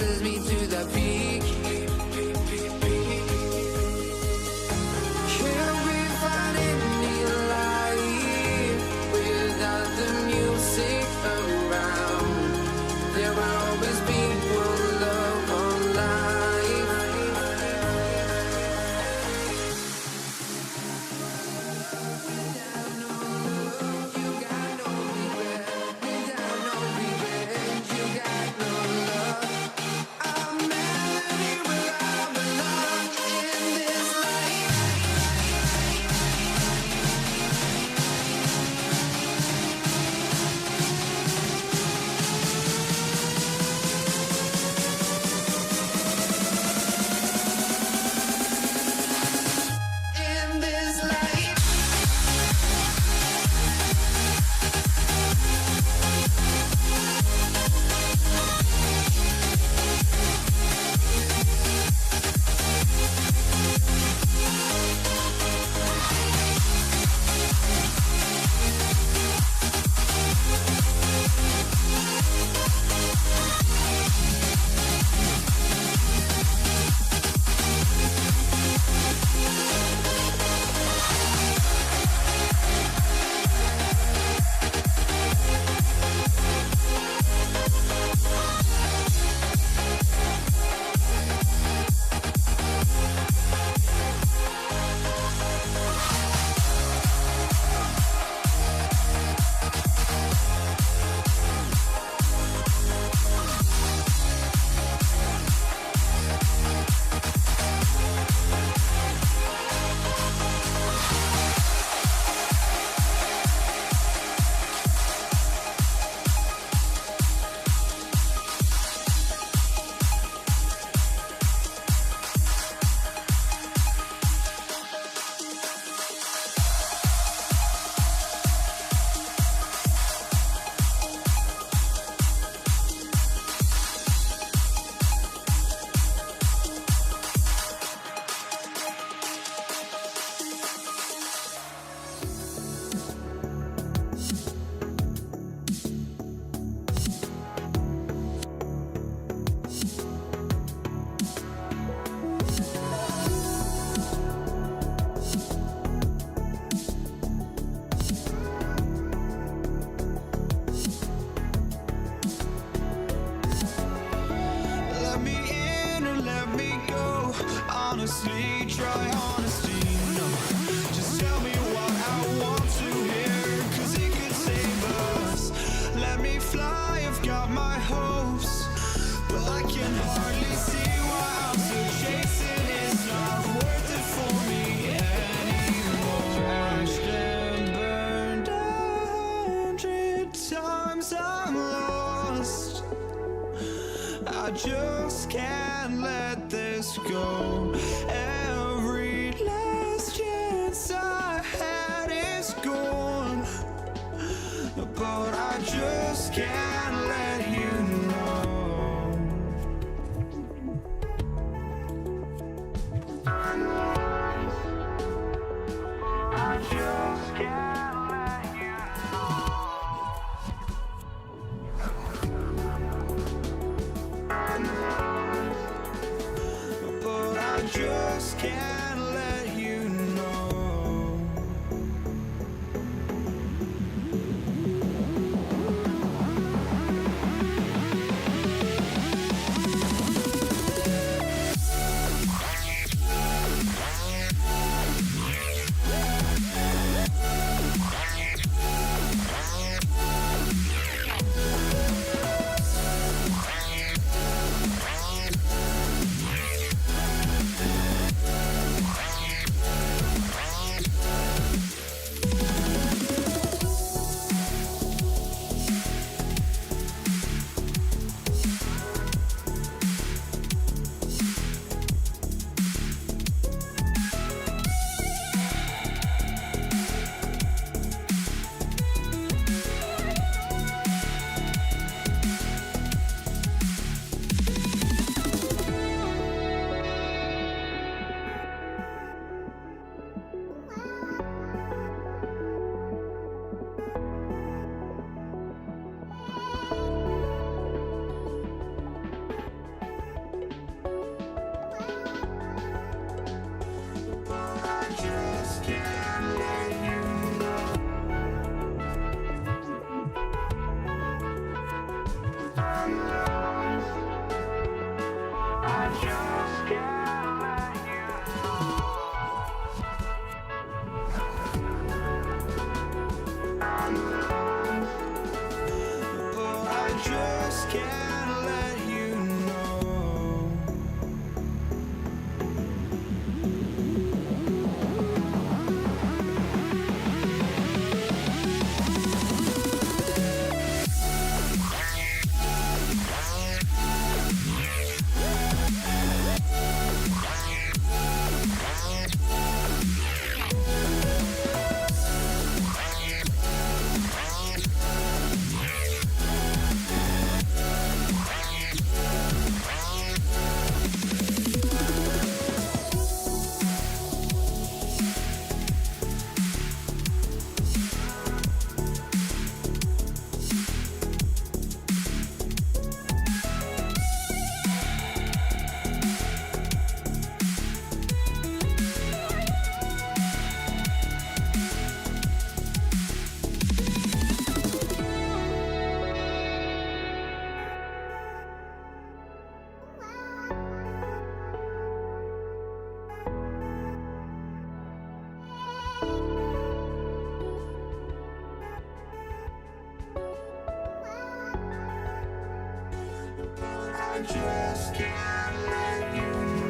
sends me to the peak. Can we find any light without the music around? There will always be one love, one life. Without no love, you got no regret. Without no revenge, you got no love. I'm melody where I belong in this life. In this life. Let me in or let me go. Honestly, try honesty. No, just tell me what I want to hear, 'cause it could save us. Let me fly, I've got my hopes, but I can hardly see why I'm still chasing. It's not worth it for me anymore. Crashed and burned 100 times, I'm lost. I just can't let this go. Every last chance I had is gone, but I just can't let you know. I just can't let you know. But I just can't let you know. I just can't let you know. Oh, I just can't let you know. I just can't let you know.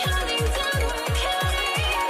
Counting down, we're counting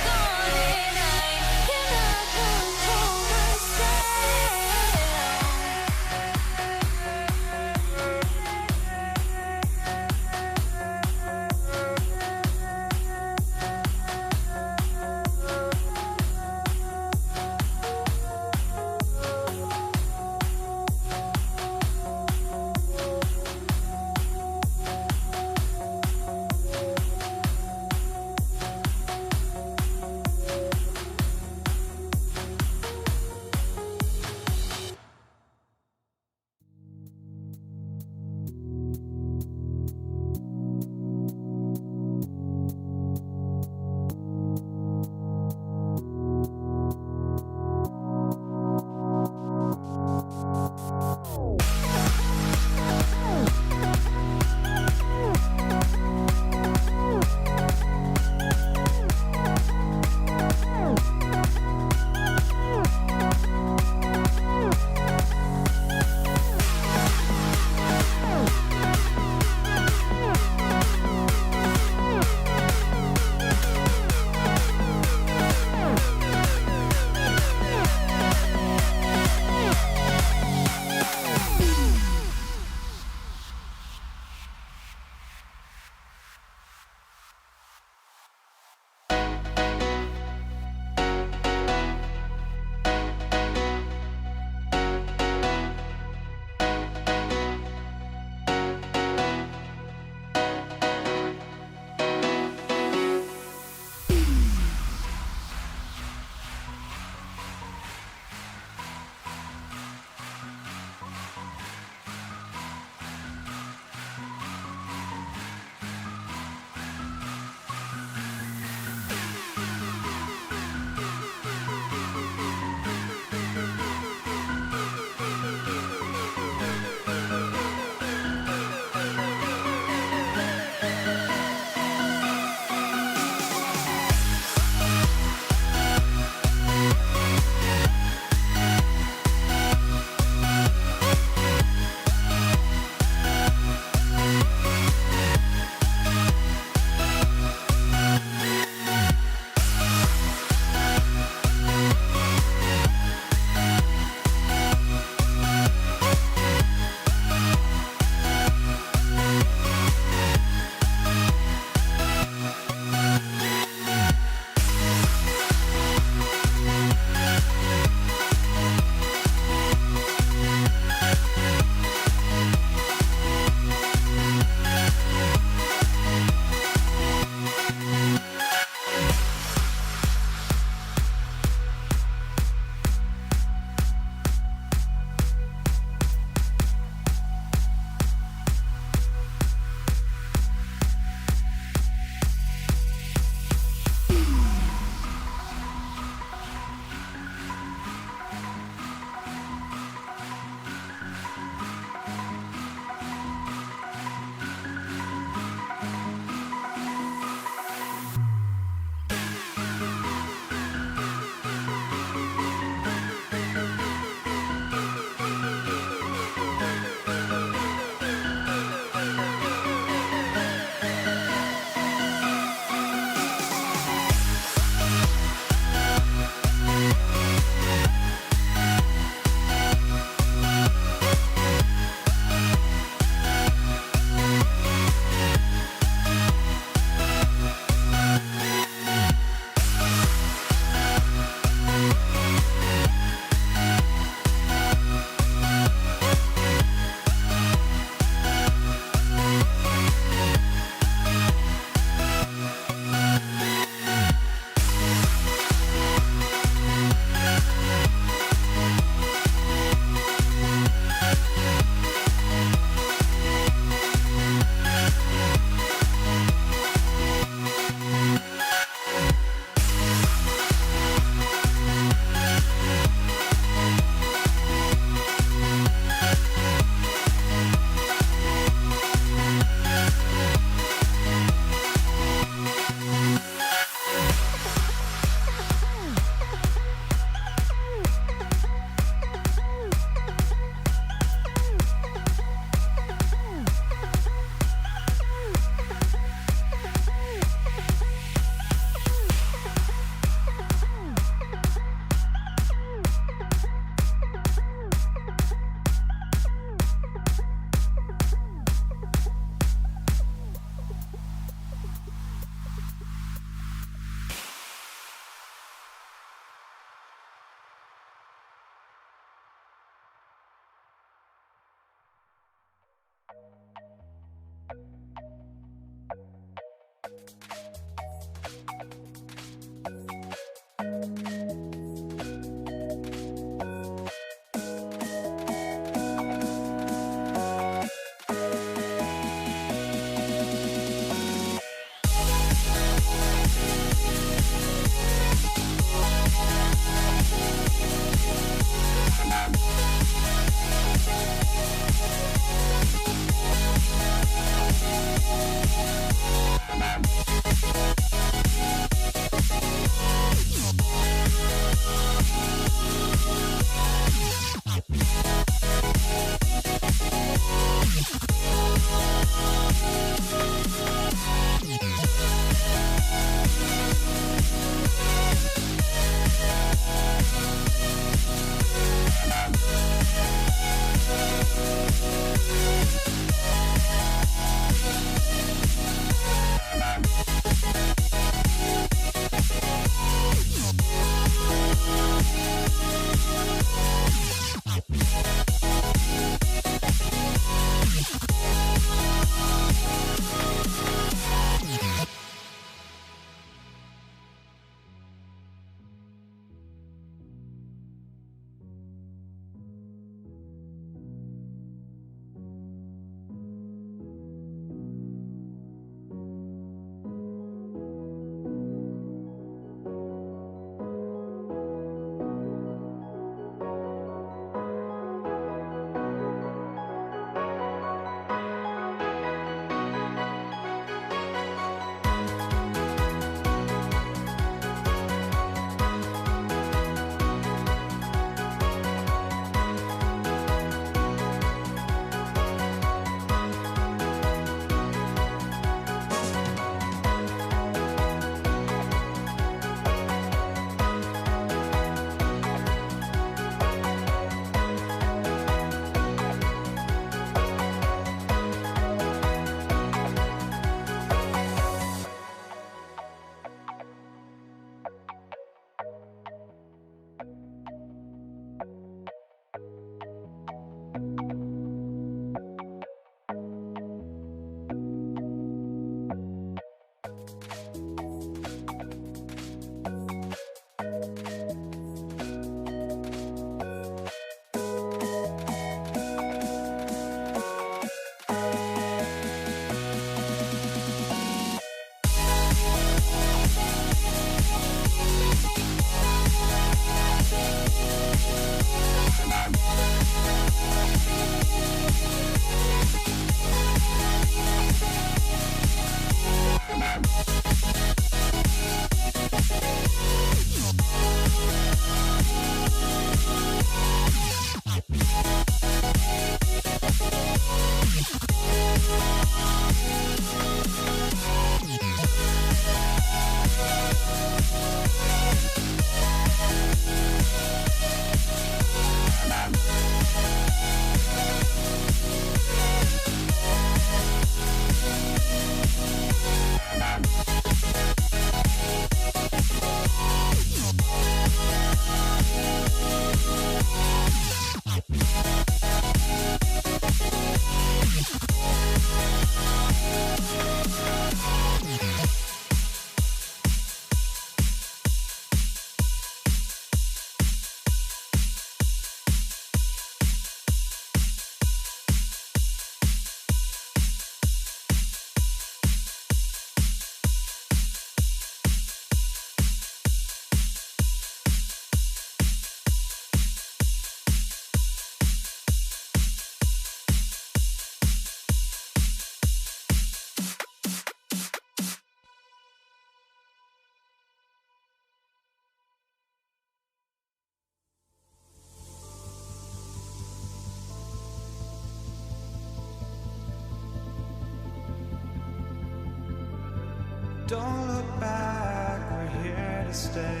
Don't look back, we're here to stay.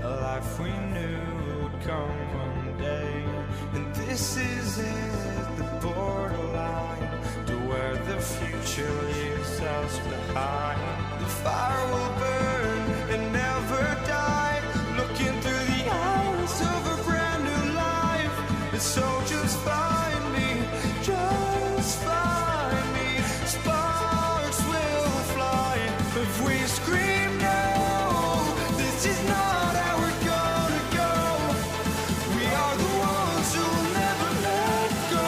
A life we knew would come one day. And this is it, the borderline to where the future leaves us behind. The fire will burn and never die, looking through the eyes of a brand new life. And so just find me, just find me. Sparks will fly if we scream no. This is not how we're gonna go. We are the ones who will never let go.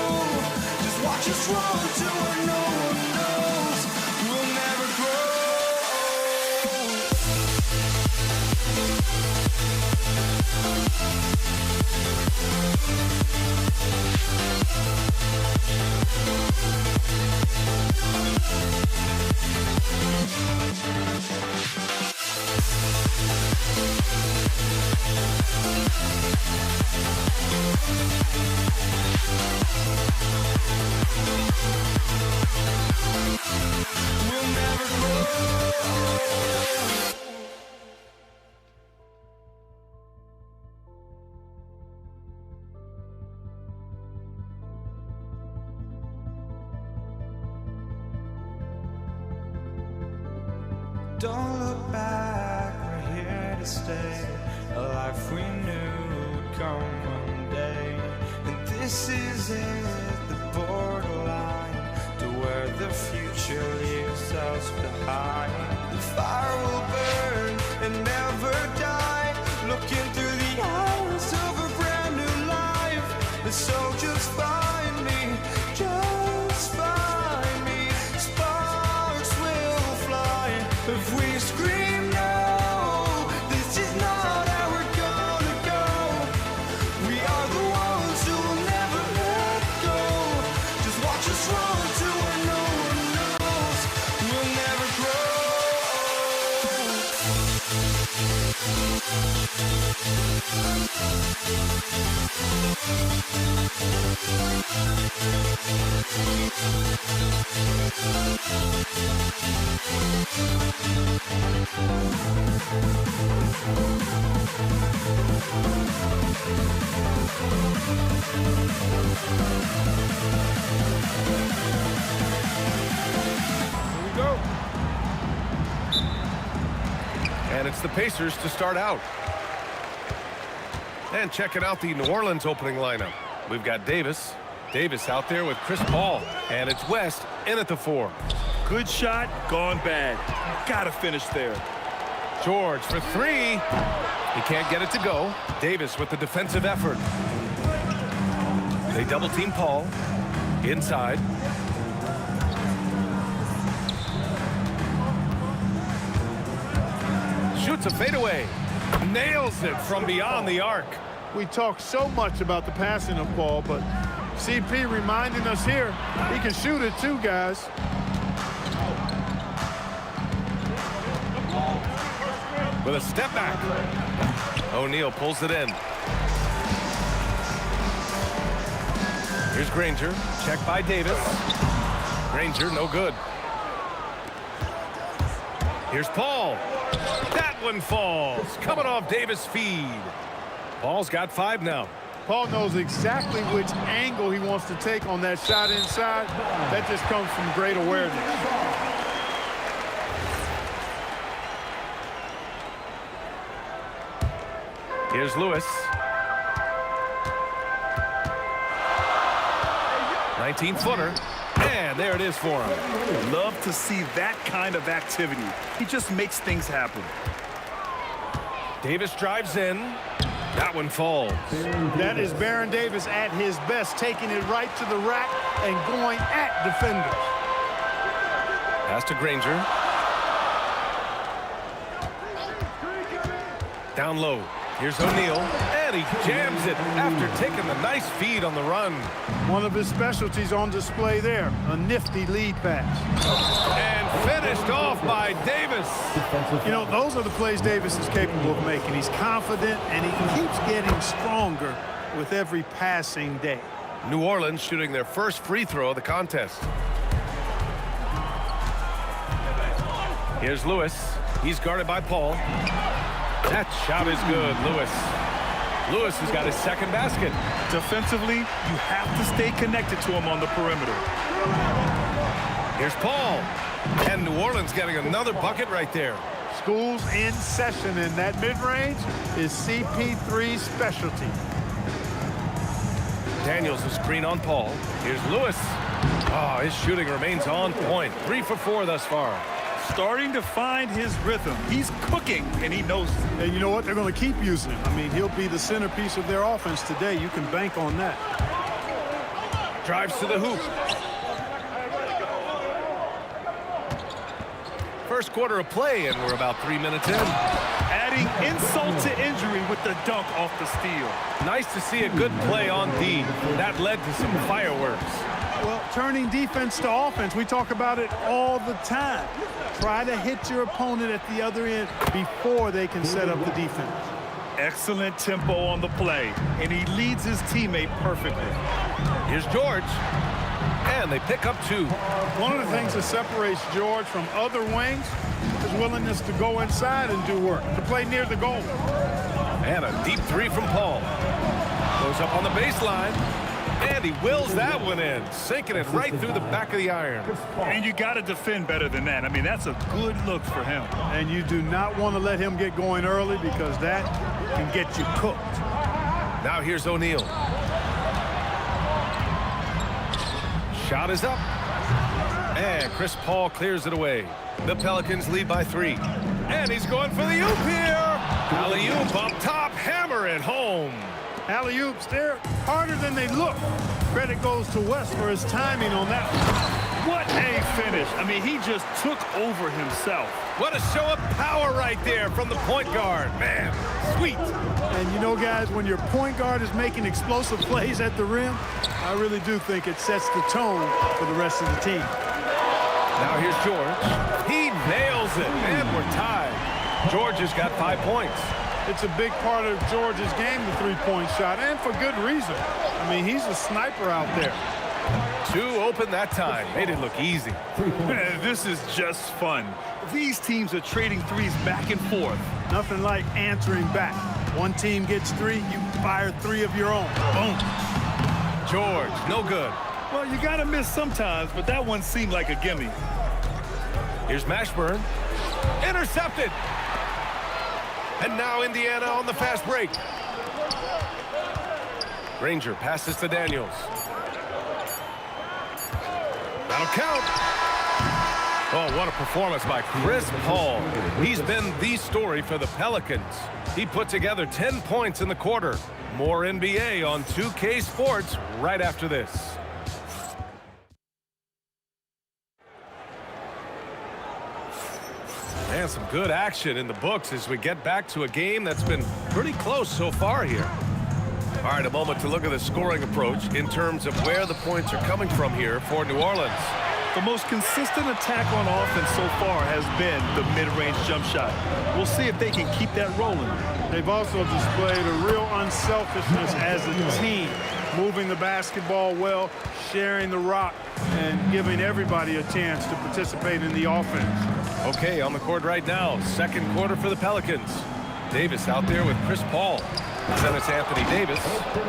Just watch us run to where no one knows. We'll never grow. We'll never grow. Don't look back, we're here to stay. A life we knew would come one day. And this is it, the borderline to where the future leaves us behind. The fire will burn and never die, looking through the eyes of a brand new life. And so just find me, just find me. Sparks will fly if we scream no. This is not how we're gonna go. We are the ones who will never let go. Just watch us run to where no one knows. We'll never grow. Here we go. And it's the Pacers to start out. And checking out the New Orleans opening lineup. We've got Davis. Davis out there with Chris Paul. And it's West in at the 4. Good shot, gone bad. Gotta finish there. George for 3. He can't get it to go. Davis with the defensive effort. They double team Paul. Inside. Shoots a fadeaway. Nails it from beyond the arc. We talk so much about the passing of Paul, but CP reminding us here, he can shoot it too, guys. With a step back. O'Neal pulls it in. Here's Granger. Check by Davis. Granger, no good. Here's Paul. That one falls. Coming off Davis' feed. Paul's got 5 now. Paul knows exactly which angle he wants to take on that shot inside. That just comes from great awareness. Here's Lewis. 19-footer. And there it is for him. Love to see that kind of activity. He just makes things happen. Davis drives in. That one falls. That is Baron Davis at his best, taking it right to the rack and going at defenders. Pass to Granger. Down low. Here's O'Neal. And he jams it after taking the nice feed on the run. One of his specialties on display there, a nifty lead pass. And finished off by Davis. You know, those are the plays Davis is capable of making. He's confident, and he keeps getting stronger with every passing day. New Orleans shooting their first free throw of the contest. Here's Lewis. He's guarded by Paul. That shot is good, Lewis. Lewis has got his second basket. Defensively, you have to stay connected to him on the perimeter. Here's Paul. And New Orleans getting another bucket right there. School's in session, and that mid-range is CP3's specialty. Daniels is screen on Paul. Here's Lewis. Oh, his shooting remains on point. 3 for 4 thus far. Starting to find his rhythm. He's cooking, and he knows it. And you know what? They're going to keep using him. I mean, he'll be the centerpiece of their offense today. You can bank on that. Drives to the hoop. First quarter of play, and we're about 3 minutes in. Adding insult to injury with the dunk off the steal. Nice to see a good play on D. That led to some fireworks. Well, turning defense to offense, we talk about it all the time. Try to hit your opponent at the other end before they can set up the defense. Excellent tempo on the play, and he leads his teammate perfectly. Here's George. And they pick up 2. One of the things that separates George from other wings is willingness to go inside and do work, to play near the goal. And a deep 3 from Paul. Goes up on the baseline. And he wills that one in, sinking it right through the back of the iron. And you got to defend better than that. I mean, that's a good look for him. And you do not want to let him get going early because that can get you cooked. Now here's O'Neal. Shot is up. And Chris Paul clears it away. The Pelicans lead by 3. And he's going for the oop here. Alley-oop up top, hammer it home. Alley-oops, they're harder than they look. Credit goes to West for his timing on that. What a finish. I mean, he just took over himself. What a show of power right there from the point guard. Man, sweet. And you know, guys, when your point guard is making explosive plays at the rim, I really do think it sets the tone for the rest of the team. Now here's George. He nails it, and we're tied. George has got 5 points. It's a big part of George's game, the three-point shot, and for good reason. I mean, he's a sniper out there. 2 open that time. Made it look easy. This is just fun. These teams are trading threes back and forth. Nothing like answering back. One team gets 3, you fire 3 of your own. Boom. George, no good. Well, you got to miss sometimes, but that one seemed like a gimme. Here's Mashburn. Intercepted. And now Indiana on the fast break. Granger passes to Daniels. That'll count. Oh, what a performance by Chris Paul. He's been the story for the Pelicans. He put together 10 points in the quarter. More NBA on 2K Sports right after this. And some good action in the books as we get back to a game that's been pretty close so far here. All right, a moment to look at the scoring approach in terms of where the points are coming from here for New Orleans. The most consistent attack on offense so far has been the mid-range jump shot. We'll see if they can keep that rolling. They've also displayed a real unselfishness as a team, moving the basketball well, sharing the rock, and giving everybody a chance to participate in the offense. Okay, on the court right now, second quarter for the Pelicans. Davis out there with Chris Paul. Then it's Anthony Davis,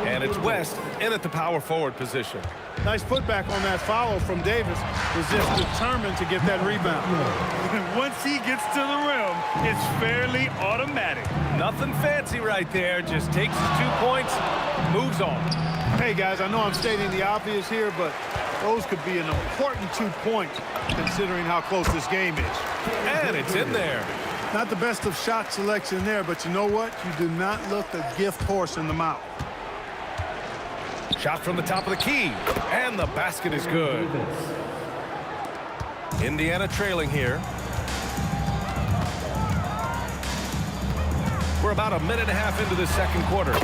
and it's West in at the power forward position. Nice putback on that follow from Davis. Was just determined to get that rebound. Once he gets to the rim, it's fairly automatic. Nothing fancy right there, just takes his 2 points, moves on. Hey, guys, I know I'm stating the obvious here, but those could be an important 2 points considering how close this game is. And it's in there. Not the best of shot selection there, but you know what? You do not look a gift horse in the mouth. Shot from the top of the key, and the basket is good. Indiana trailing here. We're about a minute and a half into the second quarter.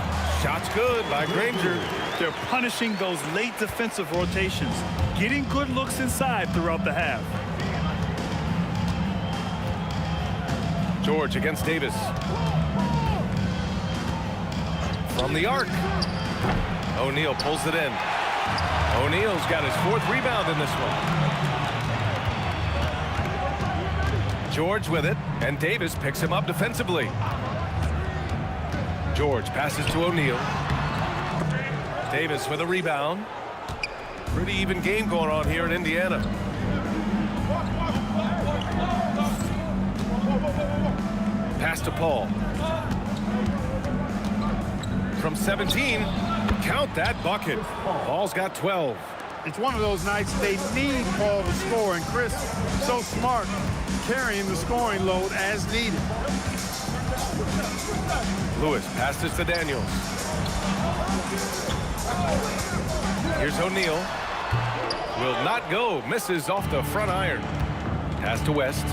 Shot's good by Granger. They're punishing those late defensive rotations, getting good looks inside throughout the half. George against Davis. From the arc. O'Neal pulls it in. O'Neal's got his 4th rebound in this one. George with it, and Davis picks him up defensively. George passes to O'Neal. Davis with a rebound. Pretty even game going on here in Indiana. Pass to Paul. From 17, count that bucket. Paul's got 12. It's one of those nights they need Paul to score, and Chris, so smart, carrying the scoring load as needed. Lewis passes to Daniels. Here's O'Neal. Will not go. Misses off the front iron. Pass to West.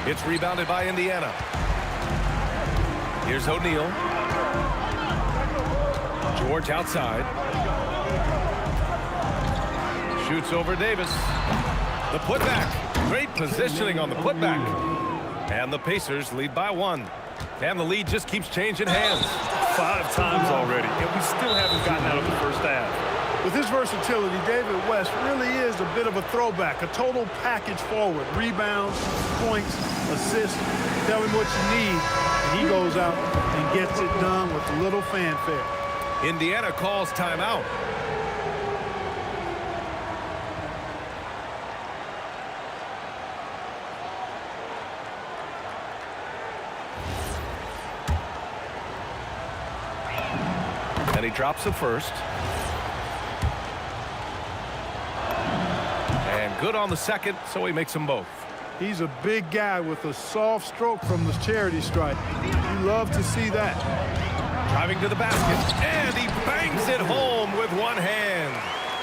It's rebounded by Indiana. Here's O'Neal. George outside. Shoots over Davis. The putback. Great positioning on the putback. And the Pacers lead by 1. And the lead just keeps changing hands. 5 times already, and we still haven't gotten out of the first half. With his versatility, David West really is a bit of a throwback, a total package forward. Rebounds, points, assists. Tell him what you need, and he goes out and gets it done with little fanfare. Indiana calls timeout. And he drops the first. And good on the second, so he makes them both. He's a big guy with a soft stroke from the charity stripe. You love to see that. Driving to the basket, and he bangs it home with one hand.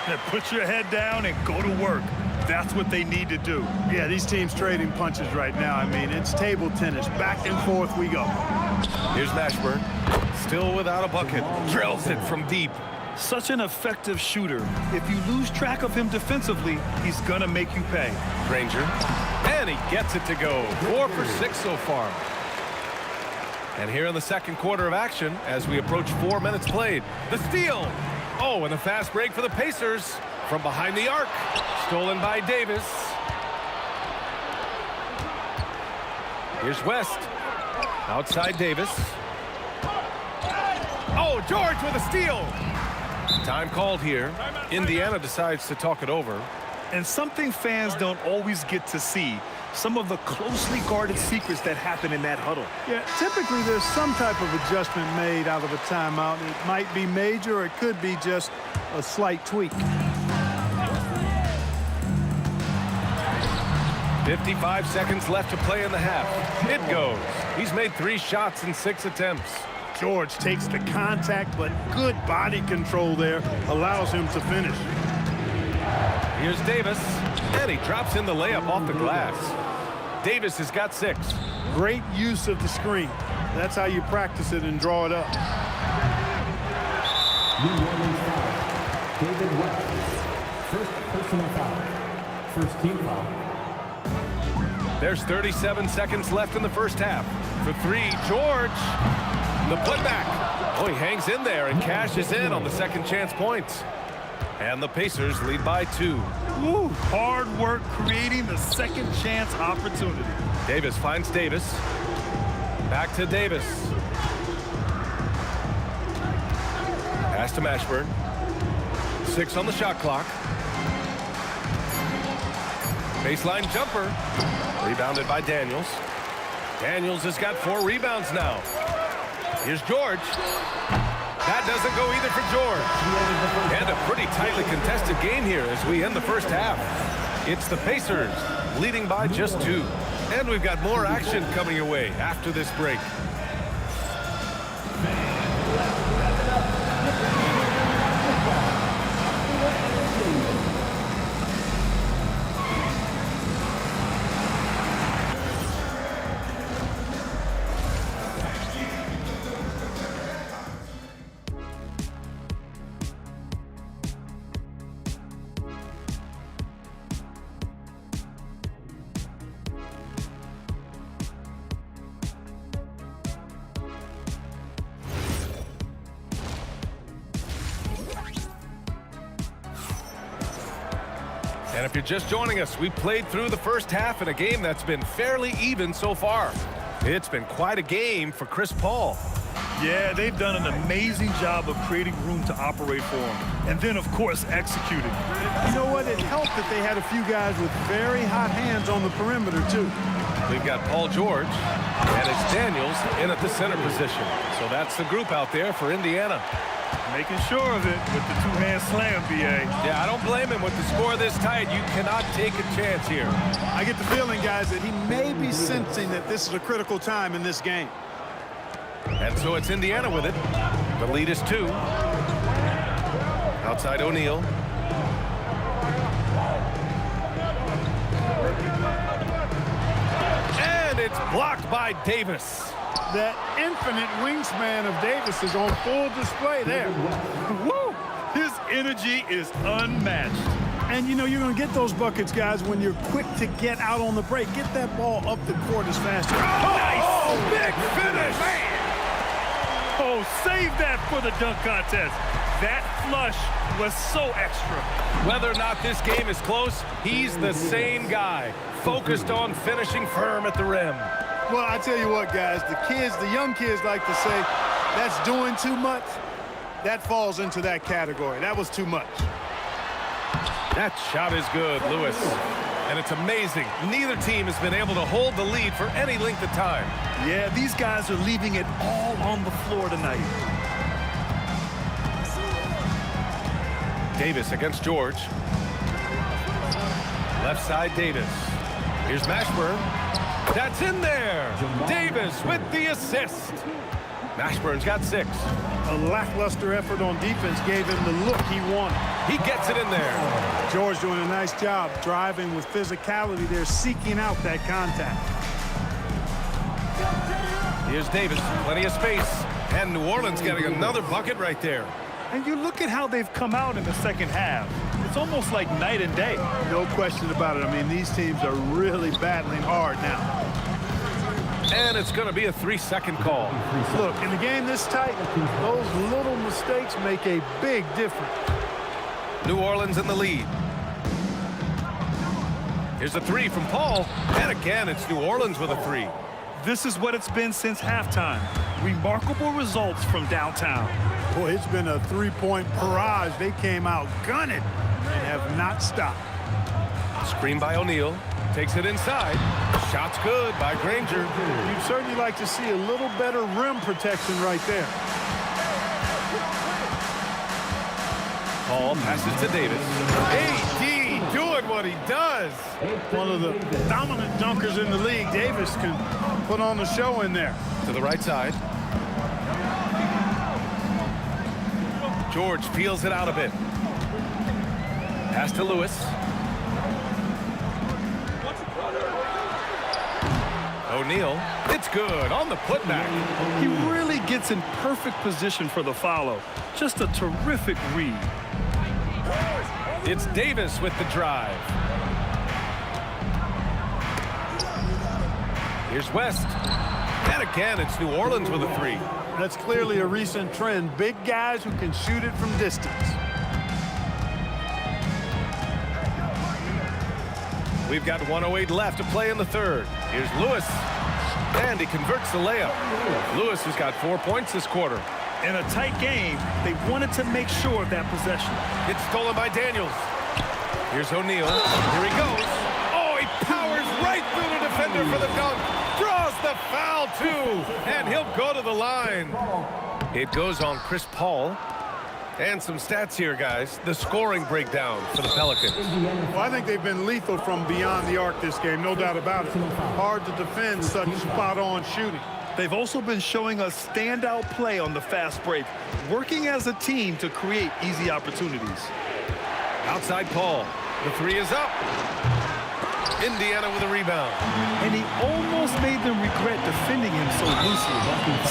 Now put your head down and go to work. That's what they need to do. Yeah, these teams trading punches right now. I mean, it's table tennis. Back and forth we go. Here's Mashburn, still without a bucket. Drills it from deep. Such an effective shooter. If you lose track of him defensively, he's going to make you pay. Granger, and he gets it to go. 4 for 6 so far. And here in the second quarter of action, as we approach 4 minutes played, the steal. Oh, and a fast break for the Pacers from behind the arc. Stolen by Davis. Here's West. Outside Davis. Oh, George with a steal. Time called here. Indiana decides to talk it over. And something fans don't always get to see, some of the closely guarded secrets that happen in that huddle. Yeah, typically there's some type of adjustment made out of a timeout. It might be major, or it could be just a slight tweak. 55 seconds left to play in the half. It goes. He's made 3 shots in 6 attempts. George takes the contact, but good body control there allows him to finish. Here's Davis, and he drops in the layup off the glass. Davis has got 6. Great use of the screen. That's how you practice it and draw it up. David West, first personal foul, first team foul. There's 37 seconds left in the first half. For 3, George, the putback. Oh, he hangs in there and cashes in on the second chance points. And the Pacers lead by 2. Woo, hard work creating the second chance opportunity. Davis finds Davis. Back to Davis. Pass to Mashburn. 6 on the shot clock. Baseline jumper. Rebounded by Daniels. Daniels has got 4 rebounds now. Here's George. That doesn't go either for George. And a pretty tightly contested game here as we end the first half. It's the Pacers leading by just 2. And we've got more action coming your way after this break. And if you're just joining us, we played through the first half in a game that's been fairly even so far. It's been quite a game for Chris Paul. Yeah, they've done an amazing job of creating room to operate for him. And then, of course, executing. You know what? It helped that they had a few guys with very hot hands on the perimeter, too. We've got Paul George, and it's Daniels in at the center position. So that's the group out there for Indiana. Making sure of it with the two-hand slam, B.A. Yeah, I don't blame him with the score this tight. You cannot take a chance here. I get the feeling, guys, that he may be sensing that this is a critical time in this game. And so it's Indiana with it. The lead is 2. Outside O'Neal. And it's blocked by Davis. That infinite wingspan of Davis is on full display there. Woo! His energy is unmatched. And, you know, you're going to get those buckets, guys, when you're quick to get out on the break. Get that ball up the court as fast as Oh, big finish! Man. Oh, save that for the dunk contest. That flush was so extra. Whether or not this game is close, he's the same guy, focused on finishing firm at the rim. Well, I tell you what, guys, the young kids like to say, that's doing too much. That falls into that category. That was too much. That shot is good, Lewis. And it's amazing. Neither team has been able to hold the lead for any length of time. Yeah, these guys are leaving it all on the floor tonight. Davis against George. Left side, Davis. Here's Mashburn. That's in there. Davis with the assist. Mashburn's got 6. A lackluster effort on defense gave him the look he wanted. He gets it in there. George doing a nice job driving with physicality there, seeking out that contact. Here's Davis, plenty of space. And New Orleans getting another bucket right there. And you look at how they've come out in the second half. It's almost like night and day. No question about it. I mean, these teams are really battling hard now. And it's going to be a 3-second call. Look, in the game this tight, those little mistakes make a big difference. New Orleans in the lead. Here's a 3 from Paul. And again, it's New Orleans with a 3. This is what it's been since halftime. Remarkable results from downtown. Boy, it's been a three-point barrage. They came out gunning and have not stopped. Screen by O'Neal. Takes it inside. Shot's good by Granger. You'd certainly like to see a little better rim protection right there. Paul passes to Davis. AD doing what he does. One of the dominant dunkers in the league. Davis can put on the show in there. To the right side. George peels it out a bit. Pass to Lewis. O'Neal. It's good on the putback. He really gets in perfect position for the follow. Just a terrific read. It's Davis with the drive. Here's West. And again, it's New Orleans with a 3. That's clearly a recent trend. Big guys who can shoot it from distance. We've got 1:08 left to play in the third. Here's Lewis. And he converts the layup. Lewis has got 4 points this quarter. In a tight game, they wanted to make sure of that possession. It's stolen by Daniels. Here's O'Neal. Here he goes. Oh, he powers right through the defender for the dunk. Draws the foul, too. And he'll go to the line. It goes on Chris Paul. And some stats here, guys. The scoring breakdown for the Pelicans. Well, I think they've been lethal from beyond the arc this game, no doubt about it. Hard to defend such spot-on shooting. They've also been showing us standout play on the fast break, working as a team to create easy opportunities. Outside Paul. The 3 is up. Indiana with a rebound. And he almost made them regret defending him so loosely.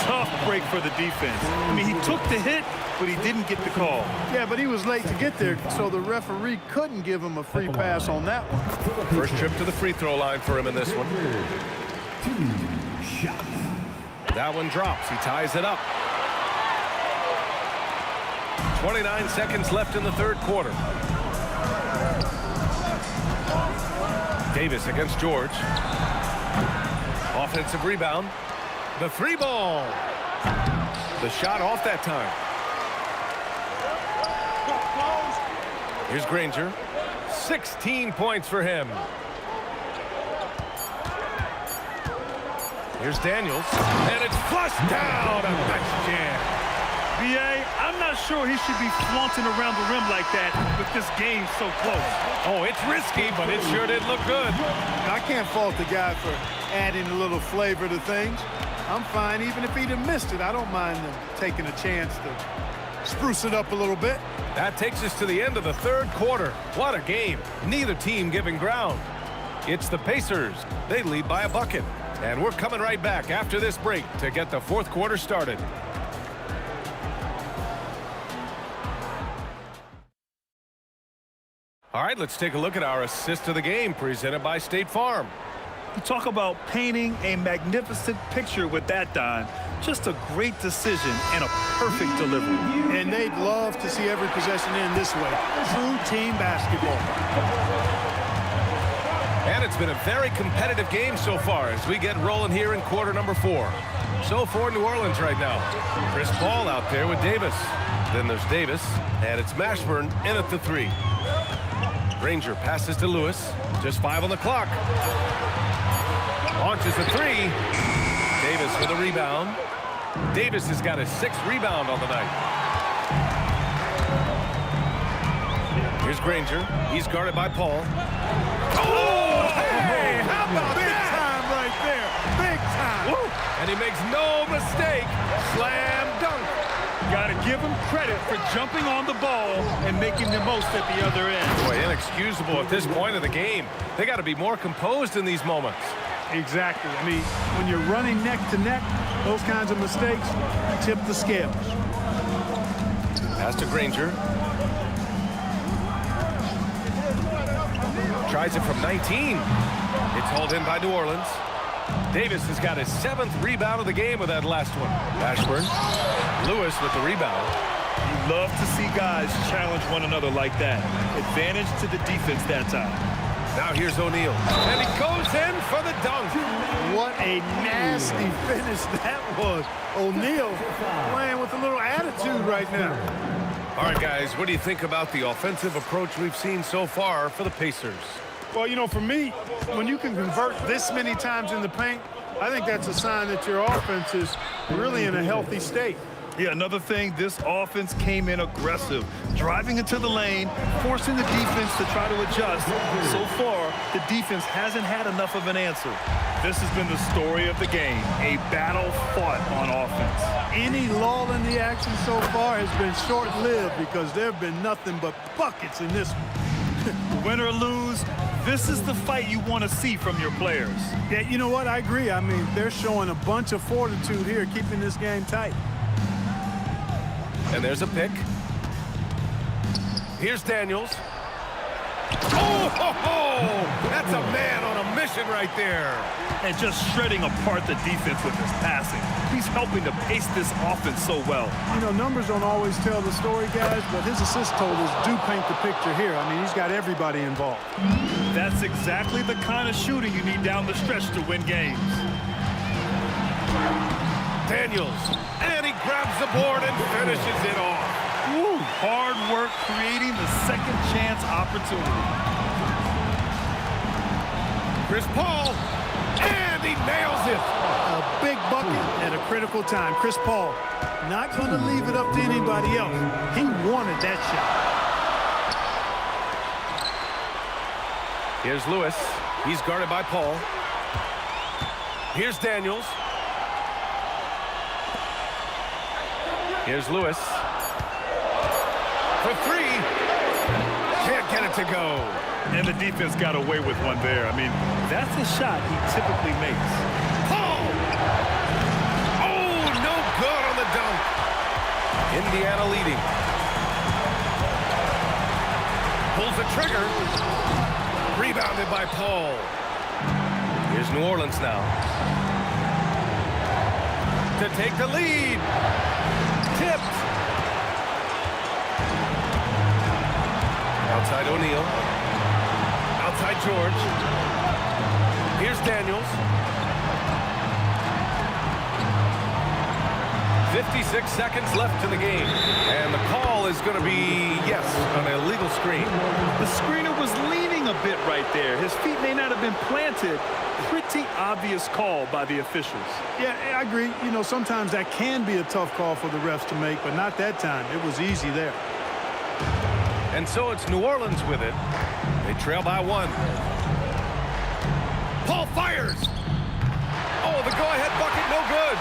Tough break for the defense. I mean, he took the hit, but he didn't get the call. Yeah, but he was late to get there, so the referee couldn't give him a free pass on that one. First trip to the free throw line for him in this one. That one drops. He ties it up. 29 seconds left in the third quarter. Davis against George. Offensive rebound. The three ball. The shot off that time. Here's Granger. 16 points for him. Here's Daniels. And it's flushed down. A nice jam. B.A., I'm not sure he should be flaunting around the rim like that with this game so close. Oh, it's risky, but it sure did look good. I can't fault the guy for adding a little flavor to things. I'm fine. Even if he'd have missed it, I don't mind them taking a chance to spruce it up a little bit. That takes us to the end of the third quarter. What a game. Neither team giving ground. It's the Pacers. They lead by a bucket. And we're coming right back after this break to get the fourth quarter started. All right, let's take a look at our assist of the game presented by State Farm. You talk about painting a magnificent picture with that, Don. Just a great decision and a perfect delivery. And they'd love to see every possession end this way. True team basketball. And it's been a very competitive game so far as we get rolling here in quarter number 4. So for New Orleans right now, Chris Paul out there with Davis. Then there's Davis, and it's Mashburn in at the 3. Granger passes to Lewis. Just 5 on the clock. Launches the 3. Davis for the rebound. Davis has got his 6th rebound on the night. Here's Granger. He's guarded by Paul. Oh, hey, how about Big that? time right there. Big time. Woo. And he makes no mistake. Slam dunk. Got to give him credit for jumping on the ball and making the most at the other end. Boy, inexcusable at this point of the game. They got to be more composed in these moments. Exactly. I mean, when you're running neck to neck, those kinds of mistakes tip the scales. Pass to Granger. Tries it from 19. It's hauled in by New Orleans. Davis has got his 7th rebound of the game with that last one. Ashburn. Lewis with the rebound. You love to see guys challenge one another like that. Advantage to the defense that time. Now here's O'Neal. And he goes in for the dunk. What a nasty finish that was. O'Neal playing with a little attitude right now. All right, guys, what do you think about the offensive approach we've seen so far for the Pacers? Well, you know, for me, when you can convert this many times in the paint, I think that's a sign that your offense is really in a healthy state. Yeah, another thing, this offense came in aggressive, driving into the lane, forcing the defense to try to adjust. So far, the defense hasn't had enough of an answer. This has been the story of the game, a battle fought on offense. Any lull in the action so far has been short-lived because there have been nothing but buckets in this one. Win or lose, this is the fight you want to see from your players. Yeah, you know what? I agree. I mean, they're showing a bunch of fortitude here, keeping this game tight. And there's a pick. Here's Daniels. Oh, ho, ho! That's a man on a mission right there. And just shredding apart the defense with his passing. He's helping to pace this offense so well. You know, numbers don't always tell the story, guys, but his assist totals do paint the picture here. I mean, he's got everybody involved. That's exactly the kind of shooting you need down the stretch to win games. Daniels, and he grabs the board and finishes it off. Woo, hard work creating the second chance opportunity. Chris Paul, and he nails it. A big bucket at a critical time. Chris Paul not going to leave it up to anybody else. He wanted that shot. Here's Lewis. He's guarded by Paul. Here's Daniels. Here's Lewis. For 3. Can't get it to go. And the defense got away with one there. I mean, that's a shot he typically makes. Paul! Oh, no good on the dunk. Indiana leading. Pulls the trigger. Rebounded by Paul. Here's New Orleans now. To take the lead. Tipped. Outside O'Neal. Outside George. Here's Daniels. 56 seconds left in the game. And the call is going to be, yes, an illegal screen. The screener was leaning a bit right there. His feet may not have been planted. Pretty obvious call by the officials. Yeah, I agree. You know, sometimes that can be a tough call for the refs to make, but not that time. It was easy there. And so it's New Orleans with it. They trail by 1. Paul fires. Oh, the go-ahead bucket, no good.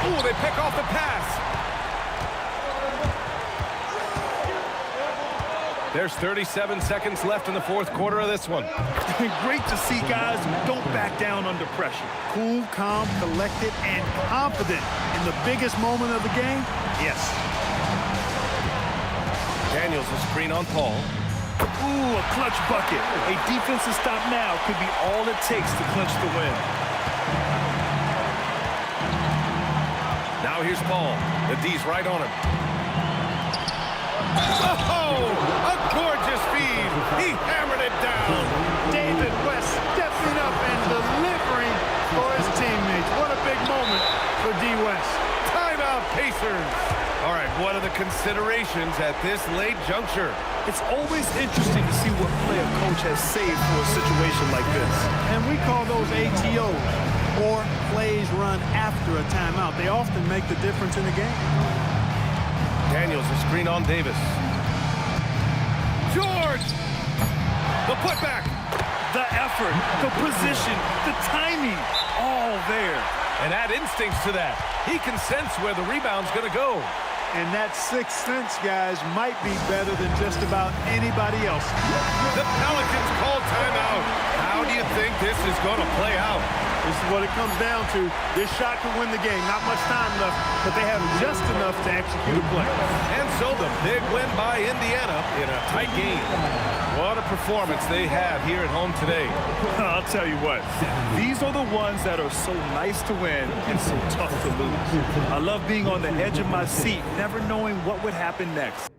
Ooh, they pick off the pass. There's 37 seconds left in the fourth quarter of this one. Great to see guys who don't back down under pressure. Cool, calm, collected, and confident in the biggest moment of the game. Yes. Daniels a screen on Paul. Ooh, a clutch bucket. A defensive stop now could be all it takes to clinch the win. Now here's Paul. The D's right on him. Oh, a gorgeous feed. He hammered it down. David West stepping up and delivering for his teammates. What a big moment for D. West. Timeout, Pacers. All right, what are the considerations at this late juncture? It's always interesting to see what play a coach has saved for a situation like this. And we call those ATOs, or plays run after a timeout. They often make the difference in the game. Daniels a screen on Davis. George! The putback! The effort, the position, the timing, all there. And add instincts to that. He can sense where the rebound's going to go. And that sixth sense, guys, might be better than just about anybody else. The Pelicans call timeout. How do you think this is going to play out? This is what it comes down to. This shot could win the game. Not much time left, but they have just enough to execute a play. And so the big win by Indiana in a tight game. What a performance they had here at home today. I'll tell you what, these are the ones that are so nice to win and so tough to lose. I love being on the edge of my seat, never knowing what would happen next.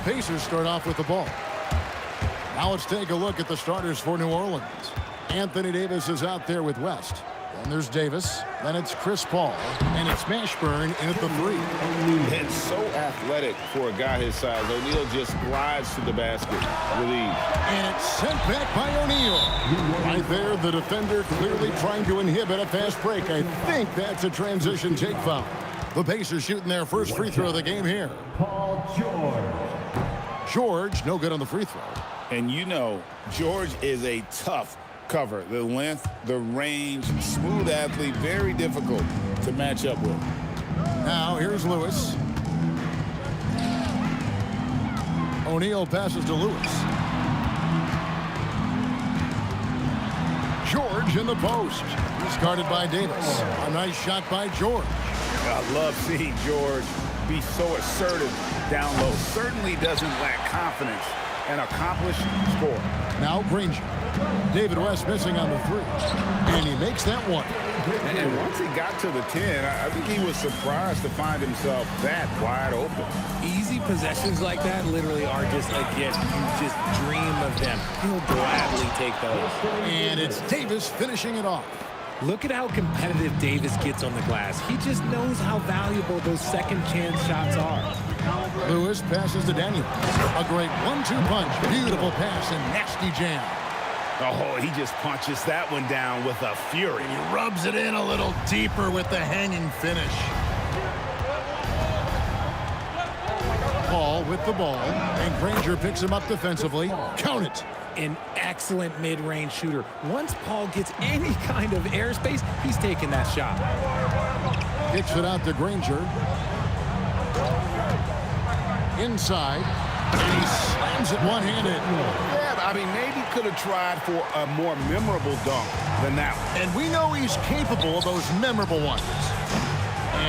Pacers start off with the ball. Now let's take a look at the starters for New Orleans. Anthony Davis is out there with West. Then there's Davis. Then it's Chris Paul. And it's Mashburn in at the 3. And so athletic for a guy his size. O'Neal just glides to the basket with ease. And it's sent back by O'Neal. Right there, the defender clearly trying to inhibit a fast break. I think that's a transition take foul. The Pacers shooting their first free throw of the game here. Paul George. George, no good on the free throw. And you know, George is a tough cover. The length, the range, smooth athlete, very difficult to match up with. Now, here's Lewis. O'Neal passes to Lewis. George in the post. He's guarded by Davis. A nice shot by George. I love seeing George be so assertive down low. Certainly doesn't lack confidence. An accomplished scorer. Now Granger. David West missing on the 3. And he makes that one. And once he got to the 10, I think he was surprised to find himself that wide open. Easy possessions like that literally are just a gift. You just dream of them. He'll gladly take those. And it's Davis finishing it off. Look at how competitive Davis gets on the glass. He just knows how valuable those second chance shots are. Lewis passes to Daniel. A great 1-2 punch. Beautiful pass and nasty jam. Oh, he just punches that one down with a fury. He rubs it in a little deeper with the hanging finish. Paul with the ball, and Granger picks him up defensively. Count it. An excellent mid-range shooter. Once Paul gets any kind of airspace, he's taking that shot. Kicks it out to Granger. Inside, and he slams it one-handed. Yeah, I mean, maybe could have tried for a more memorable dunk than that one. And we know he's capable of those memorable ones.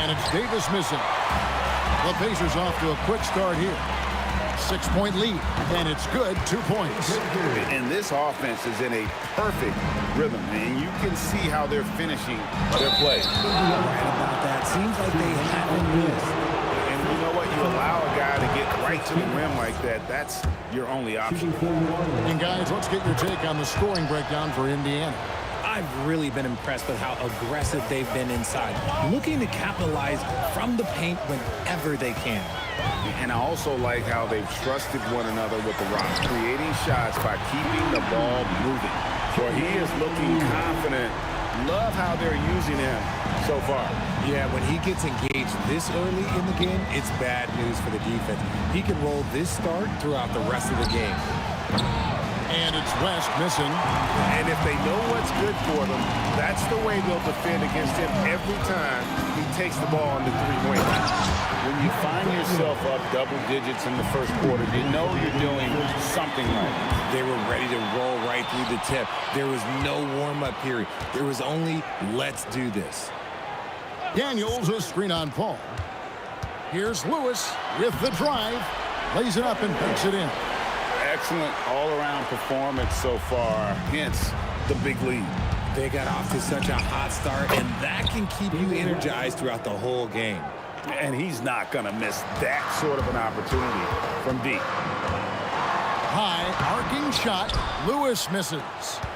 And it's Davis missing. The Pacers off to a quick start here. 6-point lead, and it's good, 2 points. And this offense is in a perfect rhythm, and you can see how they're finishing their play. Right about that. Seems like they haven't missed. And you know what? You allow a guy to get right to the rim like that, that's your only option. And guys, let's get your take on the scoring breakdown for Indiana. I've really been impressed with how aggressive they've been inside, looking to capitalize from the paint whenever they can. And I also like how they've trusted one another with the rock, creating shots by keeping the ball moving. For he is looking confident. Love how they're using him so far. Yeah, when he gets engaged this early in the game, it's bad news for the defense. He can roll this start throughout the rest of the game. And it's West missing. And if they know what's good for them, that's the way they'll defend against him every time he takes the ball on the three-point line. When you find yourself up double digits in the first quarter, you know you're doing something right. They were ready to roll right through the tip. There was no warm-up period. There was only, let's do this. Daniels, a screen on Paul. Here's Lewis with the drive. Lays it up and banks it in. Excellent all-around performance so far, hence the big lead. They got off to such a hot start, and that can keep you energized throughout the whole game. And he's not going to miss that sort of an opportunity from deep. High arcing shot. Lewis misses.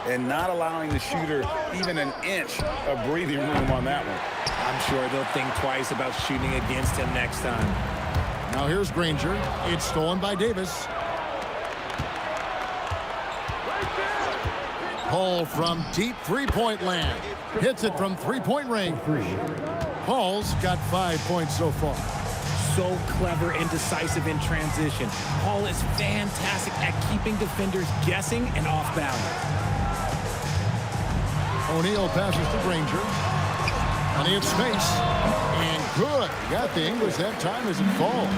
And not allowing the shooter even an inch of breathing room on that one. I'm sure they'll think twice about shooting against him next time. Now here's Granger. It's stolen by Davis. Paul from deep three-point land. Hits it from three-point range. Paul's got 5 points so far. So clever and decisive in transition. Paul is fantastic at keeping defenders guessing and off balance. O'Neal passes to Granger. And he hits space. And good. Got the English that time as it falls.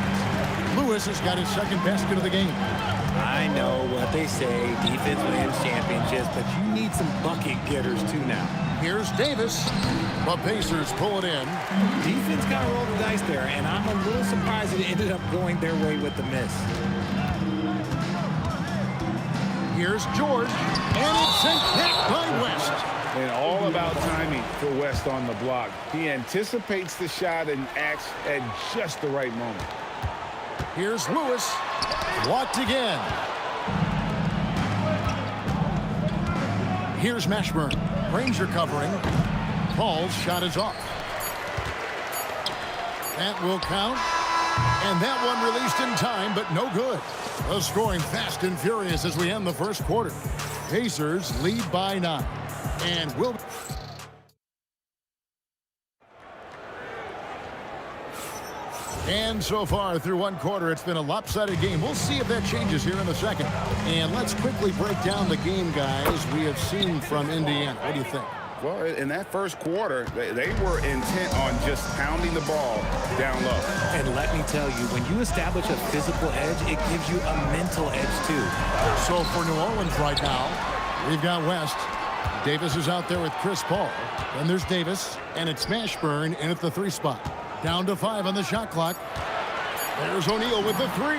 Lewis has got his second basket of the game. I know what they say, defense wins championships, but you need some bucket getters too now. Here's Davis. The Pacers pull it in. Defense got to roll the dice there, and I'm a little surprised it ended up going their way with the miss. Here's George, and it's sent back by West. And all about timing for West on the block. He anticipates the shot and acts at just the right moment. Here's Lewis, Blocked again. Here's Mashburn. Ranger covering. Paul's shot is off. That will count. And that one released in time, but no good. The scoring fast and furious as we end the first quarter. Pacers lead by 9. And will... And so far through one quarter, it's been a lopsided game. We'll see if that changes here in the second. And let's quickly break down the game, guys, we have seen from Indiana. What do you think? Well, in that first quarter, they were intent on just pounding the ball down low. And let me tell you, when you establish a physical edge, it gives you a mental edge, too. So for New Orleans right now, we've got West. Davis is out there with Chris Paul. Then there's Davis, and it's Mashburn in at the 3 spot. Down to 5 on the shot clock. There's O'Neal with the 3.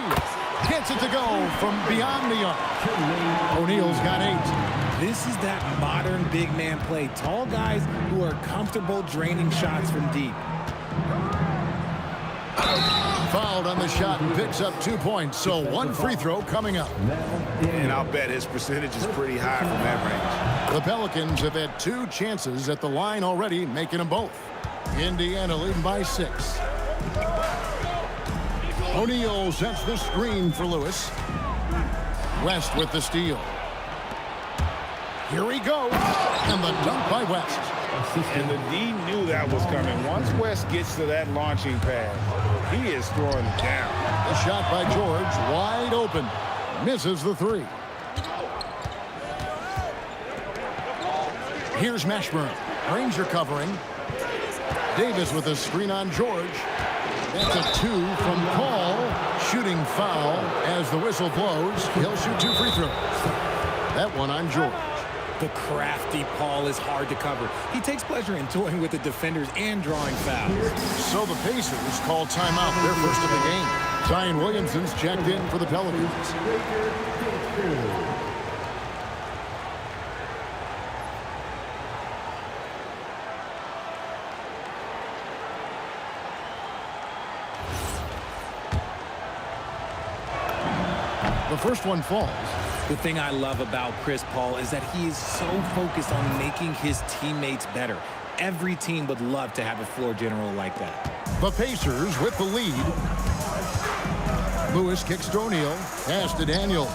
Gets it to go from beyond the arc. O'Neal's got 8. This is that modern big man play. Tall guys who are comfortable draining shots from deep. Fouled on the shot and picks up 2 points. So 1 free throw coming up. And I'll bet his percentage is pretty high from that range. The Pelicans have had 2 chances at the line already, making them both. Indiana leading by 6. O'Neal sets the screen for Lewis. West with the steal. Here we go. And the dunk by West. And the D knew that was coming. Once West gets to that launching pad, he is throwing it down. The shot by George, wide open. Misses the 3. Here's Mashburn. Ranger covering. Davis with a screen on George. That's a 2 from Paul. Shooting foul as the whistle blows. He'll shoot 2 free throws. That one on George. The crafty Paul is hard to cover. He takes pleasure in toying with the defenders and drawing fouls. So the Pacers call timeout, their first of the game. Zion Williamson's checked in for the Pelicans. The first one falls. The thing I love about Chris Paul is that he is so focused on making his teammates better. Every team would love to have a floor general like that. The Pacers with the lead. Lewis kicks to O'Neal. Pass to Daniel.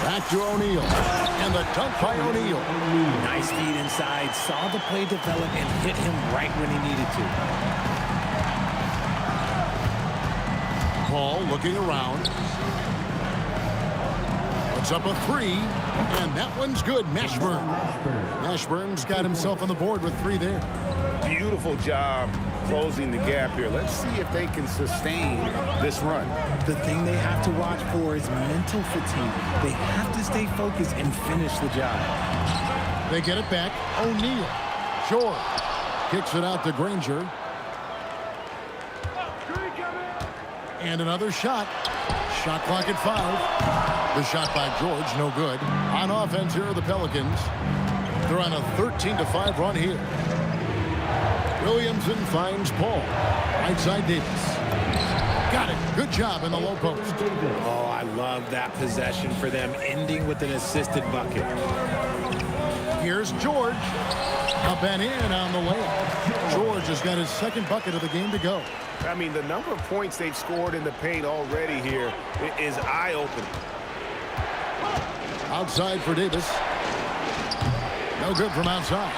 Back to O'Neal. And the dunk by O'Neal. Nice feed inside. Saw the play develop and hit him right when he needed to. Paul looking around. Puts up a 3. And that one's good. Mashburn. Mashburn's got himself on the board with 3 there. Beautiful job closing the gap here. Let's see if they can sustain this run. The thing they have to watch for is mental fatigue. They have to stay focused and finish the job. They get it back. O'Neal. George kicks it out to Granger. And another shot. Shot clock at 5. The shot by George, no good. On offense here are the Pelicans. They're on a 13-5 run here. Williamson finds Paul. Right side Davis. Got it. Good job in the low post. Oh, I love that possession for them, ending with an assisted bucket. Here's George. Up and in on the layup. George has got his second bucket of the game to go. I mean, the number of points they've scored in the paint already here is eye-opening. Outside for Davis. No good from outside.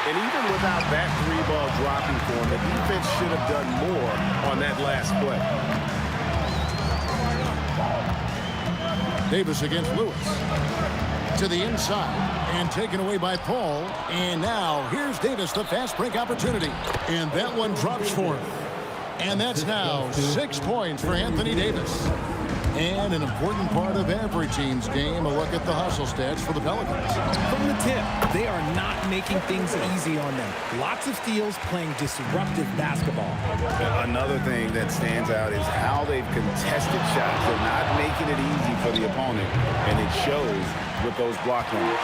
And even without that 3-ball dropping for him, the defense should have done more on that last play. Davis against Lewis. To the inside. And taken away by Paul. And now here's Davis, the fast break opportunity. And that one drops for him. And that's now 6 points for Anthony Davis. And an important part of every team's game, a look at the hustle stats for the Pelicans. From the tip, they are not making things easy on them. Lots of steals, playing disruptive basketball. Another thing that stands out is how they've contested shots. They're not making it easy for the opponent, and it shows with those block numbers.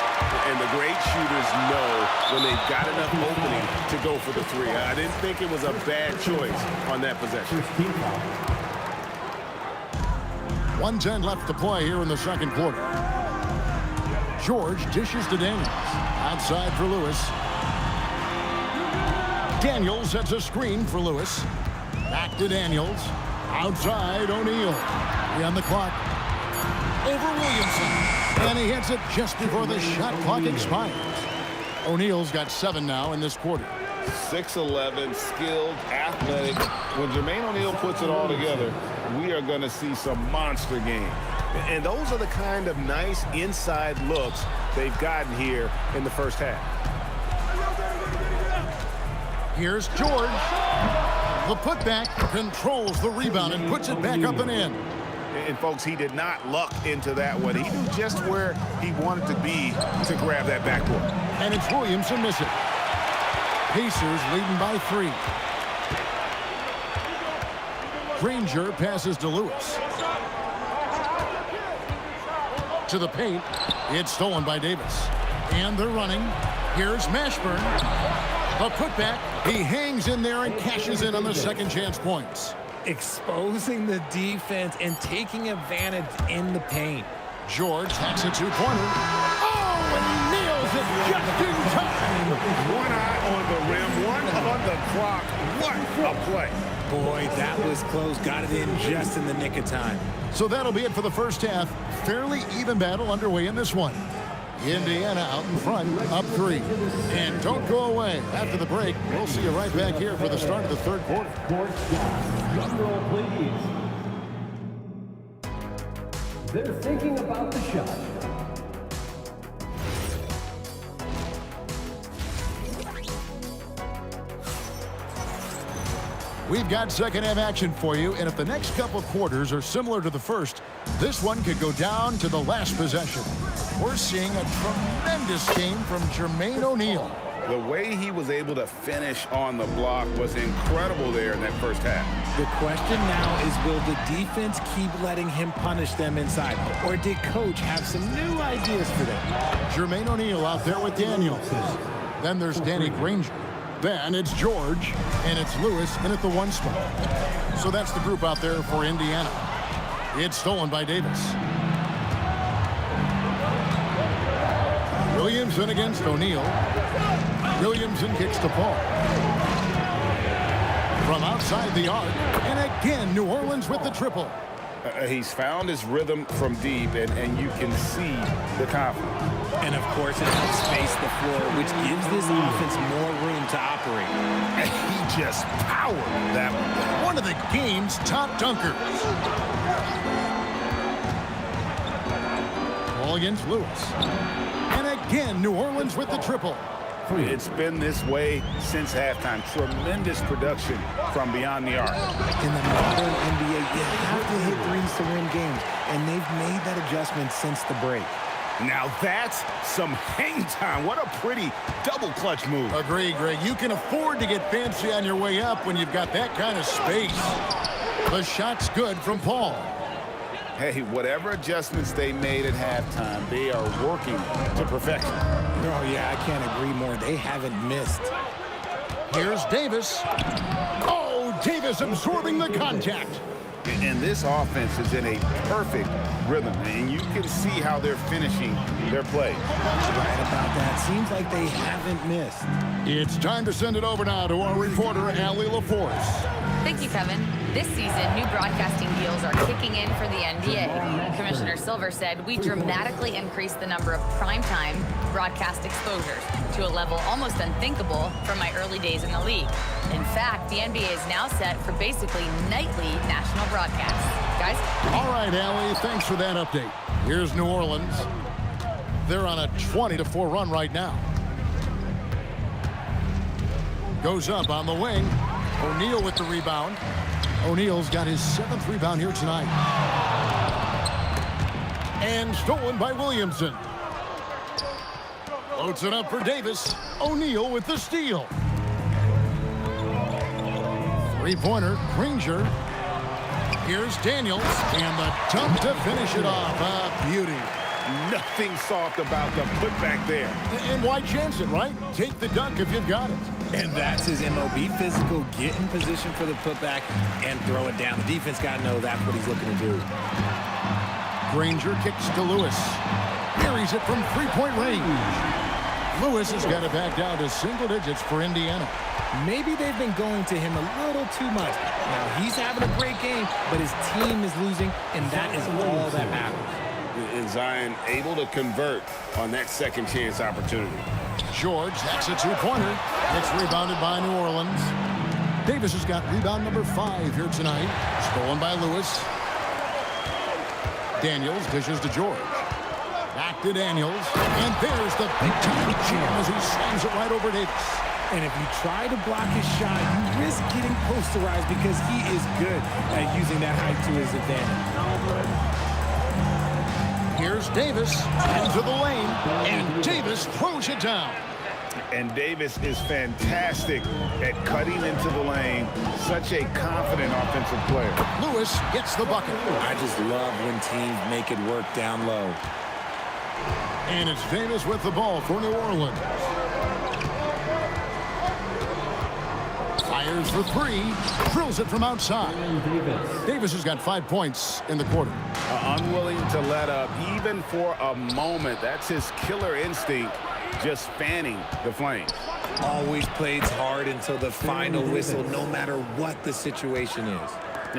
And the great shooters know when they've got enough opening to go for the 3. I didn't think it was a bad choice on that possession. 1:10 left to play here in the second quarter. George dishes to Daniels. Outside for Lewis. Daniels sets a screen for Lewis. Back to Daniels. Outside O'Neal. 3 on the clock. Over Williamson. And he hits it just before the shot clock expires. O'Neal's got 7 now in this quarter. 6'11", skilled, athletic. When Jermaine O'Neal puts it all together, we are going to see some monster games. And those are the kind of nice inside looks they've gotten here in the first half. Here's George. The putback controls the rebound and puts it back up and in. And, folks, he did not luck into that one. He knew just where he wanted to be to grab that backboard. And it's Williamson missing. Pacers leading by 3. Granger passes to Lewis. To the paint. It's stolen by Davis. And they're running. Here's Mashburn. A putback. He hangs in there and cashes in on the second chance points. Exposing the defense and taking advantage in the paint. George hacks a 2-pointer. Oh, and he nails it just in time. One eye on the rim, one on the clock. What a play. Boy, that was close. Got it in just in the nick of time. So that'll be it for the first half. Fairly even battle underway in this one. Indiana out in front, up 3. And don't go away. After the break, we'll see you right back here for the start of the third quarter. Drum roll, please. They're thinking about the shot. We've got second half action for you, and if the next couple quarters are similar to the first, this one could go down to the last possession. We're seeing a tremendous game from Jermaine O'Neal. The way he was able to finish on the block was incredible there in that first half. The question now is, will the defense keep letting him punish them inside? Or did Coach have some new ideas for them? Jermaine O'Neal out there with Daniels. Then there's Danny Granger. Then it's George, and it's Lewis in at the 1 spot. So that's the group out there for Indiana. It's stolen by Davis. Williamson against O'Neal. Williamson kicks to Paul. From outside the arc, and again, New Orleans with the triple. He's found his rhythm from deep, and you can see the confidence. And, of course, it helps space the floor, which gives this offense more room to operate. And he just powered that one of the game's top dunkers. Ball against Lewis. And again, New Orleans with the triple. It's been this way since halftime. Tremendous production from beyond the arc. In the modern NBA, you have to hit threes to win games, and they've made that adjustment since the break. Now that's some hang time. What a pretty double clutch move. Agree, Greg. You can afford to get fancy on your way up when you've got that kind of space. The shot's good from Paul. Hey, whatever adjustments they made at halftime, they are working to perfection. Oh, yeah, I can't agree more. They haven't missed. Here's Davis. Oh, Davis absorbing the contact. And this offense is in a perfect rhythm, and you can see how they're finishing their play. Right about that. Seems like they haven't missed. It's time to send it over now to our reporter, Allie LaForce. Thank you, Kevin. This season, new broadcasting deals are kicking in for the NBA. Commissioner Silver said we dramatically increased the number of primetime broadcast exposures to a level almost unthinkable from my early days in the league. In fact, the NBA is now set for basically nightly national broadcasts. Guys? All right, Allie, thanks for that update. Here's New Orleans. They're on a 20-4 run right now. Goes up on the wing. O'Neal with the rebound. O'Neal's got his 7th rebound here tonight. And stolen by Williamson. Loads it up for Davis. O'Neal with the steal. 3-pointer, Granger. Here's Daniels, and the dunk to finish it off. A beauty. Nothing soft about the putback there. And why chance it, right? Take the dunk if you've got it. And that's his MO. Be physical, get in position for the putback, and throw it down. The defense got to know that's what he's looking to do. Granger kicks to Lewis. Buries it from three-point range. Lewis has got it back down to single digits for Indiana. Maybe they've been going to him a little too much. Now, he's having a great game, but his team is losing, and that is all that matters. Is Zion able to convert on that second chance opportunity? George, that's a two-pointer. It's rebounded by New Orleans. Davis has got rebound number 5 here tonight. Stolen by Lewis. Daniels dishes to George. Back to Daniels. And there's the big-time jam as he slams it right over Davis. And if you try to block his shot, you risk getting posterized because he is good at using that height to his advantage. Here's Davis into the lane, and Davis throws it down. And Davis is fantastic at cutting into the lane. Such a confident offensive player. Lewis gets the bucket. I just love when teams make it work down low. And it's Davis with the ball for New Orleans. Fires for 3. Drills it from outside. Davis has got 5 points in the quarter. Unwilling to let up even for a moment. That's his killer instinct, just fanning the flames. Always plays hard until the final whistle, no matter what the situation is.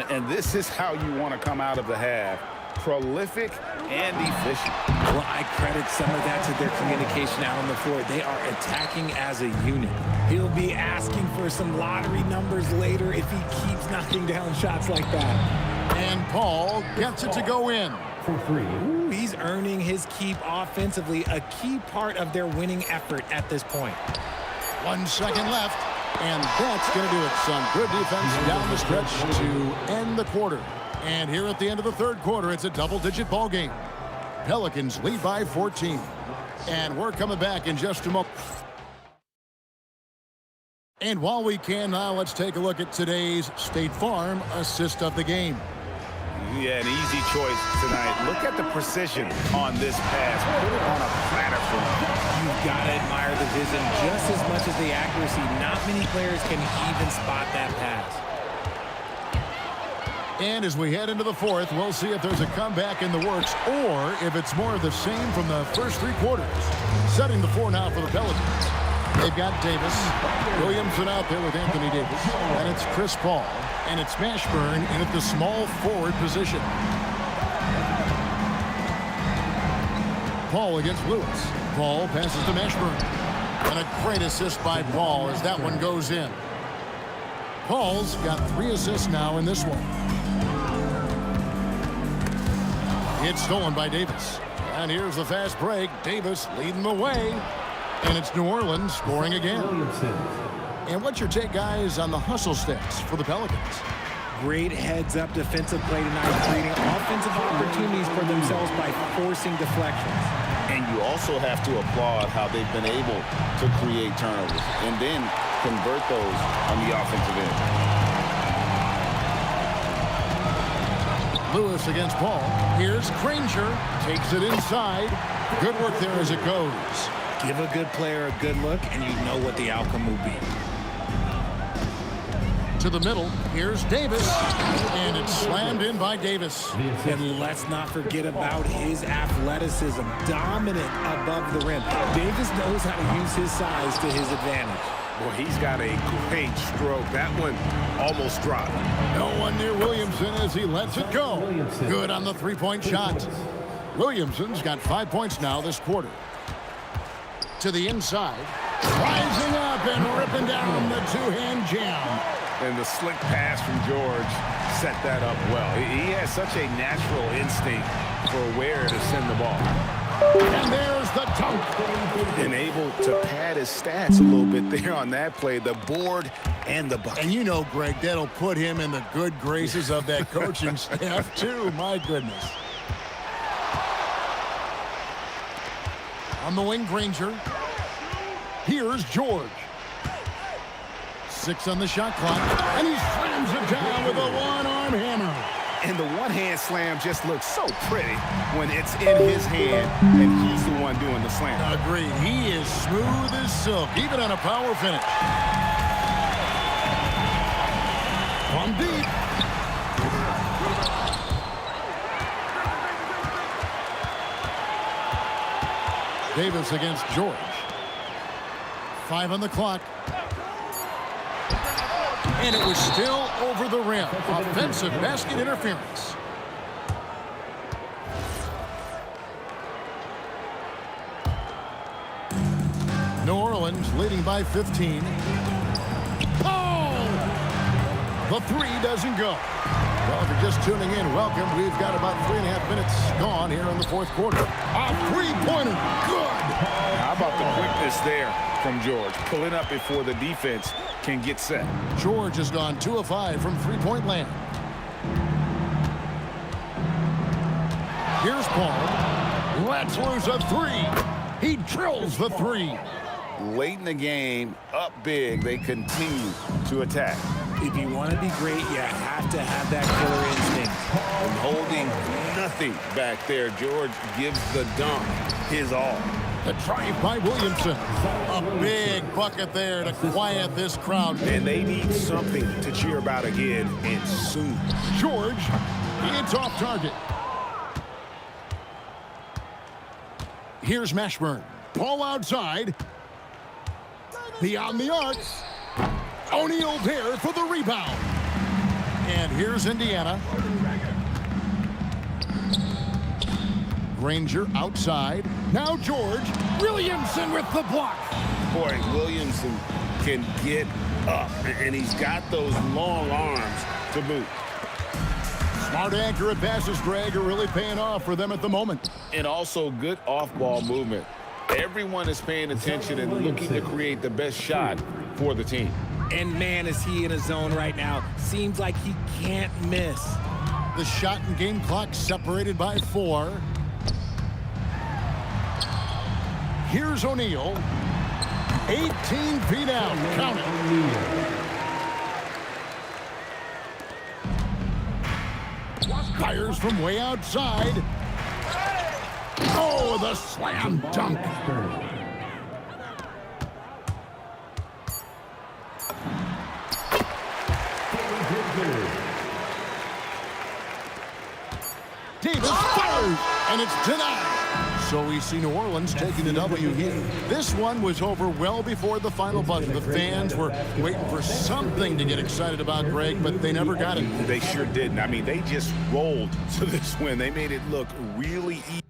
And this is how you want to come out of the half. Prolific and efficient. Well, I credit some of that to their communication out on the floor. They are attacking as a unit. He'll be asking for some lottery numbers later if he keeps knocking down shots like that. And Paul gets it to go in. For 3. Ooh, he's earning his keep offensively, a key part of their winning effort at this point. 1 second left, and that's going to do it. Some good defense down the stretch to end the quarter. And here at the end of the third quarter, it's a double-digit ball game. Pelicans lead by 14. And we're coming back in just a moment. And while we can now, let's take a look at today's State Farm assist of the game. Yeah, an easy choice tonight. Look at the precision on this pass. Put it on a platter for him. You've got to admire the vision just as much as the accuracy. Not many players can even spot that pass. And as we head into the fourth, we'll see if there's a comeback in the works or if it's more of the same from the first 3 quarters. Setting the 4 now for the Pelicans. They've got Davis, Williamson out there with Anthony Davis, and it's Chris Paul, and it's Mashburn in at the small forward position. Paul against Lewis. Paul passes to Mashburn. And a great assist by Paul as that one goes in. Paul's got 3 assists now in this one. It's stolen by Davis. And here's the fast break. Davis leading the way. And it's New Orleans scoring again. And what's your take, guys, on the hustle stats for the Pelicans? Great heads-up defensive play tonight, creating offensive opportunities for themselves by forcing deflections. And you also have to applaud how they've been able to create turnovers and then convert those on the offensive end. Lewis against Paul. Here's Granger. Takes it inside. Good work there as it goes. Give a good player a good look, and you know what the outcome will be. To the middle. Here's Davis. And it's slammed in by Davis. And let's not forget about his athleticism. Dominant above the rim. Davis knows how to use his size to his advantage. Well, he's got a great stroke. That one almost dropped. No one near Williamson as he lets it go. Good on the 3-point shot. Williamson's got 5 points now this quarter. To the inside. Rising up and ripping down the 2-hand jam. And the slick pass from George set that up well. He has such a natural instinct for where to send the ball. And there's the dunk. And able to pad his stats a little bit there on that play. The board and the bucket. And you know, Greg, that'll put him in the good graces of that coaching staff, too. My goodness. On the wing, Granger. Here's George. 6 on the shot clock. And he slams it down with a one-arm hammer. And the one-hand slam just looks so pretty when it's in his hand and he's the one doing the slam. Agreed. He is smooth as silk, even on a power finish. From deep. Davis against George. 5 on the clock. And it was still over the rim. Offensive basket interference. New Orleans leading by 15. Oh! The three doesn't go. Well, if you're just tuning in, welcome. We've got about 3.5 minutes gone here in the fourth quarter. A three-pointer. Good. How about the quickness there from George? Pulling up before the defense can get set. George has gone 2 of 5 from three-point land. Here's Paul. Let's lose a three. He drills the three. Late in the game, up big, they continue to attack. If you want to be great, you have to have that killer instinct. And holding nothing back there, George gives the dunk his all. The drive by Williamson. A big bucket there to quiet this crowd. And they need something to cheer about again, and soon. George, it's off target. Here's Mashburn. Ball outside. Beyond the arc. O'Neal there for the rebound. And here's Indiana. Granger outside. Now George. Williamson with the block. Boy, Williamson can get up, and he's got those long arms to boot. Smart, accurate passes, Greg, are really paying off for them at the moment. And also good off-ball movement. Everyone is paying attention and looking to create the best shot for the team. And man, is he in a zone right now. Seems like he can't miss. The shot and game clock separated by 4. Here's O'Neal. 18 feet out. Count it. Fires from way outside. Oh, the slam dunk. Davis fires, and it's denied. So we see New Orleans taking the W here. This one was over well before the final buzzer. The fans were waiting for something to get excited about, Greg, but they never got it. They sure didn't. I mean, they just rolled to this win. They made it look really easy.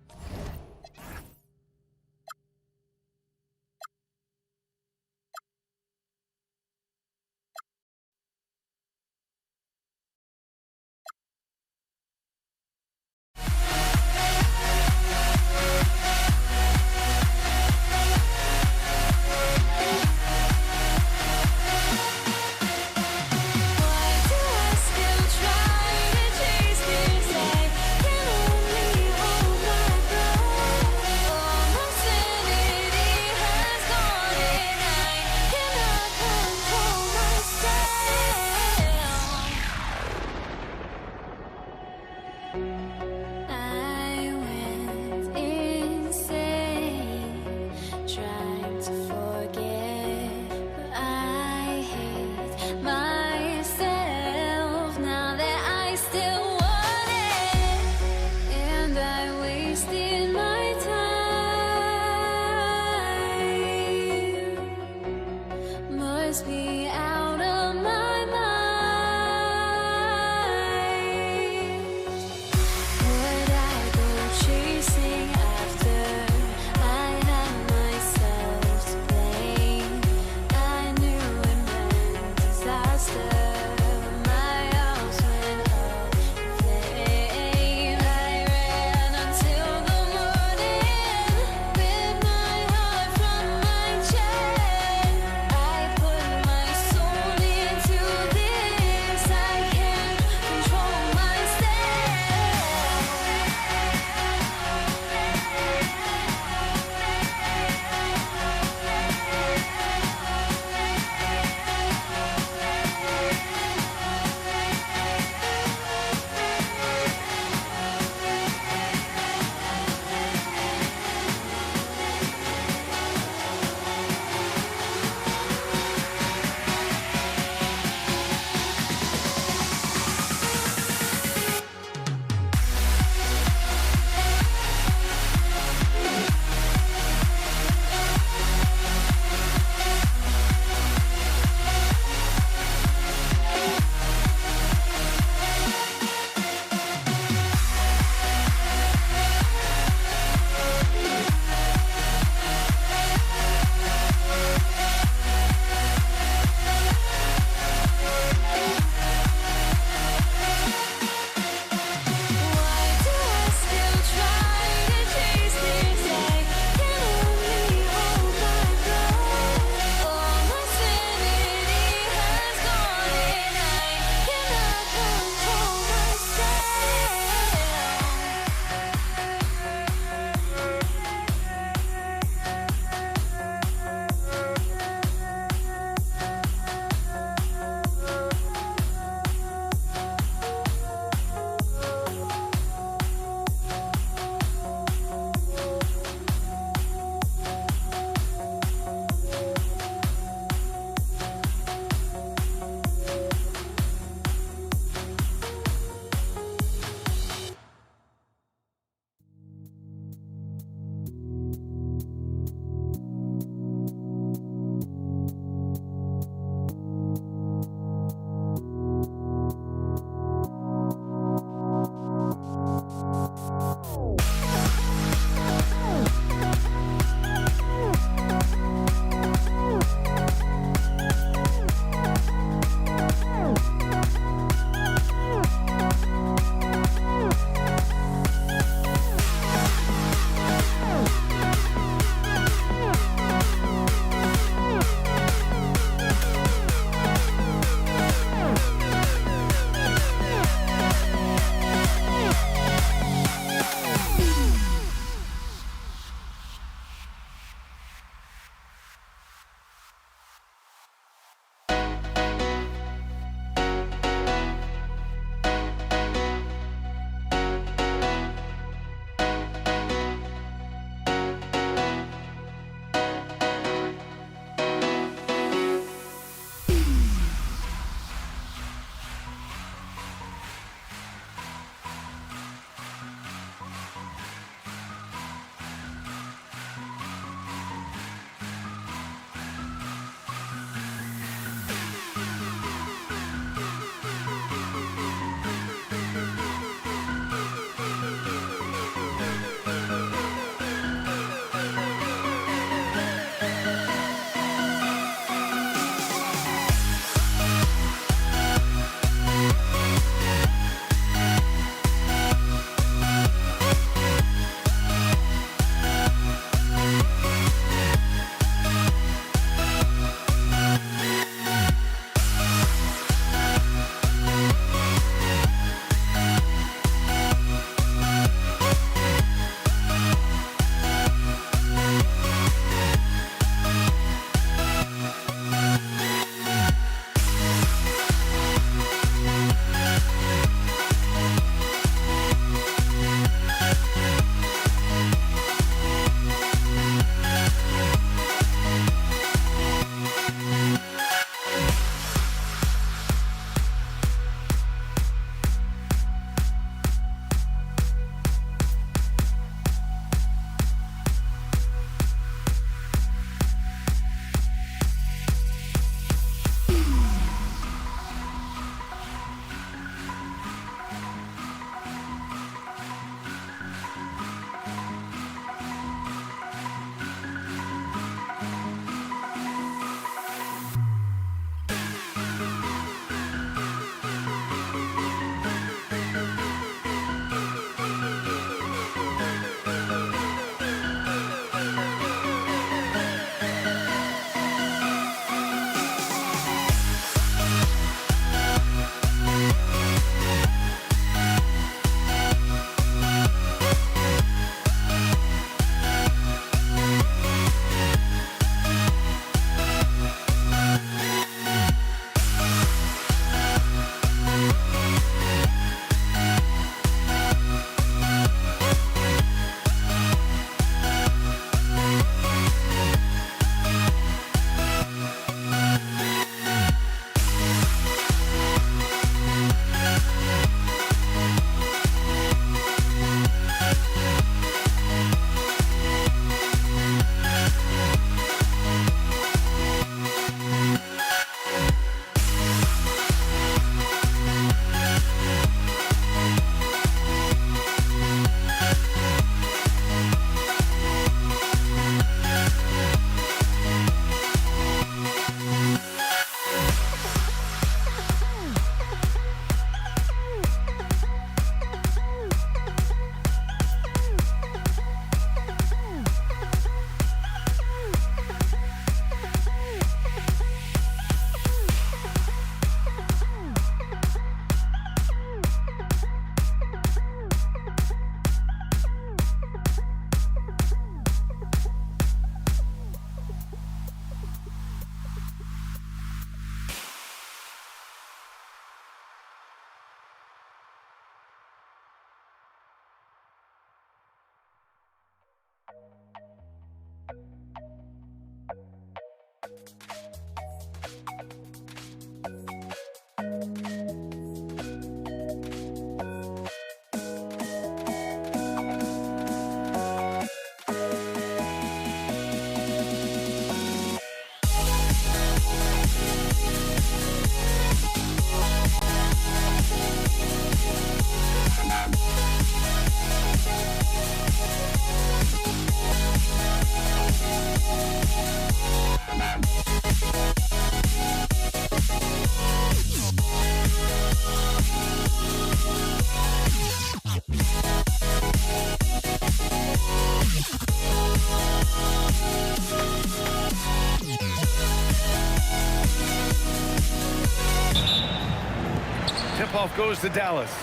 tip-off goes to Dallas.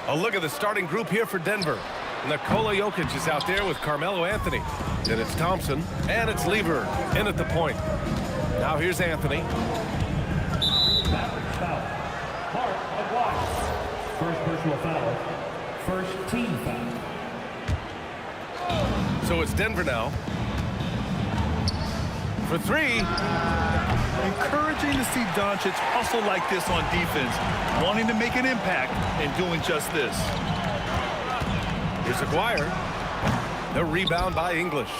A look at the starting group here for Denver. Nikola Jokic is out there with Carmelo Anthony. Then it's Thompson, and it's Lever in at the point. Now here's Anthony. Part of watch. First personal foul. First team foul. So it's Denver now. For three. Encouraging to see Doncic hustle like this on defense, wanting to make an impact and doing just this. Here's Aguirre. The rebound by English.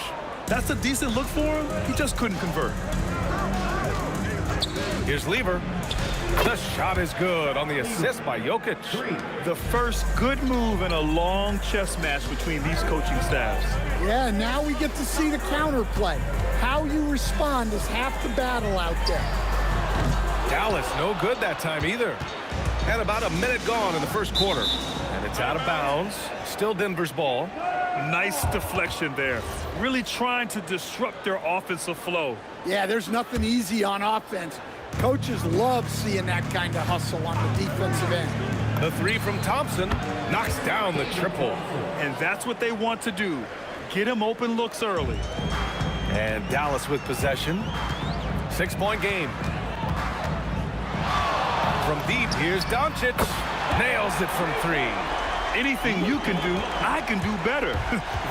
That's a decent look for him. He just couldn't convert. Here's Lever. The shot is good on the assist by Jokic. The first good move in a long chess match between these coaching staffs. Yeah, now we get to see the counterplay. How you respond is half the battle out there. Dallas no good that time either. And about a minute gone in the first quarter. And it's out of bounds. Still Denver's ball. Nice deflection there. Really trying to disrupt their offensive flow. Yeah, there's nothing easy on offense. Coaches love seeing that kind of hustle on the defensive end. The three from Thompson knocks down the triple. And that's what they want to do. Get him open looks early. And Dallas with possession. 6-point game. From deep, here's Doncic. Nails it from three. Anything you can do, I can do better.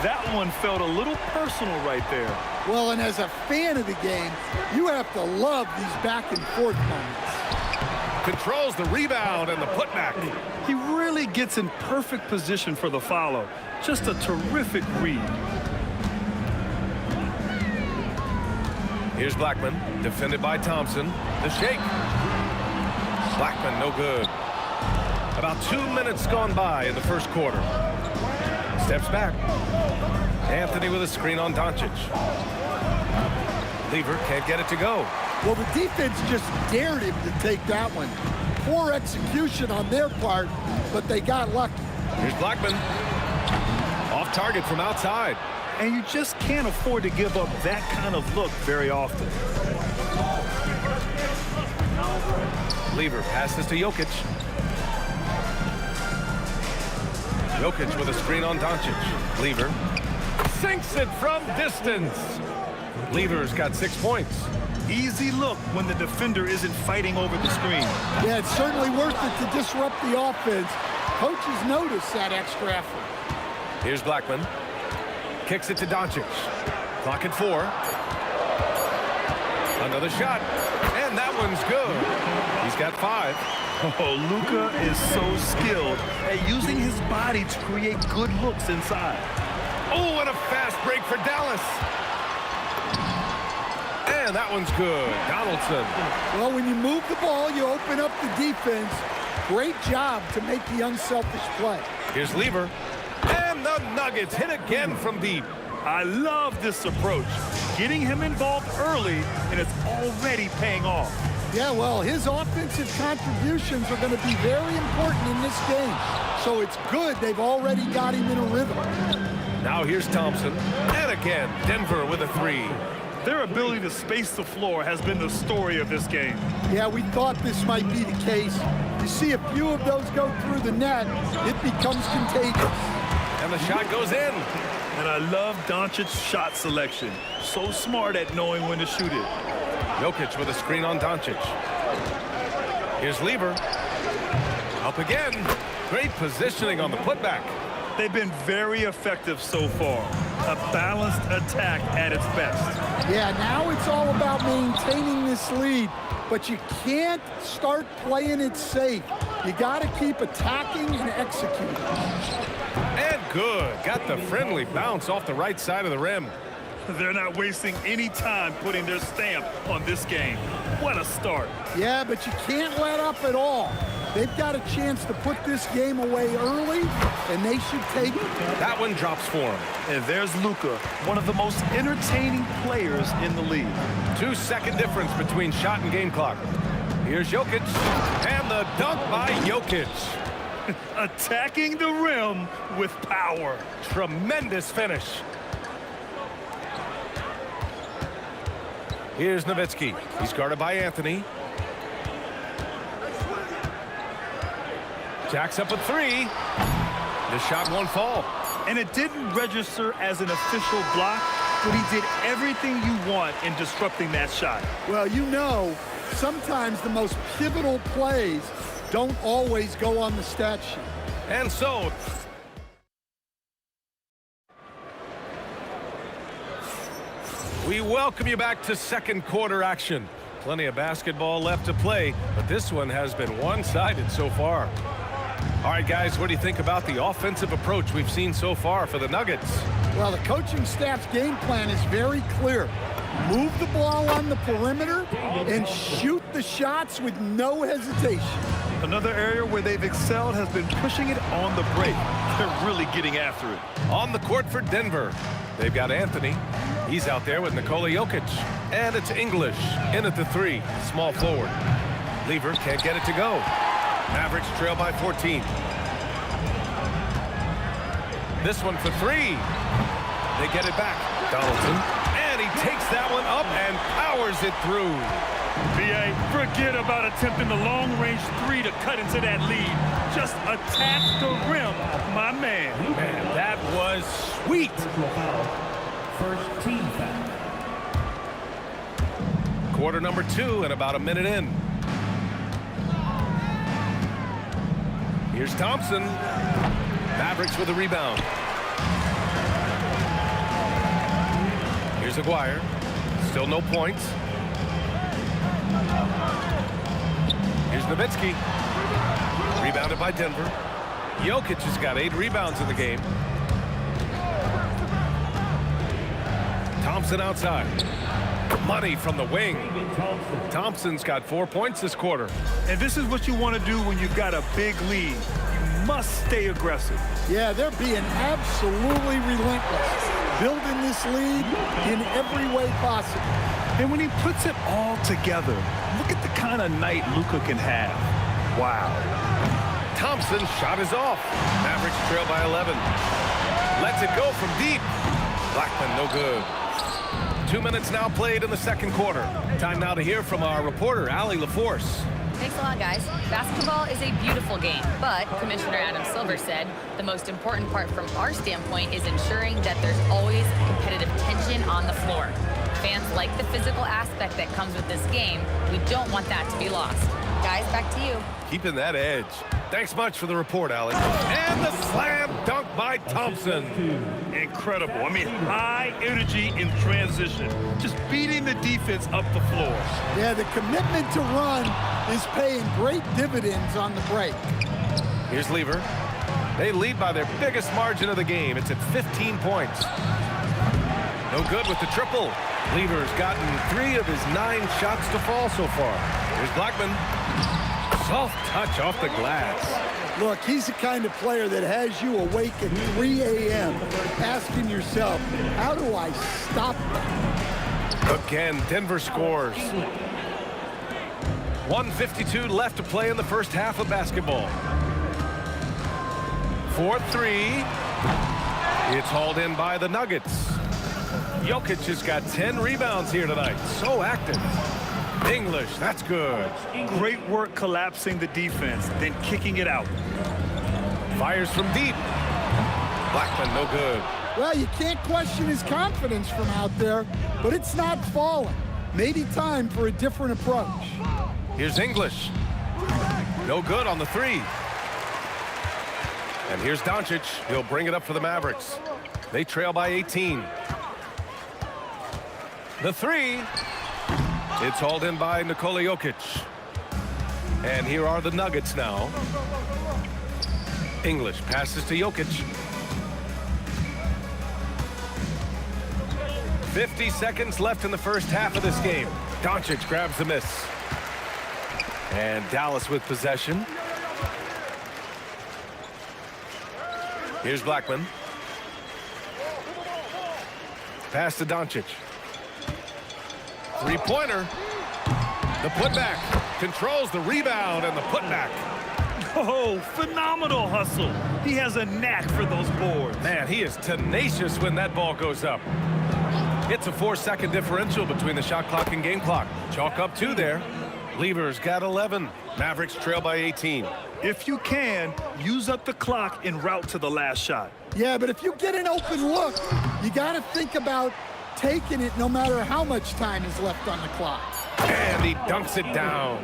That one felt a little personal right there. Well, and as a fan of the game, you have to love these back and forth moments. Controls the rebound and the putback. He really gets in perfect position for the follow. Just a terrific read. Here's Blackman, defended by Thompson. The shake. Blackman, no good. About 2 minutes gone by in the first quarter. Steps back. Anthony with a screen on Doncic. Lever can't get it to go. Well, the defense just dared him to take that one. Poor execution on their part, but they got lucky. Here's Blackman. Off target from outside. And you just can't afford to give up that kind of look very often. Lever passes to Jokic. Jokic with a screen on Doncic. Lever sinks it from distance. Lever's got 6 points. Easy look when the defender isn't fighting over the screen. Yeah, it's certainly worth it to disrupt the offense. Coaches notice that extra effort. Here's Blackman. Kicks it to Doncic. Clock at 4. Another shot. And that one's good. He's got 5. Oh, Luka is so skilled at using his body to create good looks inside. Oh, and a fast break for Dallas. And that one's good. Donaldson. Well, when you move the ball, you open up the defense. Great job to make the unselfish play. Here's Lever. And the Nuggets hit again from deep. I love this approach. Getting him involved early, and it's already paying off. Yeah, well, his offensive contributions are going to be very important in this game. So it's good they've already got him in a rhythm. Now here's Thompson. And again, Denver with a 3. Their ability to space the floor has been the story of this game. Yeah, we thought this might be the case. You see a few of those go through the net, it becomes contagious. And the shot goes in. And I love Doncic's shot selection. So smart at knowing when to shoot it. Jokic with a screen on Doncic. Here's Lever. Up again. Great positioning on the putback. They've been very effective so far. A balanced attack at its best. Yeah, now it's all about maintaining this lead, but you can't start playing it safe. You got to keep attacking and executing. And good. Got the friendly bounce off the right side of the rim. They're not wasting any time putting their stamp on this game. What a start. Yeah, but you can't let up at all. They've got a chance to put this game away early, and they should take it. That one drops for him. And there's Luka, one of the most entertaining players in the league. 2-second difference between shot and game clock. Here's Jokic, and the dunk by Jokic. Attacking the rim with power. Tremendous finish. Here's Nowitzki. He's guarded by Anthony. Jacks up a three. The shot won't fall. And it didn't register as an official block, but he did everything you want in disrupting that shot. Well, you know, sometimes the most pivotal plays don't always go on the stat sheet. And so, we welcome you back to second quarter action. Plenty of basketball left to play, but this one has been one-sided so far. All right, guys, what do you think about the offensive approach we've seen so far for the Nuggets? Well, the coaching staff's game plan is very clear. Move the ball on the perimeter and shoot the shots with no hesitation. Another area where they've excelled has been pushing it on the break. They're really getting after it. On the court for Denver, they've got Anthony. He's out there with Nikola Jokic. And it's English in at the three, small forward. Lever can't get it to go. Mavericks trail by 14. This one for three. They get it back. Donaldson. And he takes that one up and powers it through. BA, forget about attempting the long-range three to cut into that lead. Just attack the rim, my man. Man, that was sweet. First team foul. Quarter number 2 and about a minute in. Here's Thompson. Mavericks with a rebound. Here's Aguirre. Still no points. Here's Nowitzki. Rebounded by Denver. Jokic has got 8 rebounds in the game. Thompson outside. Money from the wing. Thompson's got 4 points this quarter. And this is what you want to do when you've got a big lead. You must stay aggressive. Yeah, they're being absolutely relentless, building this lead in every way possible. And when he puts it all together, look at the kind of night Luka can have. Wow. Thompson's shot is off. Mavericks trail by 11. Lets it go from deep. Blackman no good. 2 minutes now played in the second quarter. Time now to hear from our reporter, Allie LaForce. Thanks a lot, guys. Basketball is a beautiful game, but Commissioner Adam Silver said the most important part from our standpoint is ensuring that there's always competitive tension on the floor. Fans like the physical aspect that comes with this game. We don't want that to be lost. Guys, back to you. Keeping that edge. Thanks much for the report, Allie. And the slam dunk by Thompson. Incredible. I mean, high energy in transition. Just beating the defense up the floor. Yeah, the commitment to run is paying great dividends on the break. Here's Lever. They lead by their biggest margin of the game. It's at 15 points. No good with the triple. Lever's gotten 3 of his 9 shots to fall so far. Here's Blackman. Soft touch off the glass. Look, he's the kind of player that has you awake at 3 a.m. asking yourself, how do I stop that? Again, Denver scores. 1:52 left to play in the first half of basketball. 4-3. It's hauled in by the Nuggets. Jokic has got 10 rebounds here tonight. So active. English, that's good. Great work collapsing the defense, then kicking it out. Fires from deep. Blackman, no good. Well, you can't question his confidence from out there, but it's not falling. Maybe time for a different approach. Here's English. No good on the 3. And here's Doncic. He'll bring it up for the Mavericks. They trail by 18. The 3. It's hauled in by Nikola Jokic. And here are the Nuggets now. English passes to Jokic. 50 seconds left in the first half of this game. Doncic grabs the miss. And Dallas with possession. Here's Blackman. Pass to Doncic. Three-pointer. The putback. Controls the rebound and the putback. Oh, phenomenal hustle. He has a knack for those boards. Man, he is tenacious when that ball goes up. It's a 4-second differential between the shot clock and game clock. Chalk up 2 there. Lever's got 11. Mavericks trail by 18. If you can, use up the clock en route to the last shot. Yeah, but if you get an open look, you got to think about taking it no matter how much time is left on the clock. And he dunks it down.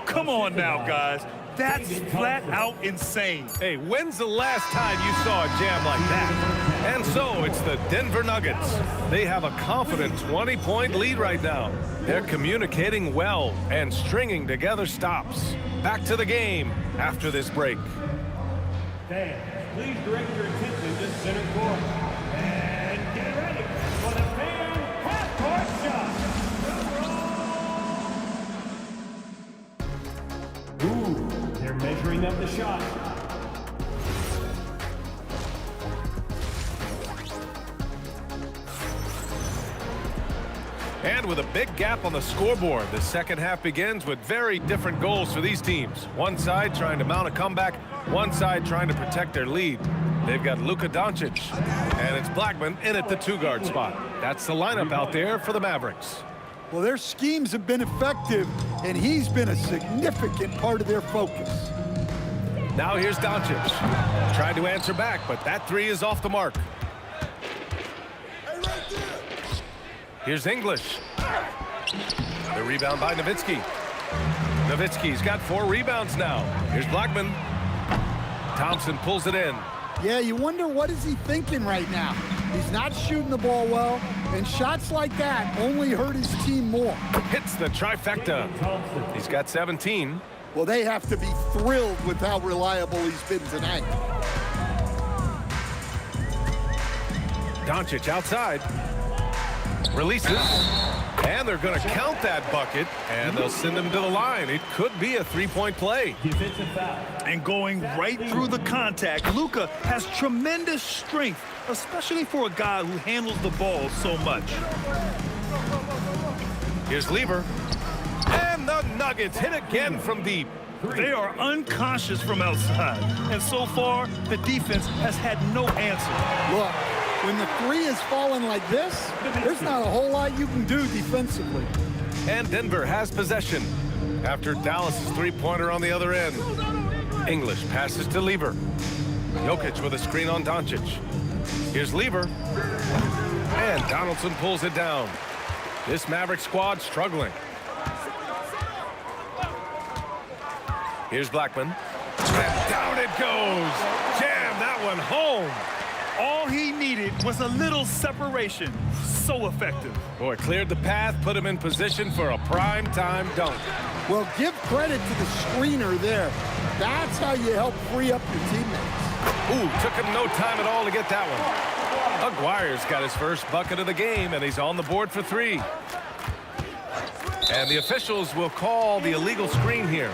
Come on now, guys. That's flat out insane. Hey, when's the last time you saw a jam like that? And so it's the Denver Nuggets. They have a confident 20-point lead right now. They're communicating well and stringing together stops. Back to the game after this break. Fans, please direct your attention to center court. And get ready for the fan half-court shot. Ooh, they're measuring up the shot. And with a big gap on the scoreboard, the second half begins with very different goals for these teams. One side trying to mount a comeback, one side trying to protect their lead. They've got Luka Doncic, and it's Blackman in at the two-guard spot. That's the lineup out there for the Mavericks. Well, their schemes have been effective, and he's been a significant part of their focus. Now here's Doncic. Tried to answer back, but that three is off the mark. Here's English. The rebound by Nowitzki. Nowitzki's got 4 rebounds now. Here's Blackman. Thompson pulls it in. Yeah, you wonder what is he thinking right now. He's not shooting the ball well, and shots like that only hurt his team more. Hits the trifecta. He's got 17. Well, they have to be thrilled with how reliable he's been tonight. Doncic outside. Releases. And they're going to count that bucket, and they'll send him to the line. It could be a three-point play. Defensive foul. And going right through the contact, Luka has tremendous strength, especially for a guy who handles the ball so much. Here's Lever. And the Nuggets hit again from deep. They are unconscious from outside, and so far, the defense has had no answer. Look, when the three is falling like this, there's not a whole lot you can do defensively. And Denver has possession after Dallas' three-pointer on the other end. English passes to Lever. Jokic with a screen on Doncic. Here's Lever. And Donaldson pulls it down. This Maverick squad struggling. Here's Blackman. And down it goes. Jam that one home. All he needed was a little separation. So effective. Boy, cleared the path, put him in position for a prime-time dunk. Well, give credit to the screener there. That's how you help free up your teammates. Ooh, took him no time at all to get that one. Aguirre's got his first bucket of the game, and he's on the board for 3. And the officials will call the illegal screen here.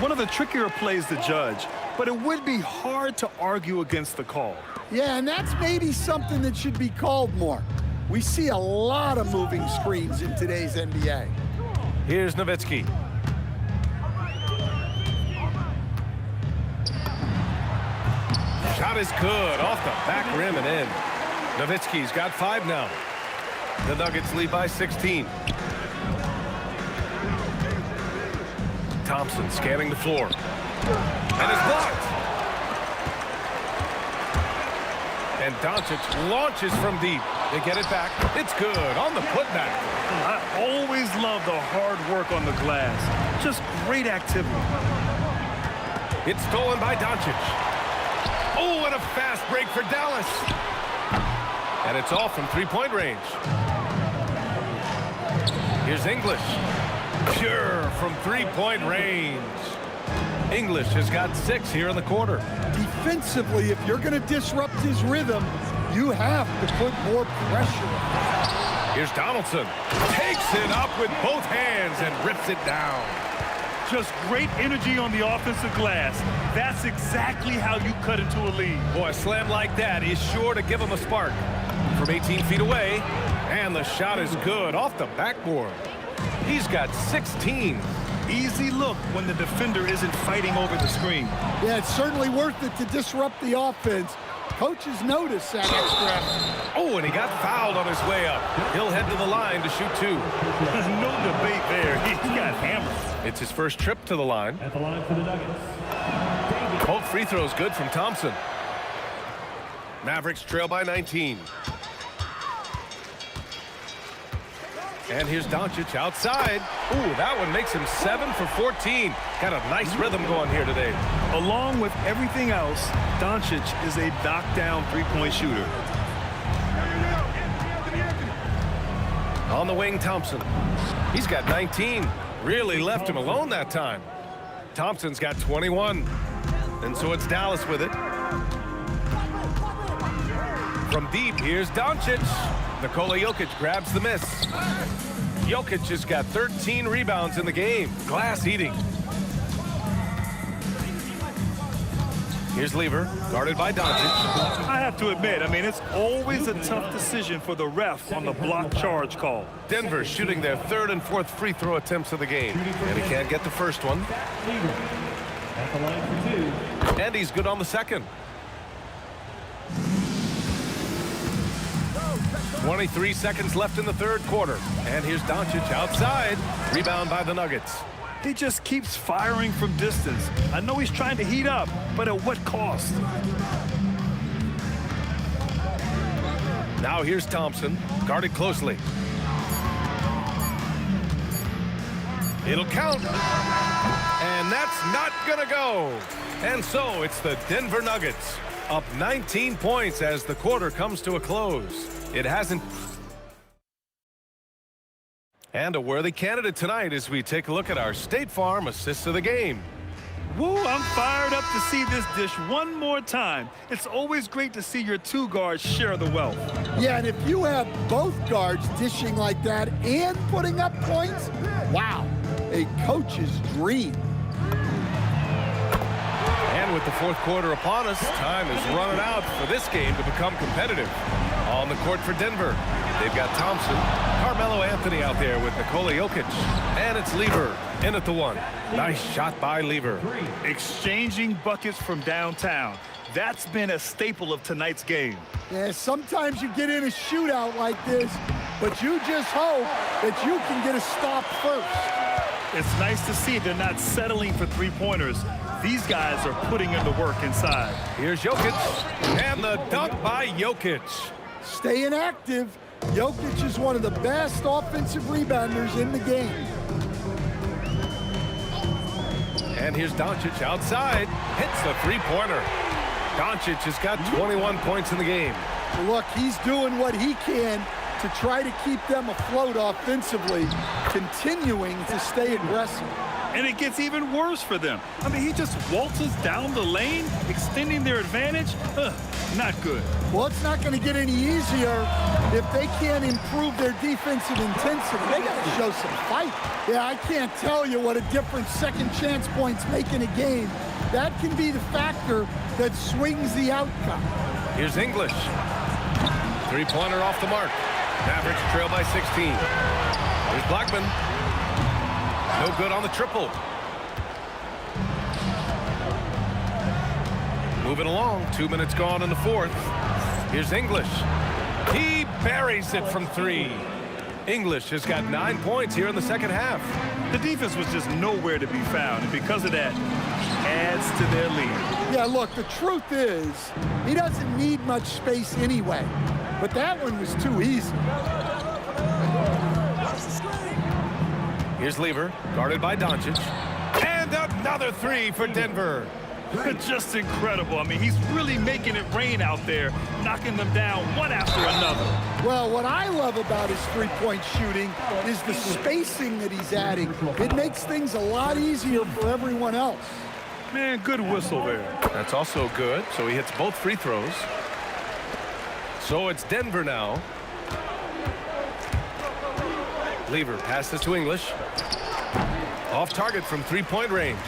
One of the trickier plays to judge, but it would be hard to argue against the call. Yeah, and that's maybe something that should be called more. We see a lot of moving screens in today's NBA. Here's Nowitzki. Shot is good, off the back rim and in. Nowitzki's got 5 now. The Nuggets lead by 16. Thompson scanning the floor. And it's blocked. And Doncic launches from deep. They get it back. It's good on the putback. I always love the hard work on the glass. Just great activity. It's stolen by Doncic. Oh, what a fast break for Dallas. And it's off from three-point range. Here's English. Pure from three-point range. English has got 6 here in the quarter. Defensively, if you're going to disrupt his rhythm, you have to put more pressure on. Here's Donaldson. Takes it up with both hands and rips it down. Just great energy on the offensive glass. That's exactly how you cut into a lead. Boy, a slam like that is sure to give him a spark. From 18 feet away, and the shot is good off the backboard. He's got 16. Easy look when the defender isn't fighting over the screen. Yeah, it's certainly worth it to disrupt the offense, Coaches notice that extra effort. Oh, and he got fouled on his way up. He'll head to the line to shoot 2. No debate there. He got hammered. It's his first trip to the line. At the line for the Nuggets. Both free throws good from Thompson. Mavericks trail by 19. And here's Doncic outside. Ooh, that one makes him 7 for 14. Got a nice rhythm going here today. Along with everything else, Doncic is a knockdown three-point shooter. On the wing, Thompson. He's got 19. Really left him alone that time. Thompson's got 21. And so it's Dallas with it. From deep, here's Doncic. Nikola Jokic grabs the miss. Jokic has got 13 rebounds in the game. Glass eating. Here's Lever, guarded by Doncic. I have to admit, I mean, it's always a tough decision for the ref on the block charge call. Denver shooting their 3rd and 4th free throw attempts of the game. And he can't get the first one. At the line for 2. And he's good on the second. 23 seconds left in the 3rd quarter. And here's Doncic outside. Rebound by the Nuggets. He just keeps firing from distance. I know he's trying to heat up, but at what cost? Now here's Thompson, guarded closely. It'll count. And that's not gonna go. And so it's the Denver Nuggets up 19 points as the quarter comes to a close. It hasn't. And a worthy candidate tonight as we take a look at our State Farm assists of the game. Woo, I'm fired up to see this dish one more time. It's always great to see your 2 guards share the wealth. Yeah, and if you have both guards dishing like that and putting up points, wow, a coach's dream. And with the 4th quarter upon us, time is running out for this game to become competitive. On the court for Denver, they've got Thompson, Carmelo Anthony out there with Nikola Jokic, and it's Lever in at the 1. Nice shot by Lever. Exchanging buckets from downtown. That's been a staple of tonight's game. Yeah, sometimes you get in a shootout like this, but you just hope that you can get a stop first. It's nice to see they're not settling for three-pointers. These guys are putting in the work inside. Here's Jokic, and the dunk by Jokic. Staying active. Jokic is one of the best offensive rebounders in the game. And here's Doncic outside. Hits the 3-pointer. Doncic has got 21 points in the game. Look, he's doing what he can to try to keep them afloat offensively, continuing to stay aggressive. And it gets even worse for them. I mean, he just waltzes down the lane, extending their advantage. Not good. Well, it's not going to get any easier if they can't improve their defensive intensity. They got to show some fight. Yeah, I can't tell you what a difference second chance points make in a game. That can be the factor that swings the outcome. Here's English. 3-pointer off the mark. Mavericks trail by 16. Here's Blackman. No good on the triple. Moving along, 2 minutes gone in the 4th. Here's English. He buries it from 3. English has got 9 points here in the second half. The defense was just nowhere to be found, and because of that, adds to their lead. Yeah, look, the truth is, he doesn't need much space anyway. But that one was too easy. Here's Lever, guarded by Doncic. And another 3 for Denver. Just incredible. I mean, he's really making it rain out there, knocking them down one after another. Well, what I love about his three-point shooting is the spacing that he's adding. It makes things a lot easier for everyone else. Man, good whistle there. That's also good, so he hits both free throws. So it's Denver now. Lever passes to English. Off target from 3-point range.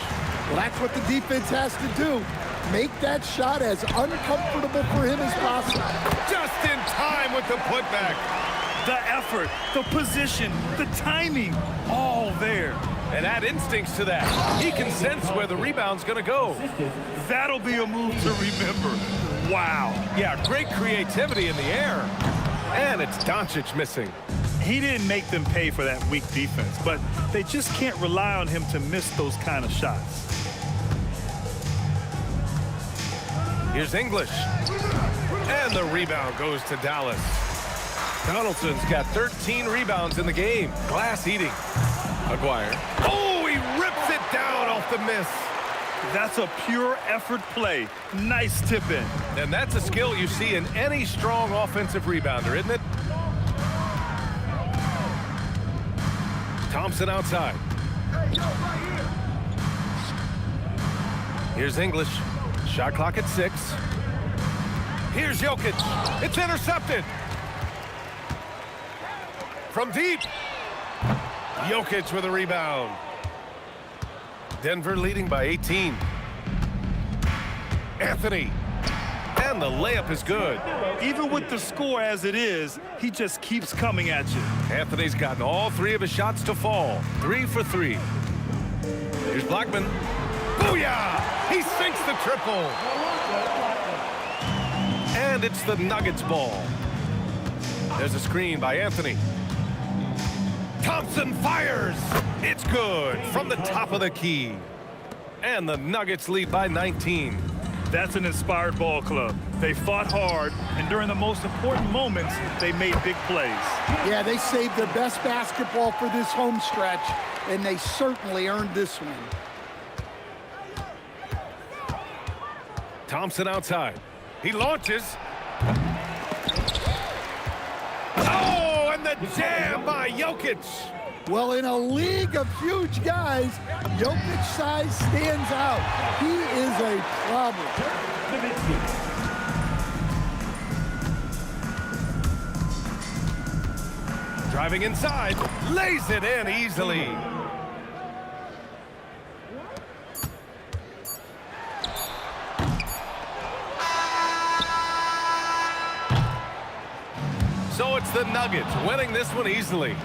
Well, that's what the defense has to do. Make that shot as uncomfortable for him as possible. Just in time with the putback. The effort, the position, the timing, all there. And add instincts to that. He can sense where the rebound's going to go. That'll be a move to remember. Wow. Yeah, great creativity in the air. And it's Doncic missing. He didn't make them pay for that weak defense, but they just can't rely on him to miss those kind of shots. Here's English. And the rebound goes to Dallas. Donaldson's got 13 rebounds in the game. Glass eating. Aguirre. Oh, he rips it down off the miss. That's a pure effort play. Nice tip in. And that's a skill you see in any strong offensive rebounder, isn't it? Thompson outside. Here's English. Shot clock at 6. Here's Jokic. It's intercepted. From deep. Jokic with a rebound. Denver leading by 18. Anthony. And the layup is good. Even with the score as it is, he just keeps coming at you. Anthony's gotten all 3 of his shots to fall. 3 for 3. Here's Blackman. Booyah! He sinks the triple. And it's the Nuggets ball. There's a screen by Anthony. Thompson fires. It's good from the top of the key. And the Nuggets lead by 19. That's an inspired ball club. They fought hard, and during the most important moments, they made big plays. Yeah, they saved their best basketball for this home stretch, and they certainly earned this one. Thompson outside. He launches. Oh, and the jam by Jokic. Well, in a league of huge guys, Jokic's size stands out. He is a problem. Driving inside, lays it in easily. So it's the Nuggets winning this one easily.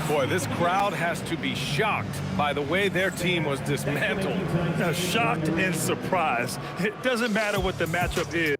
Boy, this crowd has to be shocked by the way their team was dismantled. Now, shocked and surprised. It doesn't matter what the matchup is.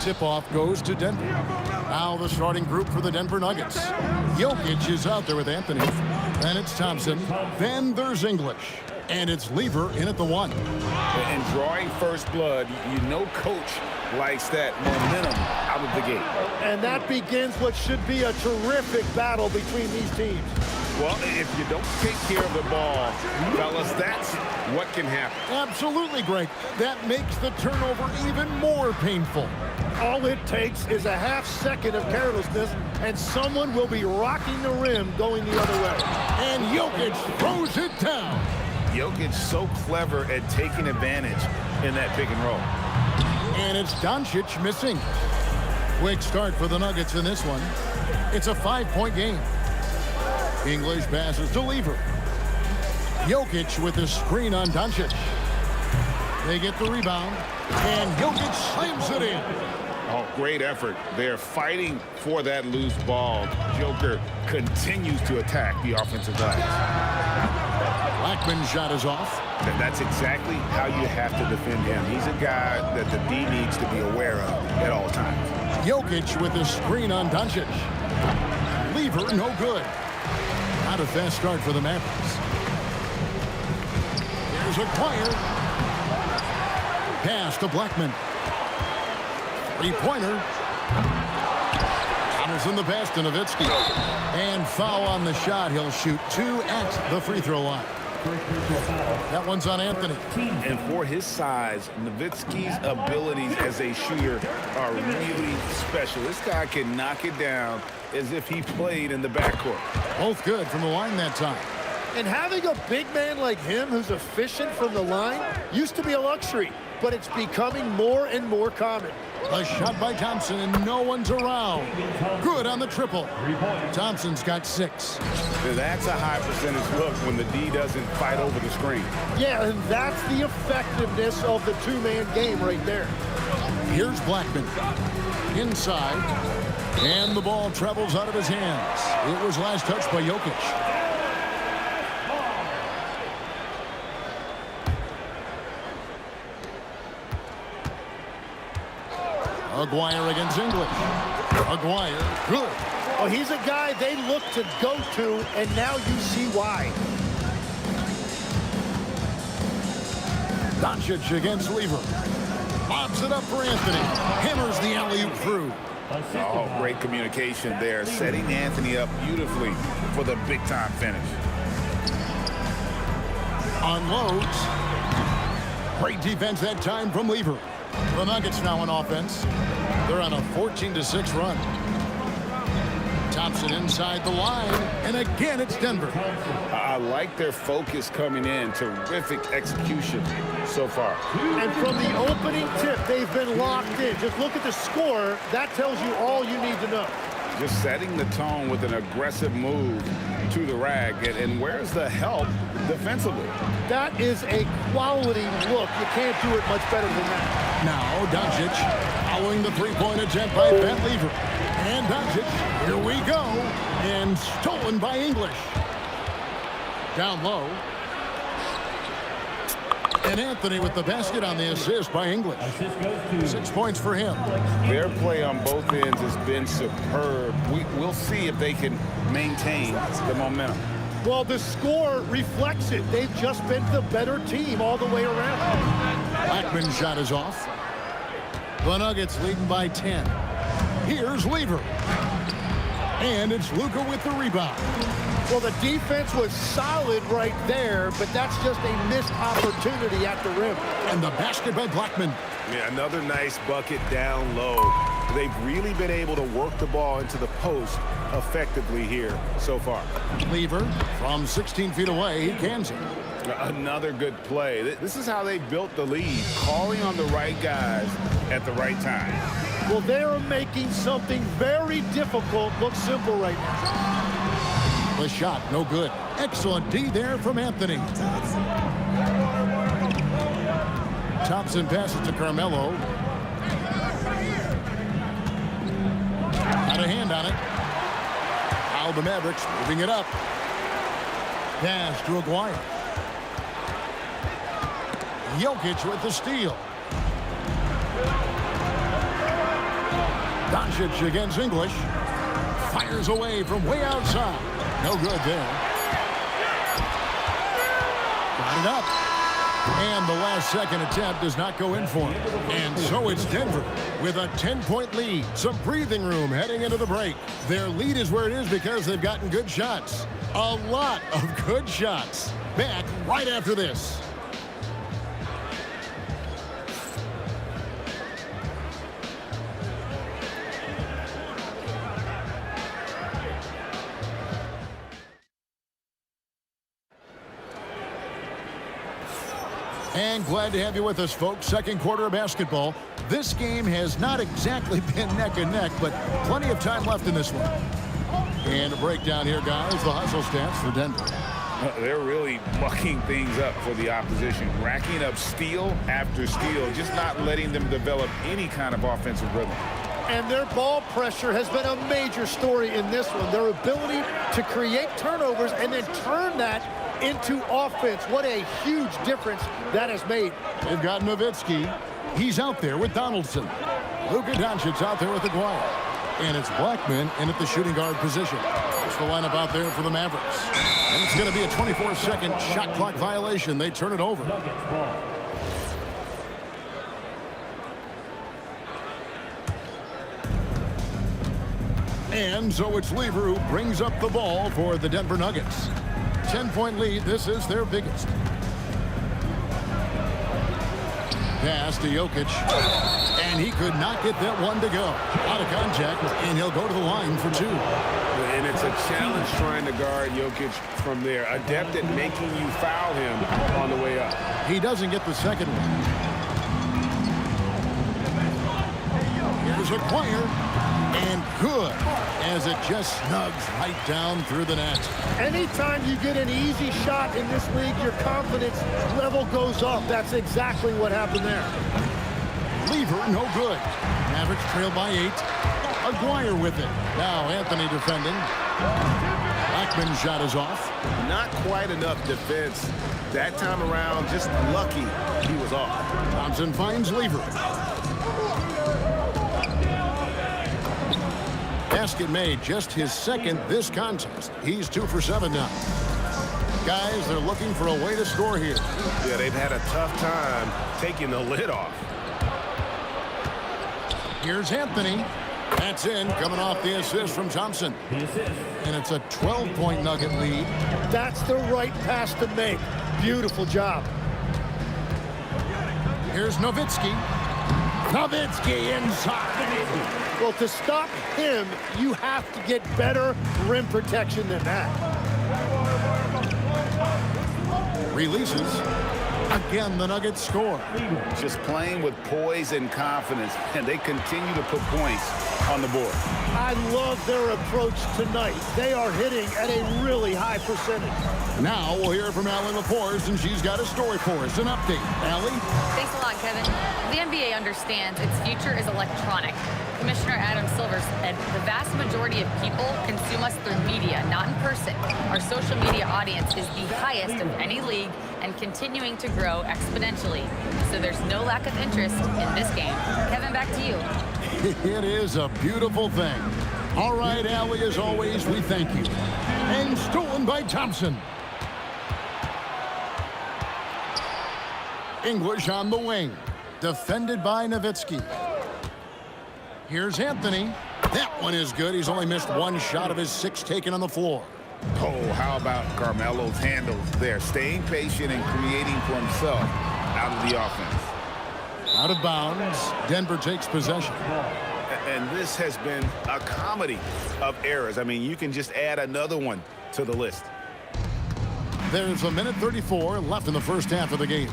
Tip-off goes to Denver. Now the starting group for the Denver Nuggets. Jokic is out there with Anthony. Then it's Thompson. Then there's English. And it's Lever in at the 1. And drawing first blood, you know coach likes that momentum out of the gate. And that begins what should be a terrific battle between these teams. Well, if you don't take care of the ball, fellas, that's what can happen. Absolutely, Greg. That makes the turnover even more painful. All it takes is a half second of carelessness, and someone will be rocking the rim going the other way. And Jokic throws it down. Jokic so clever at taking advantage in that pick and roll. And it's Doncic missing. Quick start for the Nuggets in this one. It's a 5-point game. English passes to Lever. Jokic with the screen on Doncic. They get the rebound, and Jokic slams it in. Oh, great effort. They're fighting for that loose ball. Joker continues to attack the offensive glass. Blackman's shot is off. And that's exactly how you have to defend him. He's a guy that the D needs to be aware of at all times. Jokic with the screen on Doncic. Lever, no good. Not a fast start for the Mavericks. Here's a Acquire. Pass to Blackman. Three-pointer. In the pass to Nowitzki. And foul on the shot. He'll shoot 2 at the free throw line. That one's on Anthony. And for his size, Nowitzki's abilities as a shooter are really special. This guy can knock it down as if he played in the backcourt. Both good from the line that time. And having a big man like him who's efficient from the line used to be a luxury, but it's becoming more and more common. A shot by Thompson, and no one's around. Good on the triple. Thompson's got 6. That's a high percentage look when the D doesn't fight over the screen. Yeah, and that's the effectiveness of the two-man game right there. Here's Blackman. Inside. And the ball travels out of his hands. It was last touched by Jokic. Aguirre against English. Aguirre, good. Well, he's a guy they look to go to, and now you see why. Doncic against Lever. Lobs it up for Anthony. Hammers the alley-oop through. Oh, great communication there, setting Anthony up beautifully for the big-time finish. Unloads. Great defense that time from Lever. The Nuggets now on offense. They're on a 14-6 run. Thompson inside the line, and again it's Denver. I like their focus coming in. Terrific execution so far. And from the opening tip, they've been locked in. Just look at the score. That tells you all you need to know. Just setting the tone with an aggressive move to the rack. And where's the help defensively? That is a quality look. You can't do it much better than that. Now Doncic following the three-point attempt by Ben Lever. And Doncic, here we go. And stolen by English. Down low. And Anthony with the basket on the assist by English. 6 points for him. Their play on both ends has been superb. We'll see if they can maintain the momentum. Well, the score reflects it. They've just been the better team all the way around. Blackman's shot is off. The Nuggets leading by 10. Here's Lever. And it's Luka with the rebound. Well, the defense was solid right there, but that's just a missed opportunity at the rim. And the basket by Blackman. Yeah, another nice bucket down low. They've really been able to work the ball into the post effectively here so far. Lever from 16 feet away, he cans it. Another good play. This is how they built the lead, calling on the right guys at the right time. Well, they're making something very difficult look simple right now. The shot, no good. Excellent D there from Anthony. Thompson passes to Carmelo. Got a hand on it. Now the Mavericks moving it up. Pass to Aguirre. Jokic with the steal. Doncic against English. Fires away from way outside. No good there. Got it up. And the last second attempt does not go in for him. And so it's Denver with a 10-point lead. Some breathing room heading into the break. Their lead is where it is because they've gotten good shots. A lot of good shots. Back right after this. And glad to have you with us, folks. Second quarter of basketball. This game has not exactly been neck and neck, but plenty of time left in this one. And a breakdown here, guys. The hustle stats for Denver. They're really mucking things up for the opposition, racking up steal after steal, just not letting them develop any kind of offensive rhythm. And their ball pressure has been a major story in this one. Their ability to create turnovers and then turn that into offense. What a huge difference that has made. They've got Nowitzki. He's out there with Donaldson. Luka Doncic's out there with Aguirre. And it's Blackman in at the shooting guard position. That's the lineup out there for the Mavericks. And it's going to be a 24-second shot clock violation. They turn it over. And so it's Lever who brings up the ball for the Denver Nuggets. 10-point lead. This is their biggest. Pass to Jokic. And he could not get that one to go. Out of contact, and he'll go to the line for two. And it's a challenge trying to guard Jokic from there. Adept at making you foul him on the way up. He doesn't get the second one. Here's Aguirre, and good, as it just snugs right down through the net. Anytime you get an easy shot in this league, your confidence level goes up. That's exactly what happened there. Lever, no good. Mavericks trail by 8. Aguirre with it. Now Anthony defending. Blackman's shot is off. Not quite enough defense. That time around, just lucky he was off. Thompson finds Lever. Basket made, just his second this contest. He's 2 for 7 now. Guys, they're looking for a way to score here. Yeah, they've had a tough time taking the lid off. Here's Anthony. That's in, coming off the assist from Thompson. And it's a 12-point Nugget lead. That's the right pass to make. Beautiful job. Here's Nowitzki. Nowitzki inside. Well, to stop him, you have to get better rim protection than that. Releases. Again, the Nuggets score. Just playing with poise and confidence, and they continue to put points on the board. I love their approach tonight. They are hitting at a really high percentage. Now we'll hear from Allie LaForce, and she's got a story for us. An update. Allie? Thanks a lot, Kevin. The NBA understands its future is electronic. Commissioner Adam Silver said the vast majority of people consume us through media, not in person. Our social media audience is the highest of any league and continuing to grow exponentially. So there's no lack of interest in this game. Kevin, back to you. It is a beautiful thing. All right, Allie, as always, we thank you. And stolen by Thompson. English on the wing. Defended by Nowitzki. Here's Anthony. That one is good. He's only missed one shot of his 6 taken on the floor. Oh, how about Carmelo's handles there? Staying patient and creating for himself out of the offense. Out of bounds. Denver takes possession. And this has been a comedy of errors. I mean, you can just add another one to the list. There's a minute 34 left in the first half of the game.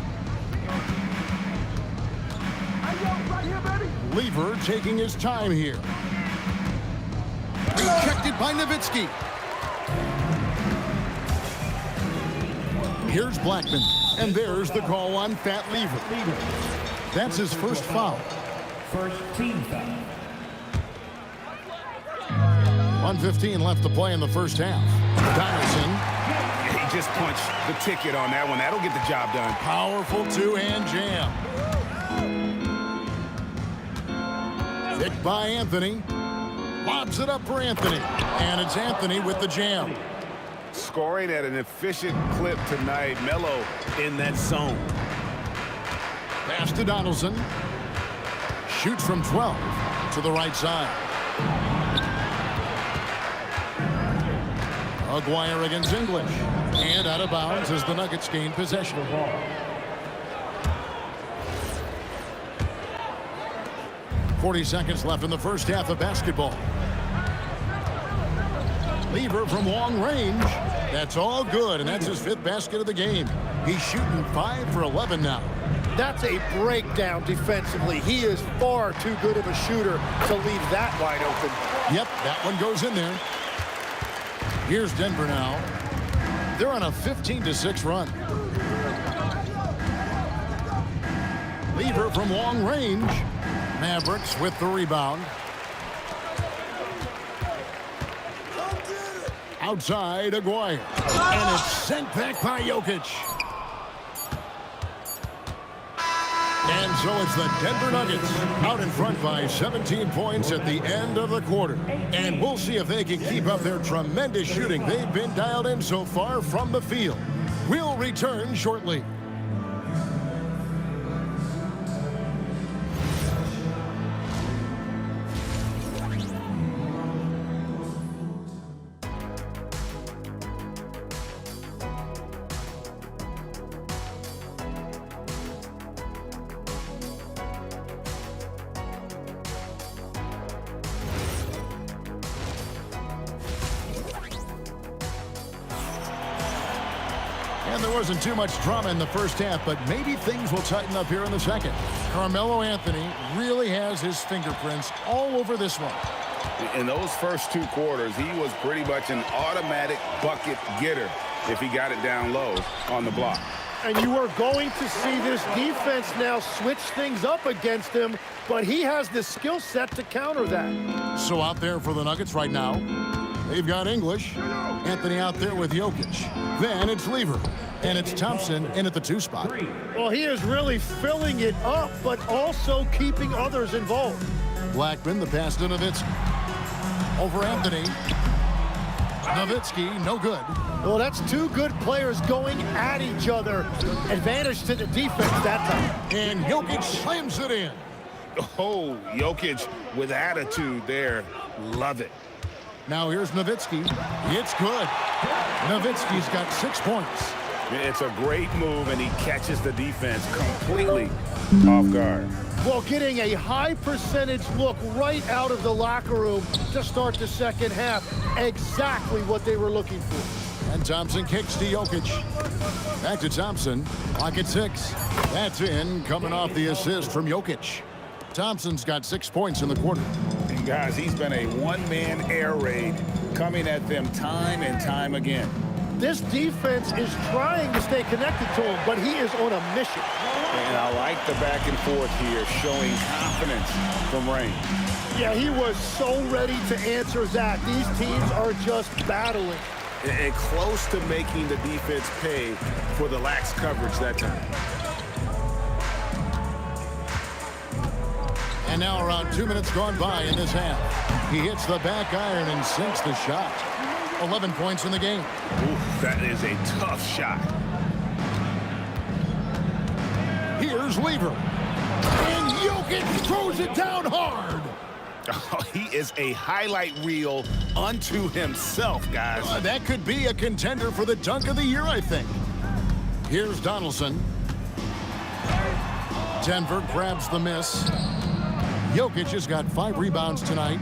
Lever taking his time here. Rejected by Nowitzki. Here's Blackman. And there's the call on Fat Lever. That's his first foul. First team foul. 1:15 left to play in the first half. Donaldson. He just punched the ticket on that one. That'll get the job done. Powerful two-hand jam. Picked by Anthony. Lobs it up for Anthony. And it's Anthony with the jam. Scoring at an efficient clip tonight. Melo in that zone. Pass to Donaldson. Shoots from 12 to the right side. Aguirre against English. And out of bounds as the Nuggets gain possession. 40 seconds left in the first half of basketball. Lever from long range. That's all good, and that's his 5th basket of the game. He's shooting 5 for 11 now. That's a breakdown defensively. He is far too good of a shooter to leave that wide open. Yep, that one goes in there. Here's Denver now. They're on a 15-6 run. Lever from long range. Mavericks with the rebound. Outside, Aguirre. And it's sent back by Jokic. And so it's the Denver Nuggets out in front by 17 points at the end of the quarter. And we'll see if they can keep up their tremendous shooting they've been dialed in so far from the field. We'll return shortly. And there wasn't too much drama in the first half, but maybe things will tighten up here in the second. Carmelo Anthony really has his fingerprints all over this one. In those first 2 quarters, he was pretty much an automatic bucket getter if he got it down low on the block. And you are going to see this defense now switch things up against him, but he has the skill set to counter that. So out there for the Nuggets right now, they've got English. Anthony out there with Jokic. Then it's Lever. And it's Thompson in at the 2 spot. Well, he is really filling it up, but also keeping others involved. Blackman, the pass to Nowitzki. Over Anthony. Nowitzki, no good. Well, that's 2 good players going at each other. Advantage to the defense that time. And Jokic slams it in. Oh, Jokic with attitude there. Love it. Now here's Nowitzki. It's good. Nowitzki's got 6 points. It's a great move, and he catches the defense completely off guard. Well, getting a high percentage look right out of the locker room to start the second half. Exactly what they were looking for. And Thompson kicks to Jokic. Back to Thompson. Clock at 6. That's in, coming off the assist from Jokic. Thompson's got 6 points in the quarter. And guys, he's been a one-man air raid coming at them time and time again. This defense is trying to stay connected to him, but he is on a mission. And I like the back and forth here, showing confidence from Rain. Yeah, he was so ready to answer that. These teams are just battling. And close to making the defense pay for the lax coverage that time. And now around 2 minutes gone by in this half. He hits the back iron and sinks the shot. 11 points in the game. Ooh, that is a tough shot. Here's Lever. And Jokic throws it down hard. Oh, he is a highlight reel unto himself, guys. That could be a contender for the dunk of the year, I think. Here's Donaldson. Denver grabs the miss. Jokic has got 5 rebounds tonight.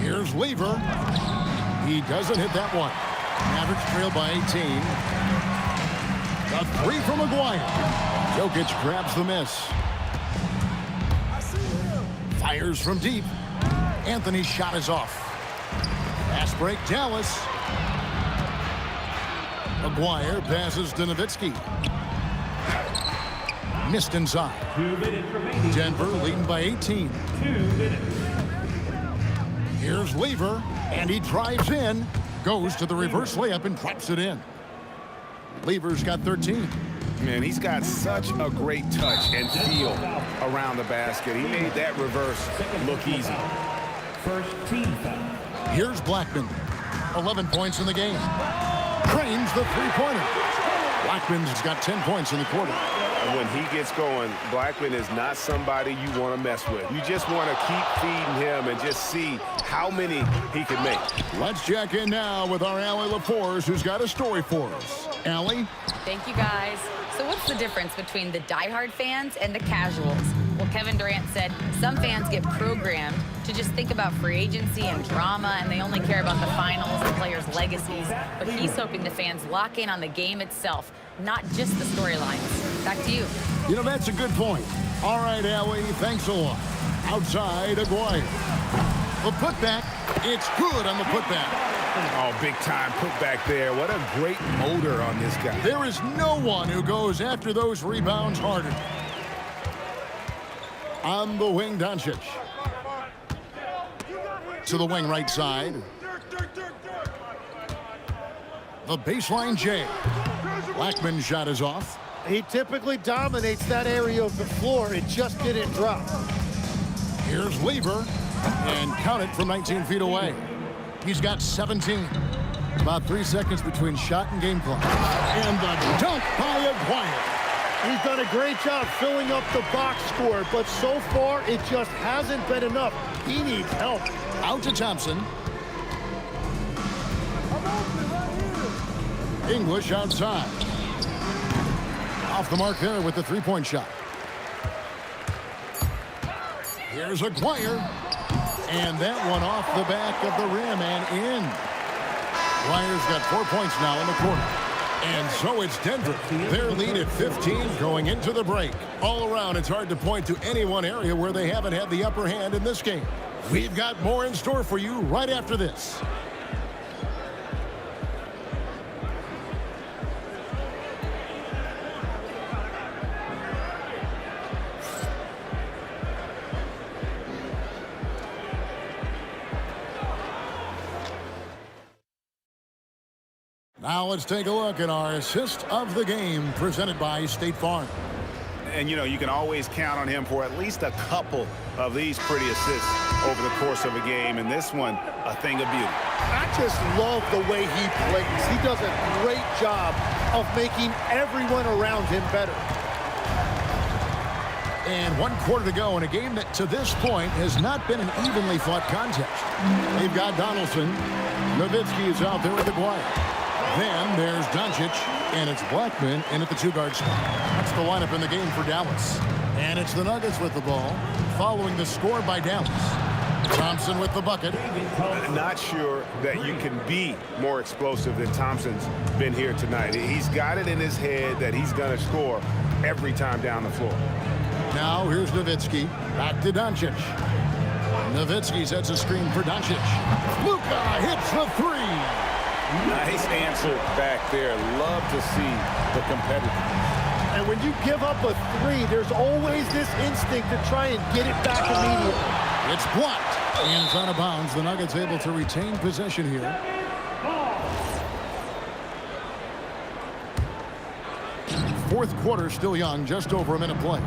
Here's Lever. He doesn't hit that one. Mavericks trail by 18. A 3 from Maguire. Jokic grabs the miss. Fires from deep. Anthony's shot is off. Fast break, Dallas. Maguire passes to Nowitzki. Missed inside. 2 minutes remaining. Denver leading by 18. 2 minutes. Here's Lever, and he drives in, goes to the reverse layup and drops it in. Lever's got 13. Man, he's got such a great touch and feel around the basket. He made that reverse look easy. First team foul. Here's Blackman. 11 points in the game. Trains the three-pointer. Blackman's got 10 points in the quarter. When he gets going, Blackman is not somebody you want to mess with. You just want to keep feeding him and just see how many he can make. Let's check in now with our Allie LaForce, who's got a story for us. Allie? Thank you, guys. So what's the difference between the diehard fans and the casuals? Well, Kevin Durant said some fans get programmed to just think about free agency and drama, and they only care about the finals and players' legacies. But he's hoping the fans lock in on the game itself, not just the storylines. Back to you. You know, that's a good point. All right, Allie, thanks a lot. Outside, Aguirre. The putback, it's good on the putback. Oh, big time putback there. What a great motor on this guy. There is no one who goes after those rebounds harder. On the wing, Doncic. To the wing right side. The baseline J. Blackman's shot is off. He typically dominates that area of the floor. It just didn't drop. Here's Lever. And count it from 19 feet away. He's got 17. About 3 seconds between shot and game clock. And the dunk by Aguirre. He's done a great job filling up the box score, but so far it just hasn't been enough. He needs help. Out to Thompson. English outside. Off the mark there with the three-point shot. Here's Aguirre. And that one off the back of the rim and in. Aguirre's got 4 points now in the quarter. And so it's Denver. Their lead at 15 going into the break. All around, it's hard to point to any one area where they haven't had the upper hand in this game. We've got more in store for you right after this. Now let's take a look at our assist of the game presented by State Farm. And, you know, you can always count on him for at least a couple of these pretty assists over the course of a game. And this one, a thing of beauty. I just love the way he plays. He does a great job of making everyone around him better. And 1 quarter to go in a game that to this point has not been an evenly fought contest. They've got Donaldson. Nowitzki is out there with Aguirre. Then there's Doncic, and it's Blackman in at the 2-guard spot. That's the lineup in the game for Dallas. And it's the Nuggets with the ball, following the score by Dallas. Thompson with the bucket. Not sure that you can be more explosive than Thompson's been here tonight. He's got it in his head that he's going to score every time down the floor. Now here's Nowitzki. Back to Doncic. Nowitzki sets a screen for Doncic. Luka hits the 3. Nice answer back there. Love to see the competitive. And when you give up a 3, there's always this instinct to try and get it back immediately. It's blocked. And it's out of bounds. The Nuggets able to retain possession here. Fourth quarter still young, just over a minute play.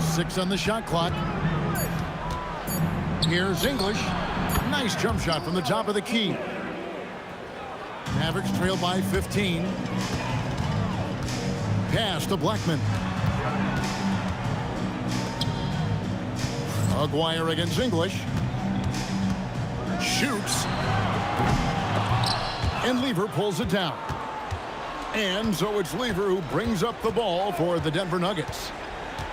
6 on the shot clock. Here's English. Nice jump shot from the top of the key. Mavericks trail by 15. Pass to Blackman. Aguirre against English. Shoots. And Lever pulls it down. And so it's Lever who brings up the ball for the Denver Nuggets.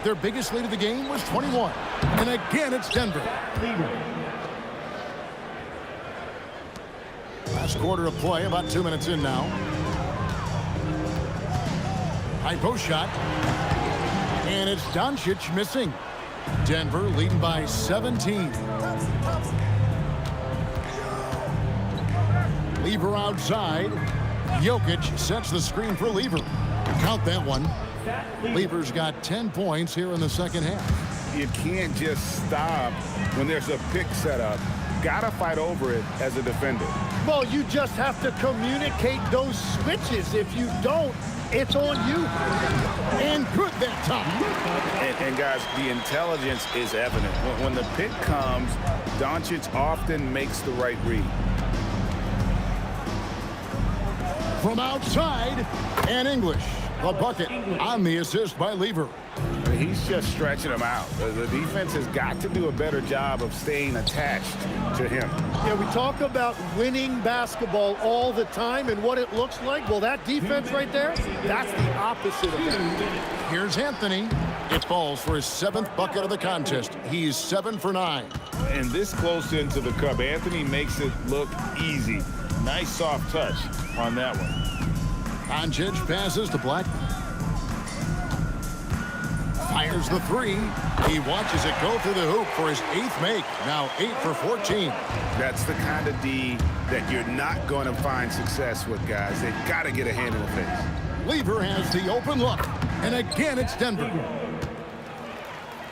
Their biggest lead of the game was 21. And again, it's Denver. Last quarter of play, about 2 minutes in now. High post shot. And it's Doncic missing. Denver leading by 17. Lever outside. Jokic sets the screen for Lever. Count that one. Lever's got 10 points here in the second half. You can't just stop when there's a pick set up. Gotta fight over it as a defender. Well, you just have to communicate those switches. If you don't, it's on you. And good that time. And guys, the intelligence is evident. When the pick comes, Doncic often makes the right read. From outside, and English. The bucket on the assist by Lever. He's just stretching him out. The defense has got to do a better job of staying attached to him. Yeah, we talk about winning basketball all the time and what it looks like. Well, that defense right there, that's the opposite of that. Here's Anthony. It falls for his 7th bucket of the contest. He's 7 for 9. And this close into the cup, Anthony makes it look easy. Nice soft touch on that one. Doncic passes to Blackman. Fires the 3. He watches it go through the hoop for his 8th make. Now 8 for 14. That's the kind of D that you're not going to find success with, guys. They've got to get a hand in the face. Lever has the open look. And again, it's Denver.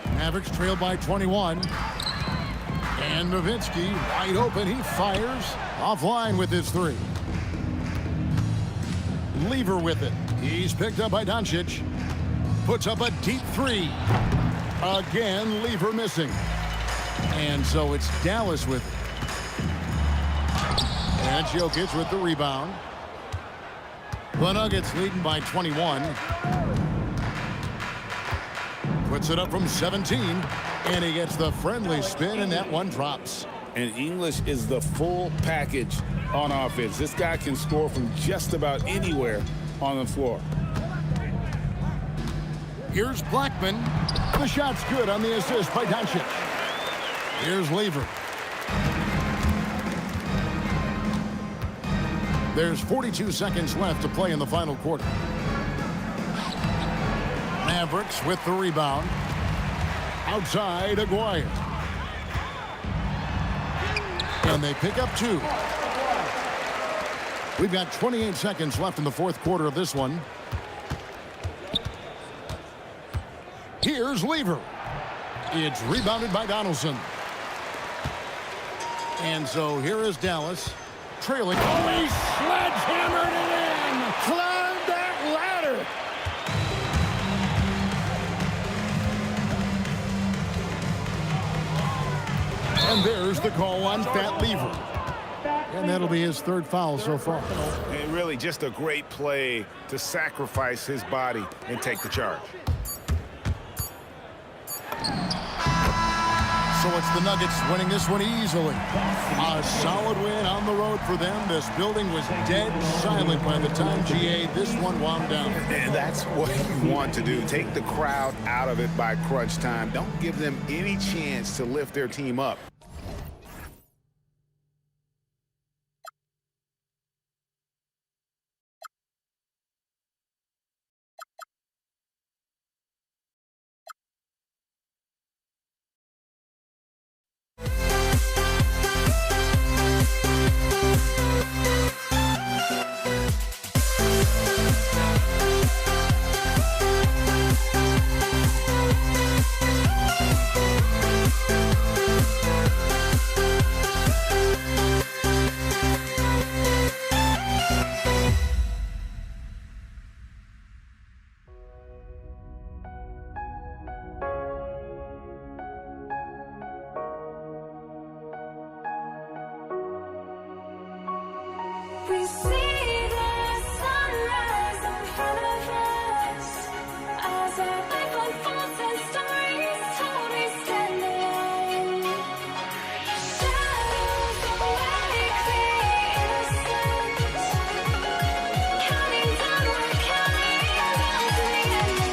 Mavericks trail by 21. And Nowitzki wide open. He fires offline with his 3. Lever with it. He's picked up by Doncic. Puts up a deep 3. Again, Lever missing. And so it's Dallas with it. And Jokic with the rebound. The Nuggets leading by 21. Puts it up from 17. And he gets the friendly spin, and that one drops. And English is the full package on offense. This guy can score from just about anywhere on the floor. Here's Blackman. The shot's good on the assist by Doncic. Here's Lever. There's 42 seconds left to play in the final quarter. Mavericks with the rebound. Outside, Aguirre. And they pick up 2. We've got 28 seconds left in the fourth quarter of this one. Here's Lever. It's rebounded by Donaldson. And so here is Dallas trailing. Oh, he sledgehammered it in. Climb that ladder. And there's the call on Fat Lever. And that'll be his third foul so far. And really just a great play to sacrifice his body and take the charge. So it's the Nuggets winning this one easily. A solid win on the road for them. This building was dead silent by the time, GA, this one wound down. And that's what you want to do. Take the crowd out of it by crunch time. Don't give them any chance to lift their team up. We see the sunrise in front of us as our life unfolds and stories told we stand alone. Shadows awake the innocence, counting down, we're counting down to the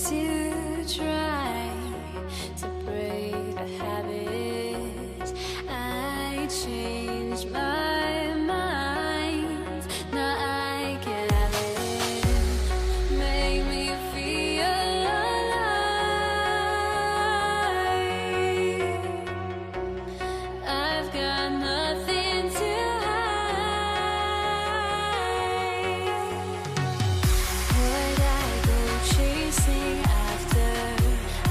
to try to break a habit. I changed my mind. Now I can have it. Make me feel alive. I've got nothing to would I go chasing after?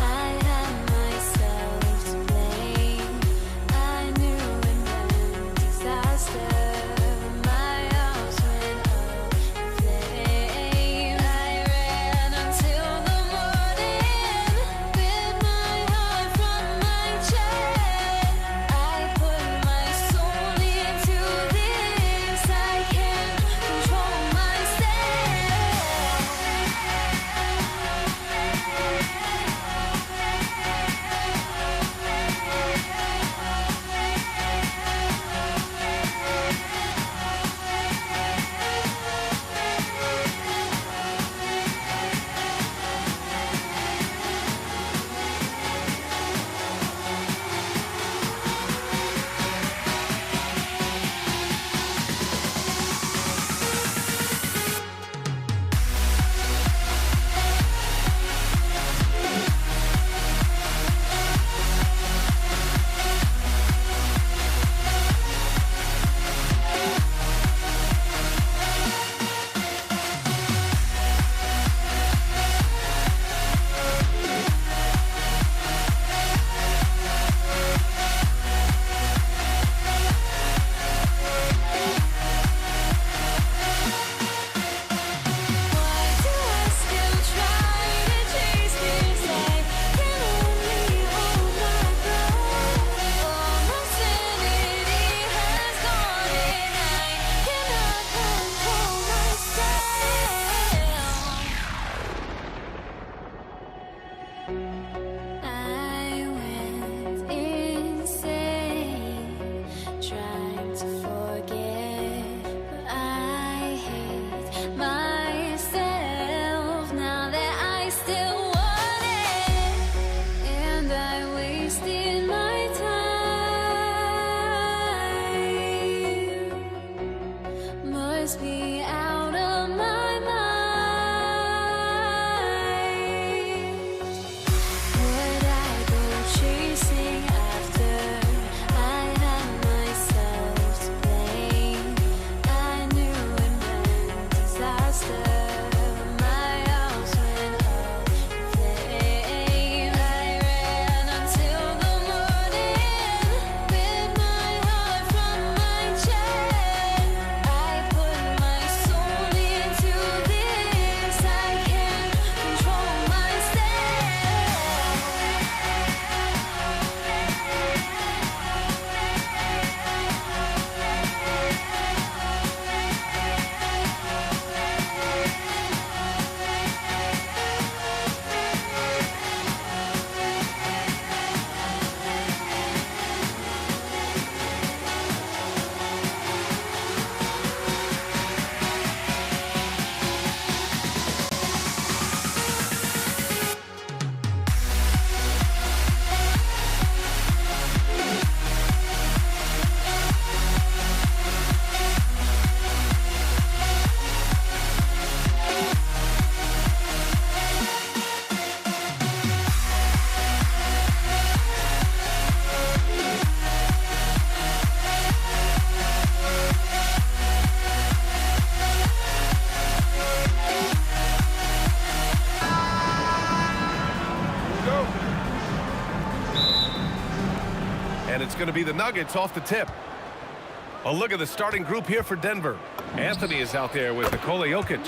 I had myself to blame. I knew it meant disaster. My house went up in flames. I ran until the morning, bit my heart from my chest. I put my soul into this. I can't control myself. Why do I still try to chase this? I can only hold my breath. All my sanity has gone and I cannot control myself. I went insane trying to forget, but I hate myself now that I still want it, and I wasted my time. Must be out of my mind. Would I go chasing after? I had myself to blame. I knew it meant disaster. My house went up in flames. I ran until the morning, bit my heart from my chest. I put my soul into this. I can't control myself. And it's going to be the Nuggets off the tip. A look at the starting group here for Denver. Anthony is out there with Nikola Jokic.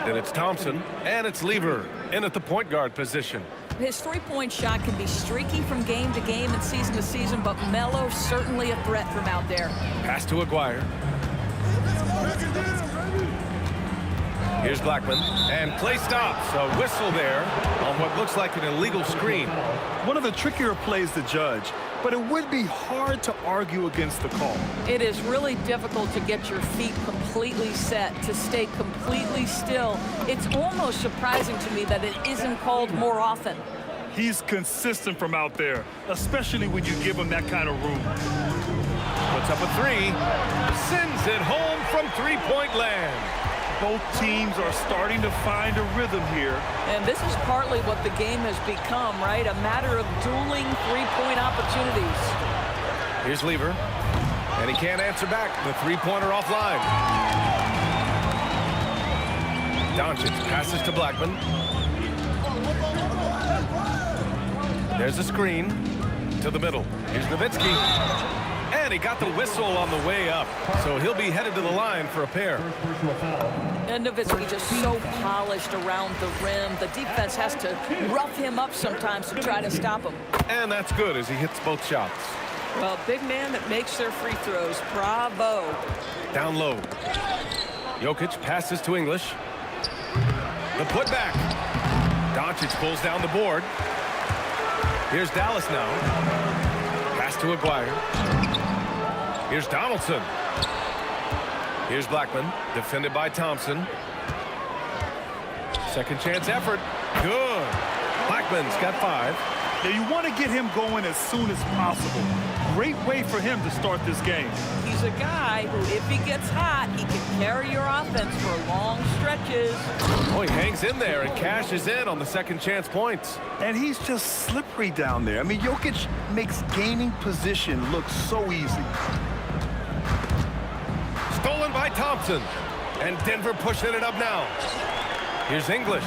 Then it's Thompson, and it's Lever in at the point guard position. His three-point shot can be streaky from game to game and season to season, but Melo certainly a threat from out there. Pass to Aguirre. Here's Blackman, and play stops. A whistle there on what looks like an illegal screen. One of the trickier plays to judge, but it would be hard to argue against the call. It is really difficult to get your feet completely set, to stay completely still. It's almost surprising to me that it isn't called more often. He's consistent from out there, especially when you give him that kind of room. Puts up a three. Sends it home from three-point land. Both teams are starting to find a rhythm here. And this is partly what the game has become, right? A matter of dueling three-point opportunities. Here's Lever. And he can't answer back. The three-pointer offline. Doncic passes to Blackman. There's a screen to the middle. Here's Nowitzki. And he got the whistle on the way up. So he'll be headed to the line for a pair. And Nowitzki just so polished around the rim. The defense has to rough him up sometimes to try to stop him. And that's good as he hits both shots. Well, big man that makes their free throws. Bravo. Down low. Jokic passes to English. The putback. Doncic pulls down the board. Here's Dallas now. Pass to Aguirre. Here's Donaldson. Here's Blackman, defended by Thompson. Second chance effort. Good. Blackman's got 5. Now you want to get him going as soon as possible. Great way for him to start this game. He's a guy who, if he gets hot, he can carry your offense for long stretches. Oh, he hangs in there and cashes in on the second chance points. And he's just slippery down there. I mean, Jokic makes gaining position look so easy. Stolen by Thompson. And Denver pushing it up now. Here's English.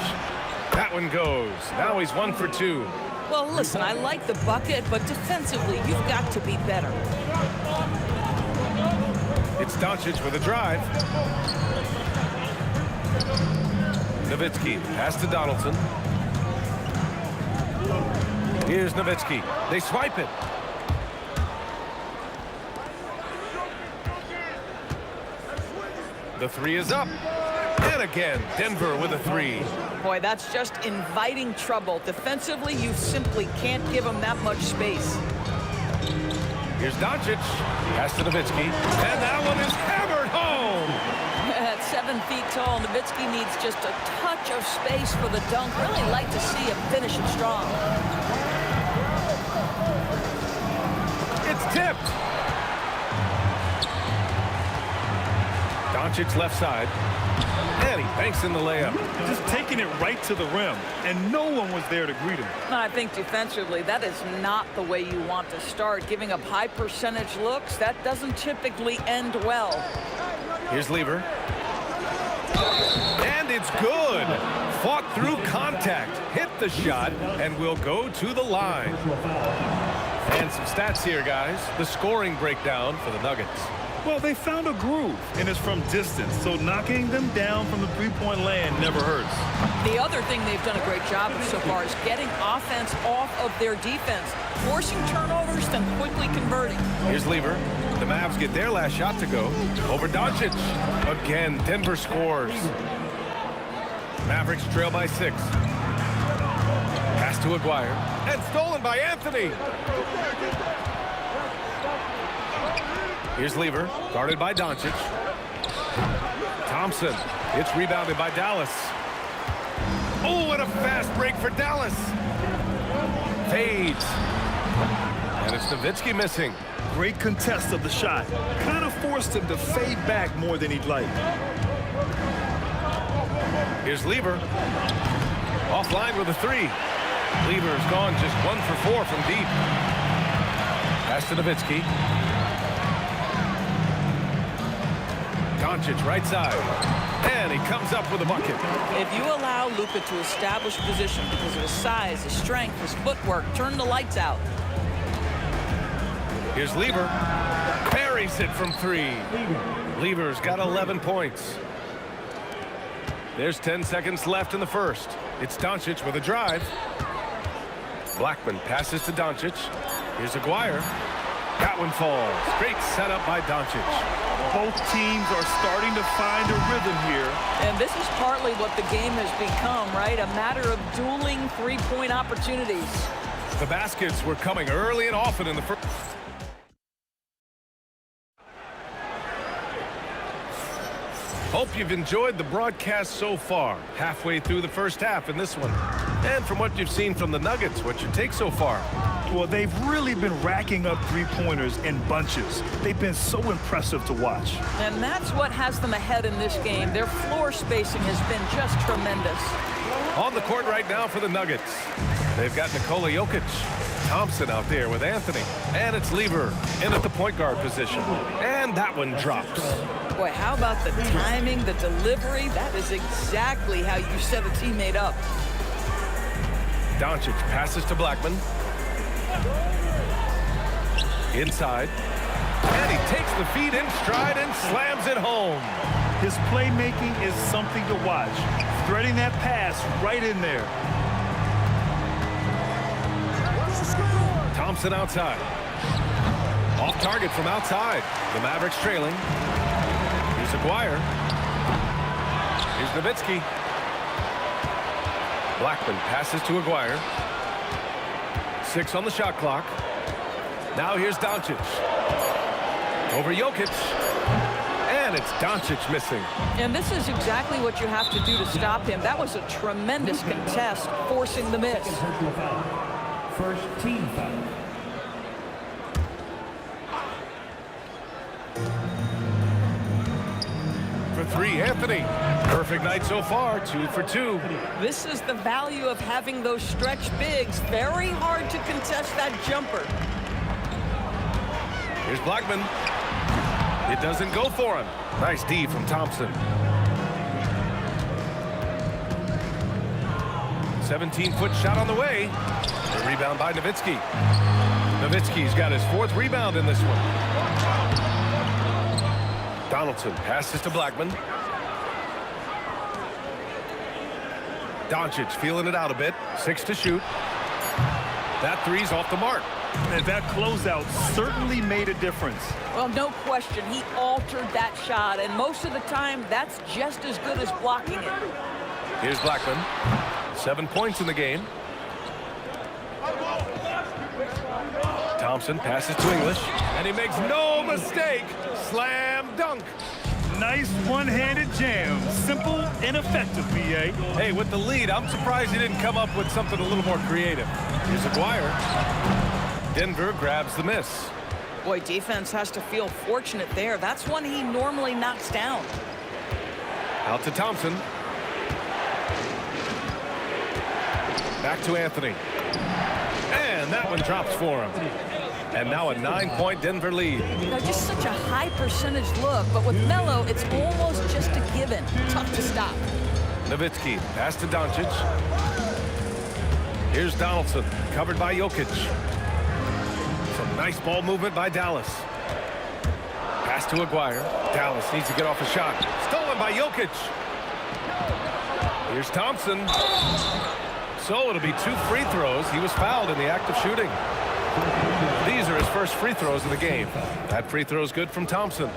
That one goes. Now he's 1 for 2. Well, listen, I like the bucket, but defensively, you've got to be better. It's Doncic with a drive. Nowitzki, pass to Donaldson. Here's Nowitzki. They swipe it. The three is up. And again, Denver with a 3. Boy, that's just inviting trouble. Defensively, you simply can't give him that much space. Here's Doncic. Pass to Nowitzki. And that one is hammered home. At 7 feet tall, Nowitzki needs just a touch of space for the dunk. Really like to see him finish it strong. It's tipped. Doncic left side. And he banks in the layup. Just taking it right to the rim, and no one was there to greet him. I think defensively, that is not the way you want to start. Giving up high percentage looks, that doesn't typically end well. Here's Lever. And it's good. Fought through contact, hit the shot, and will go to the line. And some stats here, guys. The scoring breakdown for the Nuggets. Well, they found a groove, and it's from distance, so knocking them down from the three-point land never hurts. The other thing they've done a great job of so far is getting offense off of their defense, forcing turnovers, then quickly converting. Here's Lever. The Mavs get their last shot to go. Over Doncic. Again, Denver scores. Mavericks trail by 6. Pass to Aguirre. And stolen by Anthony. Here's Lever, guarded by Doncic. Thompson, it's rebounded by Dallas. Oh, what a fast break for Dallas. Fades. And it's Nowitzki missing. Great contest of the shot. Kind of forced him to fade back more than he'd like. Here's Lever. Offline with a 3. Lever's gone just 1 for 4 from deep. Pass to Nowitzki. Doncic right side. And he comes up with a bucket. If you allow Luka to establish position because of his size, his strength, his footwork, turn the lights out. Here's Lever. Parries it from 3. Lever's got 11 points. There's 10 seconds left in the first. It's Doncic with a drive. Blackman passes to Doncic. Here's Aguirre. That one falls. Great setup by Doncic. Both teams are starting to find a rhythm here. And this is partly what the game has become, right? A matter of dueling three-point opportunities. The baskets were coming early and often in the first. Hope you've enjoyed the broadcast so far. Halfway through the first half in this one. And from what you've seen from the Nuggets, what's your take so far? Well, they've really been racking up three-pointers in bunches. They've been so impressive to watch. And that's what has them ahead in this game. Their floor spacing has been just tremendous. On the court right now for the Nuggets. They've got Nikola Jokic. Thompson out there with Anthony. And it's Lever in at the point guard position. And that one drops. Boy, how about the timing, the delivery? That is exactly how you set a teammate up. Doncic passes to Blackman. Inside. And he takes the feed in stride and slams it home. His playmaking is something to watch. Threading that pass right in there. Thompson outside. Off target from outside. The Mavericks trailing. Here's Aguirre. Here's Nowitzki. Blackman passes to Aguirre. 6 on the shot clock. Now here's Doncic. Over Jokic. And it's Doncic missing. And this is exactly what you have to do to stop him. That was a tremendous contest, forcing the miss. First team foul. For 3, Anthony. Perfect night so far, 2 for 2. This is the value of having those stretch bigs. Very hard to contest that jumper. Here's Blackman. It doesn't go for him. Nice D from Thompson. 17-foot shot on the way. The rebound by Nowitzki. Nowitzki's got his 4th rebound in this one. Donaldson passes to Blackman. Doncic feeling it out a bit. 6 to shoot. That 3's off the mark. And that closeout certainly made a difference. Well, no question. He altered that shot, and most of the time, that's just as good as blocking it. Here's Blackman. 7 points in the game. Thompson passes to English, and he makes no mistake. Slam dunk. Nice one-handed jam. Simple and effective, B.A. Hey, with the lead, I'm surprised he didn't come up with something a little more creative. Here's Aguirre. Denver grabs the miss. Boy, defense has to feel fortunate there. That's one he normally knocks down. Out to Thompson. Back to Anthony. And that one drops for him. And now a 9-point Denver lead. You know, just such a high percentage look, but with Melo, it's almost just a given. Tough to stop. Nowitzki, pass to Doncic. Here's Donaldson, covered by Jokic. Some nice ball movement by Dallas. Pass to Aguirre. Dallas needs to get off a shot. Stolen by Jokic. Here's Thompson. So it'll be 2 free throws. He was fouled in the act of shooting. These are his first free throws of the game. That free throw's good from Thompson.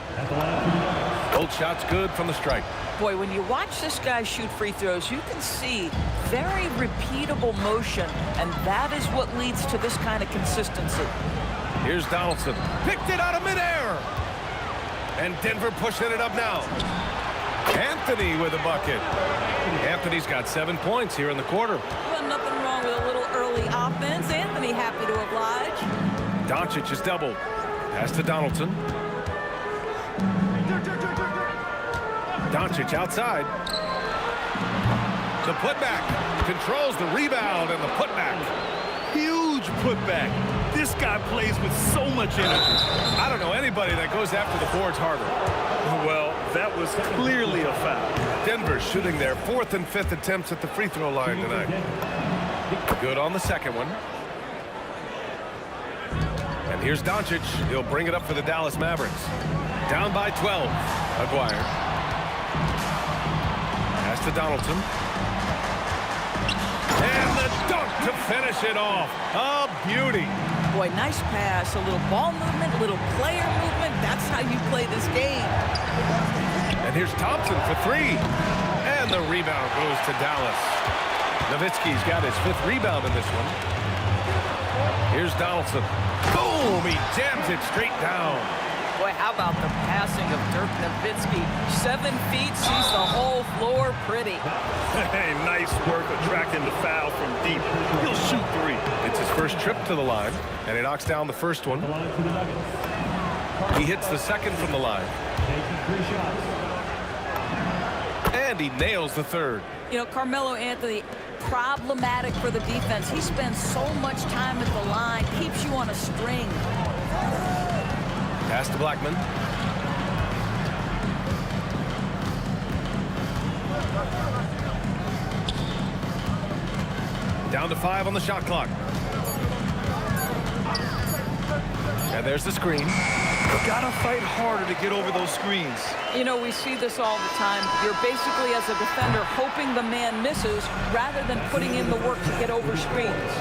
Both shots good from the strike. Boy, when you watch this guy shoot free throws, you can see very repeatable motion, and that is what leads to this kind of consistency. Here's Donaldson. Picked it out of midair. And Denver pushing it up now. Anthony with a bucket. Anthony's got 7 points here in the quarter. Well, nothing wrong with a little early offense. Anthony happy to oblige. Doncic is doubled. Pass to Donaldson. Doncic outside. The putback. Controls the rebound and the putback. Huge putback. This guy plays with so much energy. I don't know anybody that goes after the boards harder. Well, that was clearly a foul. Denver shooting their 4th and 5th attempts at the free throw line tonight. Good on the second one. And here's Doncic. He'll bring it up for the Dallas Mavericks. Down by 12. Aguirre. Pass to Donaldson. And the dunk to finish it off. A beauty. Boy, nice pass. A little ball movement, a little player movement. That's how you play this game. And here's Thompson for 3. And the rebound goes to Dallas. Nowitzki's got his 5th rebound in this one. Here's Donaldson. Boom! He jams it straight down. Boy, how about the passing of Dirk Nowitzki? 7 feet, sees the whole floor pretty. Hey, nice work attracting the foul from deep. He'll shoot 3. It's his first trip to the line, and he knocks down the first one. He hits the second from the line. And he nails the third. You know, Carmelo Anthony, problematic for the defense. He spends so much time at the line, keeps you on a string. Pass to Blackman. Down to 5 on the shot clock. And there's the screen. You gotta fight harder to get over those screens. You know, we see this all the time. You're basically, as a defender, hoping the man misses rather than putting in the work to get over screens.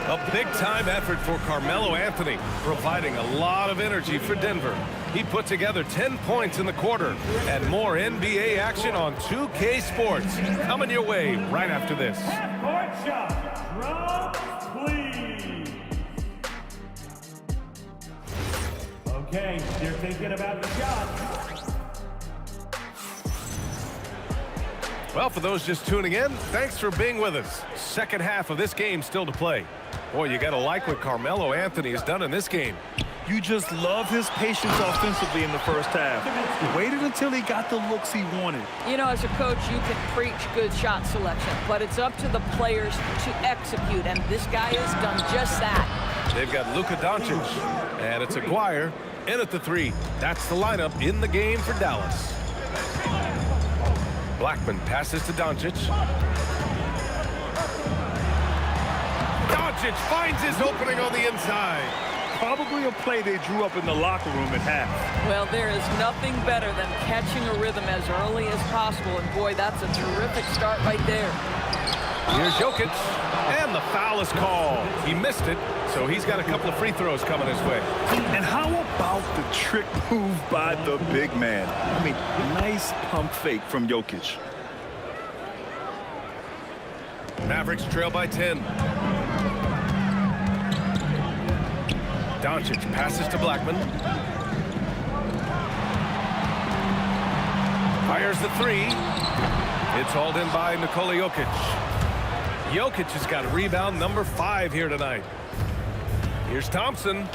A big-time effort for Carmelo Anthony, providing a lot of energy for Denver. He put together 10 points in the quarter, and more NBA action on 2K Sports. Coming your way right after this. Half-court shot. Drop, please. Okay, they're thinking about the shot. Well, for those just tuning in, thanks for being with us. Second half of this game still to play. Boy, you got to like what Carmelo Anthony has done in this game. You just love his patience offensively in the first half. Waited until he got the looks he wanted. You know, as a coach, you can preach good shot selection, but it's up to the players to execute, and this guy has done just that. They've got Luka Doncic, and it's Aguirre in at the 3. That's the lineup in the game for Dallas. Blackman passes to Doncic. Doncic finds his opening on the inside. Probably a play they drew up in the locker room at half. Well, there is nothing better than catching a rhythm as early as possible, and boy, that's a terrific start right there. Here's Jokic, and the foul is called. He missed it, so he's got a couple of free throws coming his way. And how about the trick move by the big man? I mean, nice pump fake from Jokic. Mavericks trail by 10. Doncic passes to Blackman. Fires the 3. It's hauled in by Nikola Jokic. Jokic has got rebound number 5 here tonight. Here's Thompson.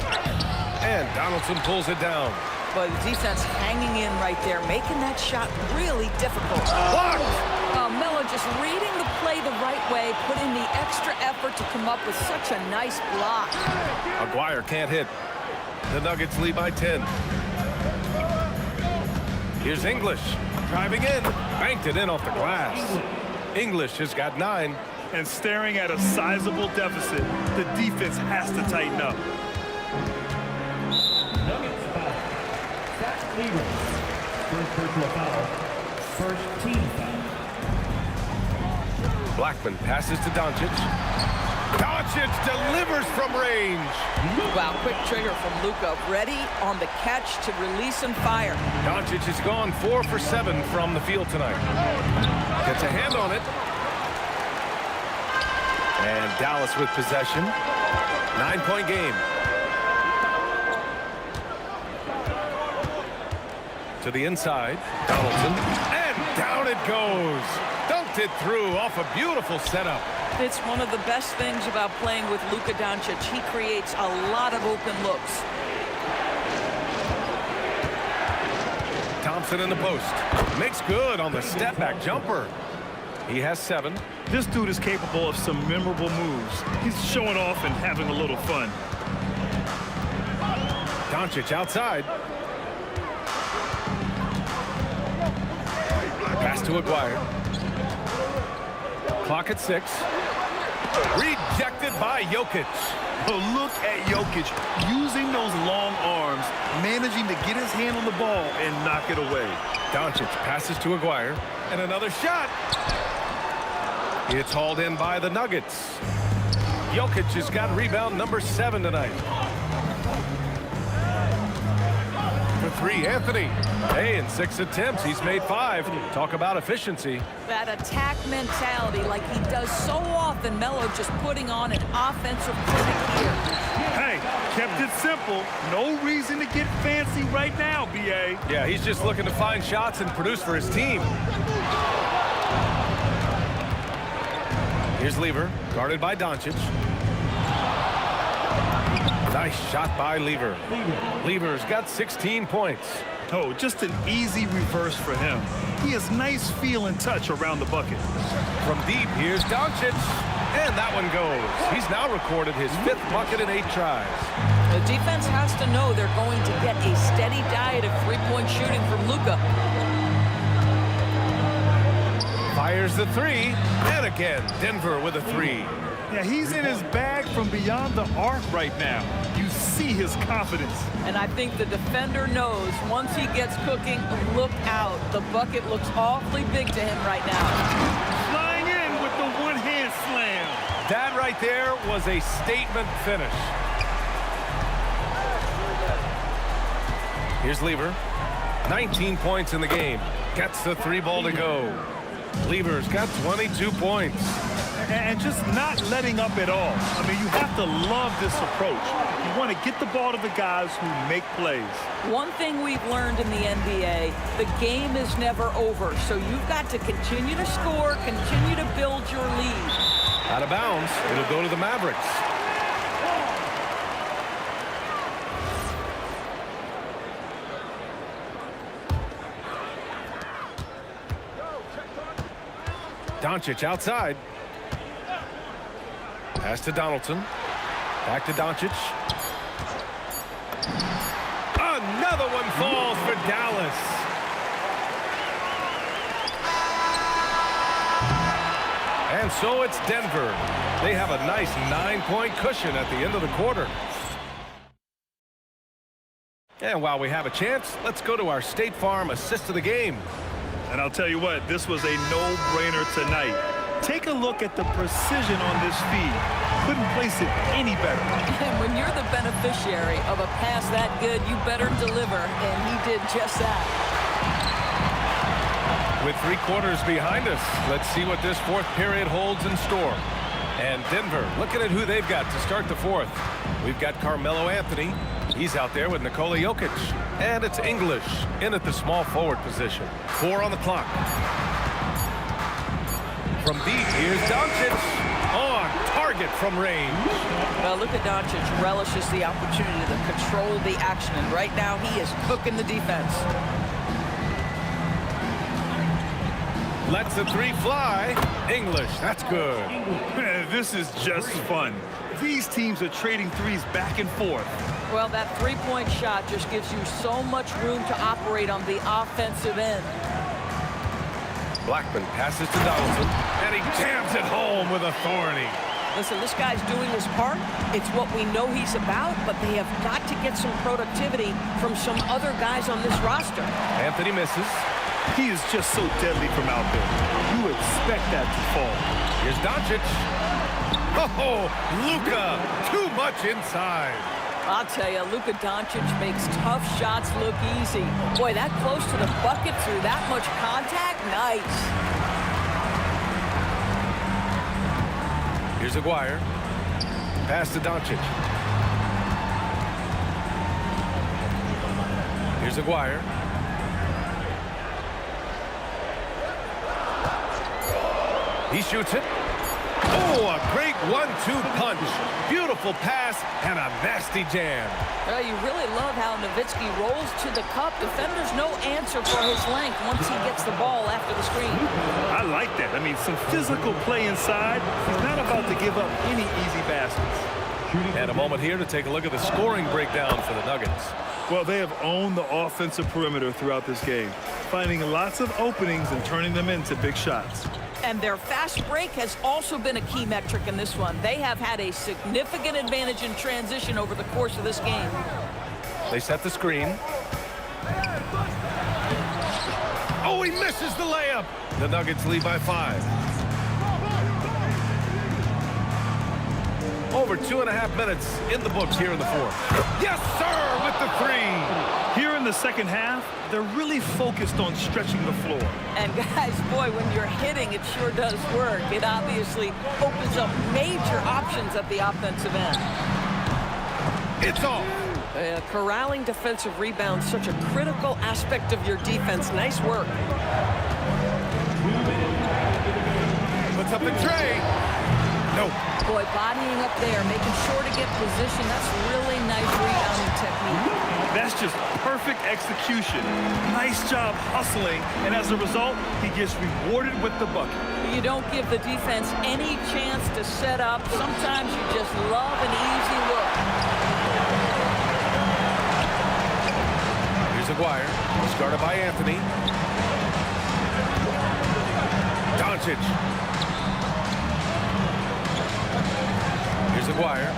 And Donaldson pulls it down. But the defense hanging in right there, making that shot really difficult. Blocked! Melo just reading the play the right way, putting the extra effort to come up with such a nice block. Aguirre can't hit. The Nuggets lead by 10. Here's English. Driving in. Banked it in off the glass. English has got 9. And staring at a sizable deficit, the defense has to tighten up. Nuggets foul. Zach Leroy. First personal foul. First team foul. Blackman passes to Doncic. Doncic delivers from range. Wow, quick trigger from Luka. Ready on the catch to release and fire. Doncic has gone 4 for 7 from the field tonight. Gets a hand on it. And Dallas with possession. 9-point game. To the inside. Donaldson. And down it goes. Dunked it through off a beautiful setup. It's one of the best things about playing with Luka Doncic. He creates a lot of open looks. Thompson in the post. Makes good on the step-back jumper. He has 7. This dude is capable of some memorable moves. He's showing off and having a little fun. Doncic outside. Pass to Aguirre. Clock at 6. Rejected by Jokic. But look at Jokic using those long arms, managing to get his hand on the ball and knock it away. Doncic passes to Aguirre. And another shot. It's hauled in by the Nuggets. Jokic has got rebound number 7 tonight. The three, Anthony. Hey, in 6 attempts, he's made 5. Talk about efficiency. That attack mentality like he does so often. Melo just putting on an offensive clinic here. Hey, kept it simple. No reason to get fancy right now, B.A. Yeah, he's just looking to find shots and produce for his team. Here's Lever, guarded by Doncic. Nice shot by Lever. Lever's got 16 points. Oh, just an easy reverse for him. He has nice feel and touch around the bucket. From deep, here's Doncic. And that one goes. He's now recorded his 5th bucket in 8 tries. The defense has to know they're going to get a steady diet of three-point shooting from Luka. Fires the 3. And again, Denver with a 3. Yeah, he's in his bag from beyond the arc right now. You see his confidence. And I think the defender knows once he gets cooking, look out. The bucket looks awfully big to him right now. Flying in with the one-hand slam. That right there was a statement finish. Here's Lever. 19 points in the game. Gets the 3 ball to go. Lever's got 22 points. And just not letting up at all. I mean, you have to love this approach. You want to get the ball to the guys who make plays. One thing we've learned in the NBA, the game is never over. So you've got to continue to score, continue to build your lead. Out of bounds. It'll go to the Mavericks. Doncic outside. Pass to Donaldson. Back to Doncic. Another one falls for Dallas. And so it's Denver. They have a nice 9-point cushion at the end of the quarter. And while we have a chance, let's go to our State Farm assist of the game. And I'll tell you what, this was a no-brainer tonight. Take a look at the precision on this feed. Couldn't place it any better. And when you're the beneficiary of a pass that good, you better deliver, and he did just that. With 3 quarters behind us, let's see what this 4th period holds in store. And Denver, looking at who they've got to start the 4th. We've got Carmelo Anthony. He's out there with Nikola Jokic. And it's English in at the small forward position. 4 on the clock. From deep, here's Doncic. On target from range. Well, Luka Doncic relishes the opportunity to control the action, and right now he is cooking the defense. Lets the 3 fly. English, that's good. This is just fun. These teams are trading threes back and forth. Well, that three-point shot just gives you so much room to operate on the offensive end. Blackman passes to Donaldson, and he jams it home with authority. Listen, this guy's doing his part. It's what we know he's about, but they have got to get some productivity from some other guys on this roster. Anthony misses. He is just so deadly from out there. You expect that to fall. Here's Doncic. Oh, Luka, too much inside. I'll tell you, Luka Doncic makes tough shots look easy. Boy, that close to the bucket through that much contact, nice. Here's Aguirre. Pass to Doncic. Here's Aguirre. He shoots it. Oh, a great 1-2 punch. Beautiful pass and a nasty jam. Well, you really love how Nowitzki rolls to the cup. Defenders no answer for his length once he gets the ball after the screen. I like that. I mean, some physical play inside. He's not about to give up any easy baskets. And a moment here to take a look at the scoring breakdown for the Nuggets. Well, they have owned the offensive perimeter throughout this game, finding lots of openings and turning them into big shots. And their fast break has also been a key metric in this one. They have had a significant advantage in transition over the course of this game. They set the screen. Oh, he misses the layup. The Nuggets lead by 5. Over 2.5 minutes in the books here in the 4th. Yes, sir, with the 3. Here in in the second half, they're really focused on stretching the floor. And guys, boy, when you're hitting, it sure does work. It obviously opens up major options at the offensive end. It's off. Corralling defensive rebounds, such a critical aspect of your defense. Nice work. Puts up the tray. No. Boy, bodying up there, making sure to get position. That's really nice rebounding technique. That's just perfect execution. Nice job hustling, and as a result, he gets rewarded with the bucket. You don't give the defense any chance to set up. Sometimes you just love an easy look. Here's Aguirre, started by Anthony. Doncic. Here's Aguirre.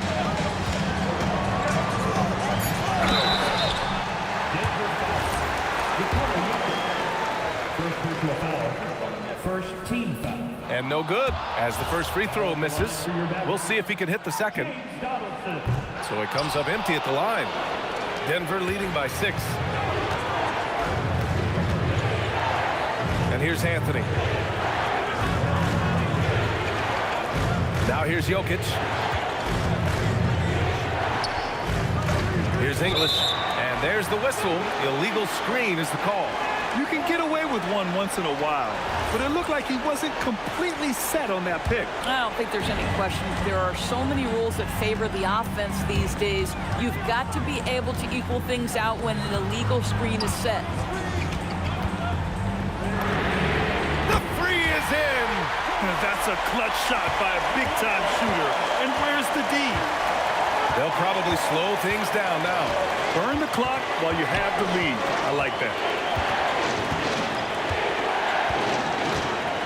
First team foul. And no good, as the first free throw misses. We'll see if he can hit the second. So it comes up empty at the line. Denver leading by 6. And here's Anthony. Now here's Jokic. Here's English. And there's the whistle. Illegal screen is the call. You can get away with one once in a while, but it looked like he wasn't completely set on that pick. I don't think there's any question. There are so many rules that favor the offense these days. You've got to be able to equal things out when an illegal screen is set. The three is in. That's a clutch shot by a big-time shooter. And where's the D? They'll probably slow things down now. Burn the clock while you have the lead. I like that.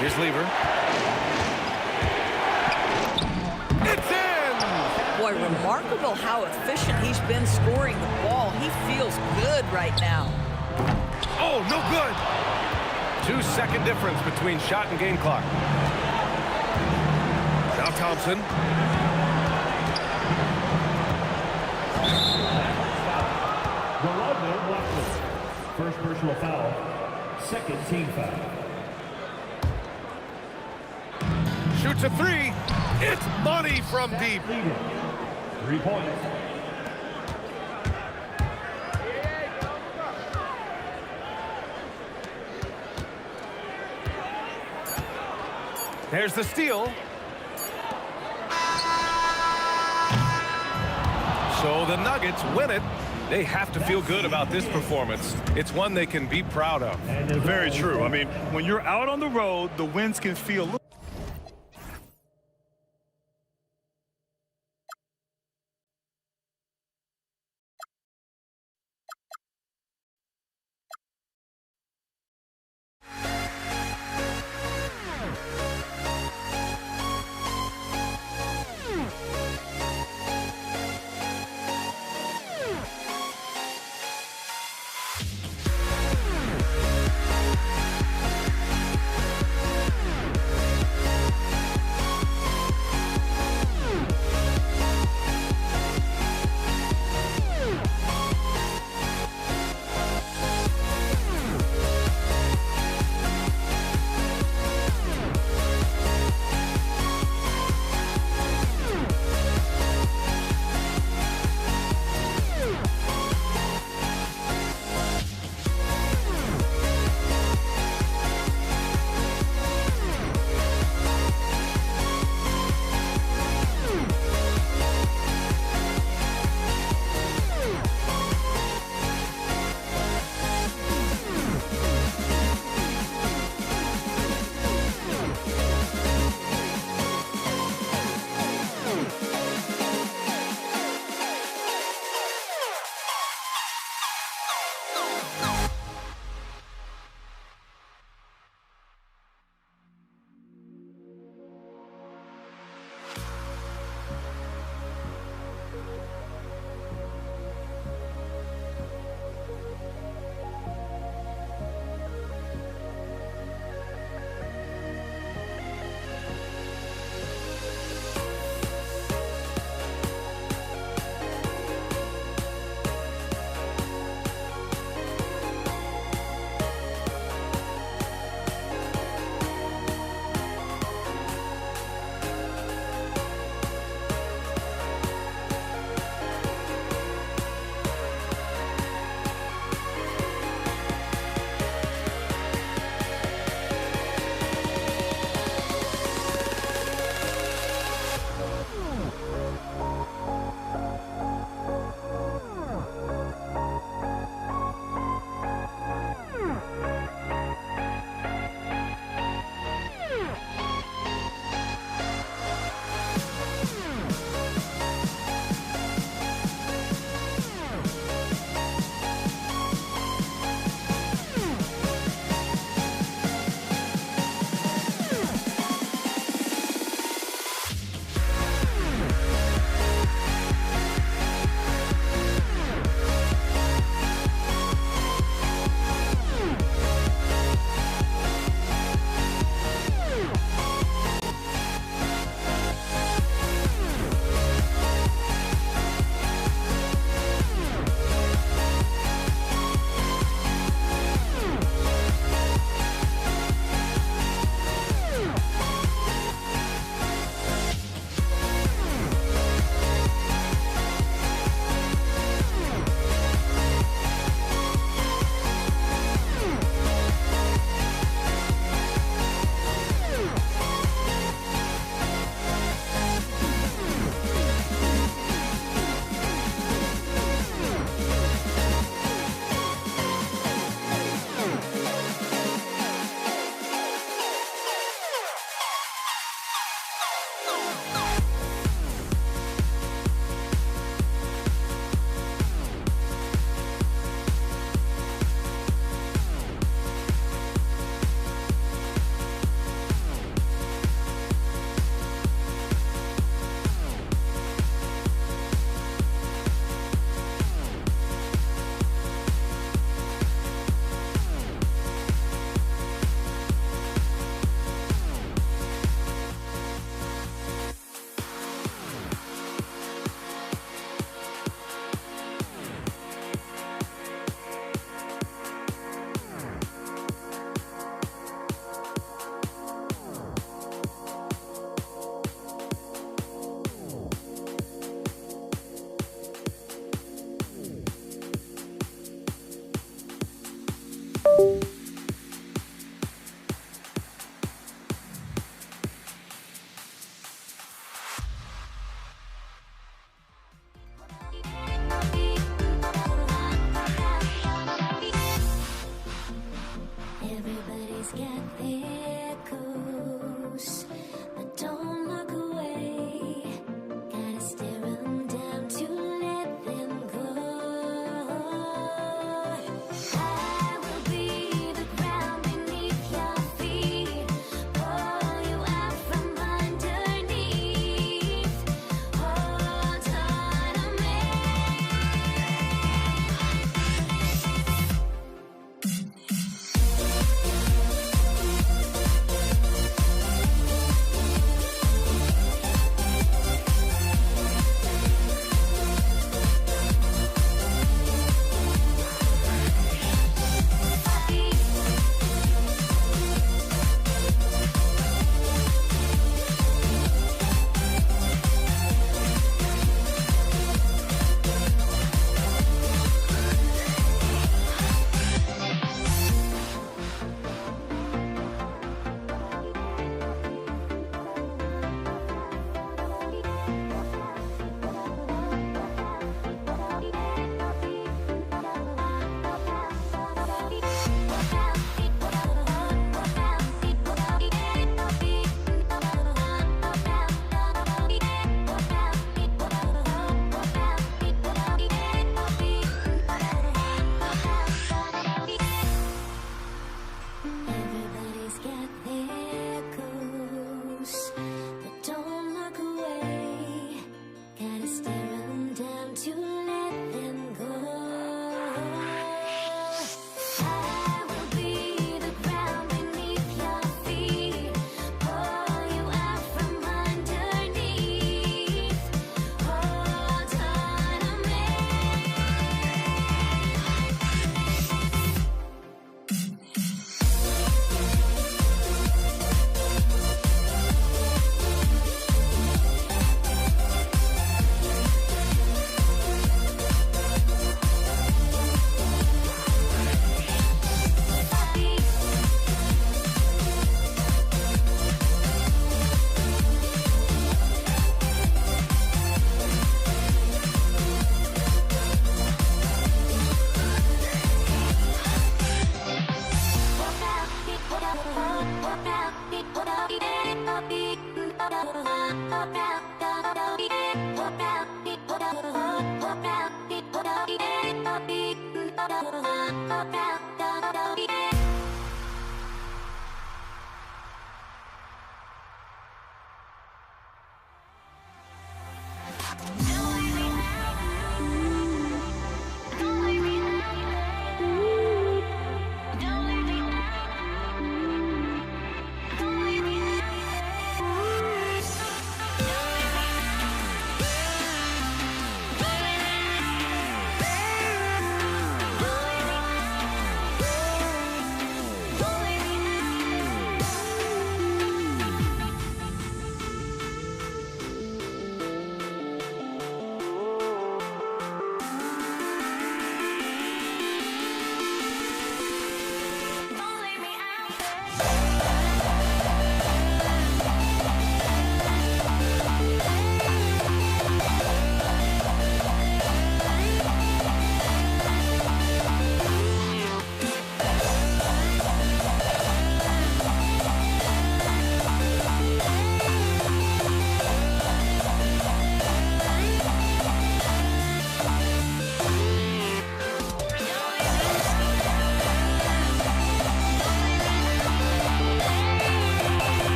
Here's Lever. It's in! Boy, remarkable how efficient he's been scoring the ball. He feels good right now. Oh, no good! 2-second difference between shot and game clock. Now Thompson. First personal foul. Second team foul. Shoots a three. It's money from deep. 3 points. There's the steal. So the Nuggets win it. They have to feel good about this performance. It's one they can be proud of. Very true. I mean, when you're out on the road, the wins can feel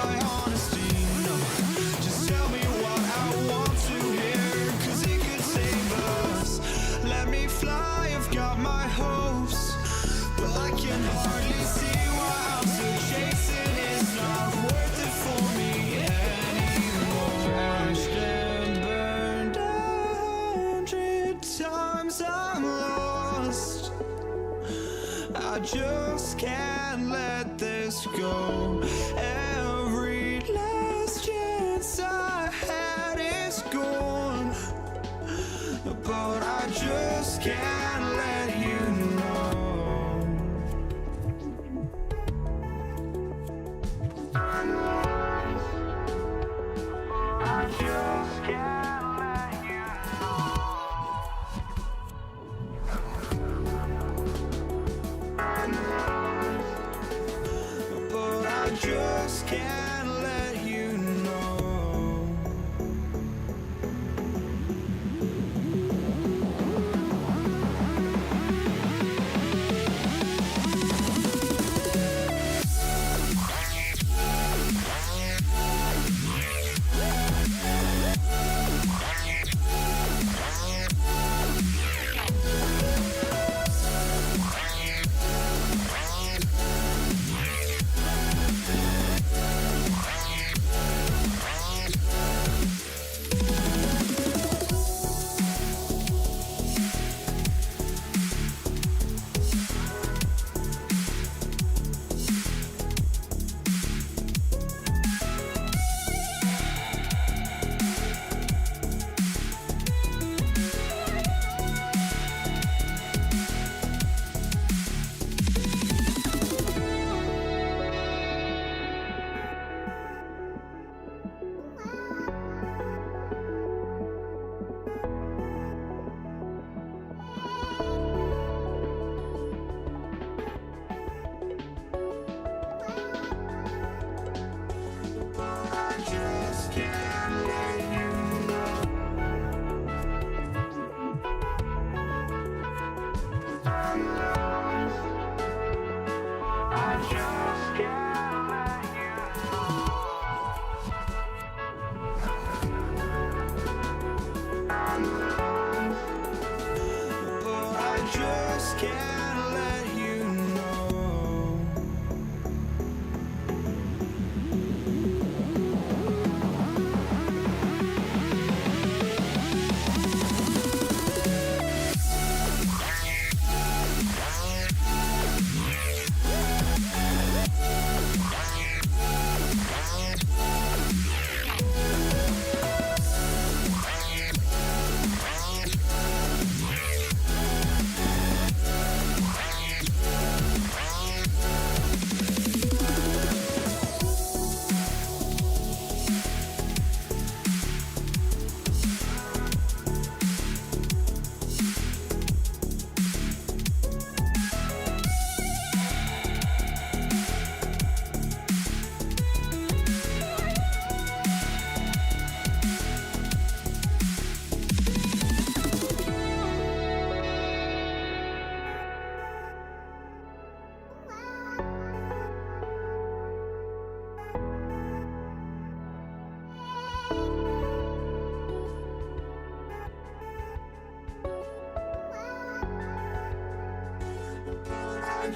try honesty, no. Just tell me what I want to hear, 'cause it could save us. Let me fly, I've got my hopes, but I can hardly see why I'm still chasing. It's not worth it for me anymore. Crashed and burned 100 times, I'm lost. I just can't let this go. Every last chance I had is gone, but I just can't let you know. I just can't let you know. But I just can't let you know.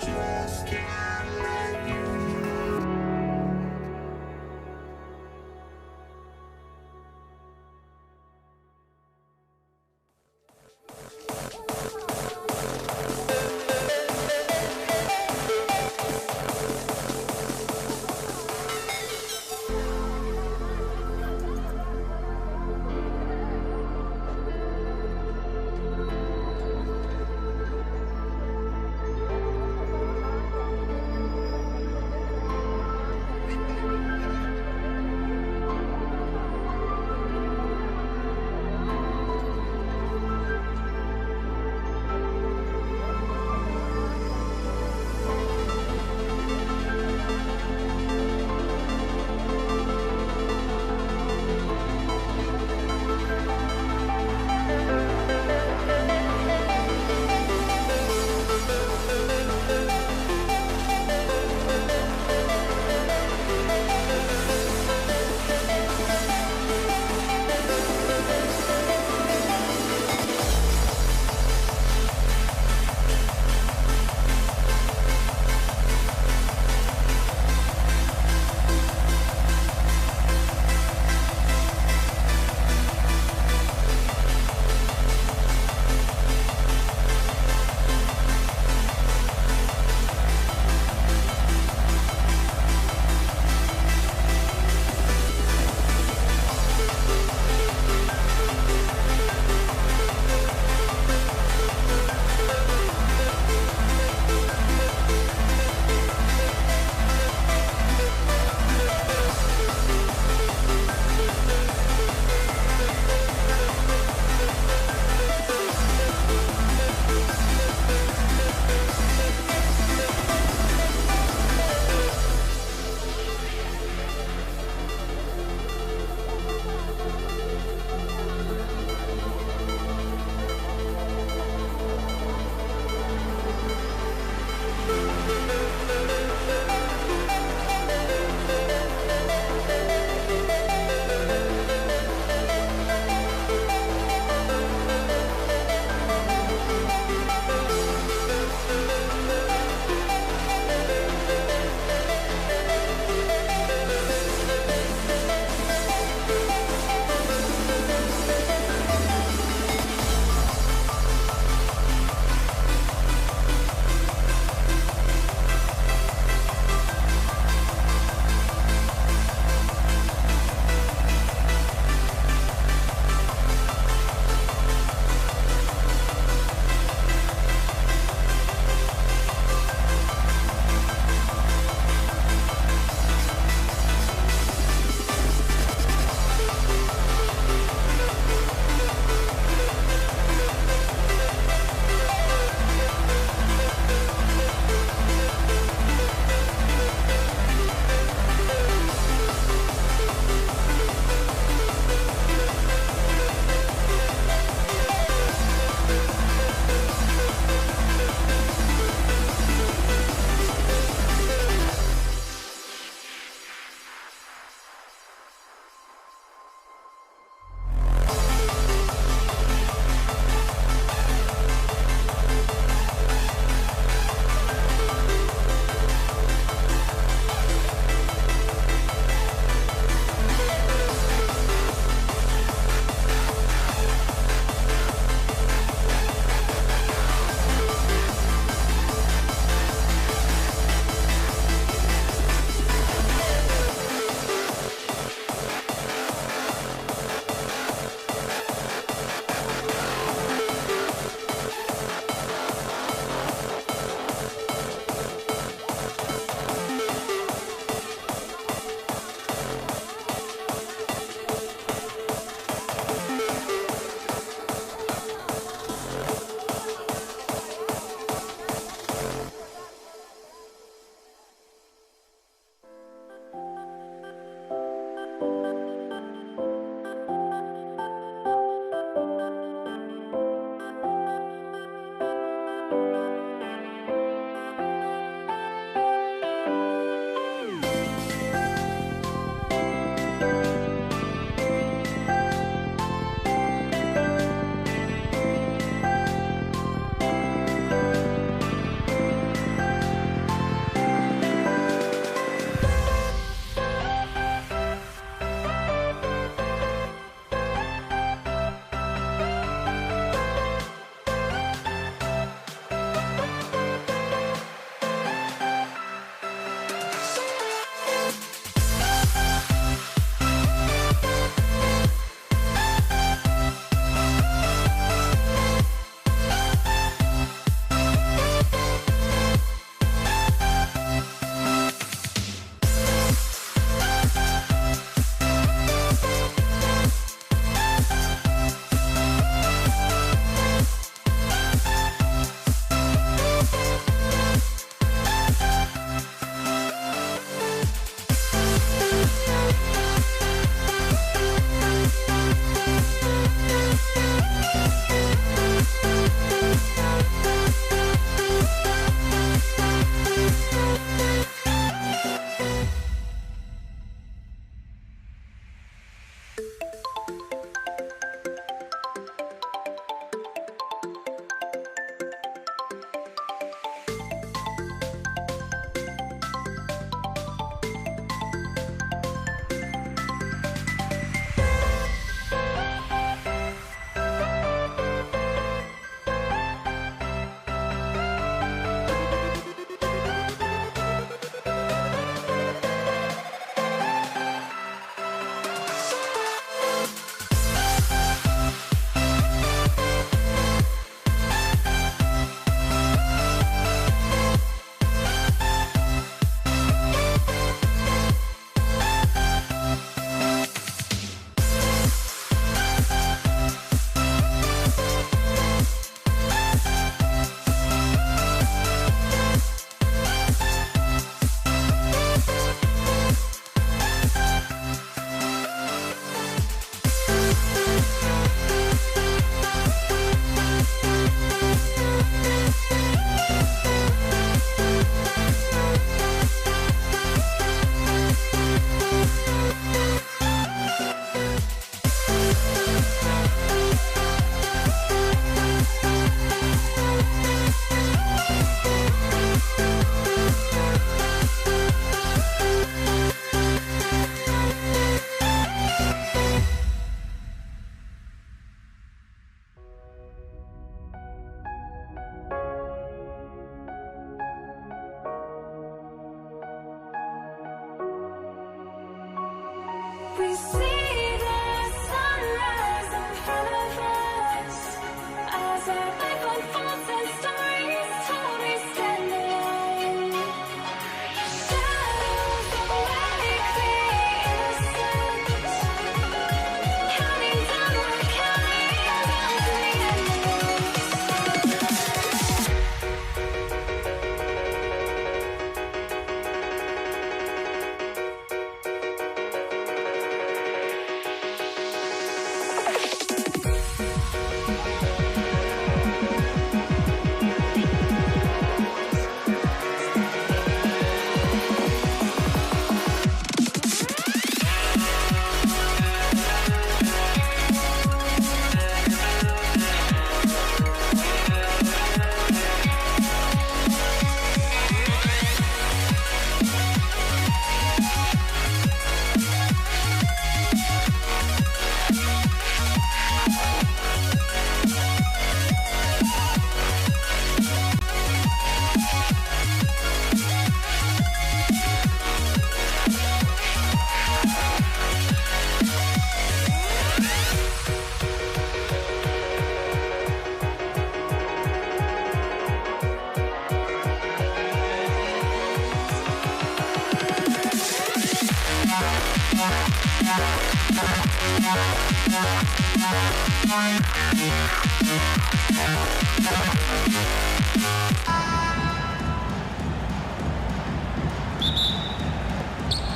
just can't let you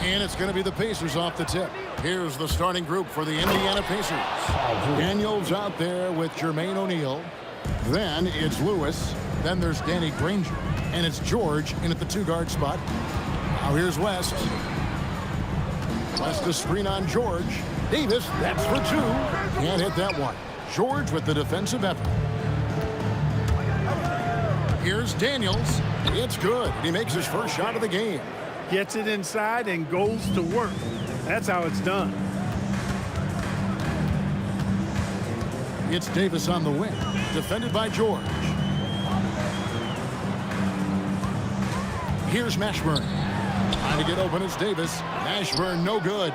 And it's going to be the Pacers off the tip. Here's the starting group for the Indiana Pacers. Daniels out there with Jermaine O'Neal. Then it's Lewis. Then there's Danny Granger. And it's George in at the 2-guard spot. Now here's West. West to screen on George. Davis, that's for 2. Can't hit that one. George with the defensive effort. Here's Daniels. It's good. He makes his first shot of the game. Gets it inside and goes to work. That's how it's done. It's Davis on the wing. Defended by George. Here's Mashburn. Trying to get open is Davis. Mashburn no good.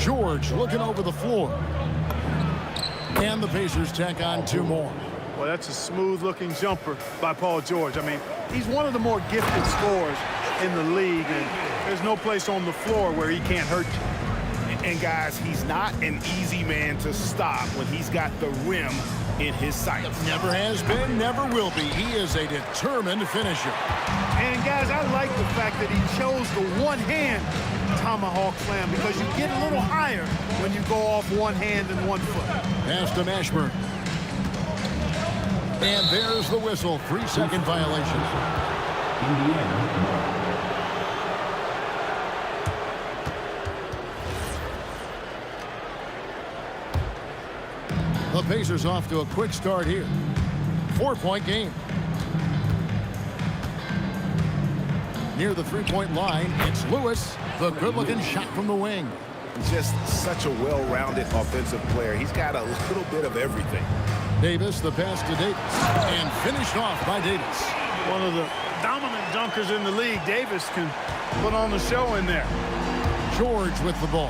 George looking over the floor. And the Pacers tack on 2 more. Well, that's a smooth-looking jumper by Paul George. I mean, he's one of the more gifted scorers in the league, and there's no place on the floor where he can't hurt you. And guys, he's not an easy man to stop when he's got the rim in his sights. Never has been, never will be. He is a determined finisher. And guys, I like the fact that he chose the one-hand tomahawk slam because you get a little higher when you go off one hand and 1 foot. Pass to Mashburn. And there's the whistle. 3-second violation. The Pacers off to a quick start here. 4-point game. Near the 3-point line, it's Lewis. The good-looking shot from the wing. Just such a well-rounded offensive player. He's got a little bit of everything. Davis, the pass to Davis. And finished off by Davis. One of the dominant dunkers in the league. Davis can put on the show in there. George with the ball.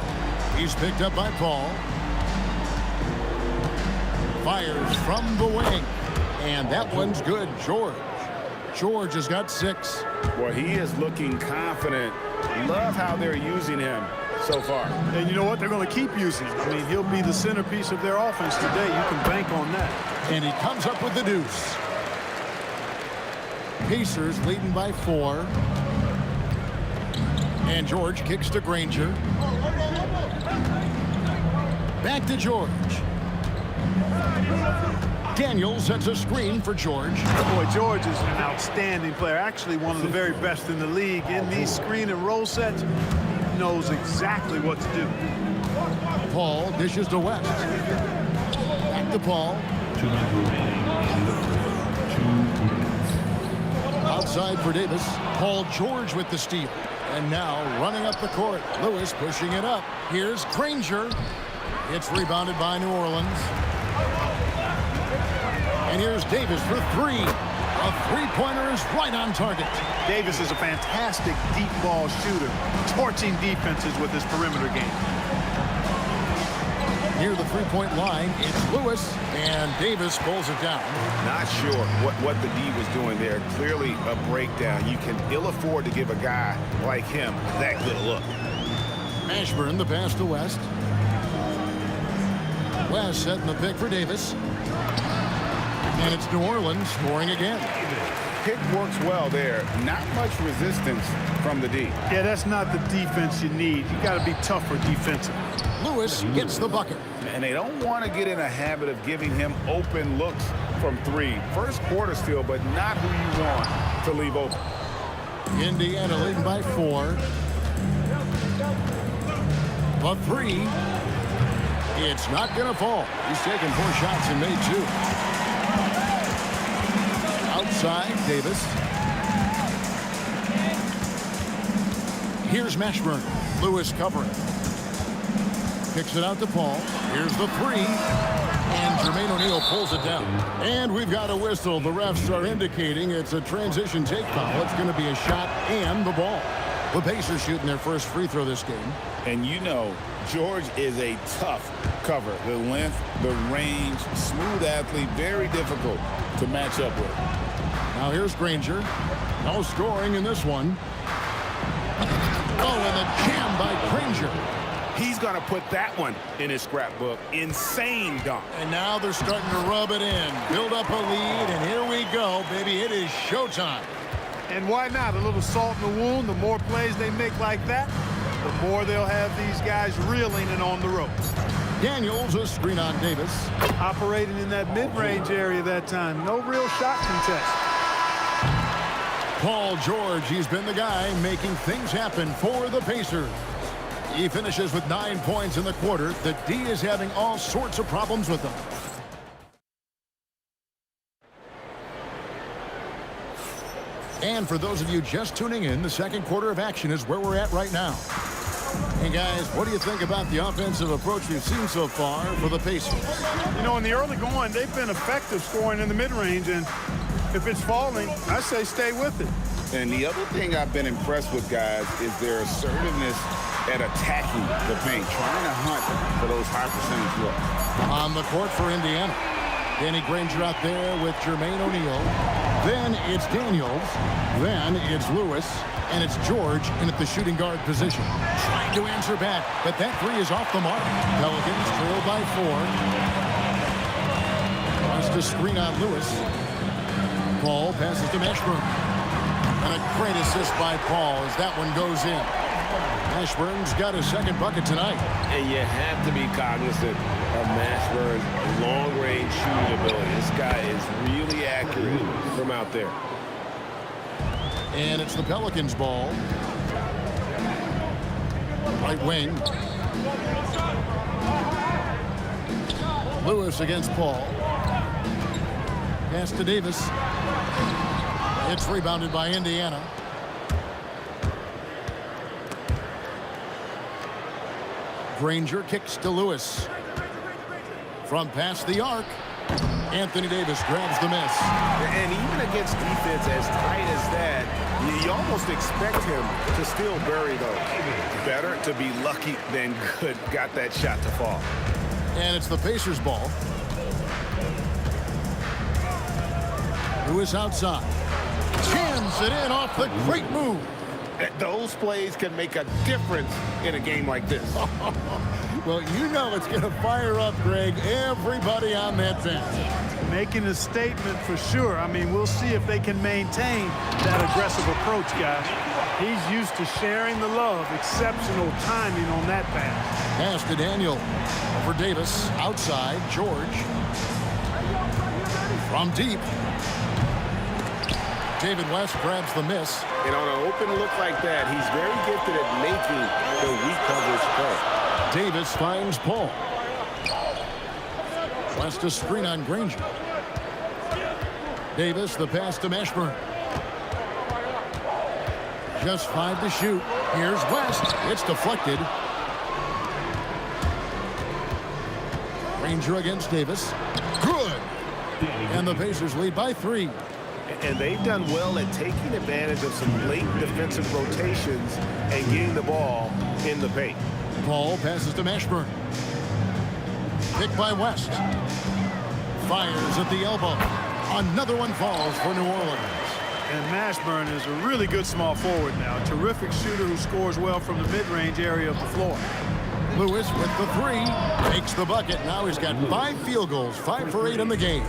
He's picked up by Paul. Fires from the wing. And that one's good. George has got 6. Well, he is looking confident. Love how they're using him so far. And you know what? They're going to keep using him. I mean, he'll be the centerpiece of their offense today. You can bank on that. And he comes up with the deuce. Pacers leading by 4. And George kicks to Granger. Back to George. Daniels sets a screen for George. Boy, George is an outstanding player. Actually, one of the very best in the league. In these screen and roll sets, he knows exactly what to do. Paul dishes to West. Back to Paul. Outside for Davis. Paul George with the steal. And now running up the court. Lewis pushing it up. Here's Granger. It's rebounded by New Orleans. And here's Davis for 3. A 3-pointer is right on target. Davis is a fantastic deep ball shooter, torching defenses with his perimeter game. Near the 3-point line, it's Lewis, and Davis pulls it down. Not sure what the D was doing there. Clearly a breakdown. You can ill afford to give a guy like him that good a look. Mashburn, the pass to West. West setting the pick for Davis. And it's New Orleans scoring again. Pick works well there. Not much resistance from the D. Yeah, that's not the defense you need. You got to be tougher defensively. Lewis gets the bucket. And they don't want to get in a habit of giving him open looks from 3. First quarter still, but not who you want to leave open. Indiana leading by 4. But 3. It's not going to fall. He's taken 4 shots and made 2. Outside, Davis. Here's Mashburn. Lewis covering. Kicks it out to Paul. Here's the 3. And Jermaine O'Neal pulls it down. And we've got a whistle. The refs are indicating it's a transition take foul. It's going to be a shot and the ball. The Pacers shooting their first free throw this game. And you know, George is a tough cover. The length, the range, smooth athlete, very difficult to match up with. Now here's Granger. No scoring in this one. Oh, and the jam by Granger. He's going to put that one in his scrapbook. Insane dunk. And now they're starting to rub it in. Build up a lead, and here we go, baby. It is showtime. And why not? A little salt in the wound. The more plays they make like that, the more they'll have these guys reeling and on the ropes. Daniels, a screen on Davis. Operating in that mid-range area that time. No real shot contest. Paul George, he's been the guy making things happen for the Pacers. He finishes with 9 points in the quarter. The D is having all sorts of problems with them. And for those of you just tuning in, the second quarter of action is where we're at right now. Hey, guys, what do you think about the offensive approach we've seen so far for the Pacers? You know, in the early going, they've been effective scoring in the mid-range, and if it's falling, I say stay with it. And the other thing I've been impressed with, guys, is their assertiveness at attacking the paint, trying to hunt for those high percentage looks. On the court for Indiana. Danny Granger out there with Jermaine O'Neal. Then it's Daniels. Then it's Lewis. And it's George in at the shooting guard position. Trying to answer back, but that three is off the mark. Pelicans trail by 4. Wants to screen on Lewis. Paul passes to Mashburn. And a great assist by Paul as that one goes in. Mashburn's got a second bucket tonight. And you have to be cognizant of Mashburn's long-range shooting ability. This guy is really accurate from out there. And it's the Pelicans' ball. Right wing. Lewis against Paul. Pass to Davis. It's rebounded by Indiana. Granger kicks to Lewis. From past the arc. Anthony Davis grabs the miss. And even against defense as tight as that, you almost expect him to still bury those. Better to be lucky than good. Got that shot to fall. And it's the Pacers' ball. Lewis outside. Jams it in off the great move. Those plays can make a difference in a game like this. Well, you know it's going to fire up, Greg, everybody on that bench. Making a statement for sure. I mean, we'll see if they can maintain that aggressive approach, guys. He's used to sharing the love. Exceptional timing on that pass. Pass to Daniel. Over Davis. Outside. George. From deep. David West grabs the miss. And on an open look like that, he's very gifted at making the weak coverage play. Davis finds Paul. West a screen on Granger. Davis, the pass to Mashburn. Just 5 to shoot. Here's West. It's deflected. Granger against Davis. Good. And the Pacers lead by 3. And they've done well at taking advantage of some late defensive rotations and getting the ball in the paint. Paul passes to Mashburn. Picked by West. Fires at the elbow. Another one falls for New Orleans. And Mashburn is a really good small forward now. A terrific shooter who scores well from the mid-range area of the floor. Lewis with the 3. Takes the bucket. Now he's got 5 field goals. 5 for 8 in the game.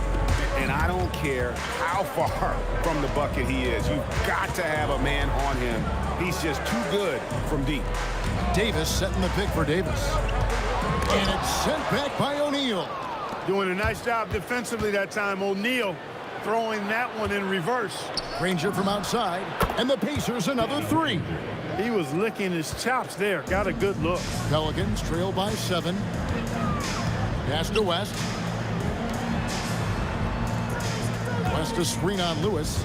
And I don't care how far from the bucket he is. You've got to have a man on him. He's just too good from deep. Davis setting the pick for Davis. And it's sent back by O'Neal. Doing a nice job defensively that time. O'Neal throwing that one in reverse. Granger from outside. And the Pacers another 3. He was licking his chops there. Got a good look. Pelicans trail by 7. Pass to West. West a screen on Lewis.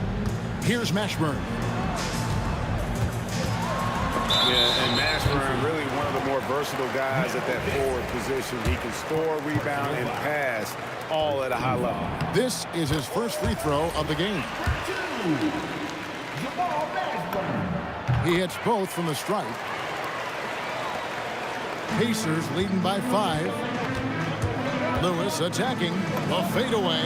Here's Mashburn. Yeah, and Mashburn really one of the more versatile guys at that forward position. He can score, rebound, and pass all at a high level. This is his first free throw of the game. He hits both from the stripe. Pacers leading by 5. Lewis attacking. A fadeaway.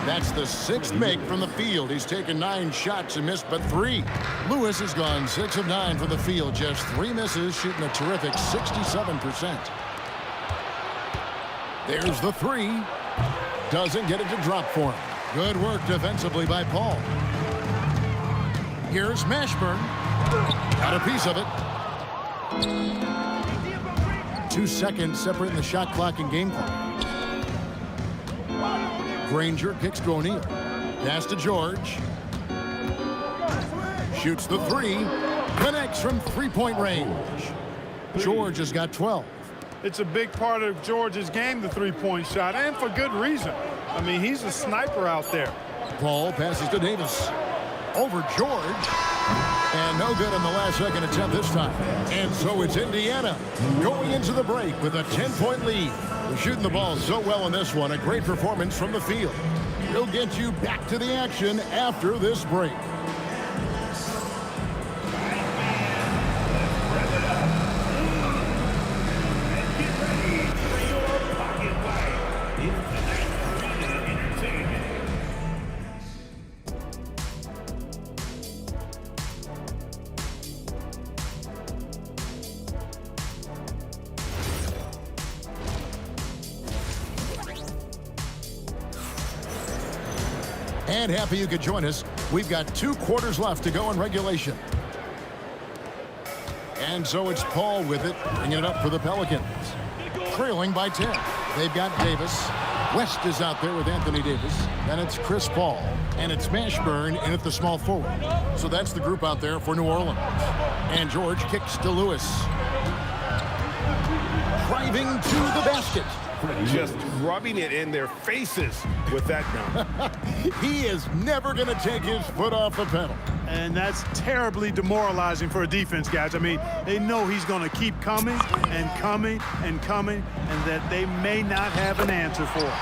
That's the 6th make from the field. He's taken 9 shots and missed but 3. Lewis has gone 6 of 9 from the field. Just 3 misses, shooting a terrific 67%. There's the 3. Doesn't get it to drop for him. Good work defensively by Paul. Here's Mashburn. Got a piece of it. 2 seconds separating the shot clock and game clock. Granger kicks to O'Neal. Pass to George. Shoots the 3. Connects from 3-point range. George has got 12. It's a big part of George's game, the 3-point shot, and for good reason. I mean, he's a sniper out there. Paul passes to Davis. Over George. And no good on the last second attempt this time. And so it's Indiana going into the break with a 10-point lead. They're shooting the ball so well in this one. A great performance from the field. We'll get you back to the action after this break. And happy you could join us. We've got 2 quarters left to go in regulation. And so it's Paul with it, bringing it up for the Pelicans. Trailing by 10. They've got Davis. West is out there with Anthony Davis. Then it's Chris Paul. And it's Mashburn in at the small forward. So that's the group out there for New Orleans. And George kicks to Lewis. Driving to the basket. Just rubbing it in their faces with that dunk. He is never going to take his foot off the pedal. And that's terribly demoralizing for a defense, guys. I mean, they know he's going to keep coming and coming and coming, and that they may not have an answer for it.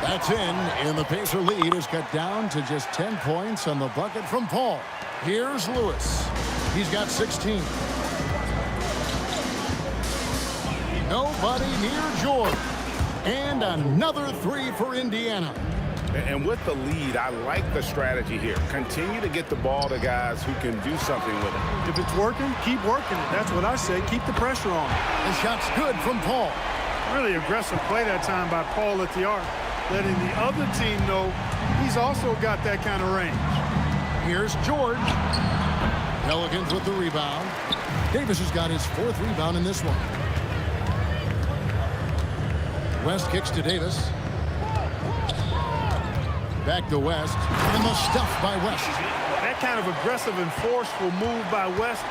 That's in, and the Pacer lead is cut down to just 10 points on the bucket from Paul. Here's Lewis. He's got 16. Nobody near George. And another 3 for Indiana. And with the lead, I like the strategy here. Continue to get the ball to guys who can do something with it. If it's working, keep working it. That's what I say. Keep the pressure on. The shot's good from Paul. Really aggressive play that time by Paul at the arc, letting the other team know he's also got that kind of range. Here's George. Pelicans with the rebound. Davis has got his 4th rebound in this one. West kicks to Davis. Back to West. And the stuff by West. That kind of aggressive and forceful move by West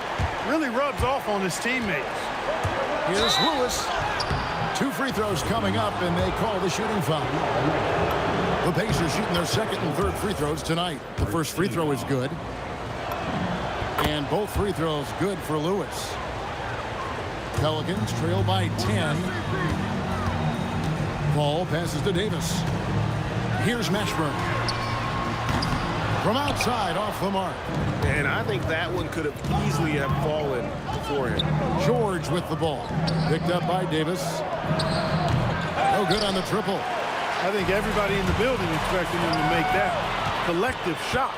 really rubs off on his teammates. Here's Lewis. 2 free throws coming up, and they call the shooting foul. The Pacers shooting their 2nd and 3rd free throws tonight. The first free throw is good. And both free throws good for Lewis. Pelicans trail by 10. Paul passes to Davis. Here's Mashburn. From outside, off the mark. And I think that one could have easily have fallen for him. George with the ball. Picked up by Davis. No good on the triple. I think everybody in the building expecting him to make that collective shot.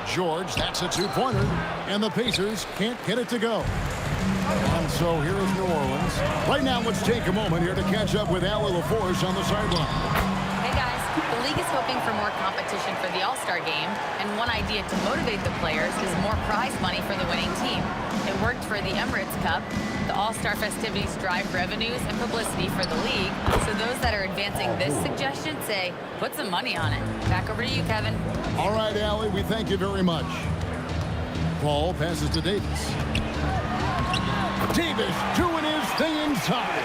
George, that's a 2-pointer. And the Pacers can't get it to go. And so here is New Orleans. Right now, let's take a moment here to catch up with Allie LaForce on the sideline. Hey guys, the league is hoping for more competition for the All-Star game, and one idea to motivate the players is more prize money for the winning team. It worked for the Emirates Cup. The All-Star festivities drive revenues and publicity for the league, so those that are advancing this suggestion say, put some money on it. Back over to you, Kevin. All right, Allie, we thank you very much. Paul passes to Davis. Davis doing his thing inside.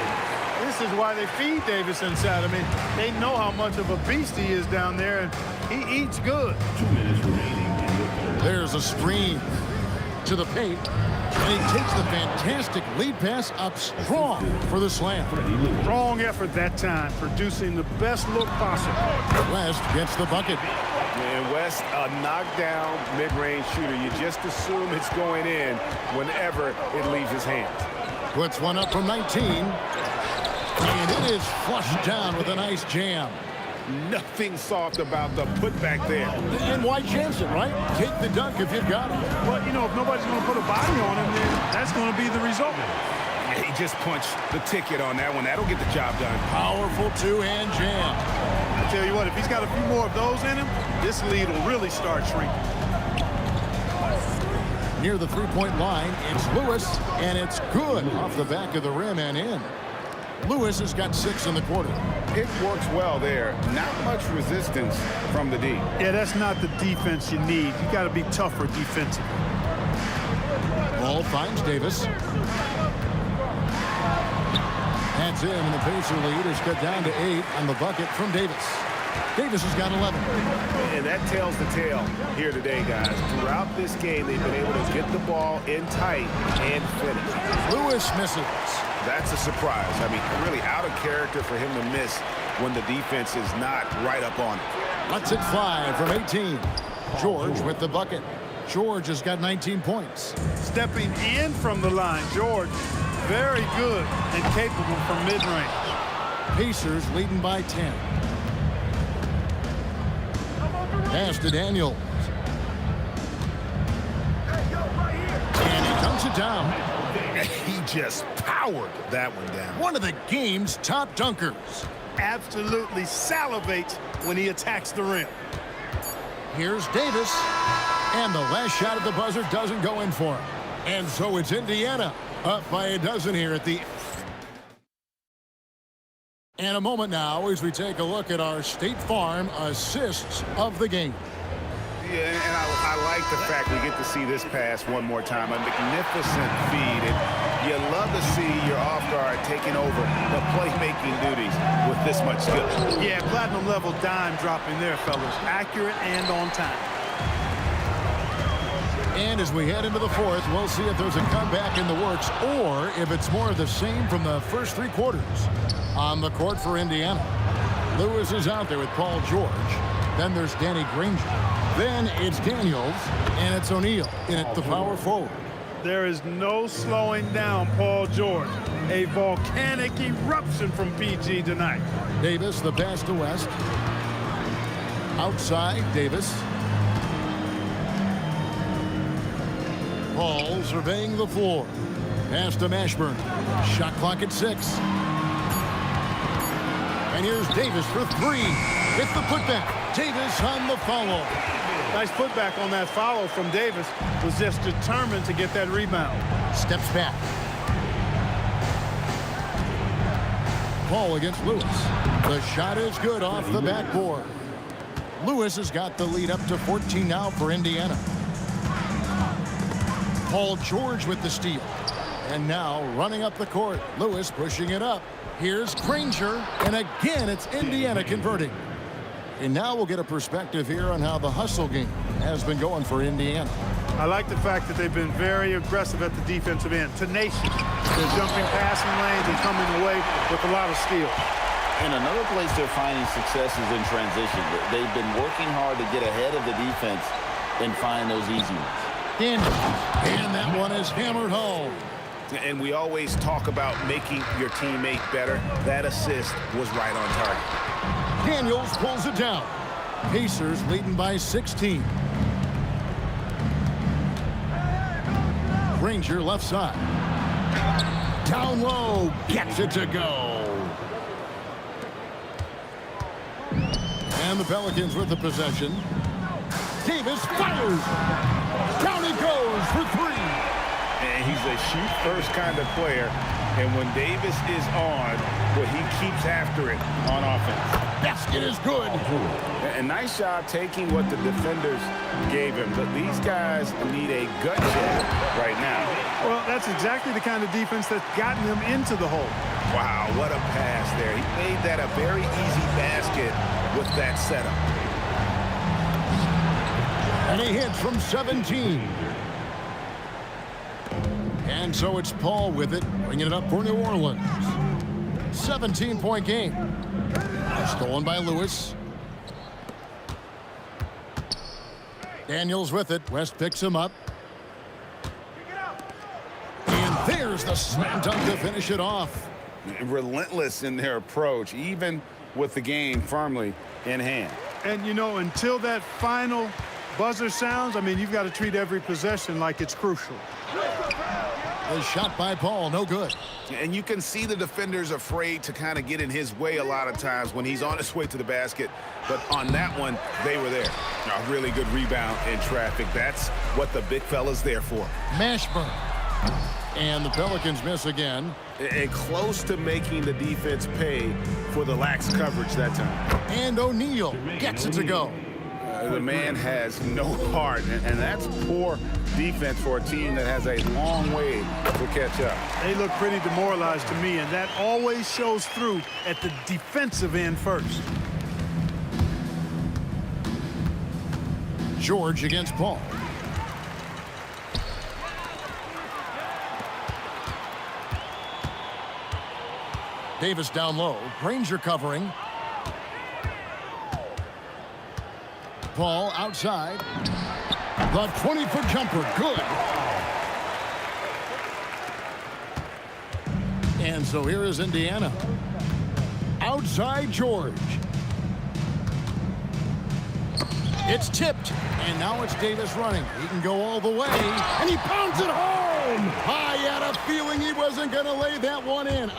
This is why they feed Davis inside. I mean, they know how much of a beast he is down there, and he eats good. 2 minutes remaining in the 3rd. There's a screen to the paint, and he takes the fantastic lead pass up strong for the slam. Strong effort that time, producing the best look possible. West gets the bucket. And West, a knockdown mid-range shooter. You just assume it's going in whenever it leaves his hands. Puts one up from 19. And it is flushed down with a nice jam. Nothing soft about the putback there. And why chance it, right? Take the dunk if you've got it. Well, you know, if nobody's going to put a body on him, then that's going to be the result. Yeah, he just punched the ticket on that one. That'll get the job done. Powerful two-hand jam. I tell you what, if he's got a few more of those in him, this lead will really start shrinking. Near the three-point line, it's Lewis, and it's good off the back of the rim and in. Lewis has got 6 in the quarter. It works well there. Not much resistance from the D. Yeah, that's not the defense you need. You got to be tougher defensively. Ball finds Davis. That's in, and the Pacer lead is cut down to 8 on the bucket from Davis. Davis has got 11. And that tells the tale here today, guys. Throughout this game, they've been able to get the ball in tight and finish. Lewis misses. That's a surprise. I mean, really out of character for him to miss when the defense is not right up on it. Lets it fly from 18. George with the bucket. George has got 19 points. Stepping in from the line, George, very good and capable from mid-range. Pacers leading by 10. Pass to Daniels. And he dunks it down. He just powered that one down. One of the game's top dunkers. Absolutely salivates when he attacks the rim. Here's Davis. And the last shot at the buzzer doesn't go in for him. And so it's Indiana up by a dozen here at the... And a moment now as we take a look at our State Farm assists of the game. Yeah, and I like the fact we get to see this pass one more time. A magnificent feed. And you love to see your off guard taking over the playmaking duties with this much skill. Yeah, platinum level dime dropping there, fellas. Accurate and on time. And as we head into the fourth, we'll see if there's a comeback in the works or if it's more of the same from the first 3 quarters. On the court for Indiana, Lewis is out there with Paul George. Then there's Danny Granger. Then it's Daniels, and it's O'Neal in at the power forward. There is no slowing down Paul George. A volcanic eruption from PG tonight. Davis, the pass to West. Outside, Davis. Paul surveying the floor. Pass to Mashburn. Shot clock at 6. And here's Davis for 3. With the putback. Davis on the follow. Nice putback on that follow from Davis. Was just determined to get that rebound. Steps back. Paul against Lewis. The shot is good off the backboard. Lewis has got the lead up to 14 now for Indiana. Paul George with the steal. And now running up the court. Lewis pushing it up. Here's Granger. And again, it's Indiana converting. And now we'll get a perspective here on how the hustle game has been going for Indiana. I like the fact that they've been very aggressive at the defensive end. Tenacious. They're jumping passing lanes and coming away with a lot of steals. And another place they're finding success is in transition. They've been working hard to get ahead of the defense and find those easy ones. And that one is hammered home. And we always talk about making your teammate better. That assist was right on target. Daniels pulls it down. Pacers leading by 16. Granger left side. Down low. Gets it to go. And the Pelicans with the possession. Davis fires. Down he goes for 3. And he's a shoot-first kind of player. And when Davis is on, well, he keeps after it on offense. Basket is good. A nice job taking what the defenders gave him. But these guys need a gut check right now. Well, that's exactly the kind of defense that's gotten them into the hole. Wow, what a pass there. He made that a very easy basket with that setup. And he hits from 17. And so it's Paul with it, bringing it up for New Orleans. 17-point game. Stolen by Lewis. Daniels with it. West picks him up. And there's the slam dunk to finish it off. relentless in their approach, even with the game firmly in hand. And, you know, until that final buzzer sounds, I mean, you've got to treat every possession like it's crucial. The shot by Paul, no good. And you can see the defenders afraid to kind of get in his way a lot of times when he's on his way to the basket. But on that one, they were there. A really good rebound in traffic. That's what the big fella's there for. Mashburn. And the Pelicans miss again. And close to making the defense pay for the lax coverage that time. And O'Neal gets it to go. The man has no heart, and that's poor defense for a team that has a long way to catch up. They look pretty demoralized to me, and that always shows through at the defensive end first. George against Paul. Davis down low. Granger covering. Paul outside. The 20-foot jumper. Good. And so here is Indiana. Outside George. It's tipped. And now it's Davis running. He can go all the way. And he pounds it home. I had a feeling he wasn't going to lay that one in.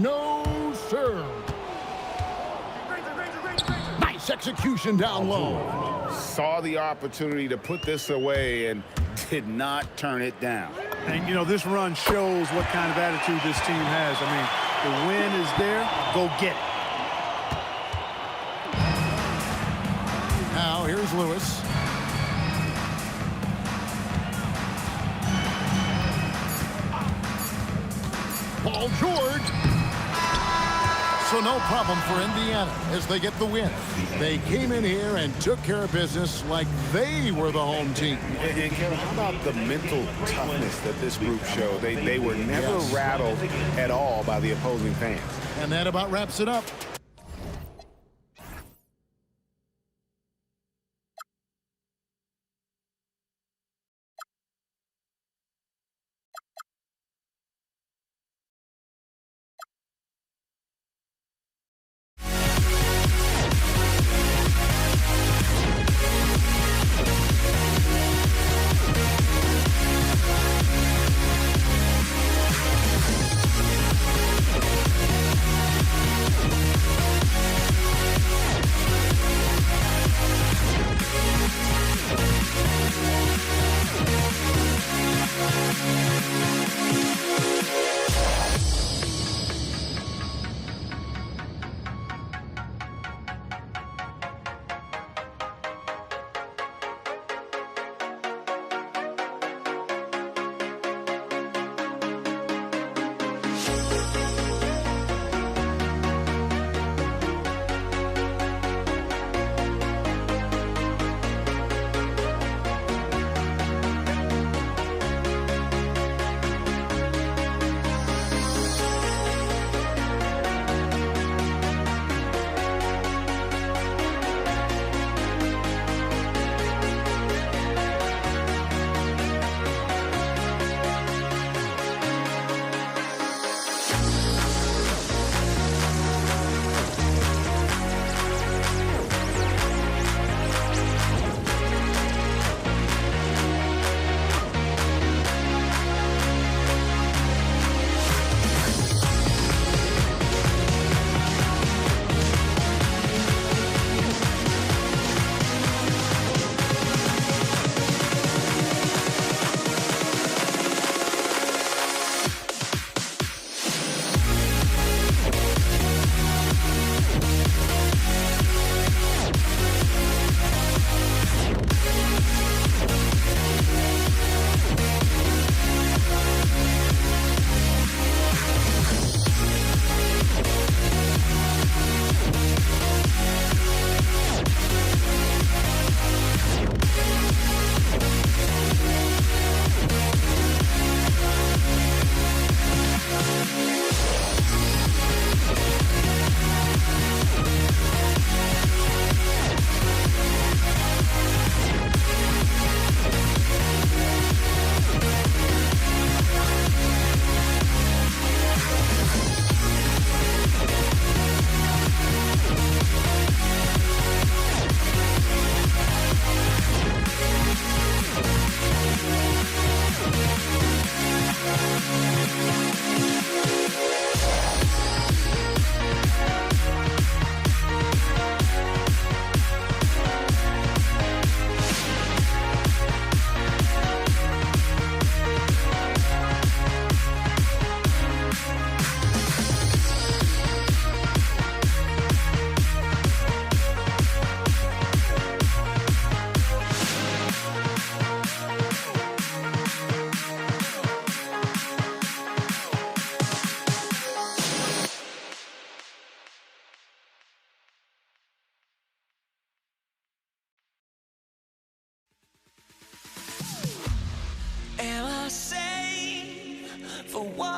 No, sir. Nice execution down low. Saw the opportunity to put this away and did not turn it down. And, you know, this run shows what kind of attitude this team has. I mean, the win is there. Go get it. Now here's Lewis. Paul George. So no problem for Indiana as they get the win. They came in here and took care of business like they were the home team. And Kevin, how about the mental toughness that this group showed? They were never rattled at all by the opposing fans. And that about wraps it up.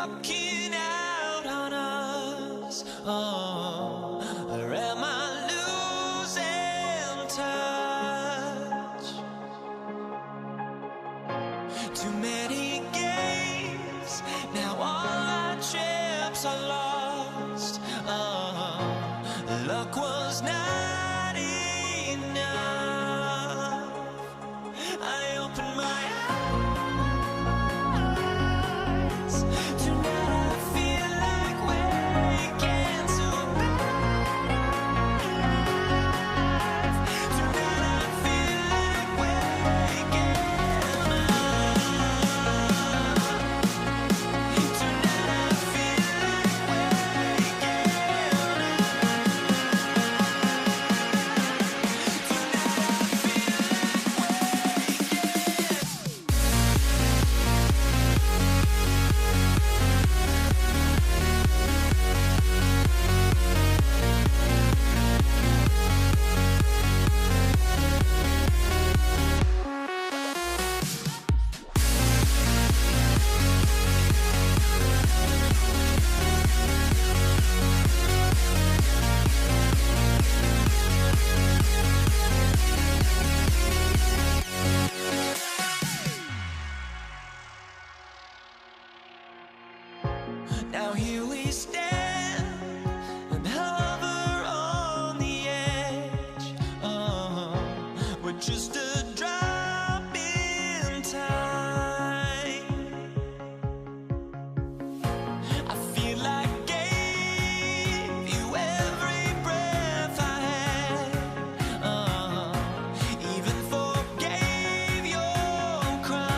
walking out on us? Oh, or am I losing touch? Too many games, now all our chips are lost. Oh, luck was not enough. I opened my eyes. Tonight I feel like waking to a better life. Tonight I feel like waking up. Tonight I feel like waking Now here we stand and hover on the edge. We're just a drop in time. I feel like I gave you every breath I had. Even forgave your crimes.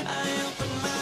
I opened my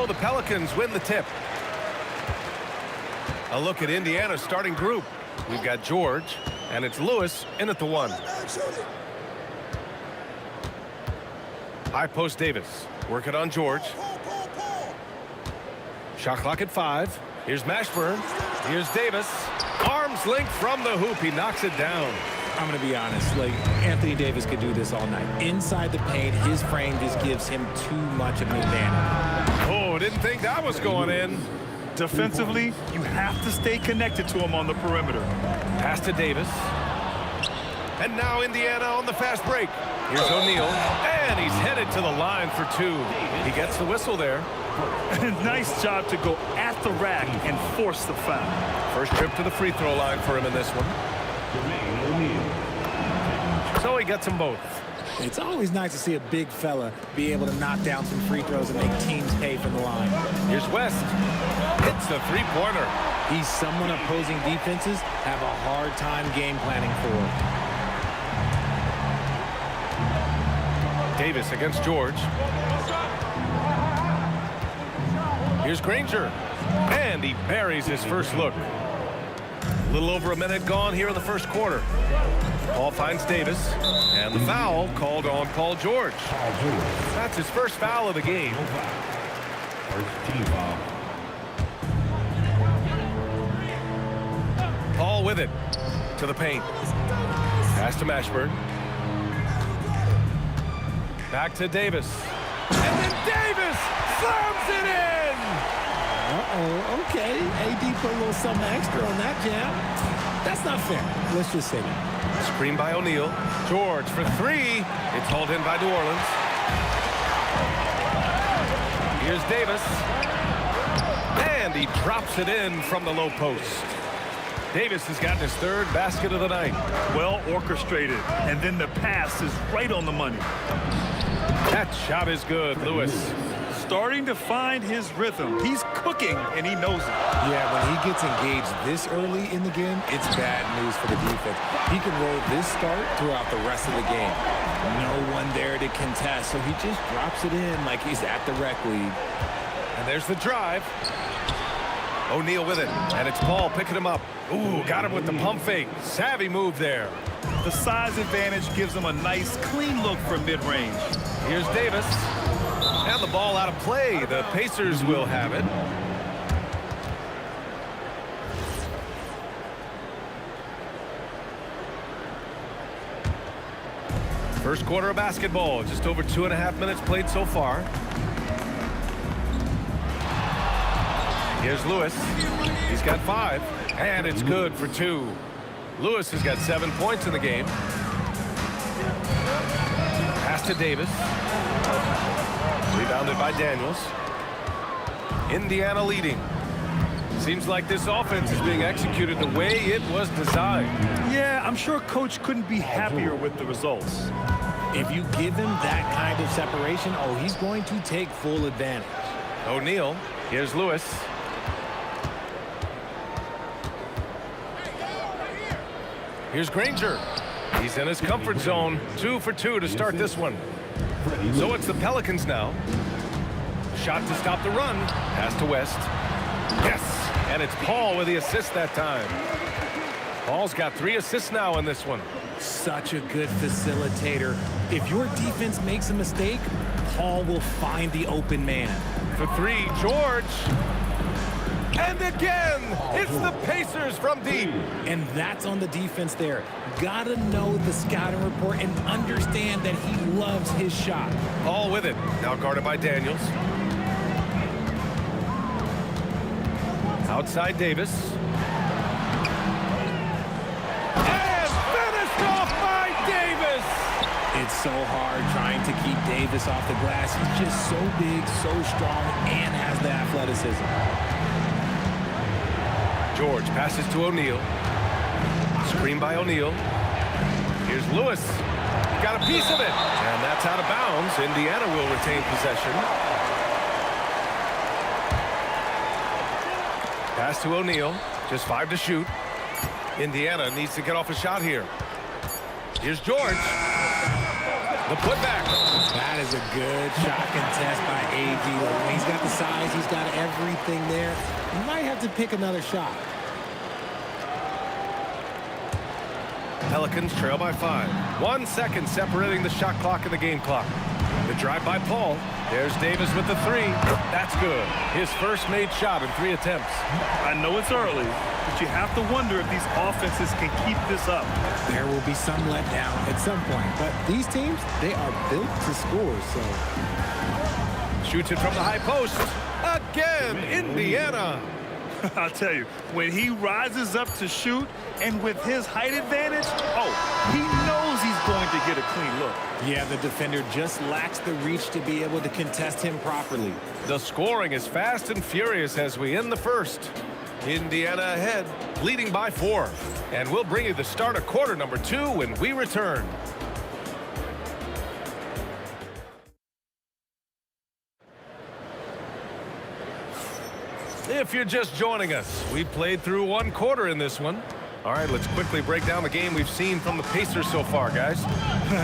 So the Pelicans win the tip. A look at Indiana's starting group. We've got George, and it's Lewis in at the 1. High post Davis. Working on George. Shot clock at 5. Here's Mashburn. Here's Davis. Arms length from the hoop. He knocks it down. I'm going to be honest. Like, Anthony Davis could do this all night. Inside the paint, his frame just gives him too much of an advantage. Oh, didn't think that was going in. Defensively, you have to stay connected to him on the perimeter. Pass to Davis. And now Indiana on the fast break. Here's O'Neal. And he's headed to the line for 2. He gets the whistle there. Nice job to go at the rack and force the foul. First trip to the free throw line for him in this one. So he gets them both. It's always nice to see a big fella be able to knock down some free throws and make teams pay from the line. Here's West. Hits the three-pointer. He's someone opposing defenses have a hard time game planning for. Davis against George. Here's Granger. And he buries his first look. A little over a minute gone here in the first quarter. Ball finds Davis. And the foul called on Paul George. That's his first foul of the game. First team foul. Paul with it. To the paint. Pass to Mashburn. Back to Davis. And then Davis slams it in! Uh-oh, okay. AD put a little something extra on that jam. That's not fair. Let's just say that. Screen by O'Neal. George for 3. It's hauled in by New Orleans. Here's Davis. And he drops it in from the low post. Davis has gotten his 3rd basket of the night. Well orchestrated. And then the pass is right on the money. That shot is good, Lewis. Starting to find his rhythm. He's cooking, and he knows it. Yeah, when he gets engaged this early in the game, it's bad news for the defense. He can roll this start throughout the rest of the game. No one there to contest, so he just drops it in like he's at the rec league. And there's the drive. O'Neal with it, and it's Paul picking him up. Ooh, got him with the pump fake. Savvy move there. The size advantage gives him a nice, clean look from mid-range. Here's Davis. And the ball out of play. The Pacers will have it. First quarter of basketball. Just over 2.5 minutes played so far. Here's Lewis. He's got 5. And it's good for 2. Lewis has got 7 points in the game. Pass to Davis. Rebounded by Daniels. Indiana leading. Seems like this offense is being executed the way it was designed. Yeah, I'm sure Coach couldn't be happier with the results. If you give him that kind of separation, oh, he's going to take full advantage. O'Neal. Here's Lewis. Here's Granger. He's in his comfort zone. 2 for 2 to start this one. So it's the Pelicans now. Shot to stop the run. Pass to West. Yes. And it's Paul with the assist that time. Paul's got 3 assists now in this one. Such a good facilitator. If your defense makes a mistake, Paul will find the open man. For 3, George. And again, it's the Pacers from deep. And that's on the defense there. Gotta know the scouting report and understand that he loves his shot. Paul with it. Now guarded by Daniels. Outside Davis. And finished off by Davis. It's so hard trying to keep Davis off the glass. He's just so big, so strong, and has the athleticism. George passes to O'Neal. Screen by O'Neal. Here's Lewis. Got a piece of it. And that's out of bounds. Indiana will retain possession. Pass to O'Neal. Just 5 to shoot. Indiana needs to get off a shot here. Here's George. The putback. That is a good shot contest by AD. Like, he's got the size. He's got everything there. He might have to pick another shot. Pelicans trail by 5. 1 second separating the shot clock and the game clock. The drive by Paul. There's Davis with the 3. That's good. His first made shot in 3 attempts. I know it's early, but you have to wonder if these offenses can keep this up. There will be some letdown at some point, but these teams, they are built to score, so. Shoots it from the high post. Again, Indiana. I'll tell you, when he rises up to shoot, and with his height advantage, he knows he's going to get a clean look. Yeah, the defender just lacks the reach to be able to contest him properly. The scoring is fast and furious as we end the first. Indiana ahead, leading by 4. And we'll bring you the start of quarter number 2 when we return. If you're just joining us, we played through 1 quarter in this one. All right, let's quickly break down the game we've seen from the Pacers so far, guys.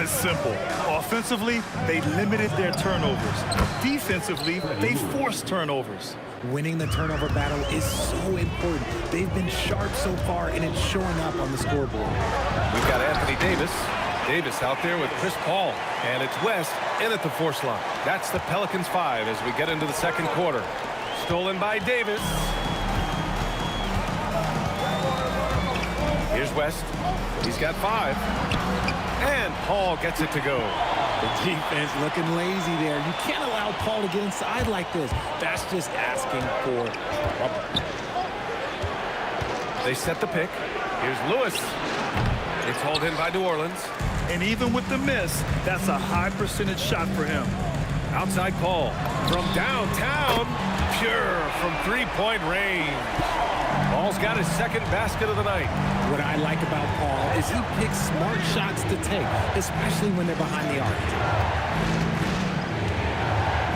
It's simple. Offensively, they limited their turnovers. Defensively, they forced turnovers. Winning the turnover battle is so important. They've been sharp so far, and it's showing up on the scoreboard. We've got Anthony Davis. Davis out there with Chris Paul. And it's West in at the force line. That's the Pelicans 5 as we get into the second quarter. Stolen by Davis. Here's West. He's got 5. And Paul gets it to go. The defense looking lazy there. You can't allow Paul to get inside like this. That's just asking for trouble. They set the pick. Here's Lewis. It's hauled in by New Orleans. And even with the miss, that's a high percentage shot for him. Outside Paul. From downtown. Pure from 3-point range. Paul's got his second basket of the night. What I like about Paul is he picks smart shots to take, especially when they're behind the arc.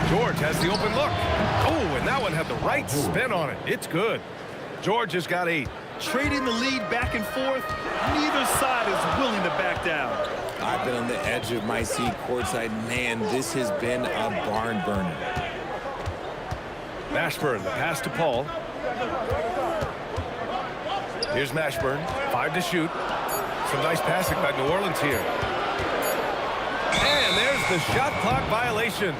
George has the open look. Oh, and that one had the right spin on it. It's good. George has got 8. Trading the lead back and forth, neither side is willing to back down. I've been on the edge of my seat courtside. Man, this has been a barn burner. Mashburn, the pass to Paul. Here's Mashburn, 5 to shoot. Some nice passing by New Orleans here. And there's the shot clock violation.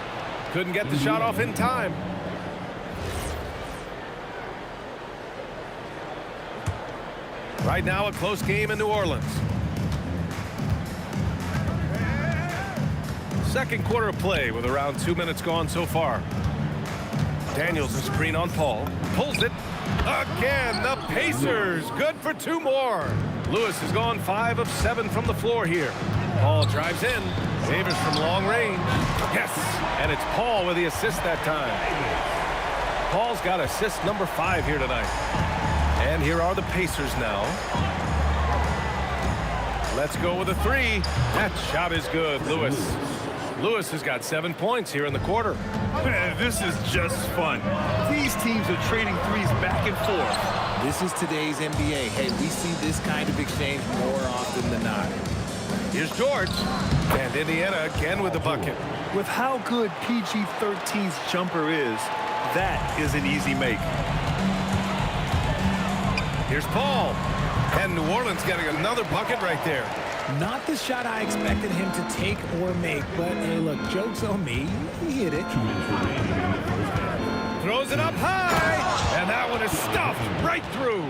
Couldn't get the shot off in time. Right now, a close game in New Orleans. Second quarter of play with around 2 minutes gone so far. Daniels a screen on Paul. Pulls it. Again, the Pacers. Good for 2 more. Lewis has gone 5 of 7 from the floor here. Paul drives in. Davis from long range. Yes. And it's Paul with the assist that time. Paul's got assist number 5 here tonight. And here are the Pacers now. Let's go with a 3. That shot is good, Lewis. Lewis has got 7 points here in the quarter. Man, this is just fun. These teams are trading threes back and forth. This is today's NBA. Hey, we see this kind of exchange more often than not. Here's George. And Indiana again with the bucket. With how good PG-13's jumper is, that is an easy make. Here's Paul. And New Orleans getting another bucket right there. Not the shot I expected him to take or make, but hey, look, joke's on me. He hit it. Throws it up high, and that one is stuffed right through.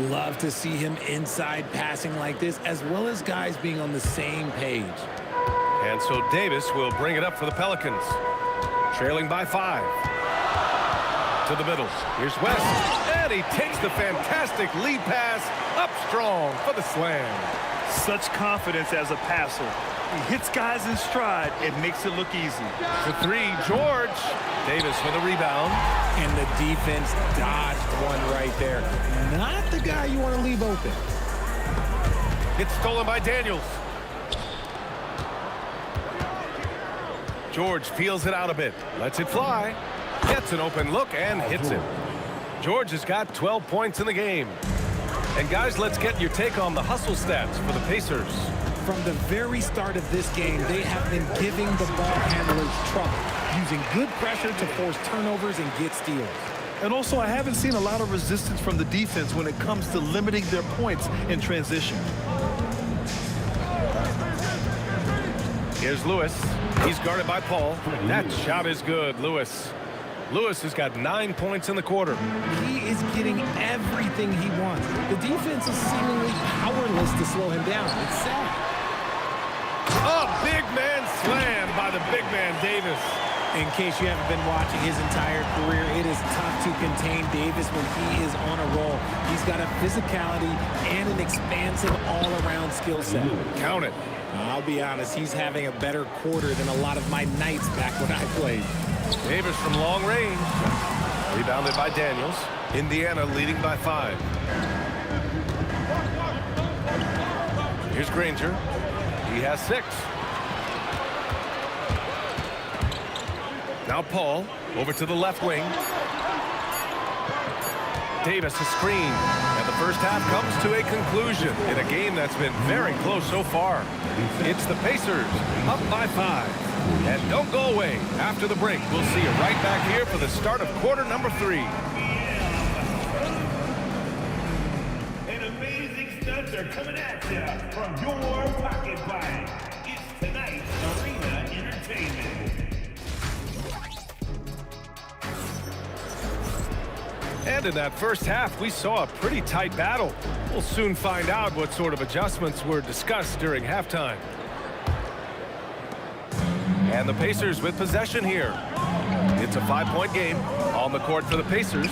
Love to see him inside passing like this, as well as guys being on the same page. And so Davis will bring it up for the Pelicans. Trailing by 5. To the middle. Here's West. And he takes the fantastic lead pass up strong for the slam. Such confidence as a passer. He hits guys in stride. It makes it look easy. The 3, George. Davis with a rebound. And the defense dodged one right there. Not the guy you want to leave open. It's stolen by Daniels. George feels it out a bit. Lets it fly. Gets an open look and hits it. George has got 12 points in the game. And guys, let's get your take on the hustle stats for the Pacers. From the very start of this game, they have been giving the ball handlers trouble, using good pressure to force turnovers and get steals. And also, I haven't seen a lot of resistance from the defense when it comes to limiting their points in transition. Here's Lewis. He's guarded by Paul. That shot is good, Lewis. Lewis has got 9 points in the quarter. He is getting everything he wants. The defense is seemingly powerless to slow him down. It's sad. A big man slam by the big man, Davis. In case you haven't been watching his entire career, it is tough to contain Davis when he is on a roll. He's got a physicality and an expansive all-around skill set. Count it. I'll be honest, he's having a better quarter than a lot of my nights back when I played. Davis from long range. Rebounded by Daniels. Indiana leading by 5. Here's Granger. He has 6. Now Paul over to the left wing. Davis a screen. And the first half comes to a conclusion in a game that's been very close so far. It's the Pacers up by 5. And don't go away. After the break, we'll see you right back here for the start of quarter number 3. And amazing stunts are coming at you from your pocket bike. It's tonight's Arena Entertainment. And in that first half, we saw a pretty tight battle. We'll soon find out what sort of adjustments were discussed during halftime. And the Pacers with possession here. It's a 5-point game on the court for the Pacers.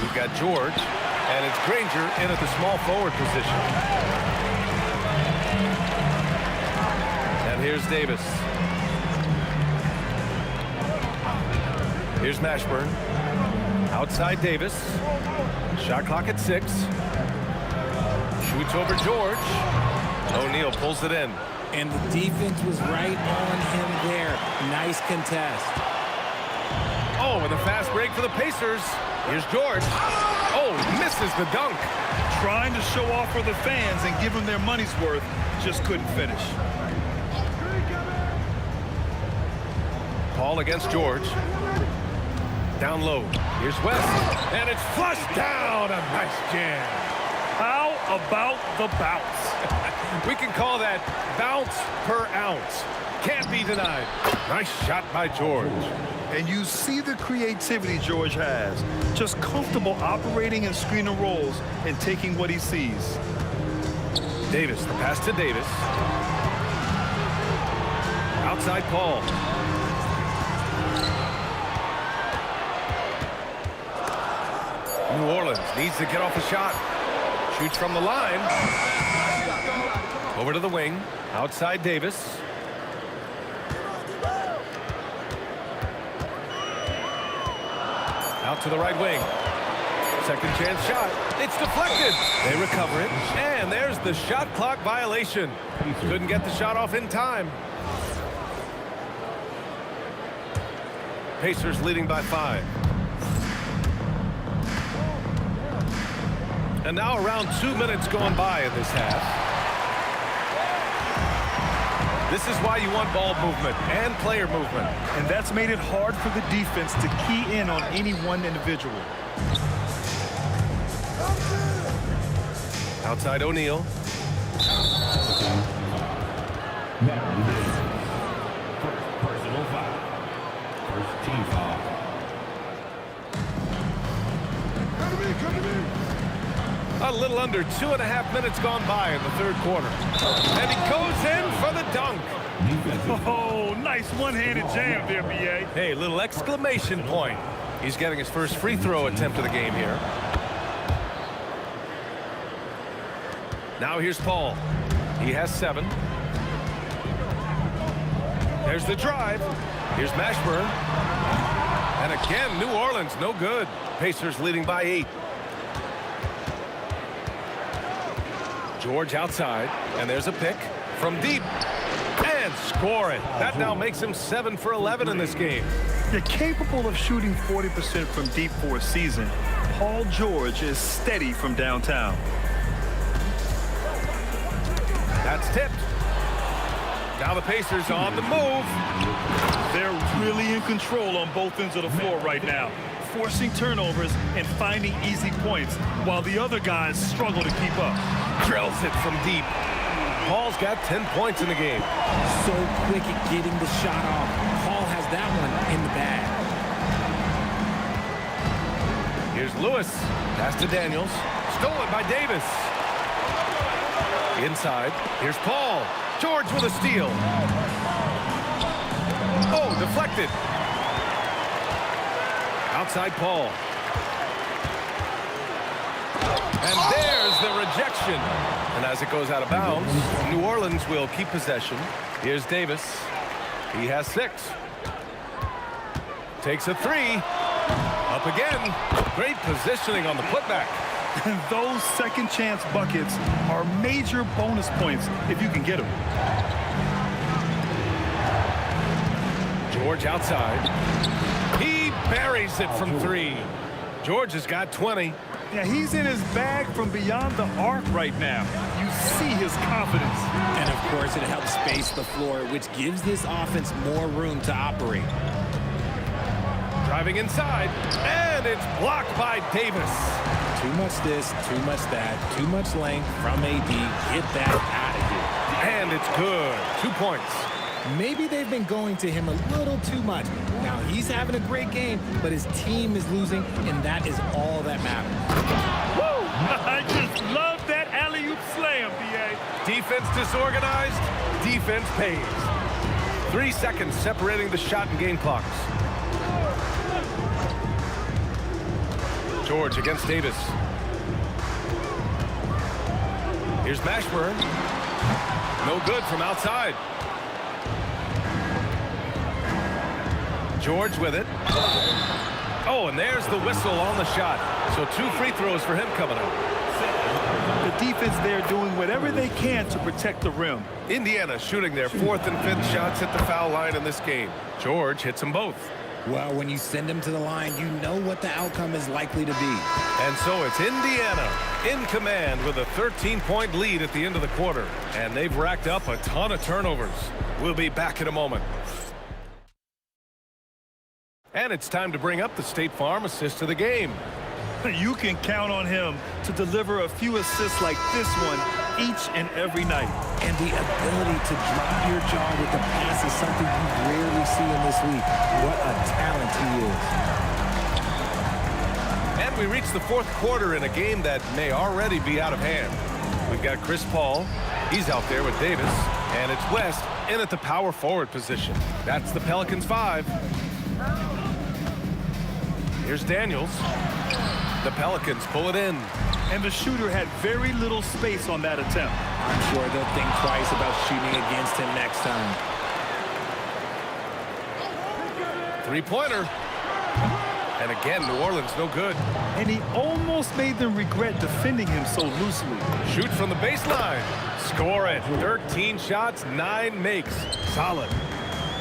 We've got George, and it's Granger in at the small forward position. And here's Davis. Here's Mashburn. Outside Davis. Shot clock at 6. Shoots over George. O'Neal pulls it in. And the defense was right on him there. Nice contest. Oh, and a fast break for the Pacers. Here's George. Oh, misses the dunk. Trying to show off for the fans and give them their money's worth. Just couldn't finish. Paul against George. Down low. Here's West. And it's flushed down. A nice jam. How about the bounce? We can call that bounce per ounce. Can't be denied. Nice shot by George. And you see the creativity George has. Just comfortable operating in screen and rolls and taking what he sees. Davis, the pass to Davis. Outside Paul. New Orleans needs to get off a shot. Shoots from the line. Over to the wing. Outside Davis. Out to the right wing. Second chance shot. It's deflected. They recover it. And there's the shot clock violation. Couldn't get the shot off in time. Pacers leading by 5. And now around 2 minutes going by in this half. This is why you want ball movement and player movement. And that's made it hard for the defense to key in on any one individual. Outside O'Neal. Personal foul. First team foul. A little under 2.5 minutes gone by in the third quarter. And he goes in for the dunk. Oh, nice one-handed jam there, B.A. Hey, little exclamation point. He's getting his first free throw attempt of the game here. Now here's Paul. He has 7. There's the drive. Here's Mashburn. And again, New Orleans, no good. Pacers leading by 8. George outside, and there's a pick from deep, and score it. That now makes him 7 for 11 in this game. You're capable of shooting 40% from deep for a season. Paul George is steady from downtown. That's tipped. Now the Pacers on the move. They're really in control on both ends of the floor right now, forcing turnovers and finding easy points, while the other guys struggle to keep up. Drills it from deep. Paul's got 10 points in the game. So quick at getting the shot off. Paul has that one in the bag. Here's Lewis. Pass to Daniels. Stolen by Davis. Inside. Here's Paul. George with a steal. Oh, deflected. Outside Paul. And there's the rejection. And as it goes out of bounds, New Orleans will keep possession. Here's Davis. He has 6. Takes a 3. Up again. Great positioning on the putback. And those second chance buckets are major bonus points if you can get them. George outside. He buries it from 3. George has got 20. Yeah, he's in his bag from beyond the arc right now. You see his confidence. And, of course, it helps space the floor, which gives this offense more room to operate. Driving inside, and it's blocked by Davis. Too much this, too much that, too much length from AD. Get that out of here. And it's good. 2 points. Maybe they've been going to him a little too much. Now, he's having a great game, but his team is losing, and that is all that matters. Woo! I just love that alley-oop slam, B.A. Defense disorganized, defense pays. 3 seconds separating the shot and game clocks. George against Davis. Here's Mashburn. No good from outside. George with it. Oh, and there's the whistle on the shot. So 2 free throws for him coming up. The defense there doing whatever they can to protect the rim. Indiana shooting their 4th and 5th shots at the foul line in this game. George hits them both. Well, when you send him to the line, you know what the outcome is likely to be. And so it's Indiana in command with a 13-point lead at the end of the quarter. And they've racked up a ton of turnovers. We'll be back in a moment. And it's time to bring up the State Farm assist of the game. You can count on him to deliver a few assists like this one each and every night. And the ability to drop your jaw with the pass is something you rarely see in this league. What a talent he is. And we reach the 4th quarter in a game that may already be out of hand. We've got Chris Paul. He's out there with Davis. And it's West in at the power forward position. That's the Pelicans 5. Here's Daniels. The Pelicans pull it in. And the shooter had very little space on that attempt. I'm sure they'll think twice about shooting against him next time. 3-pointer. And again, New Orleans no good. And he almost made them regret defending him so loosely. Shoot from the baseline. Score it. 13 shots, 9 makes. Solid.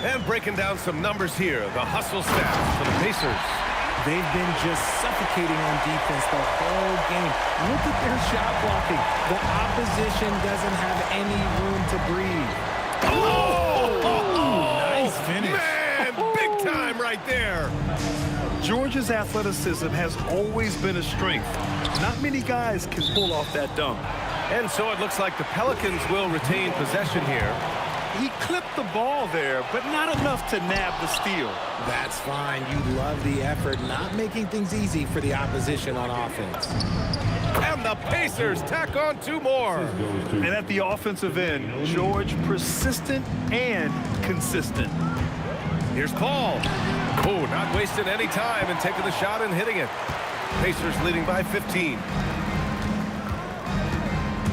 And breaking down some numbers here, the hustle stats for the Pacers. They've been just suffocating on defense the whole game. Look at their shot blocking. The opposition doesn't have any room to breathe. Oh! Nice finish. Man, big time right there. Georgia's athleticism has always been a strength. Not many guys can pull off that dunk. And so it looks like the Pelicans will retain possession here. He clipped the ball there, but not enough to nab the steal. That's fine. You love the effort, not making things easy for the opposition on offense. And the Pacers tack on 2 more. And at the offensive end, George persistent and consistent. Here's Paul. Oh, not wasting any time and taking the shot and hitting it. Pacers leading by 15.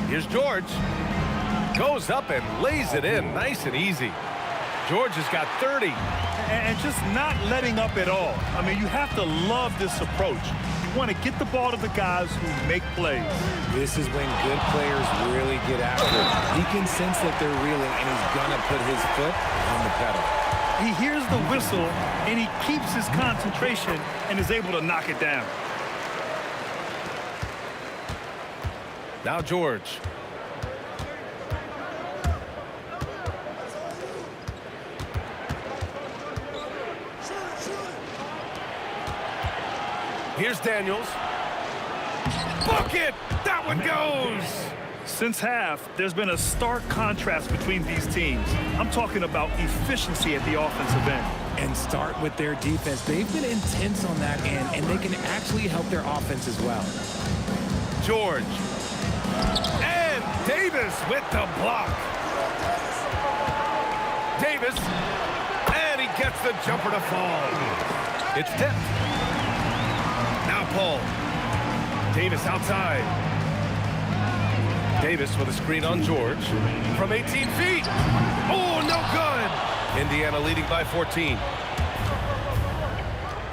Here's George. Goes up and lays it in nice and easy. George has got 30. And just not letting up at all. I mean, you have to love this approach. You want to get the ball to the guys who make plays. This is when good players really get after it. He can sense that they're reeling, and he's going to put his foot on the pedal. He hears the whistle, and he keeps his concentration and is able to knock it down. Now George. Here's Daniels. Bucket! That one goes! Since half, there's been a stark contrast between these teams. I'm talking about efficiency at the offensive end. And start with their defense. They've been intense on that end, and they can actually help their offense as well. George. And Davis with the block. Davis. And he gets the jumper to fall. It's tipped. Now Paul. Davis outside. Davis with a screen on George from 18 feet. Oh, no good. Indiana leading by 14.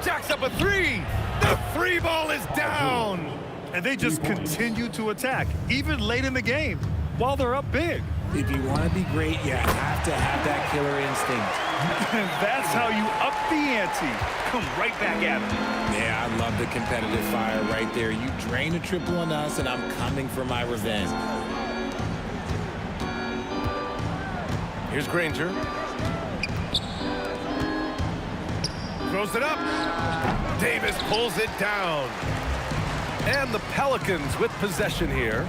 Jacks up a three. The three ball is down. And they just continue to attack, even late in the game, while they're up big. If you want to be great, you have to have that killer instinct. And that's how you up the ante. Come right back at them. Yeah, I love the competitive fire right there. You drain a triple on us, and I'm coming for my revenge. Here's Granger. Throws it up. Davis pulls it down. And the Pelicans with possession here.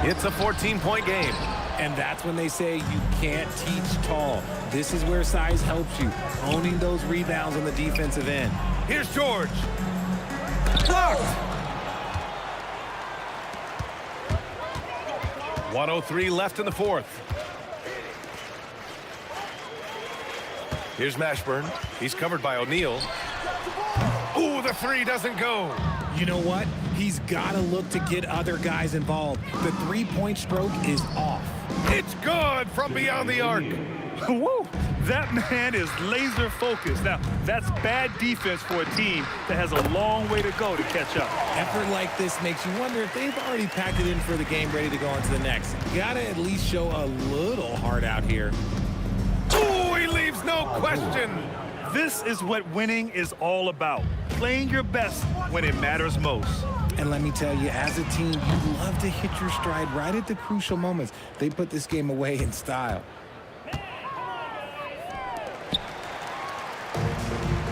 It's a 14-point game. And that's when they say you can't teach tall. This is where size helps you, owning those rebounds on the defensive end. Here's George. Blocked. 1:03 left in the fourth. Here's Mashburn. He's covered by O'Neal. Ooh, the three doesn't go. You know what? He's got to look to get other guys involved. The three-point stroke is off. It's good from beyond the arc. Woo! That man is laser focused. Now, that's bad defense for a team that has a long way to go to catch up. Effort like this makes you wonder if they've already packed it in for the game, ready to go on to the next. You got to at least show a little heart out here. Ooh, he leaves no question. This is what winning is all about. Playing your best when it matters most. And let me tell you, as a team, you love to hit your stride right at the crucial moments. They put this game away in style.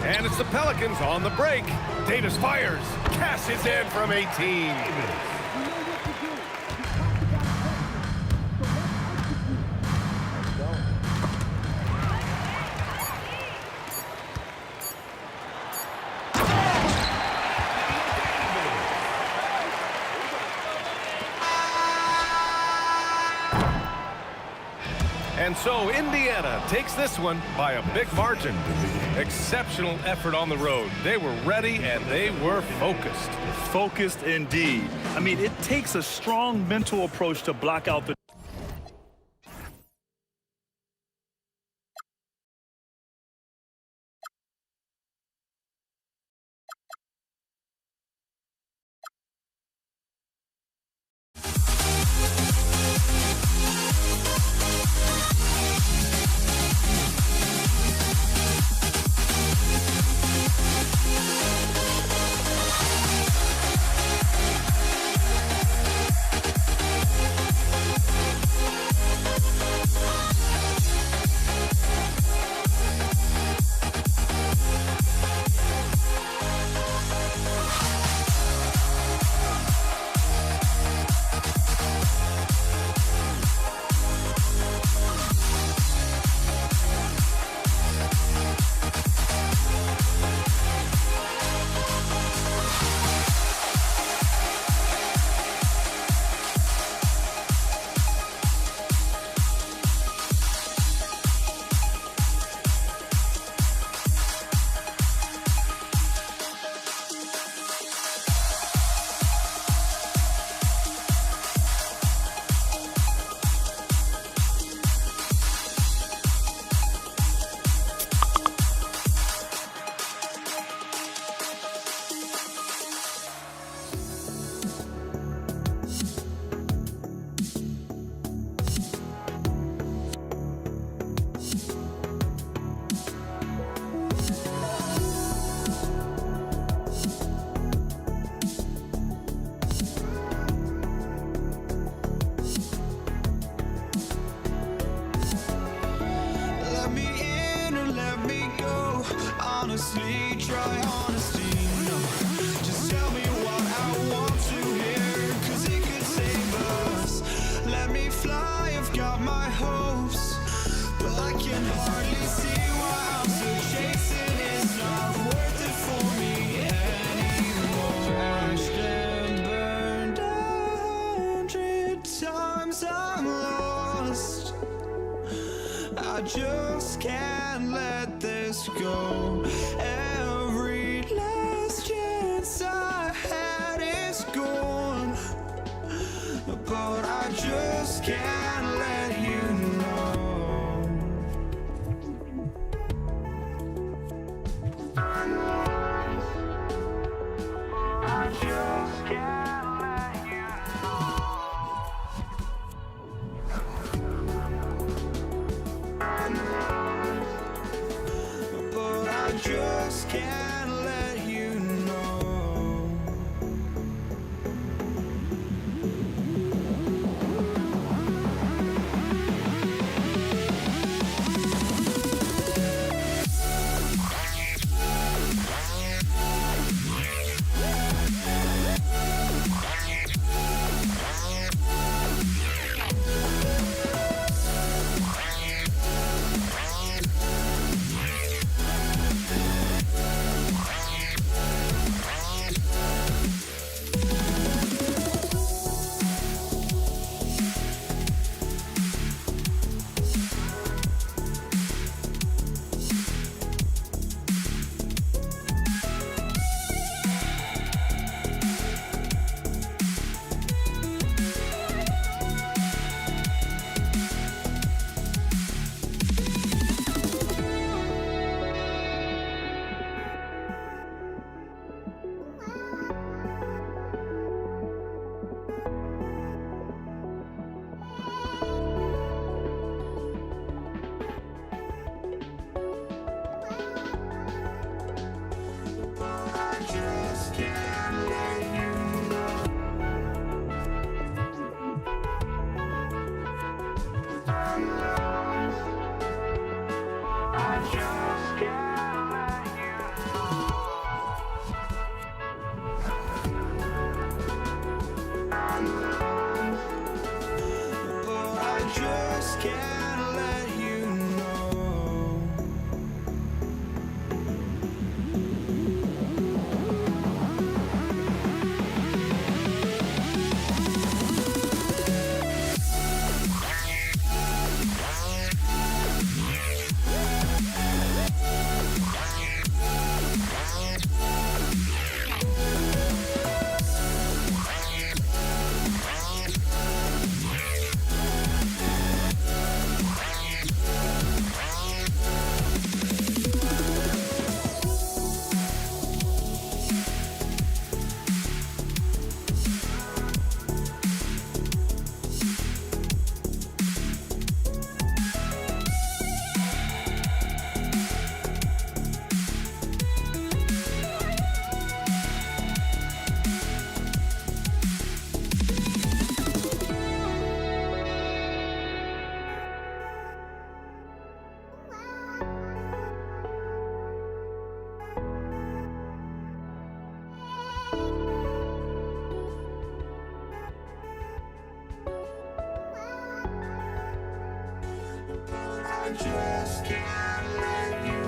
And it's the Pelicans on the break. Davis fires. Cashes in from 18. And so Indiana takes this one by a big margin. Exceptional effort on the road. They were ready and they were focused. Focused indeed. I mean, it takes a strong mental approach to block out the Honestly, try honesty, no. Just tell me moves, but I can hardly see why I'm still chasing. It's not worth it for me anymore. Crashed and burned 100 times, I'm lost. I just can't let this go. Every last chance I had is gone, but I just can't let you know. I just can't let you know. But I just can't let you know. just can't let you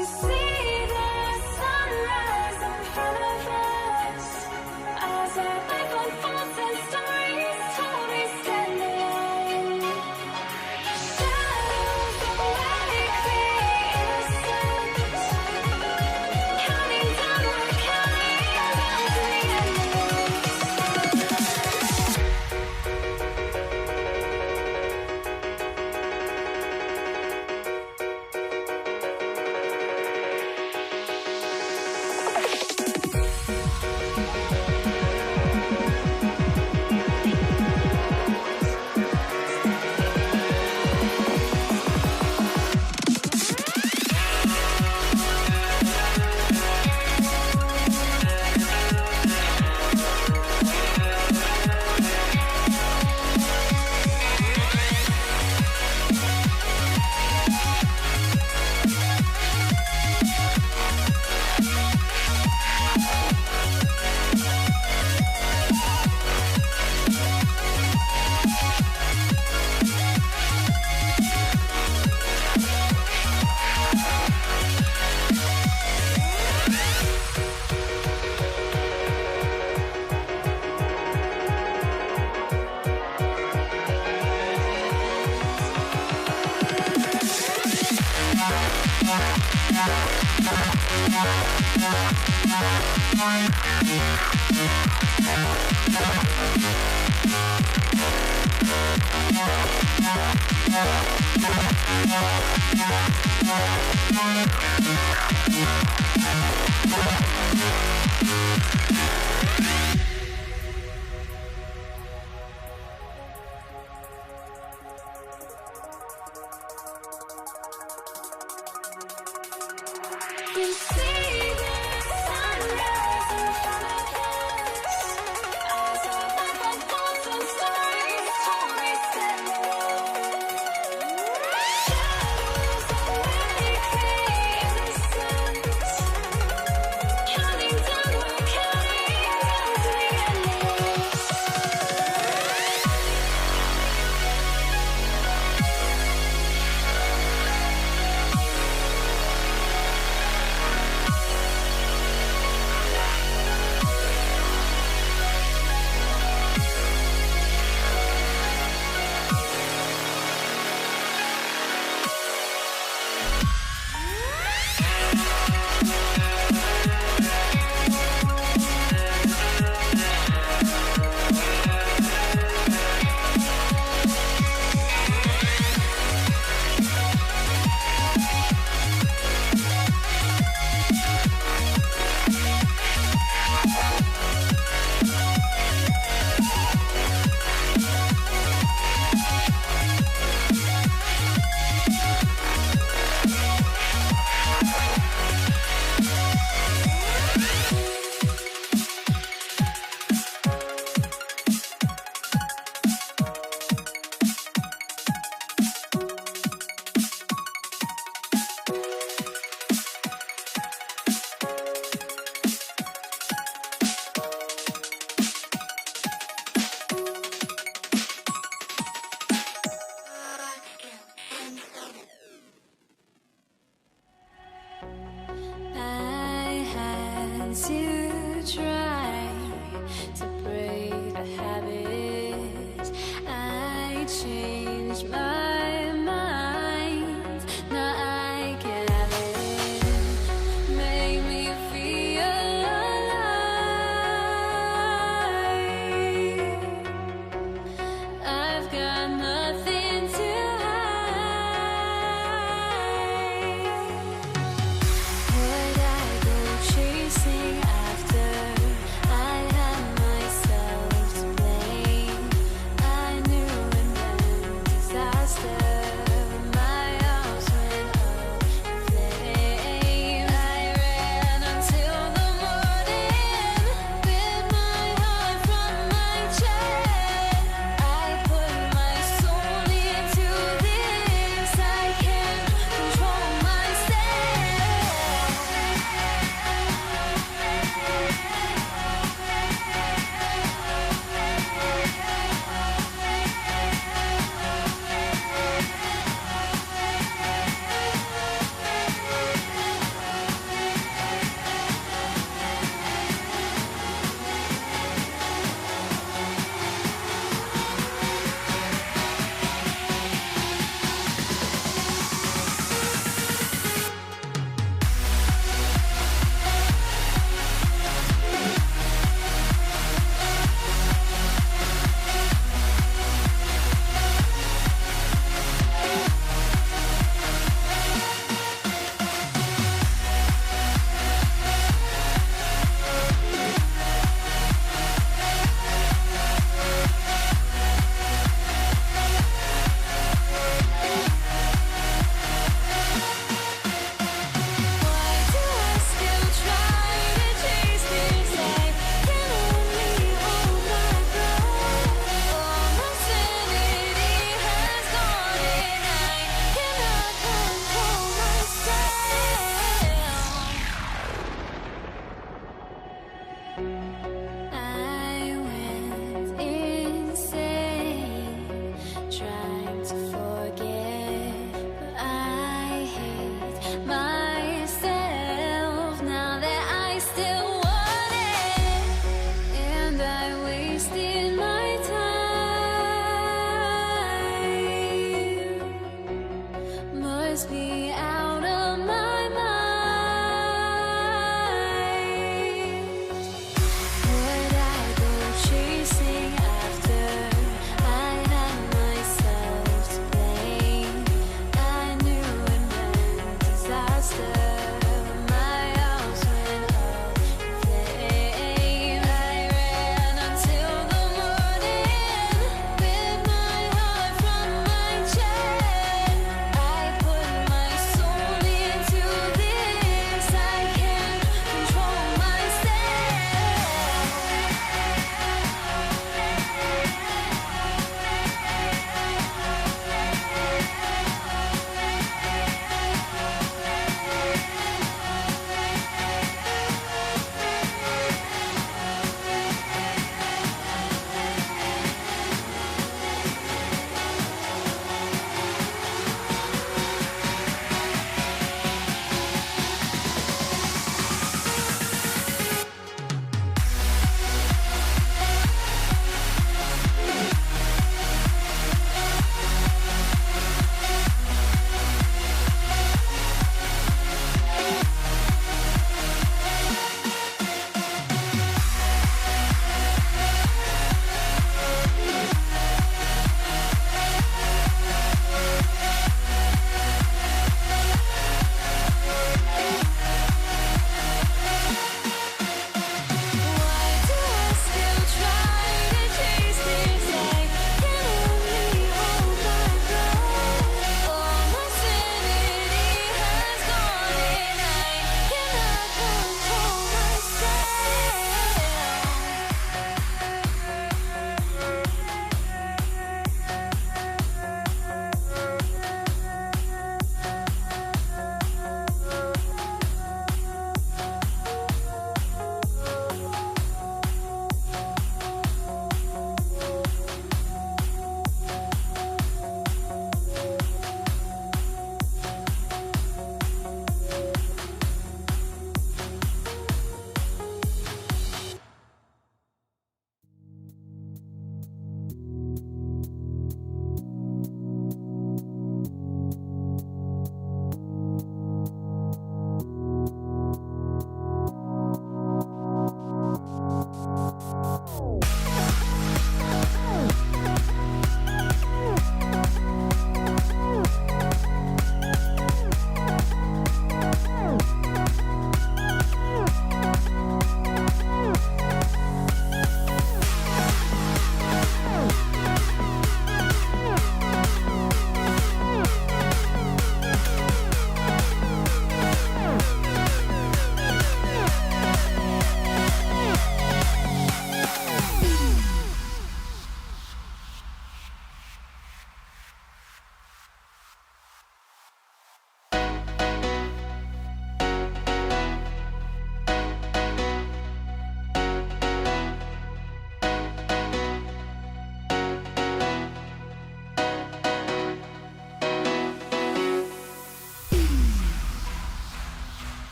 We see the sunrise in front of us as our life unfolds and stories told we stand alone. Shadows awake the innocence, counting down, we're counting down to the end. We see the sunrise in front of us as our life unfolds and stories told we stand alone. Shadows awake the innocence, counting down, we're counting down to the end. I had to try to break the habit. I changed my mind. Now I can have it. Make me feel alive. I've got nothing to would I go chasing after? I had myself to blame. I knew it meant disaster. must be out of my mind. Would I go chasing after? I had myself to blame. I knew it meant disaster. My house went up in flames. I ran until the morning with my heart from my chest. I put my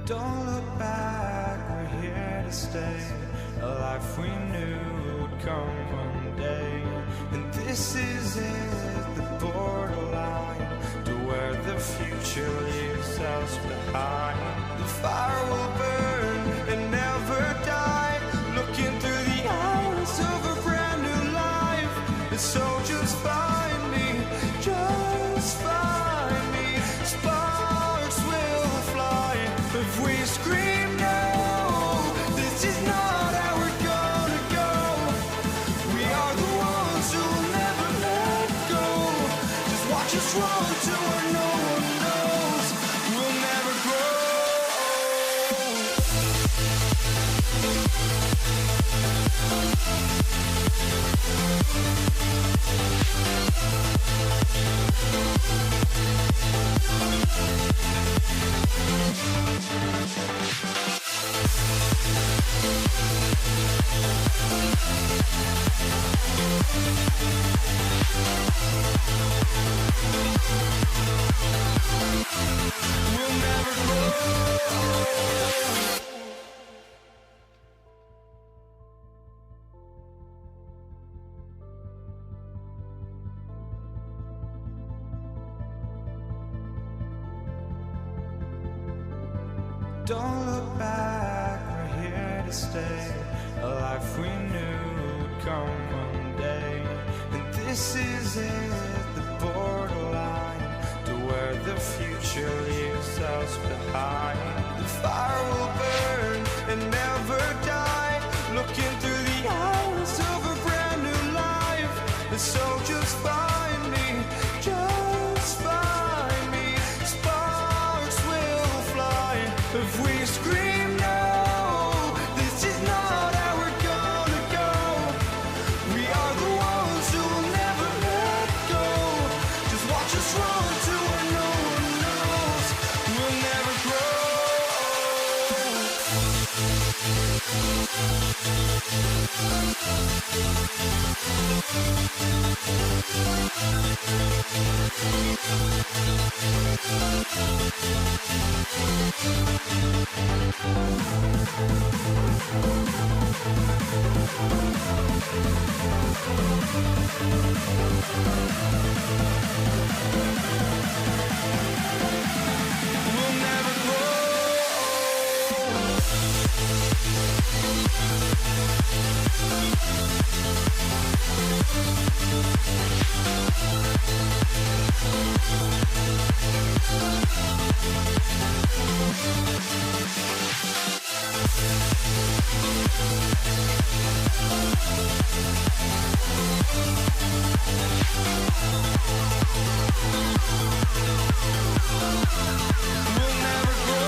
Don't look back, we're here to stay. A life we knew would come one day. And this is it, the borderline to where the future leaves us behind. The fire will burn and never die, looking through the eyes of a brand new life. And so just find me, just find me. Sparks will fly if we scream no. This is not how we're gonna go. We are the ones who will never let go. Just watch us run to where no one knows. We'll never grow. We'll never grow. Don't look back, we're here to stay. A life we knew would come one day. And this is it, the borderline to where the future leaves us behind. The fire will burn and never die, looking through the eyes of a brand new life. And so just find me, just find me. Sparks will fly if we scream no. This is not how we're gonna go. We are the ones who will never let go. Just watch us run to where no one knows. We'll never grow. We'll never grow. We'll never grow.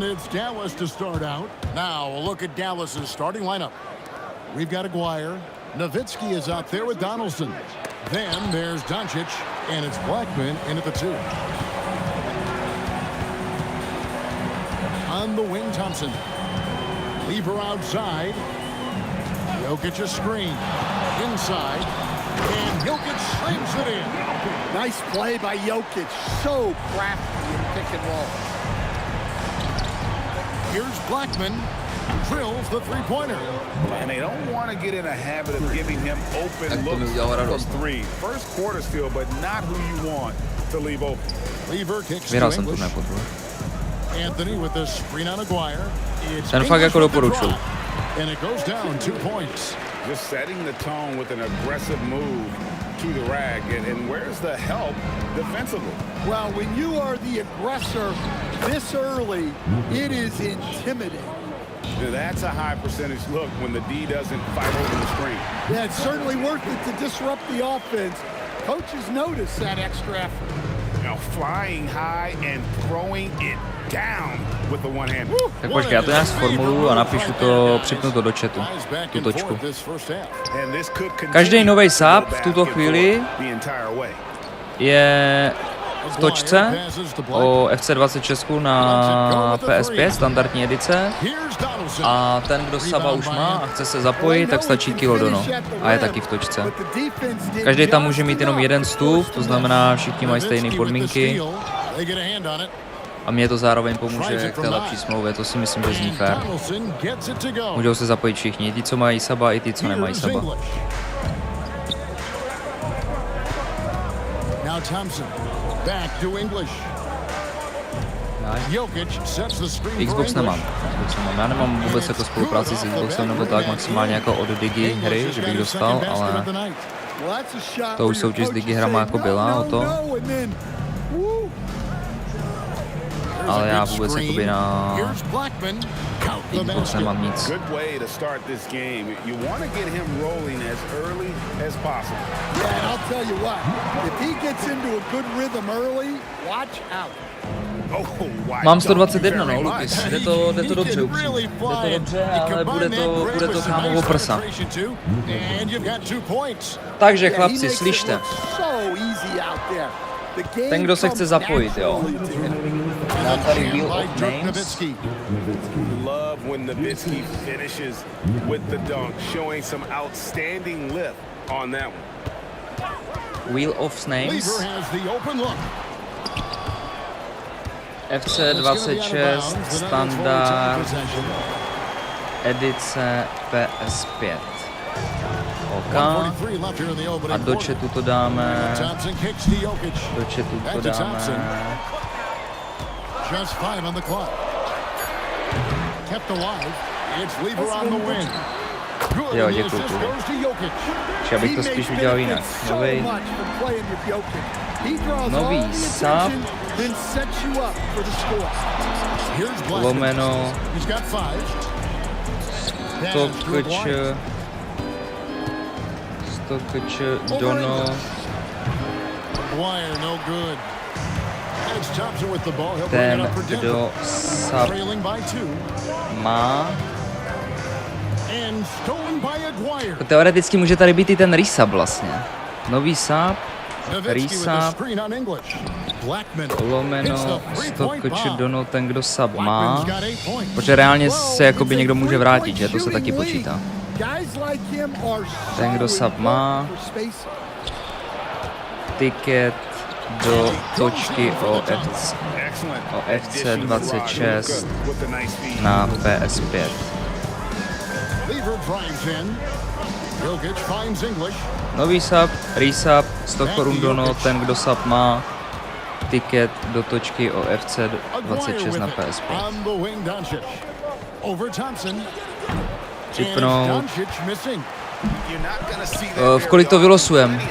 And it's Dallas to start out. Now a look at Dallas's starting lineup. We've got Aguirre. Nowitzki is out there with Donaldson. Then there's Doncic, and it's Blackman in at the 2. On the wing, Thompson. Lever outside. Jokic a screen. Inside. And Jokic slams it in. Nice play by Jokic. So crafty in pick and roll. Here's Blackman. Drills the three-pointer. And they don't want to get in a habit of giving him open looks from 3. First quarter still, but not who you want to leave open. Lever kicks to English. Anthony with the screen on Aguirre. Ten fakt jako doporučuji. And it goes down 2 points. Just setting the tone with an aggressive move to the rack. And where's the help defensively? Well, when you are the aggressor this early, it is intimidating. That's a high percentage look when the D doesn't fight over the screen. Yeah, it's certainly worth it to disrupt the offense. Coaches notice that extra effort. Now flying high and throwing it down with the one hand. Tak počkej, já to nějak zformuluju a napíšu to, připnu to do chatu, tu točku. Každý nový sub v tuto chvíli je v točce o FC26 na PS5, standardní edice. A ten, kdo saba už má a chce se zapojit, tak stačí kilo dono a je taky v točce. Každý tam může mít jenom jeden vstup, to znamená, všichni mají stejné podmínky. A mě to zároveň pomůže k té lepší smlouvě, to si myslím, že zní fér. Můžou se zapojit všichni, i ti, co mají saba, i ti, co nemají saba. Xbox nemám. Já nemám vůbec jako spolupráci s Xboxem nebo tak, maximálně jako od Digi hry, že bych dostal, ale to už soutěž s Digi hrama jako byla o to. ale já vůbec jakoby na Eagles nemám nic. Good way to start this game. You want to get him rolling as early as possible. Yeah, and I'll tell you what, if he gets into a good rhythm early, watch out. Mám 121, no, Lukis. Jde to dobře, upřímně. Jde to dobře, ale bude to kámovo prsa. Takže chlapci, slyšte. Ten, kdo se chce zapojit, jo. Dám tady Wheel of Names. Love when Nowitzki finishes with the dunk, showing some outstanding lift on that one. Wheel of Names. FC 26, standard, edice PS5. OK. A do chatu to dáme. Do chatu to dáme. Just 5 on the clock. Kept alive. It's Lever on the wing. Jo, děkuji. Či abych to spíš udělal jinak. Nový sub. Lomeno. Stokč Dono. Ten, kdo sub má. Teoreticky může tady být i ten resub vlastně. Nový sub, resub, lomeno, Stokč Dono, ten, kdo sub má. Protože reálně se jakoby někdo může vrátit, že? To se taky počítá. Ten, kdo sub má. Ticket do točky OFC 26 na PS5. Nový sub, resub, 100 korun dono, ten, kdo sub má. Ticket do točky OFC 26 na PS5. Připnout. V kolik to vylosujeme?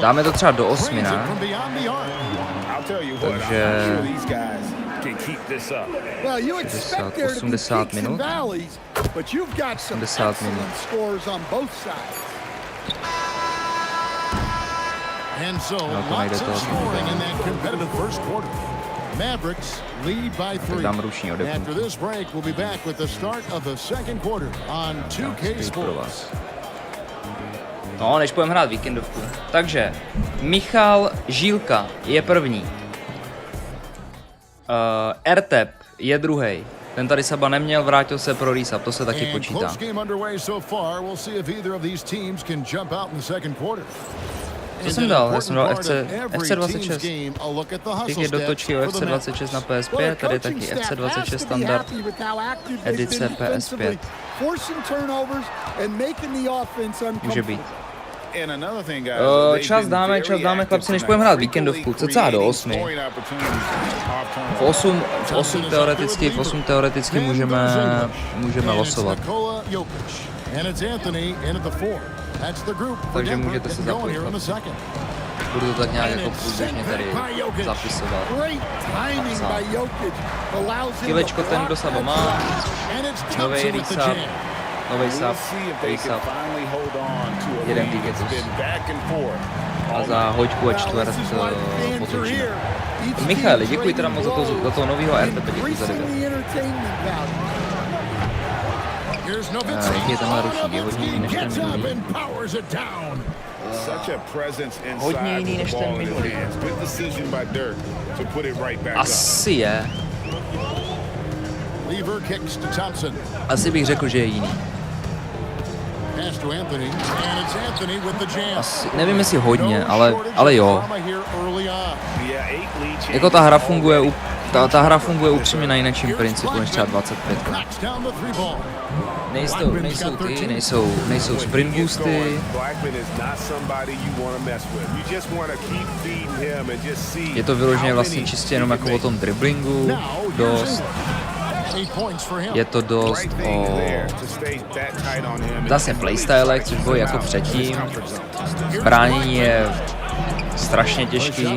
Dáme to třeba do 8, ne? Takže 80 minut. 80 minut. No to nejde to. Mavericks lead by 3. After this break, we'll be back with the start of the second quarter on 2K Sports. No, než půjdeme hrát víkendovku. Takže, Michal Žílka je první. RTEP je druhý. Ten tady Saba neměl, vrátil se pro resub, to se taky počítá. Co jsem dal? Já jsem dal FC26. Ticket do točky FC26 na PS5, tady taky FC26 standard, edice PS5. Může být. Čas dáme, chlapci, než půjdeme hrát víkendovku, cca do 8. V 8 teoreticky můžeme losovat. Takže můžete se zapojit. Budu to tak nějak jako průběžně tady zapisovat. Kilečko ten, kdo Saba má. Novej resub. Nový sub, resub, jeden ticket a za hoďku a čtvrt potočíme. Michale, děkuji teda moc za toho novýho RTP, děkuji za 9. Je tenhle rušík, je hodně jiný než ten minulý. Hodně jiný než ten minulý. Asi je. Asi bych řekl, že je jiný. Nevím, jestli hodně, ale jo. Jako ta hra funguje upřímně na jinečím principu než třeba 25. Nejsou sprint boosty. Je to vyloženě vlastně čistě jenom jako o tom driblingu. Dost. Je to dost o zase playstyle, což bylo jako předtím. Bránění je strašně těžký.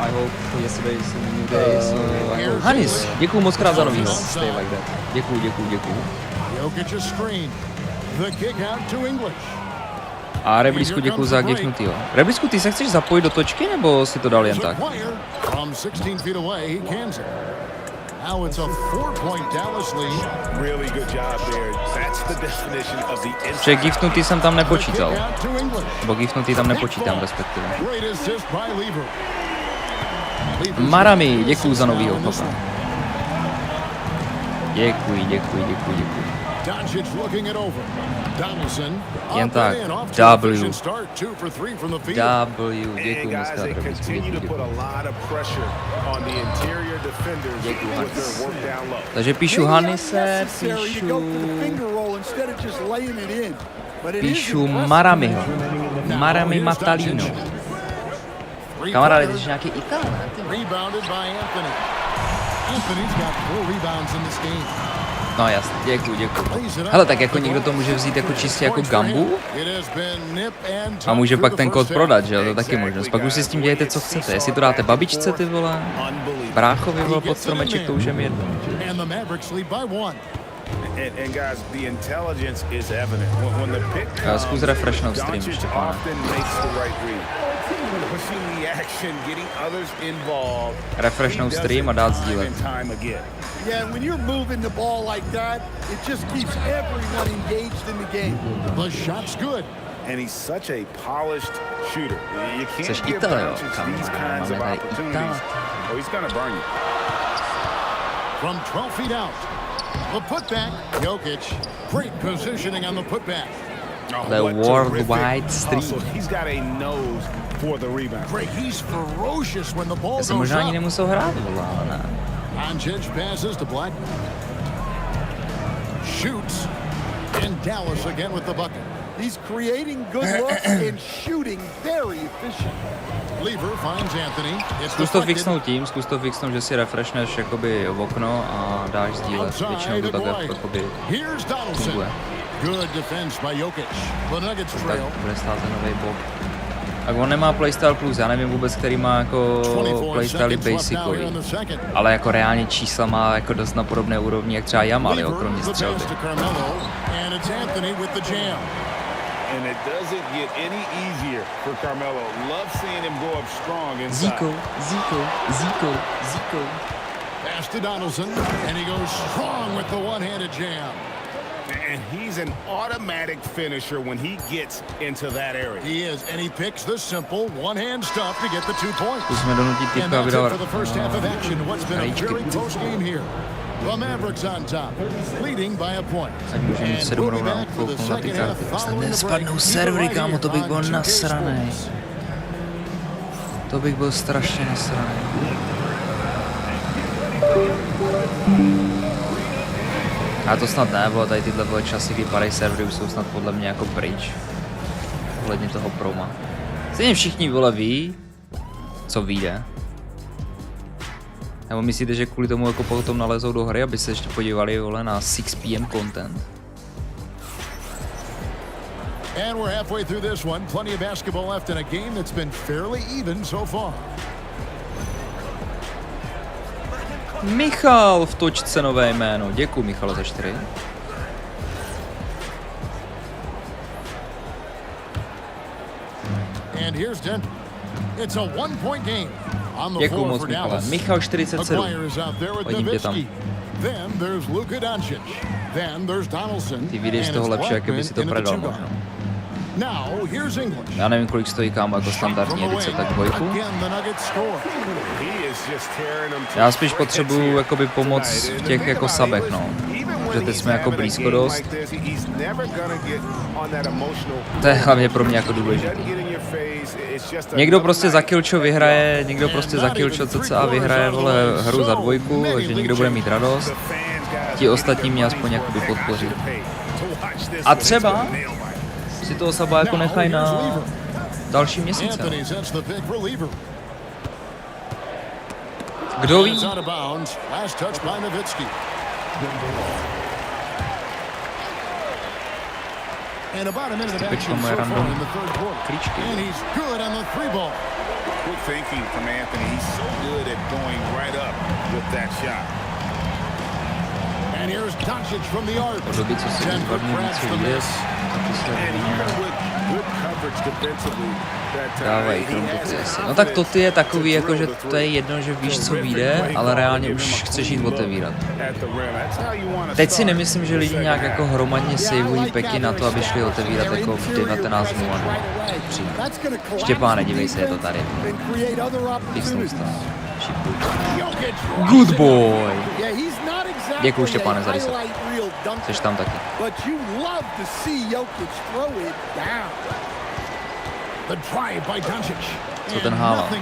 I hope yesterday's a new day, so I hope. Hanis, děkuju moc krát za novýho. Stay like that. Děkuju. A Reblisku děkuju za giftnutýho. Reblisku, ty se chceš zapojit do točky, nebo si to dal jen tak? Protože giftnutý jsem tam nepočítal. Nebo giftnutý tam nepočítám, respektive. Marami, děkuju za novýho chlapa. Děkuji. Jen tak, W, děkuji moc krát, děkuji. Takže píšu Hanise, píšu Maramiho, Marami Matalino. Kamaráde, ty jsi nějaký Italán. No jasně, děkuji. Hele, tak jako někdo to může vzít jako čistě jako gambu a může pak ten kód prodat, že jo, to je taky možnost. Pak už si s tím dějete, co chcete. Jestli to dáte babičce, ty vole, bráchovi, vole, pod stromeček, to už je mi jedno. Zkus refreshnout stream, Štěpáne. Refreshnout stream a dát sdílet. Yeah, when you're moving the ball like that, it just keeps everyone engaged in the game. The shot's good. And he's such a polished shooter. You can't give Doncic these kinds of opportunities, or he's gonna burn you. From 12 feet out, the putback, Jokic. Great positioning on the putback. The worldwide streak. He's got a nose for the rebound. Great, he's ferocious when the ball goes up. Já jsem možná ani nemusel hrát, ale ne. Doncic passes to Black. Shoots. And Dallas again with the bucket. He's creating good looks and shooting very efficient. Lever finds Anthony. Zkus to fixnout, že si refreshneš jakoby v okno a dáš sdílet. Většinou to takhle jakoby funguje. Good defense by Jokic. The Nuggets trail. Tak bude stát ten nový bob. Tak on nemá playstyle plus, já nevím vůbec, který má jako playstyle basicový, ale jako reálně čísla má jako dost na podobné úrovni, jak třeba Jamal, jo, kromě střelby. Zico. Pass to Donaldson, and he goes strong with the one-handed jam. And he's an automatic finisher when he gets into that area. He is, and he picks the simple one-hand stuff to get the 2 points. And that's it for the first half of action. What's been a very close game here. The Mavericks on top, leading by a point. And we'll be back for the second half following the break. Nespadnou servery, kámo, to bych byl nasranej. To bych byl strašně nasranej. A to snad ne, bylo tady tyhle časy, kdy padají servery, už jsou snad podle mě jako pryč. Ohledně toho proma. Stejně všichni, vole, ví, co vyjde. Nebo myslíte, že kvůli tomu jako potom nalezou do hry, aby se ještě podívali, vole, na 6 PM content? And we're halfway through this one. Plenty of basketball left in a game that's been fairly even so far. Michal v točce nové jméno. Děkuji, Michale, za 4. And here's Denver. It's a one-point game. Děkuji moc, Michale. Michal 47. Hodím tě tam. Then there's Luka Doncic. Then there's Donaldson. Ty vyjdeš z toho lepší, jak by si to predal možná. Now here's English. Já nevím, kolik stojí, kámo, jako standardní edice, tak dvojku. Já spíš potřebuju jakoby pomoc v těch jako sabech, no. Že teď jsme jako blízko dost. To je hlavně pro mě jako důležitý. Někdo prostě za killčo vyhraje, někdo prostě za killčo cca vyhraje, vole, hru za dvojku, takže někdo bude mít radost. Ti ostatní mě aspoň jakoby podpoří. A třeba si toho saba jako nechají na další měsíce. Kdo ví? Typička moje random klíčky. Quick thinking from Anthony. He's so good at going right up with that shot. And here's Doncic from the arc. Od doby, co se vypadnul víc vidět, dávají krompoty asi. No tak to je takový, jako že to je jedno, že víš, co vyjde, ale reálně už chceš jít otevírat. Teď si nemyslím, že lidi nějak jako hromadně sejvují peky na to, aby šli otevírat jako v 19:00. Štěpáne, dívej se, je to tady. Písnou stav. Good boy. Děkuju, Štěpáne, za 10. Jseš tam taky. Co ten Haaland?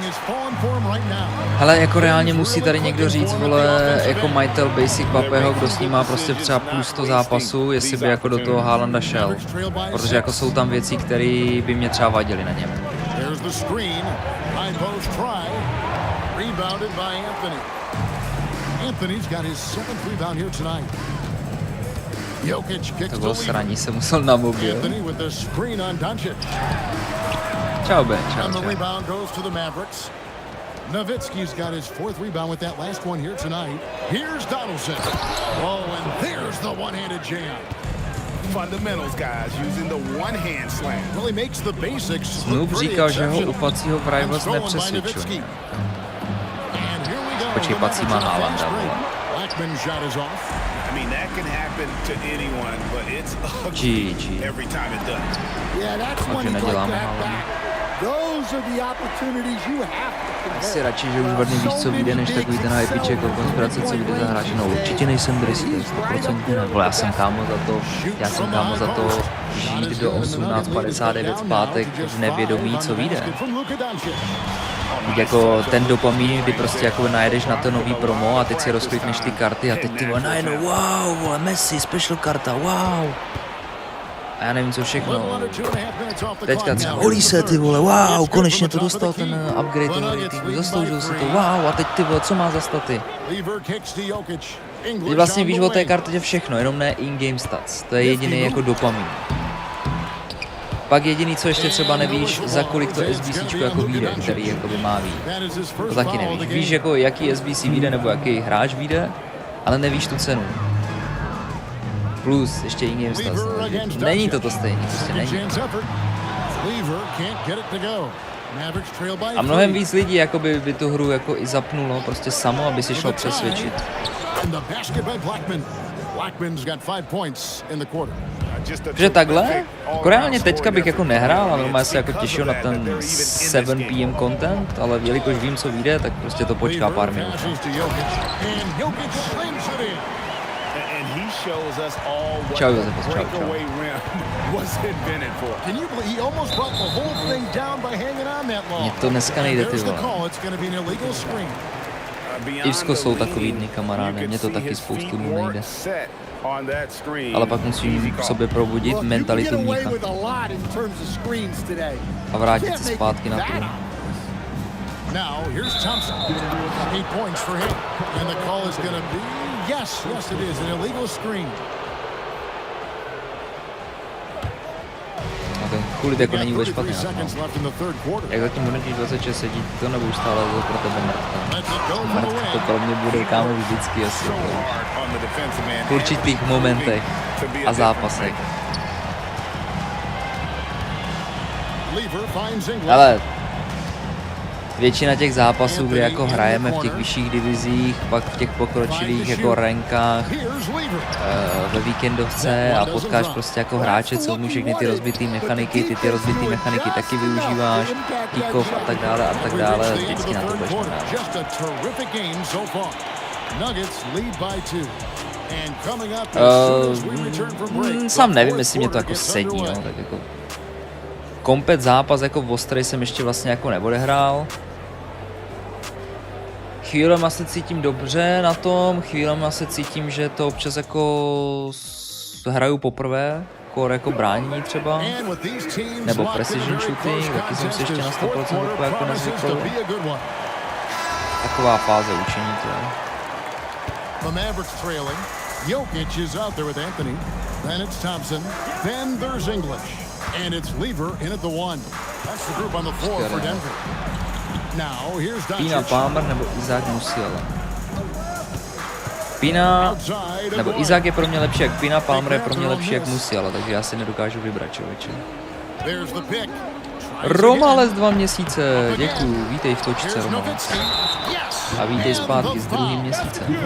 Hele, jako reálně musí tady někdo říct, vole, jako majitel Basic Papého, kdo s ním má prostě třeba plus 100 zápasů, jestli by jako do toho Haalanda šel. Protože jako jsou tam věci, které by mě třeba vadily na něm. Rebounded by Anthony. Anthony's got his 7th rebound here tonight. Jokic kicks to bylo sraní, jsem musel na mobil. Anthony with the screen on Doncic. Čau, Ben, čau, And the čau. rebound goes to the Mavericks. Nowitzki's got his 4th rebound with that last one here tonight. Here's Donaldson. Oh, and there's the one-handed jam. Fundamentals, guys, using the one-hand slam. Well, he makes the basics. Snoop říkal, že ho u pacího Vrajvos nepřesvědčuje. Počkej, pací má Haalanda. Blackman shot is off. I mean, that can happen to anyone, but it's ugly every time it does. Yeah, that's when you got back. Those are the opportunities you have to Asi radši, že už hodně víš, co vyjde, než takový ten hypiček o konspiraci, co vyjde za hráče. No určitě nejsem drister, 100% ne. Vole, já jsem kámo za to žít do 18:59 v pátek v nevědomí, co vyjde. Jako ten dopamin, kdy prostě jako najedeš na to nový promo a teď si rozklikneš ty karty a teď ty vole najednou wow, vole, Messi, special karta, wow. A já nevím co všechno. Teďka třeba holí se ty vole, wow, konečně to dostal ten upgrade toho ratingu, zasloužil si to, wow, a teď ty vole, co má za staty? Ty vlastně víš o té kartě všechno, jenom ne in-game stats, to je jediný jako dopamin. Pak jediný, co ještě třeba nevíš, za kolik to SBCčko jako vyjde, který jakoby má vyjít. To taky nevíš. Víš, jako jaký SBC vyjde nebo jaký hráč vyjde, ale nevíš tu cenu. Plus ještě in-game stats. Není to stejný, prostě není. A mnohem víc lidí jakoby by tu hru jako i zapnulo prostě samo, aby si šlo přesvědčit. Že takhle? Jako reálně teďka bych jako nehrál, ale normálně se jako těšil na ten 7 PM content, ale jelikož vím, co vyjde, tak prostě to počká pár minut. Čau, Josef, čau, čau. Mně to dneska nejde, ty vole. Irsko jsou takový dny, kamaráde, mě to taky spoustu dnů nejde. Ale pak musím v sobě probudit mentalitu mnícha. A vrátit se zpátky na trůn. Now, here's Thompson. 8 points for him. And the call is going to be, yes, it is, an illegal screen. A ten kulit jako není vůbec špatný. Jak zatím hodnotí 26 sedí, to nebudu stále pro tebe mrtka. To pro mě bude kámo vždycky asi. V určitých momentech a zápasech. Ale většina těch zápasů, kde jako hrajeme v těch vyšších divizích, pak v těch pokročilých jako rankách, ve víkendovce a potkáš prostě jako hráče, co umí všechny ty rozbitý mechaniky, ty rozbitý mechaniky taky využíváš, kick-off a tak dále, a vždycky na to budeš sám nevím, jestli mě to jako sedí, no, tak jako komplet zápas jako v ostrý jsem ještě vlastně jako neodehrál. Chvílema se cítím dobře na tom, chvílema se cítím, že to občas jako hraju poprvé, jako bránění třeba, nebo precision shooting, taky jsem si ještě na 100% jako nezvykl. taková fáze učení to je. The Mavericks trailing. Jokic is out there with Anthony. Then it's Thompson. Then there's English. And it's Lever in at the one. That's the group on the floor for Denver. Now here's Pina Doncic. Palmer nebo Izák Musiala. Pina, nebo Izák je pro mě lepší jak Pina, Palmer je pro mě lepší jak Musiala, takže já si nedokážu vybrat, člověče. There's the pick. Romales 2 měsíce, děkuju, vítej v točce, Romales. A vítej zpátky s druhým měsícem.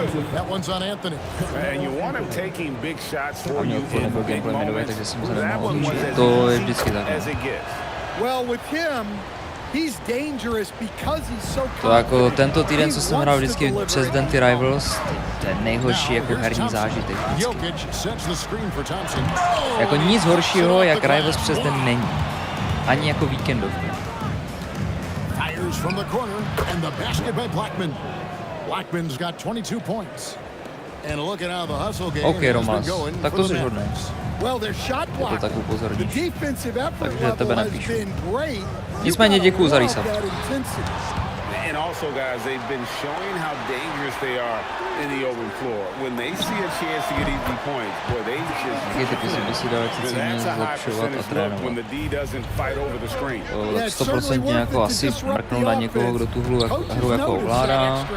A mě odpor nebyl gameplay minulý, takže jsem se nemohl odlučit. To je vždycky takhle. To jako tento týden, co jsem hrál vždycky přes den ty Rivals, to je nejhorší jako herní zážitek vždycky. Jako nic horšího, jak Rivals přes den není. Ani jako víkendovka. From the corner and the basket by Blackman. Blackman's got 22 points. And look at how the hustle game OK, Romas, tak to jsi hodný. Je to tak upozorníš. Takže tebe napíšu. Nicméně děkuju za resub. And also, guys, they've been showing how dangerous they are in the open floor. When they see a chance to get easy points, boy, they just... When the D doesn't fight over the screen. 100% jako asi mrknout na někoho, kdo tu hru jako ovládá.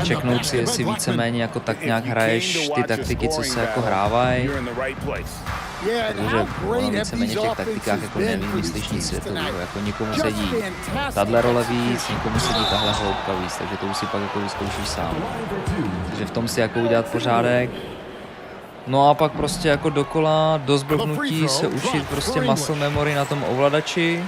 Čeknout si, jestli víceméně jako tak nějak hraješ ty taktiky, co se jako hrávají. Protože ono víceméně v těch taktikách jako nevymyslíš nic světového, jako někomu sedí tahle role víc, někomu sedí tahle hloubka víc, takže to už si pak jako vyzkoušíš sám. Takže v tom si jako udělat pořádek. No a pak prostě jako dokola do zblbnutí se učit prostě muscle memory na tom ovladači,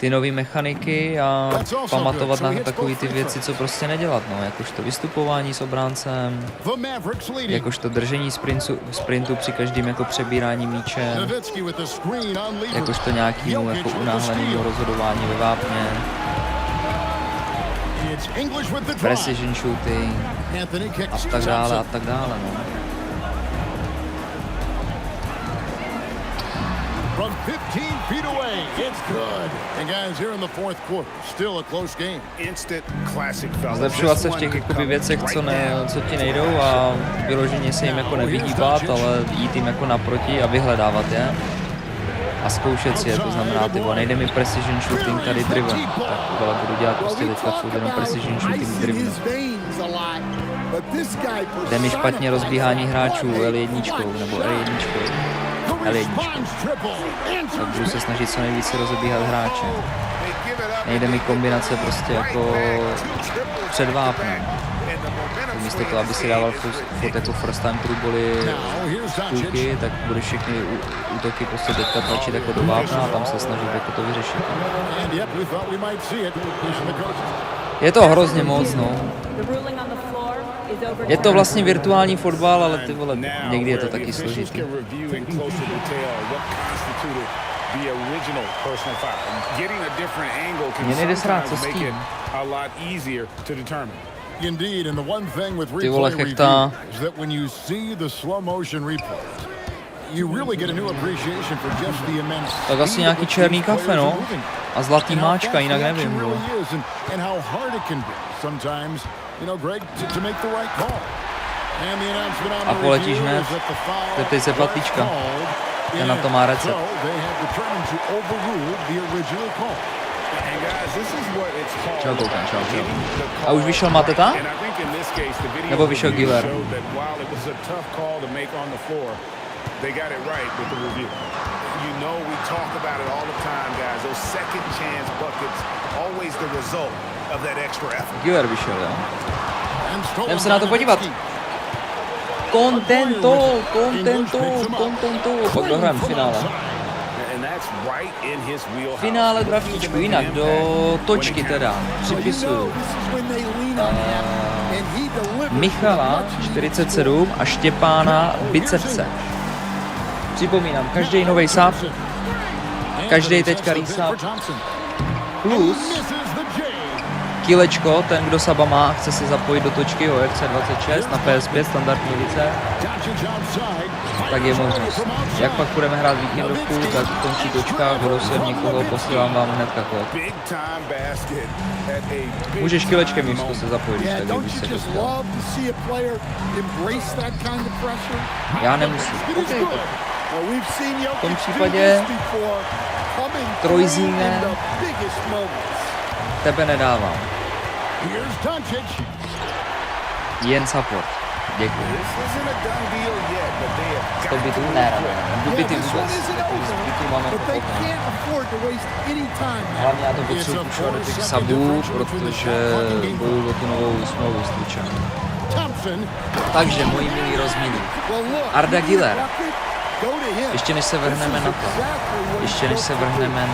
ty nové mechaniky a pamatovat na takové ty věci, co prostě nedělat, no, jakožto vystupování s obráncem, jakožto držení sprintu při každém jako přebírání míče, jakožto nějakému jako unáhlenému rozhodování ve vápně, precision shooting a tak dále, no. From 15 feet away, it's good. And guys, here in the fourth quarter, still a close game. Instant classic, fellas. Zlepšovat se v těch jakoby věcech, co ti nejdou a vyloženě se jim jako nevydíbat, ale jít jim jako naproti a vyhledávat je. A zkoušet si je, to znamená, tyvo, nejde mi precision shooting tady driven, tak ale budu dělat prostě teďka furt jenom precision shooting driven. Jde mi špatně rozbíhání hráčů L1 nebo R1. Tak budu se snažit co nejvíce rozebíhat hráče. Nejde mi kombinace prostě jako před vápnem. Místo toho, aby si dával furt jako first time průboly půlky, tak budeš všechny útoky prostě teďka tlačit jako do vápna a tam se snažit jako to vyřešit. Je to hrozně moc, no. Je to vlastně virtuální fotbal, ale ty vole, někdy je to taky složitý. Mně nejde srát, co s tím. Ty vole, chechta. Tak asi nějaký černý kafe, no. A zlatý máčka, jinak nevím, bro. A poletíš hned. Zeptej se Patlíčka. Ten na to má recept. Čau, koukám, čau. A už vyšel Mateta? Nebo vyšel Giver? They got it right with the review. You know we talk about it all the time, guys. Those second chance buckets, always the result of that extra effort. Giver vyšel, jo. Jdem se na to podívat. Contento. Pak dohrám v finále. Finále draftíčku, jinak do točky teda připisuju Michala 47 a Štěpána Bicepce. Připomínám, každý nový sub, každý teďka resub, plus kilečko, ten, kdo Saba má a chce se zapojit do točky OFC 26 na PS5 standardní edice, tak je možnost. Jak pak budeme hrát víkendovku, tak končí točka, kdo jsem někoho, posílám vám hnedka kód. Můžeš kilečkem Jisko se zapojit, když tak když se dostal. Já nemusím. V tom případě trojzíne tebe nedávám. Jen support. Děkuji. 100 bitů? Ne, bity vůbec. Bity máme pochopené. Hlavně já to potřebuji pušovat do těch sabů, protože bojuju o tu novou smlouvu s Twitchem. Takže, moji milí rozmíní. Arda Güler. Ještě než se vrhneme na to. Ještě než se vrhneme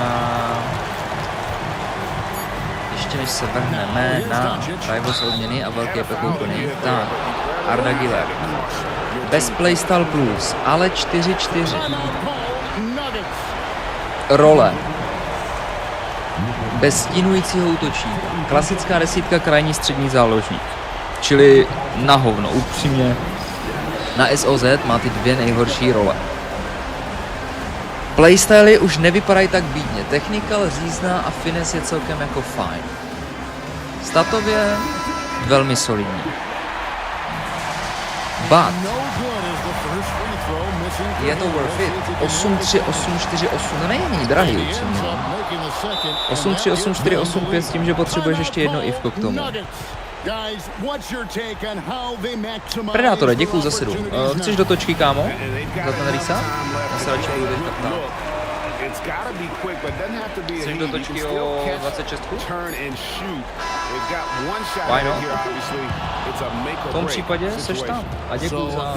na Rivals odměny a velké pekoukony, tak Arda Güler. Bez Playstyle Plus, ale 4-4. Role. Bez stínujícího útočníka. Klasická desítka, krajní střední záložník. Čili na hovno, upřímně. Na SOZ má ty dvě nejhorší role. Playstyly už nevypadají tak bídně. Technikal, řízná a finesse je celkem jako fajn. Statově velmi solidní. But je to worth it. 8-3, 8-4, 8, to není drahý upřímně. 8-3, 8-4, 8-5 s tím, že potřebuješ ještě jedno ivko k tomu. Predátore, děkuju za 7. Chceš do točky, kámo? Za ten rýsa? Já se radši budu teďka ptát. Chceš do točky o 26? Why not? V tom případě seš tam. A děkuju za...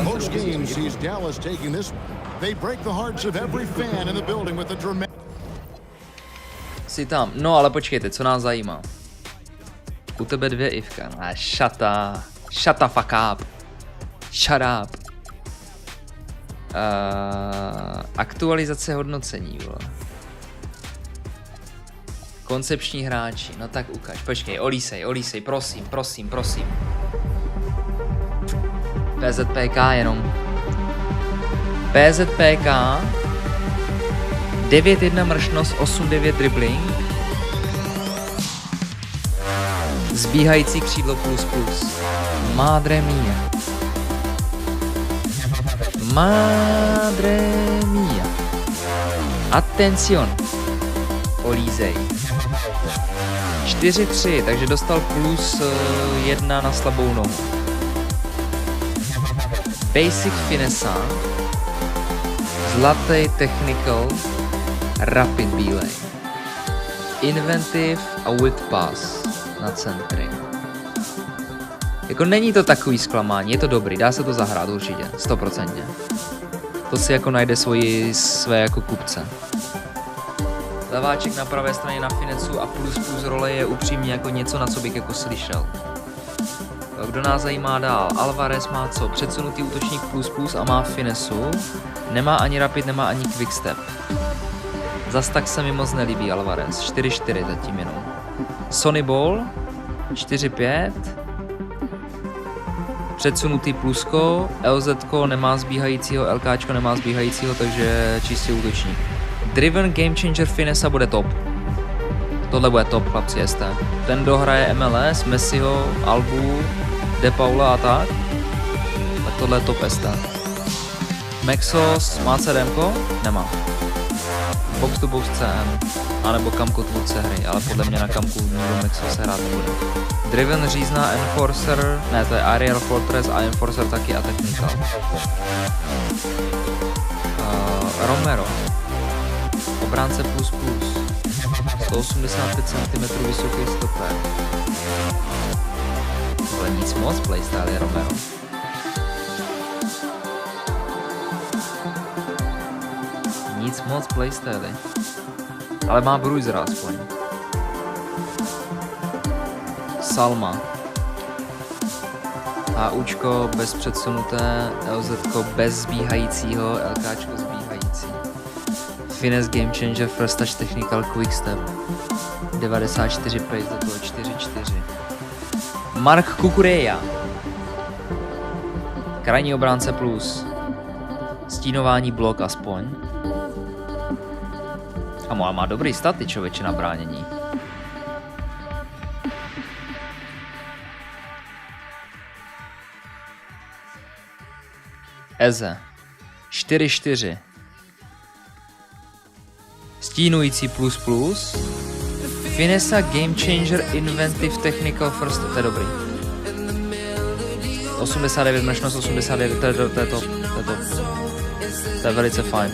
Jsi tam. No ale počkejte, co nás zajímá? U tebe 2 ivka. Shut the fuck up. Shut up. Aktualizace hodnocení, vole. Koncepční hráči, no tak ukaž. Počkej, olísej, prosím. PZPK jenom. PZPK 9-1 mršnost, 8-9 dribbling. Zbíhající křídlo plus. Madre mia. Atencion. Olízej. 4-3, takže dostal plus 1 na slabou nohu. Basic finessa. Zlatý technical. Rapid bílej. Inventive a whip pass na centry. Jako není to takový zklamání, je to dobrý, dá se to zahrát určitě, 100%. To si jako najde své jako kupce. Leváček na pravé straně na finesu a plus role je upřímně jako něco, na co bych jako slyšel. Kdo nás zajímá dál? Alvarez má co? Předsunutý útočník plus a má finesu. Nemá ani rapid, nemá ani quickstep. Zas tak se mi moc nelíbí Alvarez. 4-4 zatím jenom. Sonny Ball 4-5. Předsunutý plusko. LZko nemá zbíhajícího, LKčko nemá zbíhajícího, takže čistě útočník. Driven Game Changer finessa bude top. Tohle bude top, chlapci, jste. Ten dohraje MLS, Messiho, Albu, De Paula a tak. Tak tohle je top ST. Maxos má CDMko? Nemá. Box to box CM. A nebo kamku tvůrce hry, ale podle mě na kamku nikdo Maxos hrát nebude. Driven řízná Enforcer, ne, to je Aerial Fortress a Enforcer taky a Technical. Romero. Obránce plus. 185 cm vysoký stoper. Ale nic moc playstyle je Romero. Nic moc playstyle. Ale má bruisera aspoň. Salma. HUčko bez předsunuté, LZko bez zbíhajícího, LKčko zbíhající. Finesse Game Changer, First Touch Technical Quick Step. 94 pace, do toho 4-4. Mark Kukureja. Krajní obránce plus. Stínování blok aspoň. A má dobrý staty, člověče, na bránění. Eze. 4-4. Stínující plus plus. Finessa, Game Changer, Inventive, Technical First. To je dobrý. 89, mršnost 89, to je top. To je velice fajn.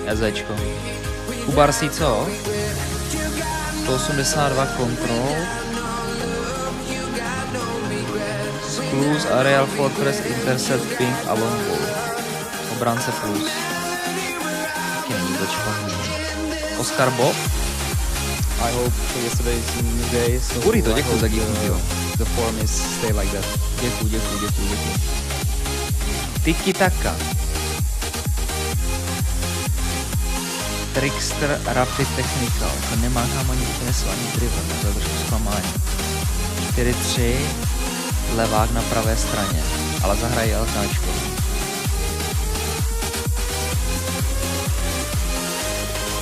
Ezečko. Kubarsí co? 182 kontrol. Plus, Aerial Fortress, Intercept, Ping a Long Ball. Obránce plus. Taky není to špatný. Oscar Bob. I hope yesterday's new day. So Uri to, děkuji za díky. The form is stay like that. Děkuji. Tiki Taka. Trickster, Rapid Technical. To nemá tam ani finesse, ani driven. To je trošku zklamání. 4-3. Levák na pravé straně. Ale zahrají LKčko.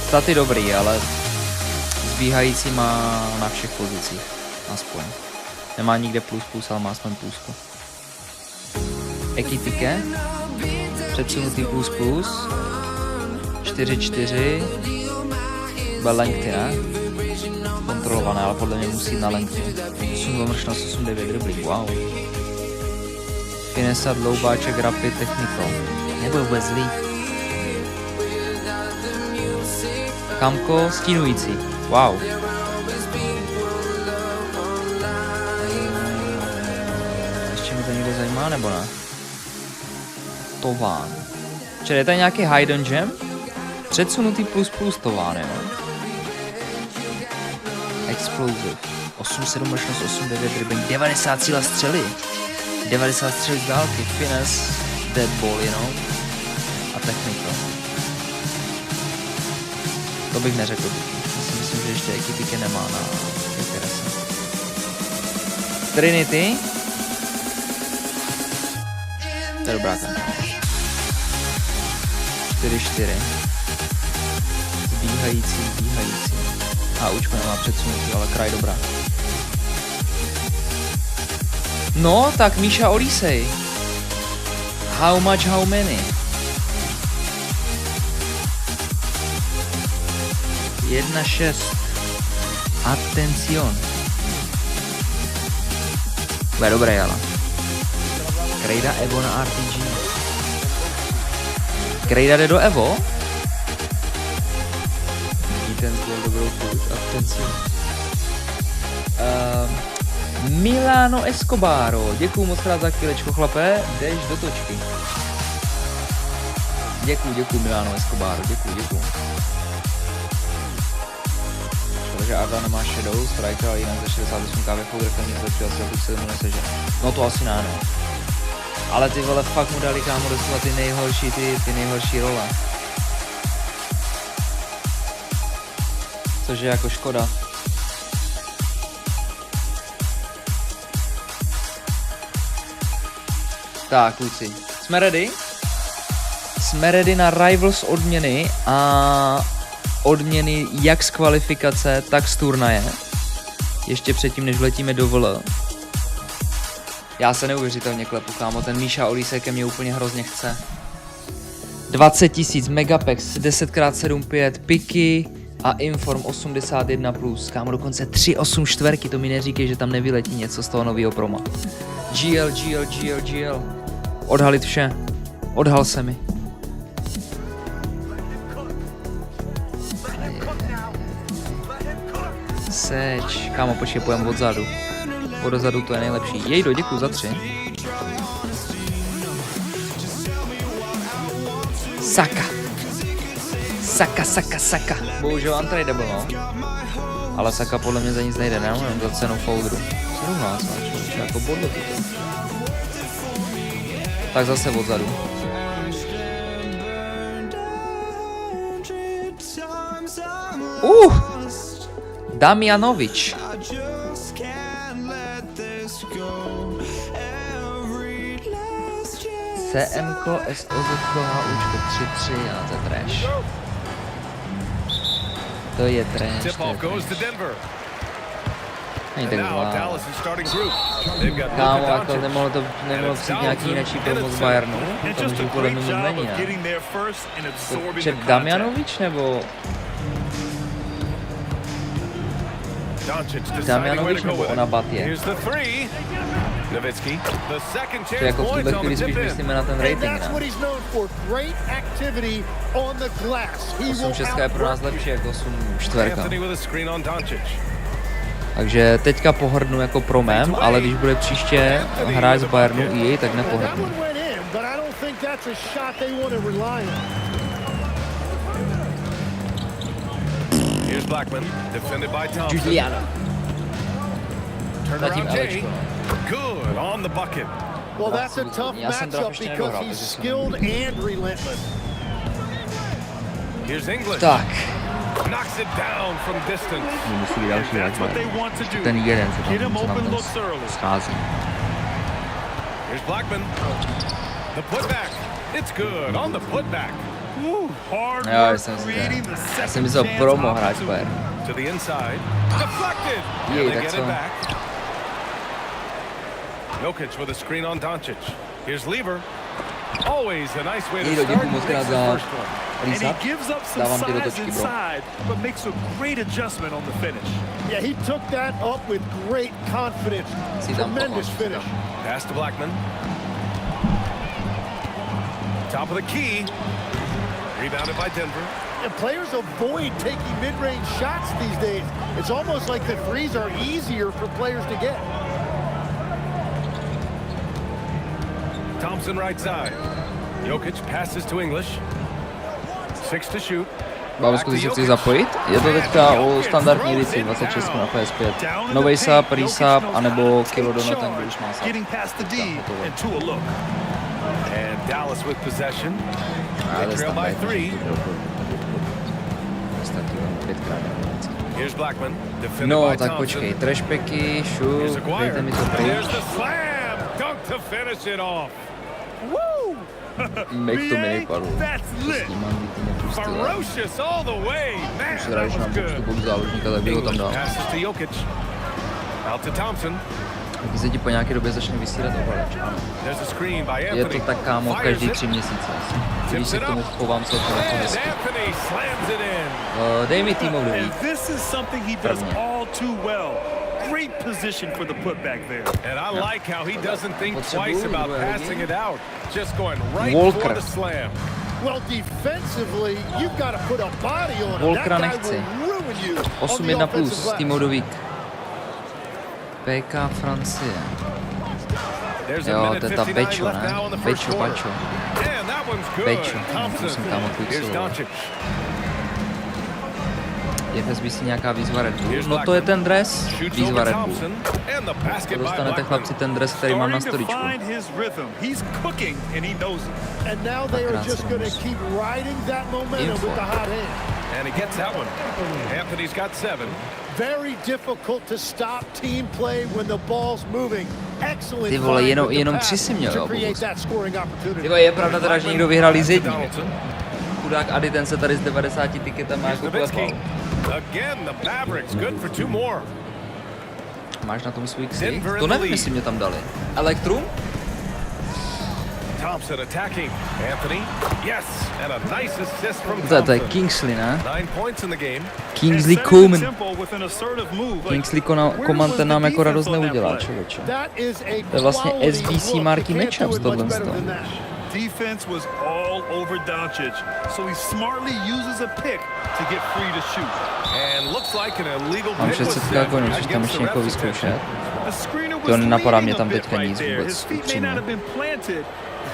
Staty dobrý, ale zbíhající má na všech pozicích. Aspoň. Nemá nikde plus, ale má aspoň plusko. Ekitike. Předsunutý plus. 4-4. Byl lengthy, ne? Kontrolované, ale podle mě musí na lengthy. 8 mršnost, 8-9, dobrý, wow. Finessa, dloubáček, Rapid, Technical. Nebyl vůbec zlý. Kamko, stínující, wow. Ještě mi to někdo zajímá, nebo ne? Tován. Čili je tady nějaký hidden gem? Předsunutý plus tován, jo. Explosive. 8-7 mršnost, 8-9 dribbling, 90 síla střely. 90 střely z dálky, finesse, dead ball jenom. A technika. To bych neřekl. Myslím, že ještě Ekitike nemá na interese. Trinity. To je dobrá tam. 4-4. Zbíhající. A učko nemá předsunutý, ale kraj dobrá. No, tak Míša Olisej. How much, how many? 1-6. Atencion. Bude dobré, ale. Krejda Evo na RPG. Krejda jde do Evo? Ten byl dobrou půjď. Atencion. Milano Escobaro. Děkuju moc krát za chvílečko, chlape. Jdeš do točky. Děkuju Milano Escobaro. Děkuju. Takže Arda nemá shadow, striker, ale jinak za 68 kávě foudrkem nic lepšího asi abych se mu nesežil. No to asi ne, no. Ale ty vole, fakt mu dali kámo dostat ty nejhorší role. Což je jako škoda. Tak, kluci, jsme ready? Jsme ready na Rivals odměny a odměny jak z kvalifikace, tak z turnaje. Ještě předtím, než vletíme do VL. Já se neuvěřitelně klepu, kámo, ten Míša Olísek ke mně úplně hrozně chce. 20 000 Megapex, 10x7,5 piky a Inform 81+, kámo, dokonce 384, to mi neříkej, že tam nevyletí něco z toho nového proma. GL. Odhalit vše. Odhal se mi. Seč. Kámo, počkej, pojem odzadu. Odzadu to je nejlepší. Jejdo, děkuju za 3. Saka. Bohužel untradable, no. Ale Saka podle mě za nic nejde, ne? Jenom za cenu foldru. 17, člověče, jako bodlo to. Tak zase odzadu. Damjanovič. every last chance. CMko, SOZko, HUčko 3-3, a to je trash. To je trash, Tip-off goes to Denver. Není And tak now zlá. Dallas is starting group. They've got Kámo, Luka jako Doncic. nemohlo přijít nějaký jináčí pomoc Bayernu. To může podle mě mít není, Čep Damjanovič nebo... Damjanovič nebo Onabatje? Here's the three. Nowitzki, the second To chance jako v points tuhle on the chvíli spíš tip-in. myslíme na ten And rating, that's ne? what he's known for. Great activity on the glass. He will 8-6 je pro nás lepší jako 8-4. Anthony with a screen on Doncic. Takže teďka pohrdnu jako promem, ale když bude příště hráč z Bayernu i jej, tak That nepohrdnu. one went in, but I don't think that's a shot they want to rely on. Here's Blackman, defended by Thompson. Juliano. Turnaround Zatím Jay. Eličko. Good on the bucket. Well, that's a tough Já jsem draft matchup ještě because nedohrál, he's takže jsem- skilled and relentless. Here's English. Tak. Knocks it down from distance. Musí další hráč Bayernu. Ten jeden se tam schází. Here's Blackman. The putback. It's good on the putback. Já jsem myslel promo hráč Bayernu. To the inside. Deflected. Jej, And they tak get co? it back. Jokic with a screen on Doncic. Here's Lever. Always a nice way to Jído, start. díky moc krát za reset. Dávám ti do točky, bro. but makes a great adjustment on the finish. Yeah, he took that up with great confidence. Si tam Tremendous finish. Pass to Blackman. Top of the key. Rebounded by Denver. And players avoid taking mid-range shots these days. It's almost like the threes are easier for players to get. Thompson right side. Jokic passes to English. 6 to shoot. Mám skutečně chci zapojit. Je to teďka o standardní edici 26 na PS5. Novej sub, resub, anebo kilo do ten, kdo už má sub. Getting past the D and to a look. And Dallas with possession. Ale They trail by 3. Here's Blackman. Defended No, by tak Thompson. počkej, trashpacky, Here's šup, Aguirre. dejte mi to There's pryč. the slam. Dunk to finish it off. Woo! Make to mi nejpadl. That's lit. S tím mám být nepustila. Ferocious all the way. Man, Už se that rád, že was mám good. postupu záložníka, tak bych ho tam dal. Passes to Jokic. Out to Thompson. Taky se ti po nějaké době začne vysílat ovladač, ano. There's a screen by Je Anthony. to tak, kámo, Fires každý it. 3 měsíce. Když se k tomu chovám celkem jako And hezky. Anthony slams it in. Dej mi týmový. And this is something he does Prvně. all too well. Great position for the putback there. And I like how he doesn't think Potřebuji twice about druhé passing lidi. it out. Just going right Walker. for the slam. Well, defensively, you've got to put a body on him. Walkera That guy nechci. will ruin you on the 8-1 plus, offensive glass. Timo Dovík. PK Francie. There's a Jo, minute to je ta 59 Bečo, left ne? now in the first Bečo, quarter. Bačo. And that one's good. Bečo. Thompson. Musím kámo Here's fixovat. Doncic. Je v SBC nějaká výzva Red Bull? No to je ten dres, Shoots výzva over Red Bull. Thompson. And the basket To by dostanete Blackman. chlapci ten dres, který mám na Starting to storičku. find his rhythm. He's cooking and he knows it. And now they are just going to keep riding that momentum with the hot hand. And he gets that one. Anthony's got 7. Very difficult to stop team play when the ball's moving. Excellent Ty vole, find jenom- with the jenom pass 3 si měl, to jo, create Bobus. that scoring opportunity. Ty vole, je pravda teda, že někdo vyhrál i z jedním. Chudák Ady, ten se tady s 90 tiketama jako klepal. Again, the Mavericks good for 2 more. Máš na tom svůj ksik? Denver in To the nevím, lead. jestli mě tam dali. Elektrum? Thompson attacking. Anthony. Yes, and a nice assist from To je Thompson. Kingsley, ne? 9 points in the game. Kingsley And setting the Coman. tempo with an assertive move. Like, Kingsley where Coman was ten the nám jako defense radost on that neudělá, play? člověče. That is a To je vlastně quality SBC look. marky You can't do matchups it much tohle. better than that. Defense was all over Doncic, so he smartly uses a pick to get free to shoot. And looks like an illegal Mám pick was 600 set konů, což tam against ještě the někoho ref's attention. vyzkoušet. The screener To was nenapadá mě leading tam a bit teďka right nic there. vůbec, His feet may upřímně. not have been planted.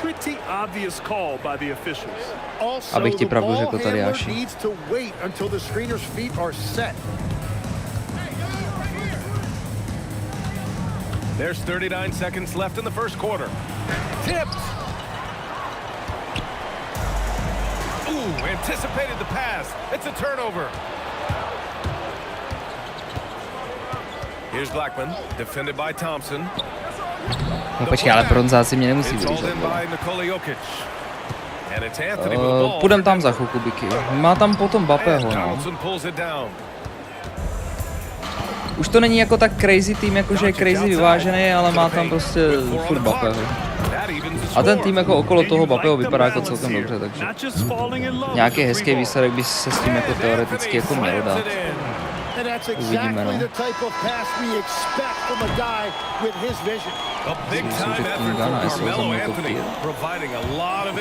Pretty obvious call by the officials. Also, Abych ti the pravdu ball řekl, tady handler Jáši. needs to wait until the screener's feet are set. There's 39 seconds left in the first quarter. Tipped. Ooh, anticipated the pass. It's a turnover. Here's Blackman, defended by Thompson. No počkej, ale bronzáci mě nemusí vylížet. Půjdem tam za chvilku, Biky. Má tam potom Mbappého, no. Už to není jako tak crazy tým, jakože je crazy vyvážený, ale má tam prostě furt Mbappého. A ten tým jako okolo toho Mbappého vypadá jako celkem dobře, takže nějaký hezký výsledek by se s tím jako teoreticky jako měl dát. Uvidíme, no. Myslím, že Kinga na SO za mnou top tier.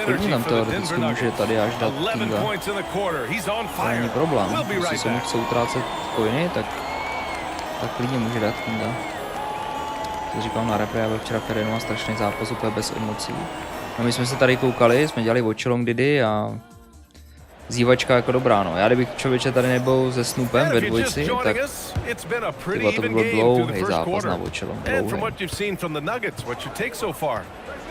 Klidně tam teoreticky může tady až dát Kinga. To není problém. Jestli se mu chce utrácet coiny, tak klidně může dát Kinga. To říkám na repre, já byl včera Ferenu a strašný zápas úplně bez emocí. No my jsme se tady koukali, jsme dělali watchalong Didi a zývačka jako dobrá, no. Já kdybych člověče tady nebyl se Snoopem ve dvojici, tak tyba to by byl dlouhý zápas na watchalong, dlouhý.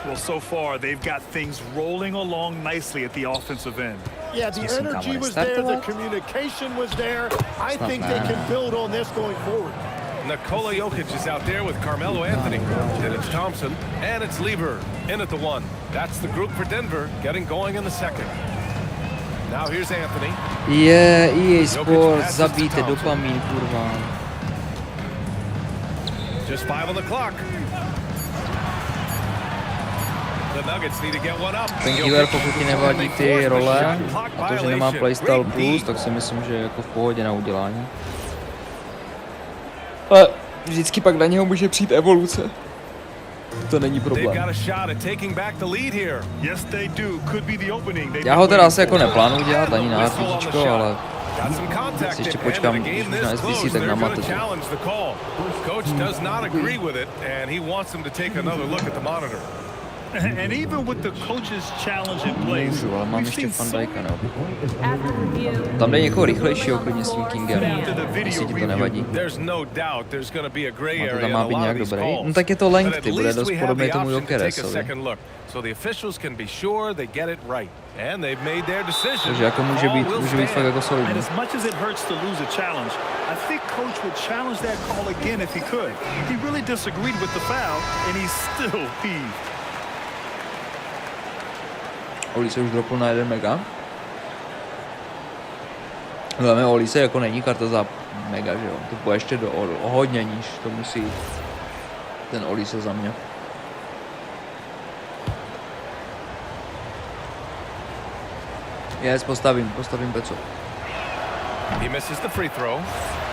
Well, so far they've got things rolling along nicely at the offensive end. Yeah, the energy was there, the communication was there. I think they can build on this going forward. Nikola Jokic is out there with Carmelo Anthony. And it's Thompson, and it's Lever in at the one. That's the group for Denver, getting going in the second. Now here's Anthony. Je, EA Sports, zabijte dopamin, kurva. Just 5 on the clock. Ten Giver, pokud ti nevadí ty role a to, že nemá playstyle plus, tak si myslím, že je jako v pohodě na udělání. Ale vždycky pak na něho může přijít evoluce. To není problém. Já ho teda asi jako neplánuji dělat ani na RPGčko, ale si ještě počkám, když už na SBC, tak na matu. And even with the coach's challenge in place, ale mám ještě Van Dijka, ne? Tam jde někoho rychlejšího klidně s tím Kingem, jestli ti to nevadí. Má to tam má být nějak dobrý? No tak je to lengthy, bude dost podobný tomu Jokeresovi. Takže jako může být fakt jako solidní. Oli se už dropl na 1 mega. Hlavně Oli se jako není karta za mega, že jo. To bude ještě o hodně níž, to musí jít. Ten Oli se za mě. Yes, postavím Peco.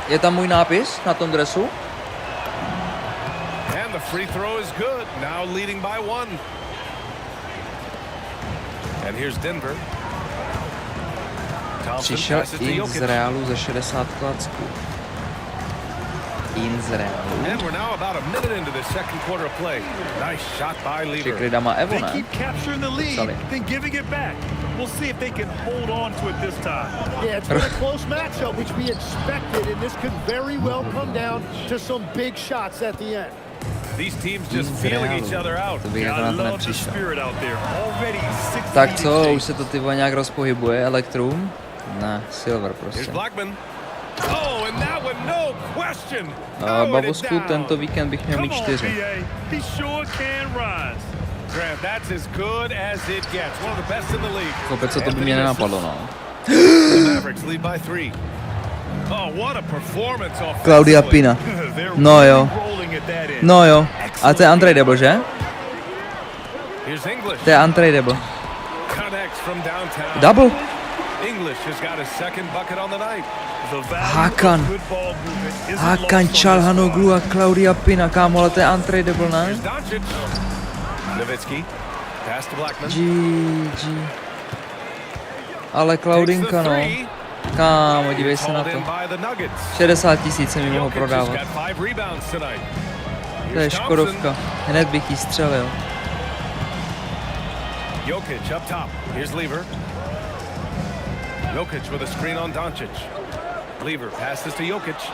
Je tam můj nápis na tom dresu? And the free throw is good. Now leading by 1. And here's Denver. Přišel Izraelu za 60 klacků. Izraelu. And we're now about a minute into the second quarter of play. Nice shot by Lever. Čekli má Evo, ne? We'll see if they can hold on to it this time. Yeah, it's been a close matchup, which we expected, and this could very well come down to some big shots at the end. These teams just feeling each other out. To bych jako na to nepřišel. Tak co, už se to tyba nějak rozpohybuje, Elektrum? Ne, Silver prostě. Babosku, tento víkend bych měl mít 4. Kopec, co to by mě nenapadlo, no. Claudia Pina. No jo. No jo. A to je untradeable, že? To je untradeable. Double. Hakan Çalhanoğlu a Claudia Pina, kámo, ale to je untradeable, ne? GG. Ale Claudinka, no. Kámo, dívej se na to. 60 000 se mi mohl prodávat. To je škodovka. Hned bych jí střelil. Jokic up top. Here's Lever. Jokic with a screen on Doncic. Lever passes to Jokic.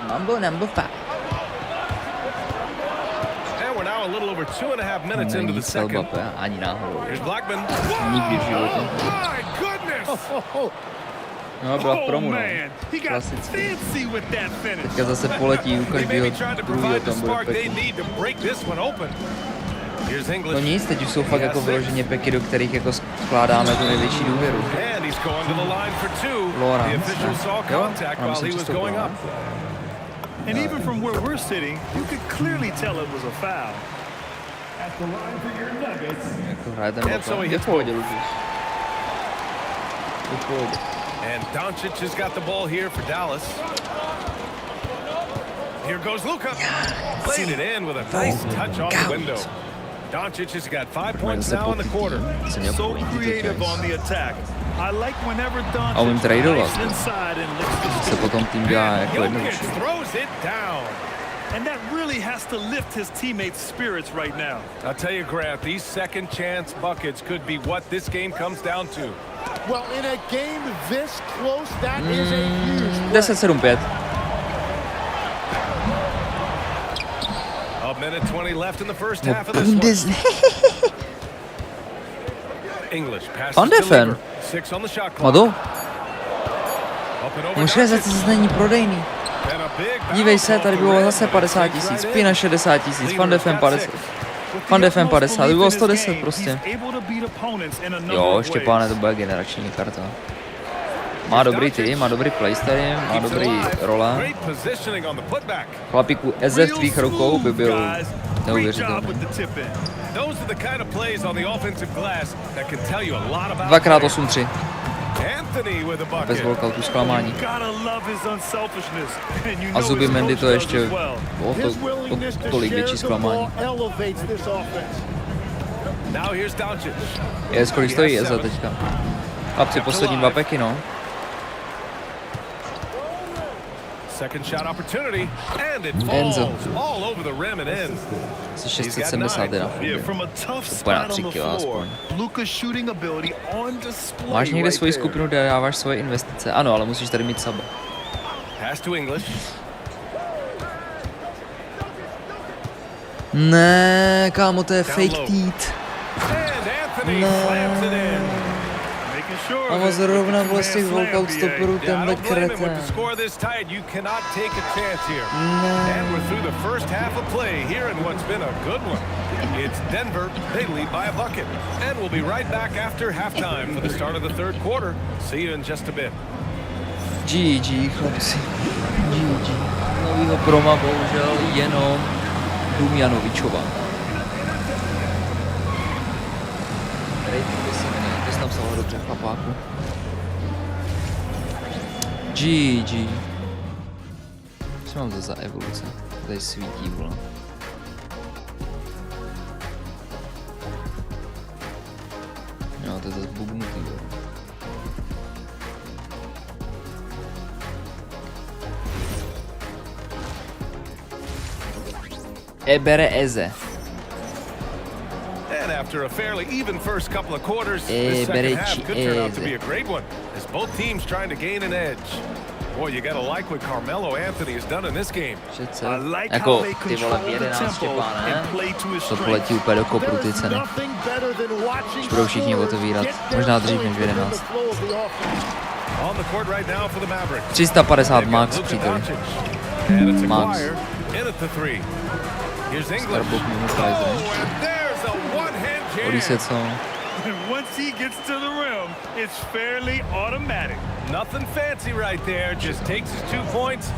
Mambo number 5. And we're now a little over 2.5 minutes into the second. Ani náhodou. Here's Blackman. Nikdy v životě. My goodness! No, byla v promu, no. Klasicky. Teďka zase poletí u každého druhého, tam bude peklo. Here's No English. nic, teď už jsou fakt jako vyloženě peky, do kterých jako skládáme tu největší důvěru. And he's going to the line for two. Lawrence, The official saw jo, contact ona while myslím, he že was to going bylo. up. And even from where we're sitting, you could clearly tell it was a foul. At the line for your Nuggets. Jako hraje ten And so bokal. he Je v hits pohodě, Lukas. Je v pohodě. And Doncic has got the ball here for Dallas. Here goes Luka. Played it in with a nice touch off the window. Doncic has got 5 points now in the quarter. So creative on the attack. I like whenever A umím Doncic tradovat. dives inside and licks the Se potom tým dělá jako jednodušší. Jokic throws it down. And that really has to lift his teammates' spirits right now. I'll tell you, Grant, these second chance buckets could be what this game comes down to. Well, in a game this close, that is a huge 10-7-5. A minute 20 left in the first No, half of this one. English passes Van to de Ven. Lever. 6 on the shot clock. Mado? Up and over Můžeš Doncic. zase není prodejný. And a big Dívej se, foul tady call bylo for zase Red. 50 000, Pina 60 000, Van de Ven 50. Van de Ven 50, to by bylo 110 prostě. Jo, Štěpáne, to bude generační karta. Má dobrý tým, má dobrý playstyle, má dobrý role. Great positioning on the putback. Chlapíku, EZ tvých rukou by byl neuvěřitelný. Those are the kind of plays on the offensive glass that can tell you a lot about 2x8-3. Anthony with a Bez bucket. walkoutu zklamání. A zuby Mendy to ještě o tolik větší zklamání. Now here's Doncic. Kolik stojí EZ teďka? Chlapci, poslední 2 peky, no. Second shot opportunity, and it Enzo. falls all over the rim and in. Asi 671. Úplně na 3 kilo aspoň. Máš někde svoji skupinu, kde dáváš svoje investice? Ano, ale musíš tady mít saba. Pass to English. Ne, kámo, to je fake teat. Ne. A on zrovna byl z těch walkout stopperů tenhle kreten. And we're through the first half of play here in what's been a good one. It's Denver. They lead by a bucket. And we'll be right back after halftime for the start of the third quarter. See you in just a bit. GG, chlapci. GG. Novýho proma bohužel jenom Dumjanovičova. To jsi napsal dobře, chlapáku. GG. Co mám za evoluce? Tady svítí, vole. Jo, to je zase bubnutý, vole. Ebere Eze. And after a fairly even first couple of quarters, this second half could turn out to be a great one, as both teams trying to gain an edge. Boy, you gotta like what Carmelo Anthony has done in this game. Jako, ty vole, 11 Štěpáne, to poletí úplně do kopru ty ceny. Už budou všichni otevírat, možná dřív než 11. 350 max, příteli. Max. Starbok mimo price range. Hodí se co? Once he gets to the rim, it's fairly automatic. Nothing fancy right there, just takes his 2 points,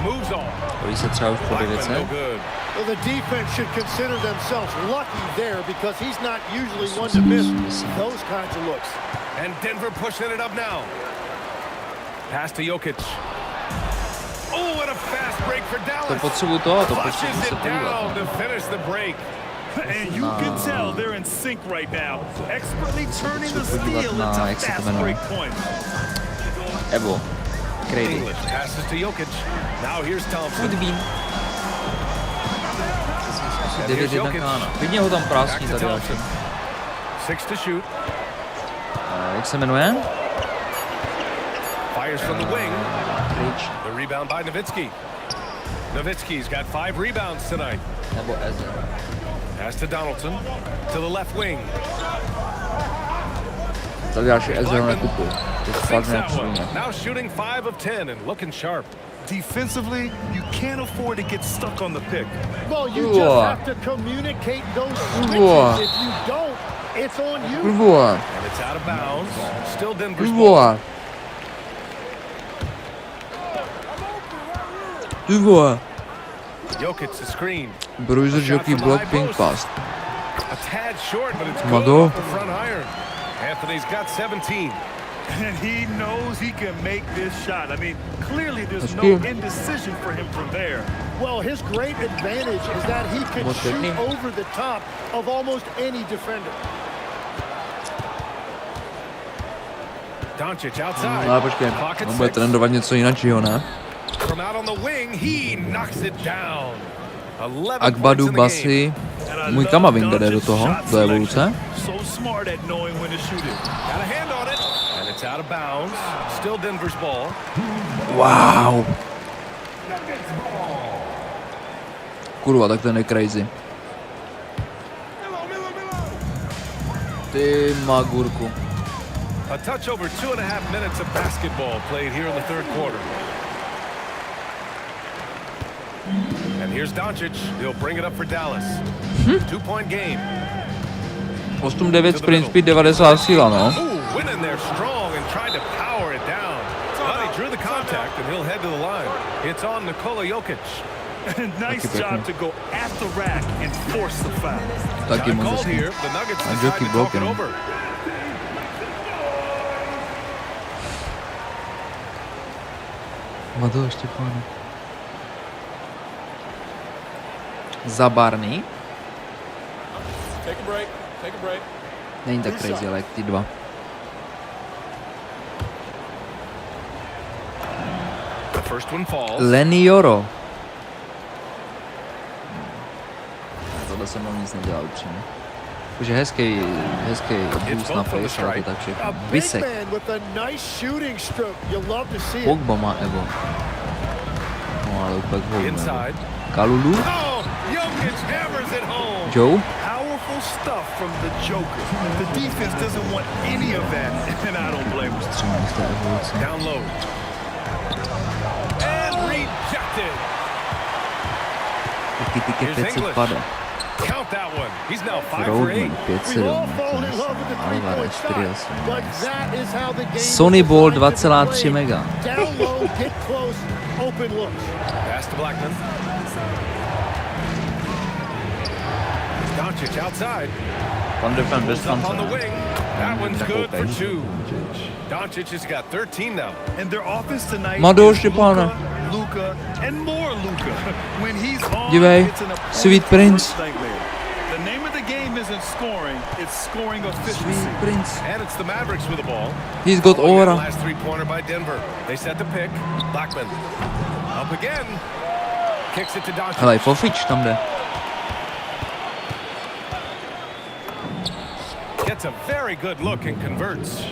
moves on. Hodí se třeba už po 900. Well, the defense should consider themselves lucky there because he's not usually one to miss those kinds of looks. And Denver pushing it up now. Pass to Jokic. Oh, what a fast break for Dallas. To potřebuji to potřebuji se down podívat. to finish the break. And you can tell they're in sync right now, expertly turning the steal into fast break points. Evo. Crazy. English passes to Jokic. Now here's Thompson. Woodbean. 9-1 kána. Klidně ho tam prásní tady. 6 to shoot. Jak se jmenuje? Fires from the wing. The rebound by Nowitzki. Nowitzki's got 5 rebounds tonight. Nebo Eze. Pass to Donaldson. To the left wing. Tady já si Eze nekupuju. To je fakt nepřijme. Now shooting 5 of 10 and looking sharp. Defensively, you can't afford to get stuck on the pick. Well, you just have to communicate those switches. If you don't, it's on you. And it's out of bounds. Still Denver's ball. Jokic the screen. Bruiser jockey block ping pass. A tad short, but it's good off the front iron. Anthony's got 17. And he knows he can make this shot. I mean, clearly there's no indecision for him from there. Well, his great advantage is that he can shoot over the top of almost any defender. Doncic outside. Ale počkej, on bude trénovat něco jiného, ne? From out on the wing, he knocks it down. Akbadu Basi, můj Kamavinga jde do toho, do evoluce. So smart at knowing when to shoot it. Got a hand on it, and it's out of bounds. Still Denver's ball. Wow. Kurva, tak ten je crazy. Ty magurku. A touch over 2.5 minutes of basketball played here in the third quarter. And here's Doncic. He'll bring it up for Dallas. 2-point game. 8-9 sprint speed 90 síla, no. Went in there strong and tried to power it down. But he drew the contact and he'll head to the line. It's on Nikola Jokic. Nice job to go at the rack and force the foul. Taky moc here. The Nuggets a decide jockey to talk it blocking. over. Mado, Štěpáne. Zabarný. Take a break. Take a break. Není tak crazy, ale jak ty dva. The first one falls. Lenioro. Tohle jsem mnou nic nedělal upřímně. Takže hezký boost na face, ale to tak všechno. Vysek. Pogba má Evo. No ale úplně k Kalulu. Joe. Powerful stuff from the Joker. The defense doesn't want any of that, and I don't blame him. Down low. And rejected. Here's English. Count that one. He's now 5 for 8. Sony Ball 2,3 mega. Pass to Blackman. Doncic outside. Up on the wing. That one's good for 2. Doncic has got 13 now. And their offense tonight Mado, is Štěpáne. Luka, and more Luka. When he's on, Dívej, it's an Sweet Prince. The name of the game isn't scoring, it's scoring efficiency. Sweet Prince. And it's the Mavericks with the ball. He's got aura. Last three-pointer by Denver. They set the pick. Blackman. Up again. Kicks it to Doncic. Hele, Fofič tam jde. Gets a very good look and converts.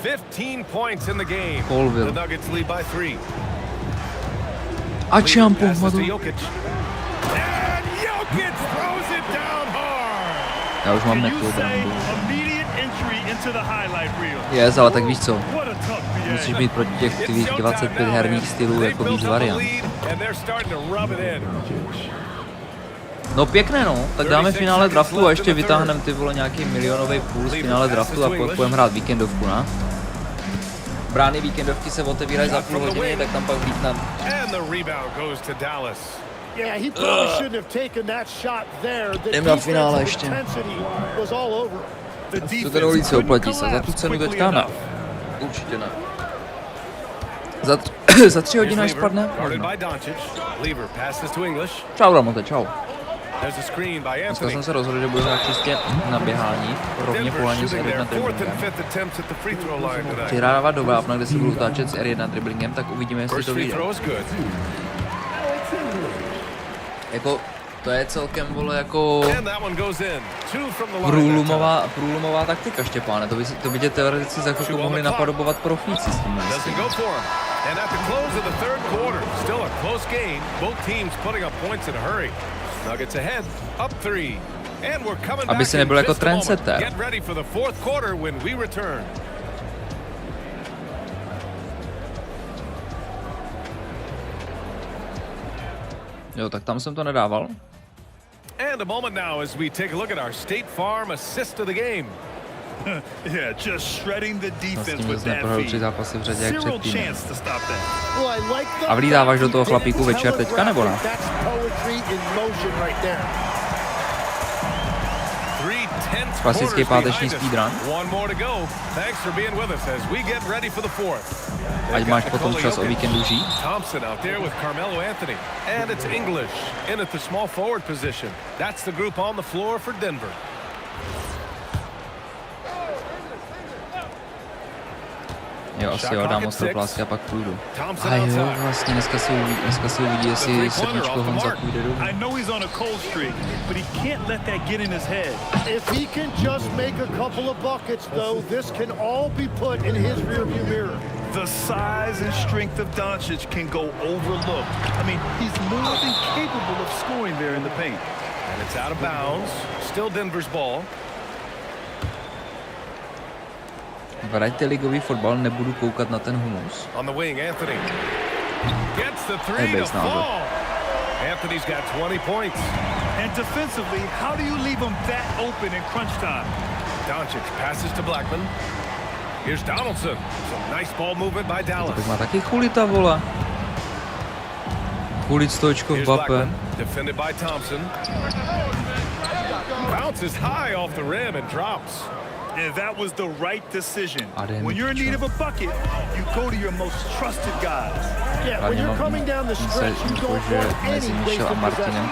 15 points in the game. Colville. The Nuggets lead by 3. A čampu, Madu. And Jokic throws it down hard. Já už mám neklid. Yes, ale tak víš co? Musíš mít proti těch tvých 25 herních stylů jako víc variant. No pěkné no, tak dáme finále draftu a ještě vytáhneme ty vole nějaký milionový půl z finále draftu a půjdeme hrát víkendovku, ne? Brány víkendovky se otevírají za půl hodiny, tak tam pak vlítneme. Yeah, he probably shouldn't have taken that shot there. The Jdem na finále ještě. Was all over. To teda ulice oplatí se, za tu cenu teďka ne. Určitě ne. Za 3 hodiny až spadne? Čau Ramote, čau. Dneska jsem se rozhodl, že budu hrát čistě na běhání, rovně poháním s R1 driblingem. Chci hrávat do vápna, kde se budu táčet s R1 driblingem, tak uvidíme, jestli to vyjde. Jako, to je celkem, vole, jako průlomová taktika, Štěpáne. To by tě teoreticky za chvilku mohli napodobovat profíci s tím. And at the close of the third quarter, still a close game. Both teams putting up points in a hurry. Nuggets ahead, up 3. And we're coming Aby si nebyl jako trendsetter. Get ready for the fourth quarter when we return. Jo, tak tam jsem to nedával. And a moment now as we take a look at our State Farm assist of the game. Yeah, just shredding the defense with that neprohrál 3 feed. zápasy v řadě jak Zero předtím. chance to stop that. A vlídáváš do toho chlapíku večer teďka, nebo ne? Klasický páteční speedrun. Ať máš potom čas o víkendu žít. Thompson out there with Carmelo Anthony. And it's English in at the small forward position. That's the group on the floor for Denver. Jo, asi jo, dám ostroplásky a pak půjdu. A jo, vlastně dneska se uvidí, jestli srdíčko Honza půjde dolů. I know he's on a cold streak, but he can't let that get in his head. If he can just make a couple of buckets, though, this can all be put in his rearview mirror. The size and strength of Doncic can go overlooked. I mean, he's more than capable of scoring there in the paint. And it's out of bounds. Still Denver's ball. Vrajte ligový fotbal, nebudu koukat na ten humus. On the wing, Anthony gets the three to fall. Anthony's got 20 points. And defensively, how do you leave him that open in crunch time? Doncic passes to Blackman. Here's Donaldson. Some nice ball movement by Dallas. Tak má taky chulita, vole. Chulit stočko v Bape. Defended by Thompson. Bounces high off the rim and drops. And that was the right decision. When you're in need of a bucket, you go to your most trusted guys. Yeah, when you're coming down the stretch, you don't want any wasted possession.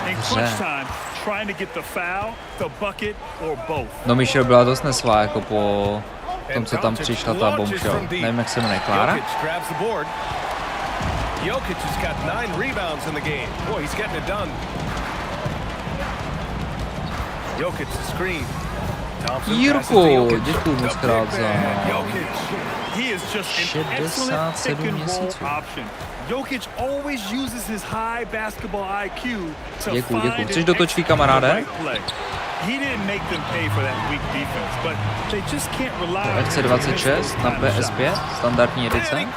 In crunch time, trying to get the foul, the bucket, or both. No, Michel byla dost nesvá, jako po tom, co tam přišla ta bombshell. Nevím, jak se jmenuje, Klára? Jokic has got 9 rebounds in the game. Boy, he's getting it done. Jokic screen. Jirko, děkuju moc krát za 67 měsíců. Jokic always uses his high basketball IQ to děkuju. find Chceš do točky, kamaráde? He didn't make them pay for that weak defense, but they just can't rely on FC26 na PS5, standardní edice.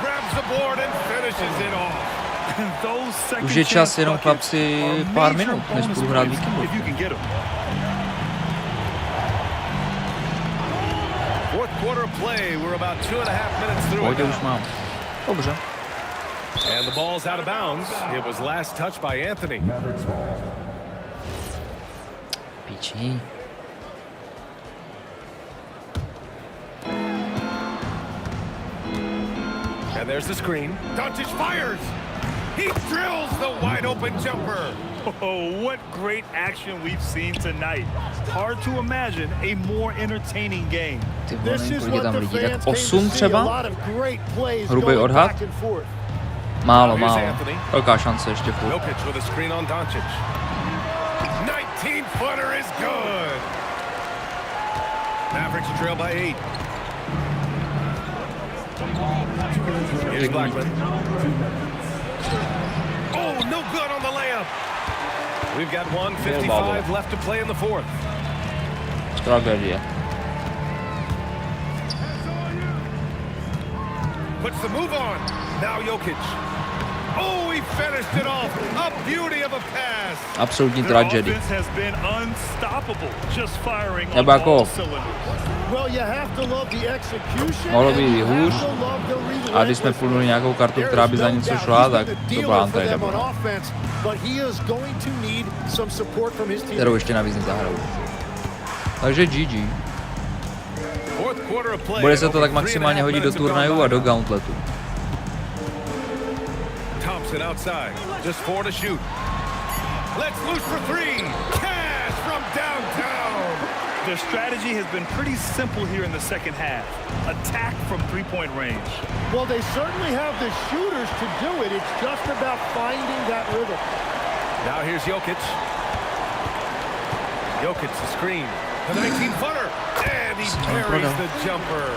Už je čas jenom, chlapci, pár minut, než budu hrát víkendu. Quarter of play, we're about 2.5 minutes through it. Už mám. Dobře. And the ball's out of bounds. It was last touched by Anthony. Piči. And there's the screen. Doncic fires. He drills the wide open jumper. Oh, what great action we've seen tonight. Hard to imagine a more entertaining game. This is what the fans 8 třeba? Hrubý odhad? Málo. Velká šance ještě furt. Jokic with a screen on Doncic. 19-footer is good. Mavericks trail by 8. Here's Blackman. Oh, no good on the layup. We've got 1:55 left to play in the fourth. Tragédie. Puts the move on. Now Jokic. Oh, he finished it off. A beauty of a pass. Absolutní tragédie. Nebo jako mohlo být hůř, a když jsme půlnuli nějakou kartu, která by za něco šla, tak to byla antidebl. Kterou ještě navíc nezahrou. Takže GG. Bude se to tak maximálně hodit do turnajů a do gauntletu. Thompson outside, just 4 to shoot. Let's loose for 3. Cash from downtown. Their strategy has been pretty simple here in the second half. Attack from three-point range. Well, they certainly have the shooters to do it. It's just about finding that rhythm. Now here's Jokic. Jokic the screen. The 19-footer. And he parries the jumper.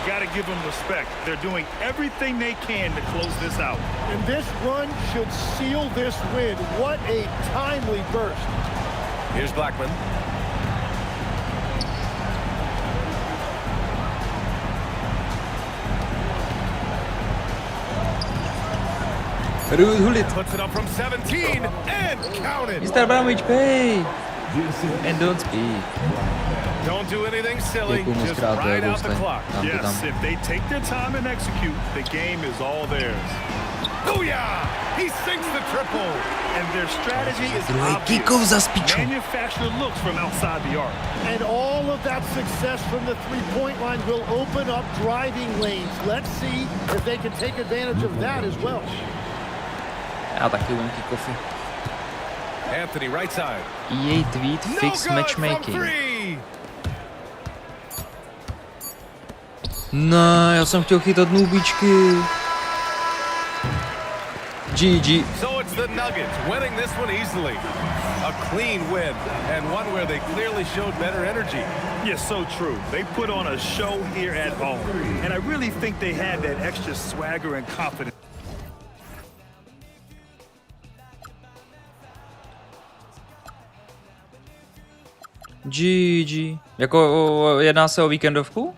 Got to give them respect. They're doing everything they can to close this out. And this run should seal this win. What a timely burst. Here's Blackman. Hulit. Puts it up from 17 and counted. Mr. Abramovich, pay. And don't speak. Don't do anything silly. Děkuju moc Just krát, ride out the Ghoste. clock. Dám to Yes, tam. if they take their time and execute, the game is all theirs. Booyah! He sinks the triple. And their strategy is Druhý kickov za obvious. spiču. Manufacture looks from outside the arc. And all of that success from the three-point line will open up driving lanes. Let's see if they can take advantage of that as well. Já taky umím kickofy. Anthony right side. EA tweet No fix good matchmaking. from three. Ne, já jsem chtěl chytat nubičky. GG. So it's the Nuggets winning this one easily. A clean win and one where they clearly showed better energy. Yes, so true. They put on a show here at home. And I really think they had that extra swagger and confidence. GG. Jako jedná se o víkendovku?